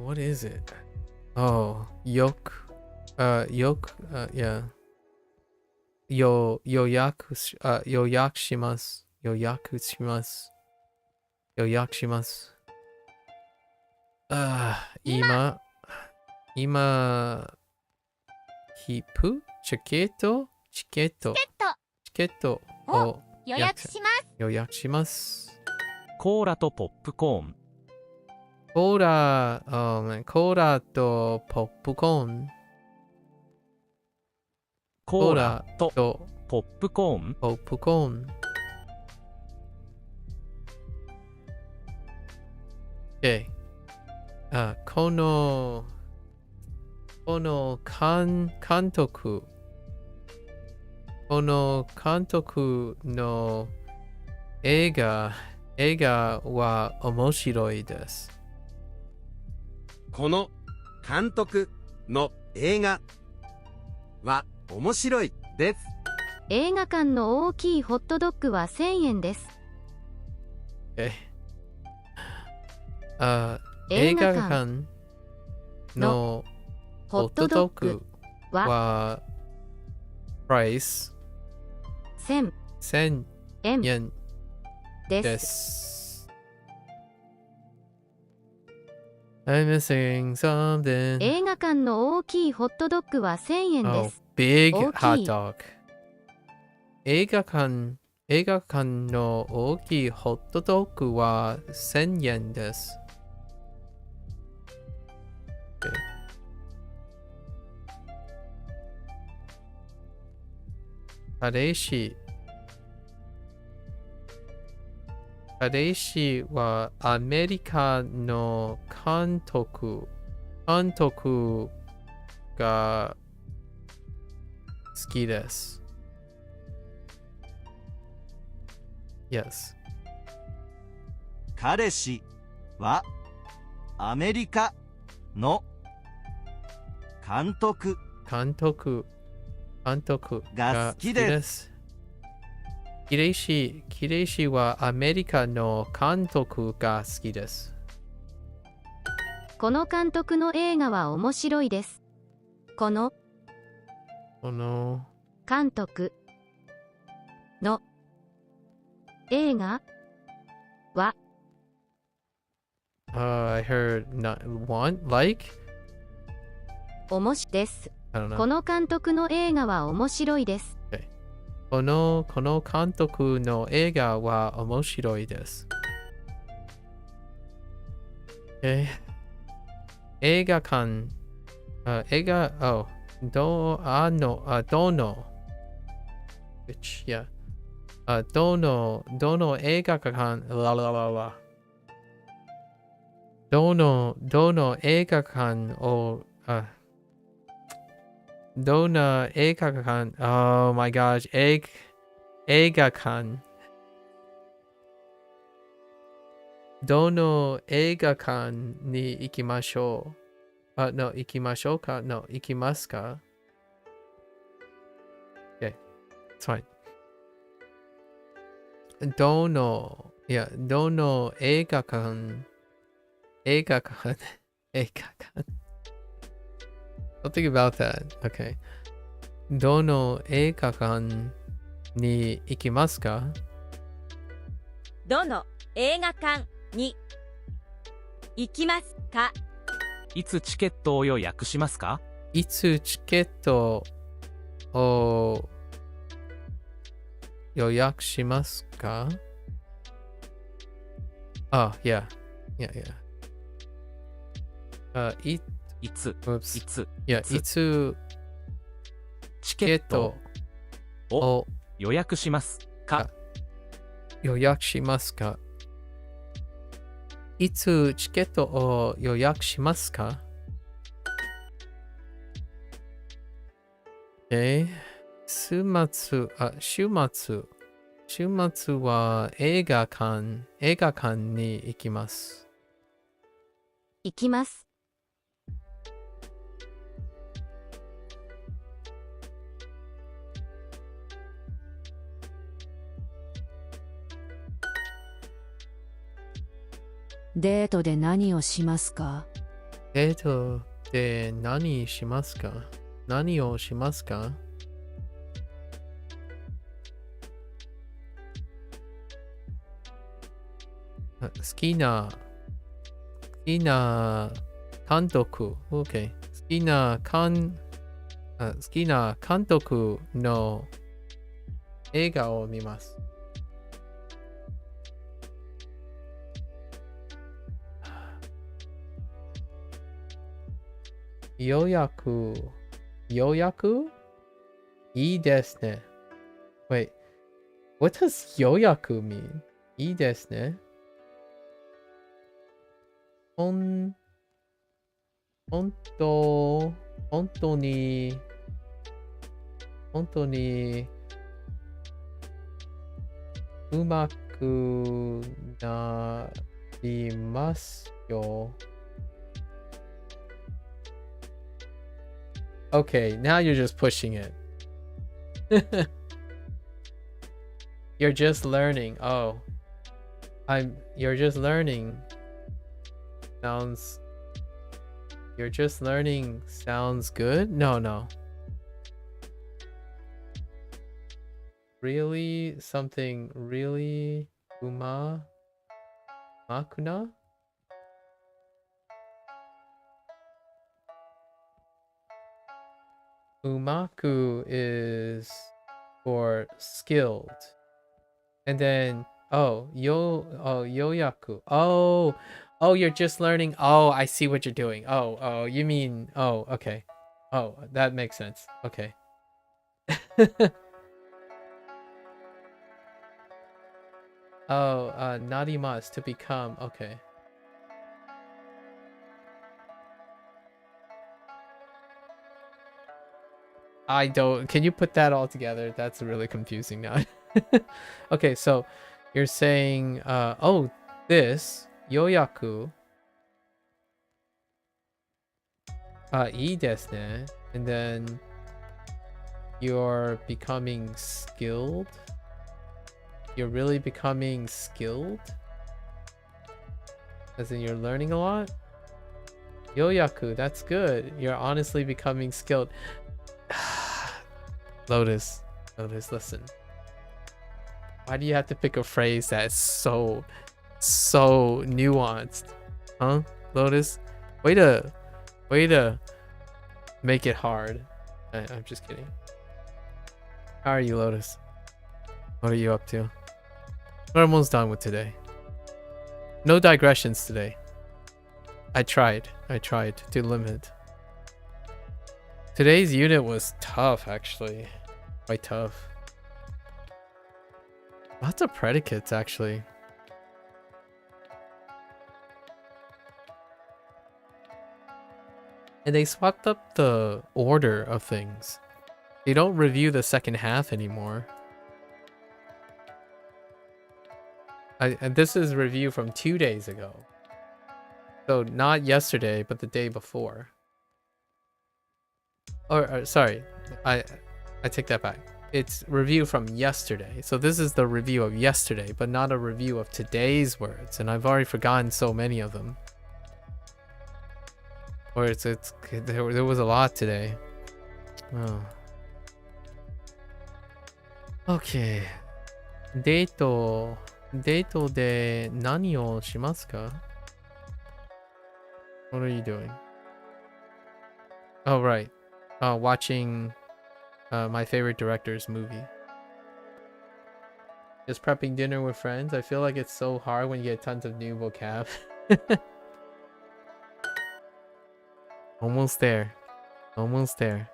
What is it? Oh, yoke. Yeah. 予約します。今、チケットを予約します。コーラとポップコーン。コーラとポップコーン。コーラとポップコーン。Okay. この監督の映画は面白いです。この監督の映画は面白いです。映画館の大きいホットドッグは1000円です。Okay. 映映画画館館のホットドッグは price 1000円円で。です。I'm missing something. 映画館の大きいホットドッグは1000円で Oh, す。 big 大きい hot dog. 映画館の大きいホットドッグは1000円です。Okay. 彼氏はアメリカの監督が好きです。Yes. 彼氏はアメリカの監督が好きです。キレイシはアメリカの監督が好きです。この監督の映画は面白いです。この監督の映画は I heard not want like 面白いです。 I don't know. この監督の映画は面白いです。この監督の映画は面白いです。映画館、どの which, yeah. どの映画館、どの映画館を、どの映画館、oh my gosh, 映画館。どの映画館に行きましょう。行きましょうか？ No, 行きますか？ Okay, it's fine. どの映画館I'll think about that. Okay. どの映画館に行きますか？どの映画館に行きますか？いつチケットを予約しますか？いつチケットを予約しますか？ yeah. いつ Yeah, いつチケットを予約しますか？予約しますか？いつチケットを予約しますか？週末は映画館に行きます。行きます。デートで何をしますか？デートで何しますか？何をしますか？好きな監督 OK 好きな監督の映画を見ます。予約いいですね。Wait, what does 予約 mean? いいですね。本当にうまくなりますよ。Okay, now you're just pushing it. You're just learning. Oh. You're just learning. Sounds... You're just learning sounds good? No. Really? Something really? Makuna? Umaku is for skilled. And then yoyaku. Oh, you're just learning. Oh, I see what you're doing. Oh, you mean, oh, okay. Oh, that makes sense. Okay. Oh, narimas, to become. Okay. I don't... Can you put that all together? That's really confusing now. Okay, so you're saying, oh, this, yoyaku. Ii desu ne. And then you're becoming skilled. You're really becoming skilled? As in you're learning a lot? Yoyaku, that's good. You're honestly becoming skilled. Lotus, listen. Why do you have to pick a phrase that's so nuanced? Huh? Lotus? Way to make it hard. I'm just kidding. How are you, Lotus? What are you up to? We're almost done with today. No digressions today. I tried to limit. Today's unit was tough, actually. Quite tough. Lots of predicates, actually. And they swapped up the order of things. They don't review the second half anymore. And this is review from 2 days ago. So not yesterday, but the day before. Or sorry, I take that back. It's review from yesterday. So this is the review of yesterday, but not a review of today's words. And I've already forgotten so many of them. Or there was a lot today. Oh. Okay. デートで何をしますか? What are you doing? Oh, right. Watching my favorite director's movie. Just prepping dinner with friends. I feel like it's so hard when you get tons of new vocab. Almost there. Almost there.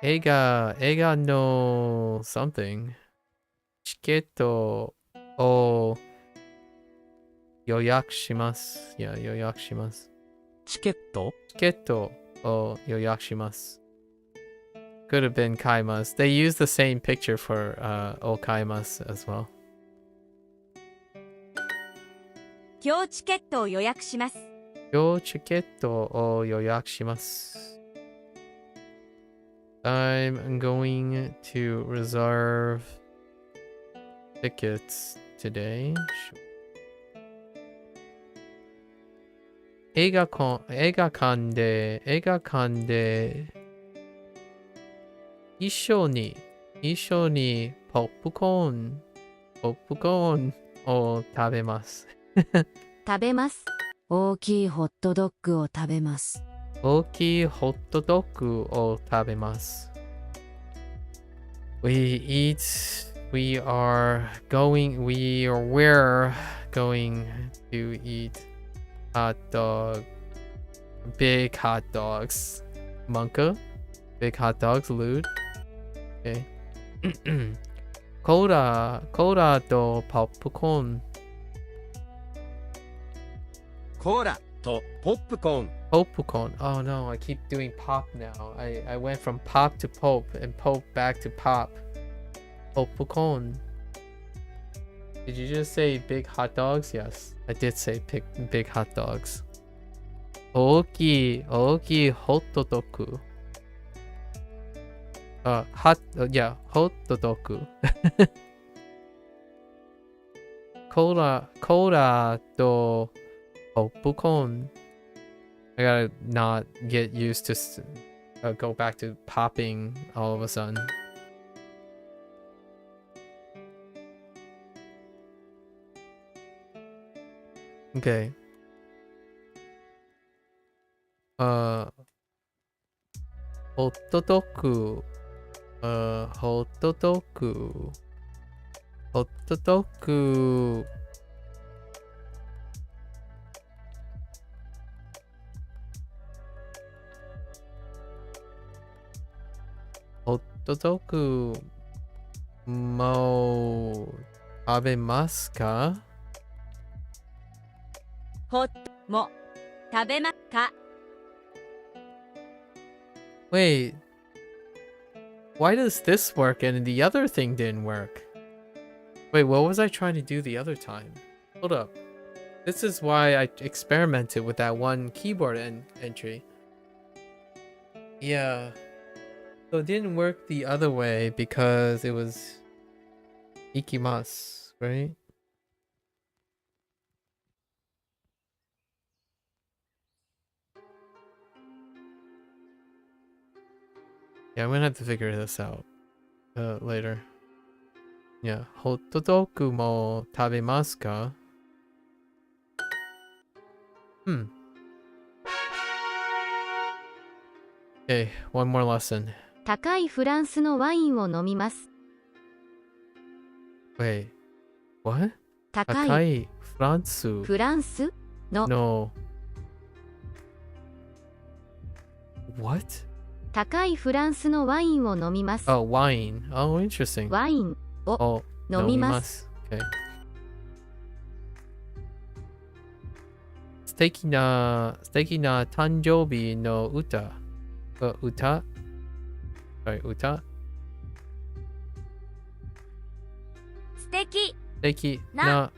映画の something チケットを予約します。いや、予約します。チケットを予約します。Could have been 買います。They use the same picture for を買います as well. 今日チケットを予約します。今日チケットを予約します。I'm going to reserve tickets today. 映画館で一緒にポップコーンを食べます。食べます。大きいホットドッグを食べます。大きいホットドッグを食べます。We're going to eat hot dog. Big hot dogs. Monka? Big hot dogs, Lude? Okay. コーラとポップコーン。コーラとポップコーン。Popcorn. Oh no, I keep doing pop now. I went from pop to pope and pope back to pop. Popcorn. Did you just say big hot dogs? Yes, I did say big hot dogs. 大きいホットドッグ。yeah, hototoku. Cola to popcorn. I gotta not get used to go back to popping all of a sudden. Okay. Hototoku. Hototoku. Hototoku. Hototoku mo tabemasu ka? mo tabemasu ka? Wait. Why does this work and the other thing didn't work? Wait, what was I trying to do the other time? Hold up. This is why I experimented with that one keyboard entry. Yeah. So it didn't work the other way because it was ikimasu, right? Yeah, I'm gonna have to figure this out later. Yeah, hototoku mo tabemasu ka? Okay, one more lesson. 高いフランスのワインを飲みます。 Wait, what? 高いフランスフランスの No. What? 高いフランスのワインを飲みます。 Oh, wine. Oh, interesting. ワインを飲みます。 Okay. 素敵な誕生日の歌。歌？ Sorry, 歌？素敵な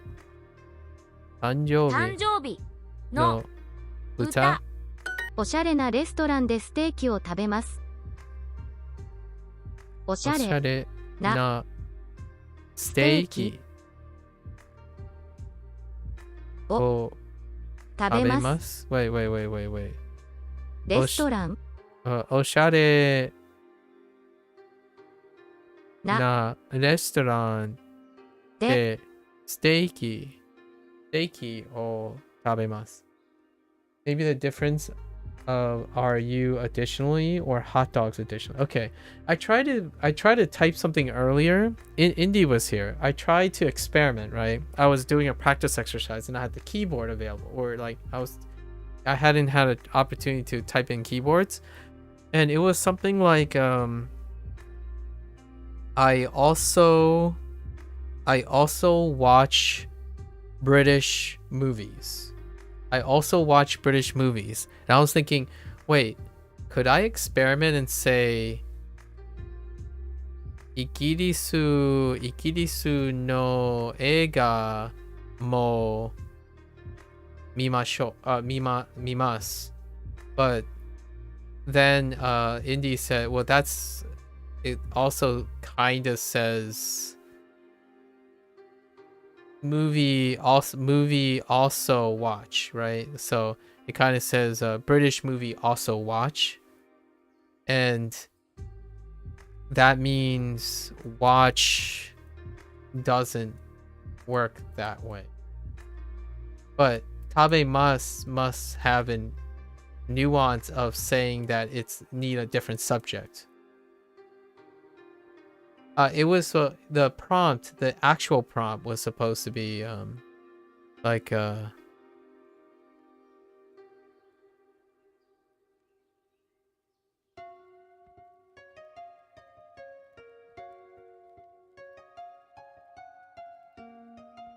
誕生日の歌？おしゃれなレストランでステーキを食べます。おしゃれなステーキを食べます。Wait. レストランおしゃれなレストランでステーキを食べます。Maybe the difference of are you additionally or hot dogs additionally. Okay, I tried to type something earlier. Indy was here. I tried to experiment, right? I was doing a practice exercise and I had the keyboard available, or like I hadn't had an opportunity to type in keyboards, and it was something like I also watch British movies. And I was thinking, wait, could I experiment and say イギリスの映画も見ます。But then Indy said, well, it also kind of says movie also watch, right? So it kind of says British movie also watch, and that means watch doesn't work that way. But tabe must have a nuance of saying that it's need a different subject. It was the prompt, the actual prompt was supposed to be like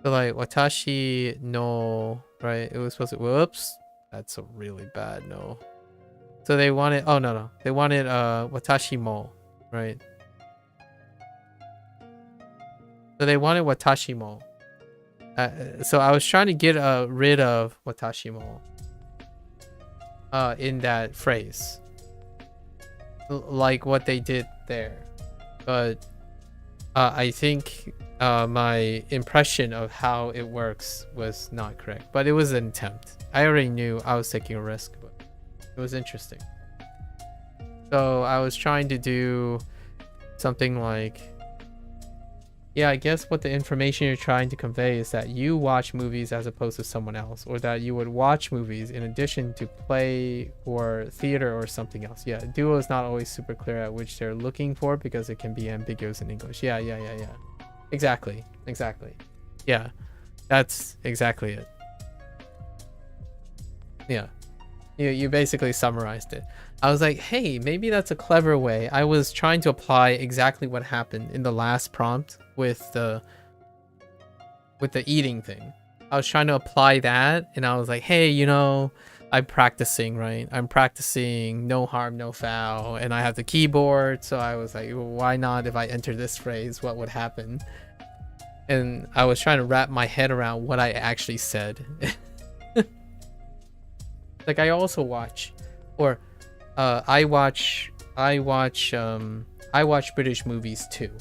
watashi no, right? It was supposed to, whoops, that's a really bad no. So they wanted, oh no, they wanted watashi mo, right? So they wanted watashi mo. So I was trying to get rid of watashi mo in that phrase, like what they did there. But I think my impression of how it works was not correct. But it was an attempt. I already knew I was taking a risk, but it was interesting. So I was trying to do something like, yeah, I guess what the information you're trying to convey is that you watch movies as opposed to someone else, or that you would watch movies in addition to play or theater or something else. Yeah, Duo is not always super clear at which they're looking for because it can be ambiguous in English. Yeah. Exactly. Yeah, that's exactly it. Yeah, you basically summarized it. I was like, hey, maybe that's a clever way. I was trying to apply exactly what happened in the last prompt with the eating thing. I was trying to apply that, and I was like, hey, you know, I'm practicing, right? I'm practicing no harm, no foul, and I have the keyboard, so I was like, well, why not if I enter this phrase, what would happen? And I was trying to wrap my head around what I actually said. Like, I also watch, or I watch British movies too,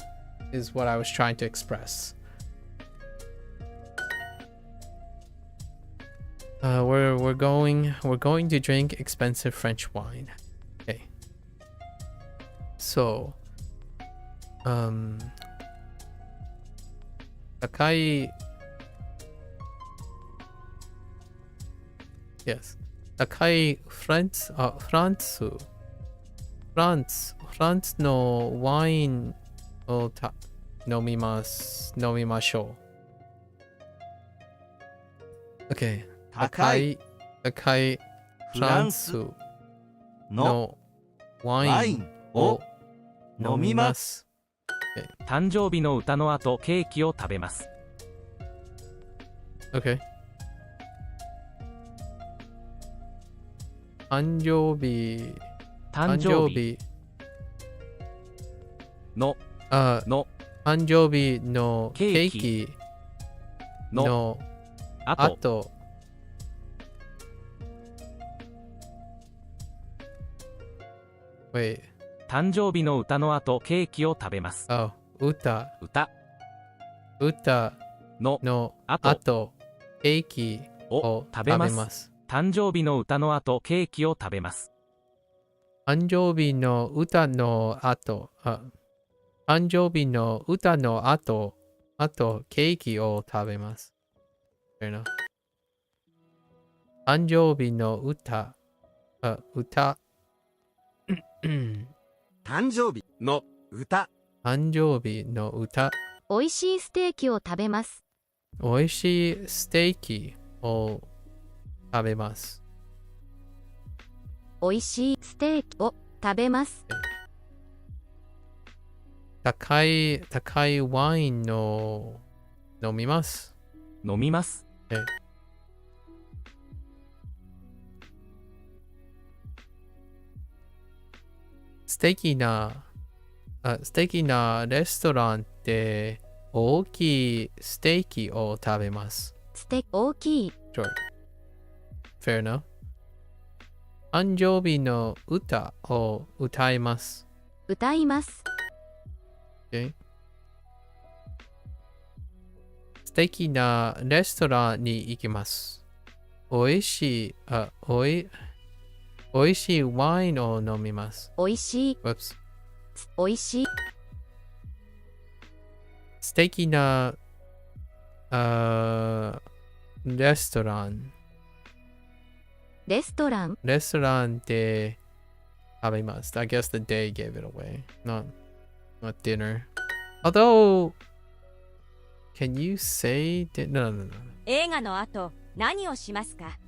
is what I was trying to express. We're going to drink expensive French wine. Okay. So, Takai. Yes. Takai France no wineを飲みましょう。Okay. 高いフランスのワインを飲みます。誕生日の歌の後ケーキを食べます。Okay. 誕生日の誕生日のケーキの後Wait. 誕生日の歌の後ケーキを食べます。歌の後ケーキを食べます。誕生日の歌の後ケーキを食べます。誕生日の歌の後ケーキを食べます。Fair enough. 誕生日の歌誕生日の歌美味しいステーキを食べます。美味しいステーキを食べます。美味しいステーキを食べます。高いワインを飲みます。素敵なレストランで大きいステーキを食べます。大きい。Sure. Fair enough. 誕生日の歌を歌います。Okay. 素敵なレストランに行きます。おいしいワインを飲みます。おいしい。Whoops. おいしい。素敵なレストランで食べます。I guess the day gave it away. Not dinner. Although, can you say no. 映画の後何をしますか？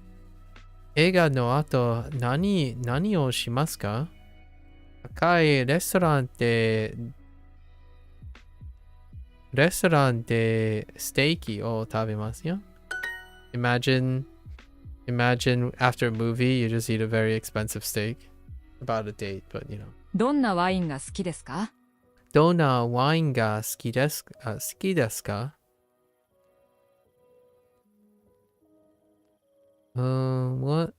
映画の後何をしますか？高いレストランでステーキを食べますよ。Imagine after a movie you just eat a very expensive steak. About a date, but you know. どんなワインが好きですか？どんなワインが好きですか？What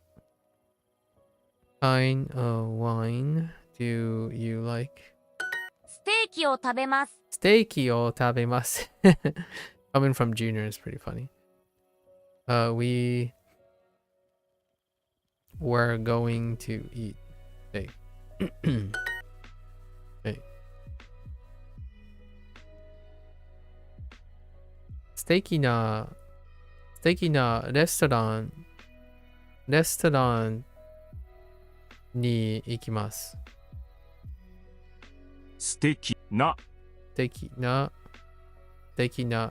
kind of wine do you like? キを食べます。ステーキを食べます。Coming from Junior is pretty funny. We were going to eat steak. Hey. 素敵なレストランに行きます。素敵な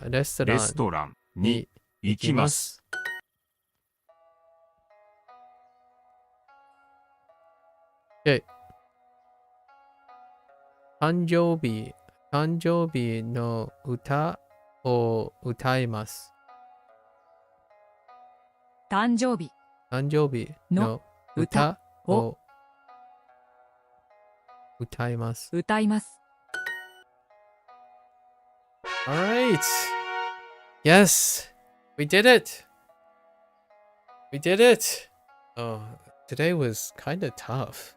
レストランに行きます。Okay. 誕生日の歌を歌います。誕生日の歌を歌います。Alright. Yes. We did it. Oh, today was kind of tough.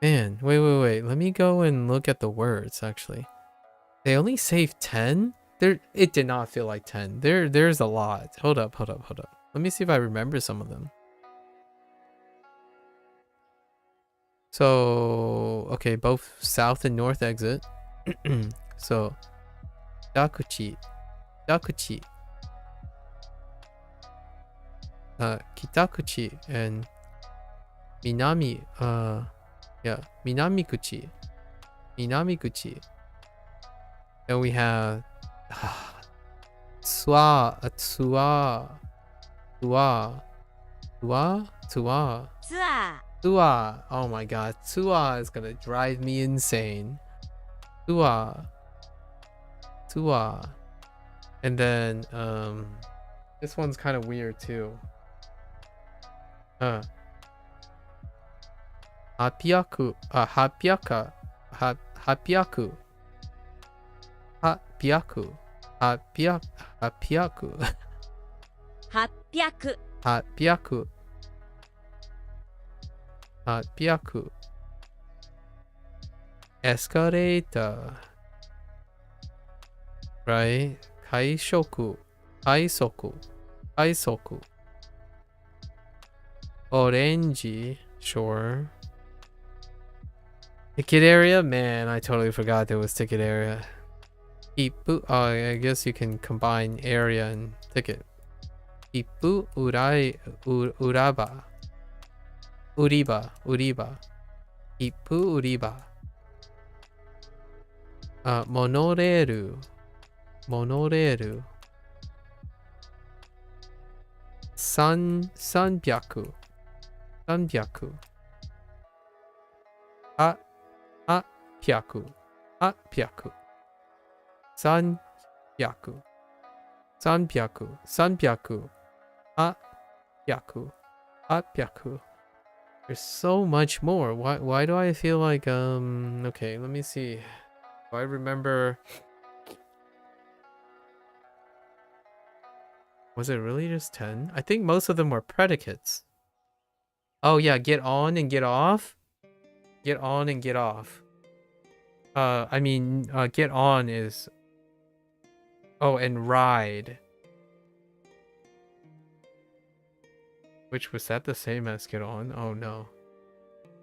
Man, wait. Let me go and look at the words, actually. They only saved 10? It did not feel like 10. There's a lot. Hold up. Let me see if I remember some of them. So, okay, both south and north exit. So, Dakuchi. Kitakuchi and Minami. Minamikuchi. Then we have Tsuwa. Oh my god, Tsuwa is gonna drive me insane. Tsuwa. And then this one's kind of weird too. Hapiaku. Escalator. Right? Kaisoku. Orange. Sure. Ticket area? Man, I totally forgot there was ticket area. Ipu. Oh, I guess you can combine area and ticket. Ipu Uriba. Ipu Uriba. Monorail. 300 There's so much more. Why do I feel like okay, let me see. Do I remember? Was it really just 10? I think most of them were predicates. Oh yeah, get on and get off. Get on and get off. I mean, get on is... Oh, and ride. Which, was that the same as get on? Oh no.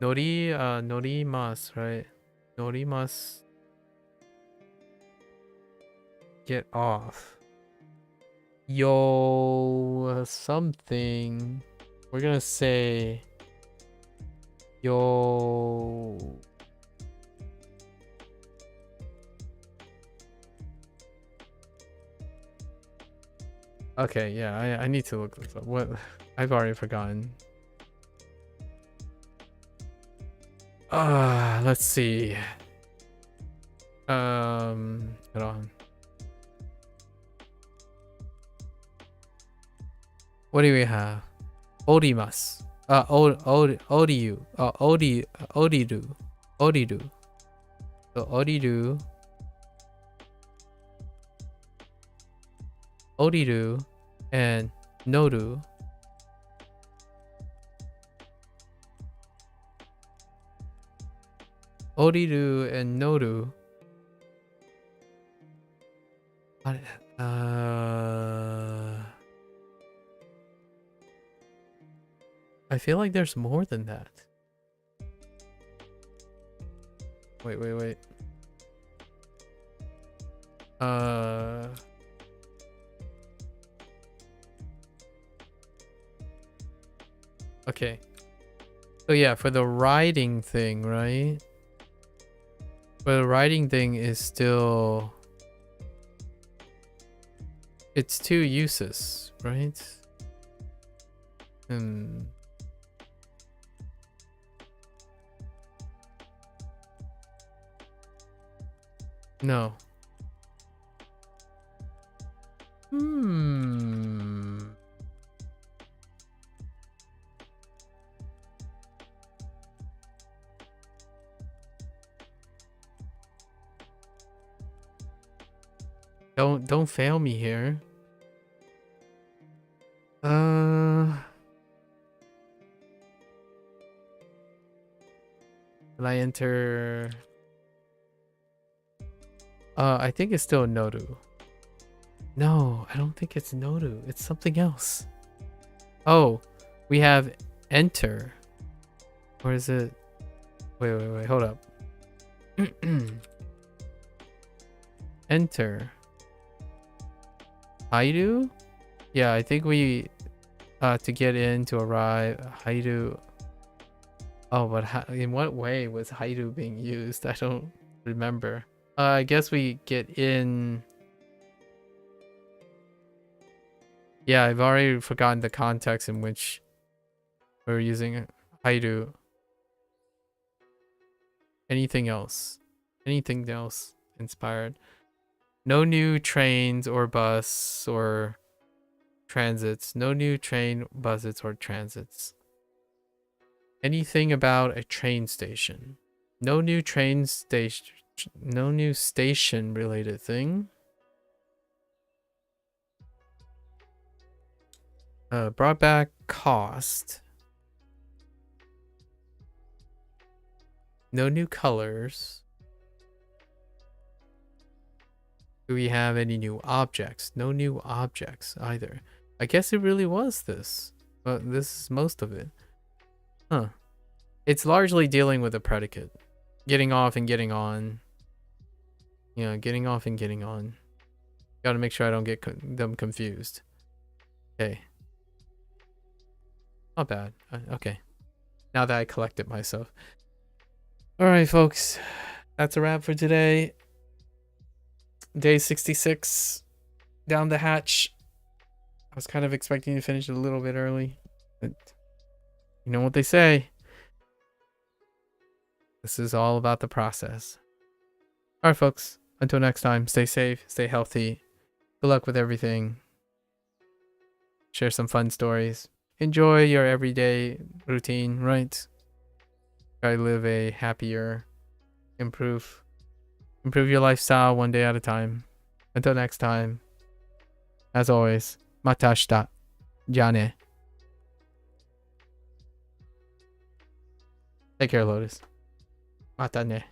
Norimasu, right? Norimasu. Get off. Yo, something. We're gonna say... Yo... Okay, yeah, I need to look this up. What? I've already forgotten. Let's see. Hold on. What do we have? Orimasu. Oriru. So Oriru and Noru. Oriru and Noru What? I feel like there's more than that. Wait. Okay. So yeah, for the writing thing, right? For the writing thing is still... It's 2 uses, right? No. Don't fail me here. Will I enter? I think it's still Noru. No, I don't think it's Noru. It's something else. Oh, we have enter. Or is it? Wait. Hold up. Enter. Haidu? Yeah, I think we to get in, to arrive. Haidu. Oh, but in what way was Haidu being used? I don't remember. I guess we get in. Yeah, I've already forgotten the context in which we're using Haidu. Anything else? Anything else inspired? No new trains or bus or transits. No new train, buses, or transits. Anything about a train station. No new train station. No new station related thing. Brought back cost. No new colors. Do we have any new objects? No new objects either. I guess it really was this. But this is most of it. Huh. It's largely dealing with a predicate. Getting off and getting on. Yeah, getting off and getting on. Gotta make sure I don't get them confused. Okay. Not bad. Okay. Now that I collected myself. Alright, folks. That's a wrap for today. Day 66. Down the hatch. I was kind of expecting to finish it a little bit early. But you know what they say. This is all about the process. Alright, folks. Until next time, stay safe, stay healthy. Good luck with everything. Share some fun stories. Enjoy your everyday routine, right? Try to live a happier, improve your lifestyle one day at a time. Until next time, as always, mata shita. Ja ne. Take care, Lotus. Mata ne.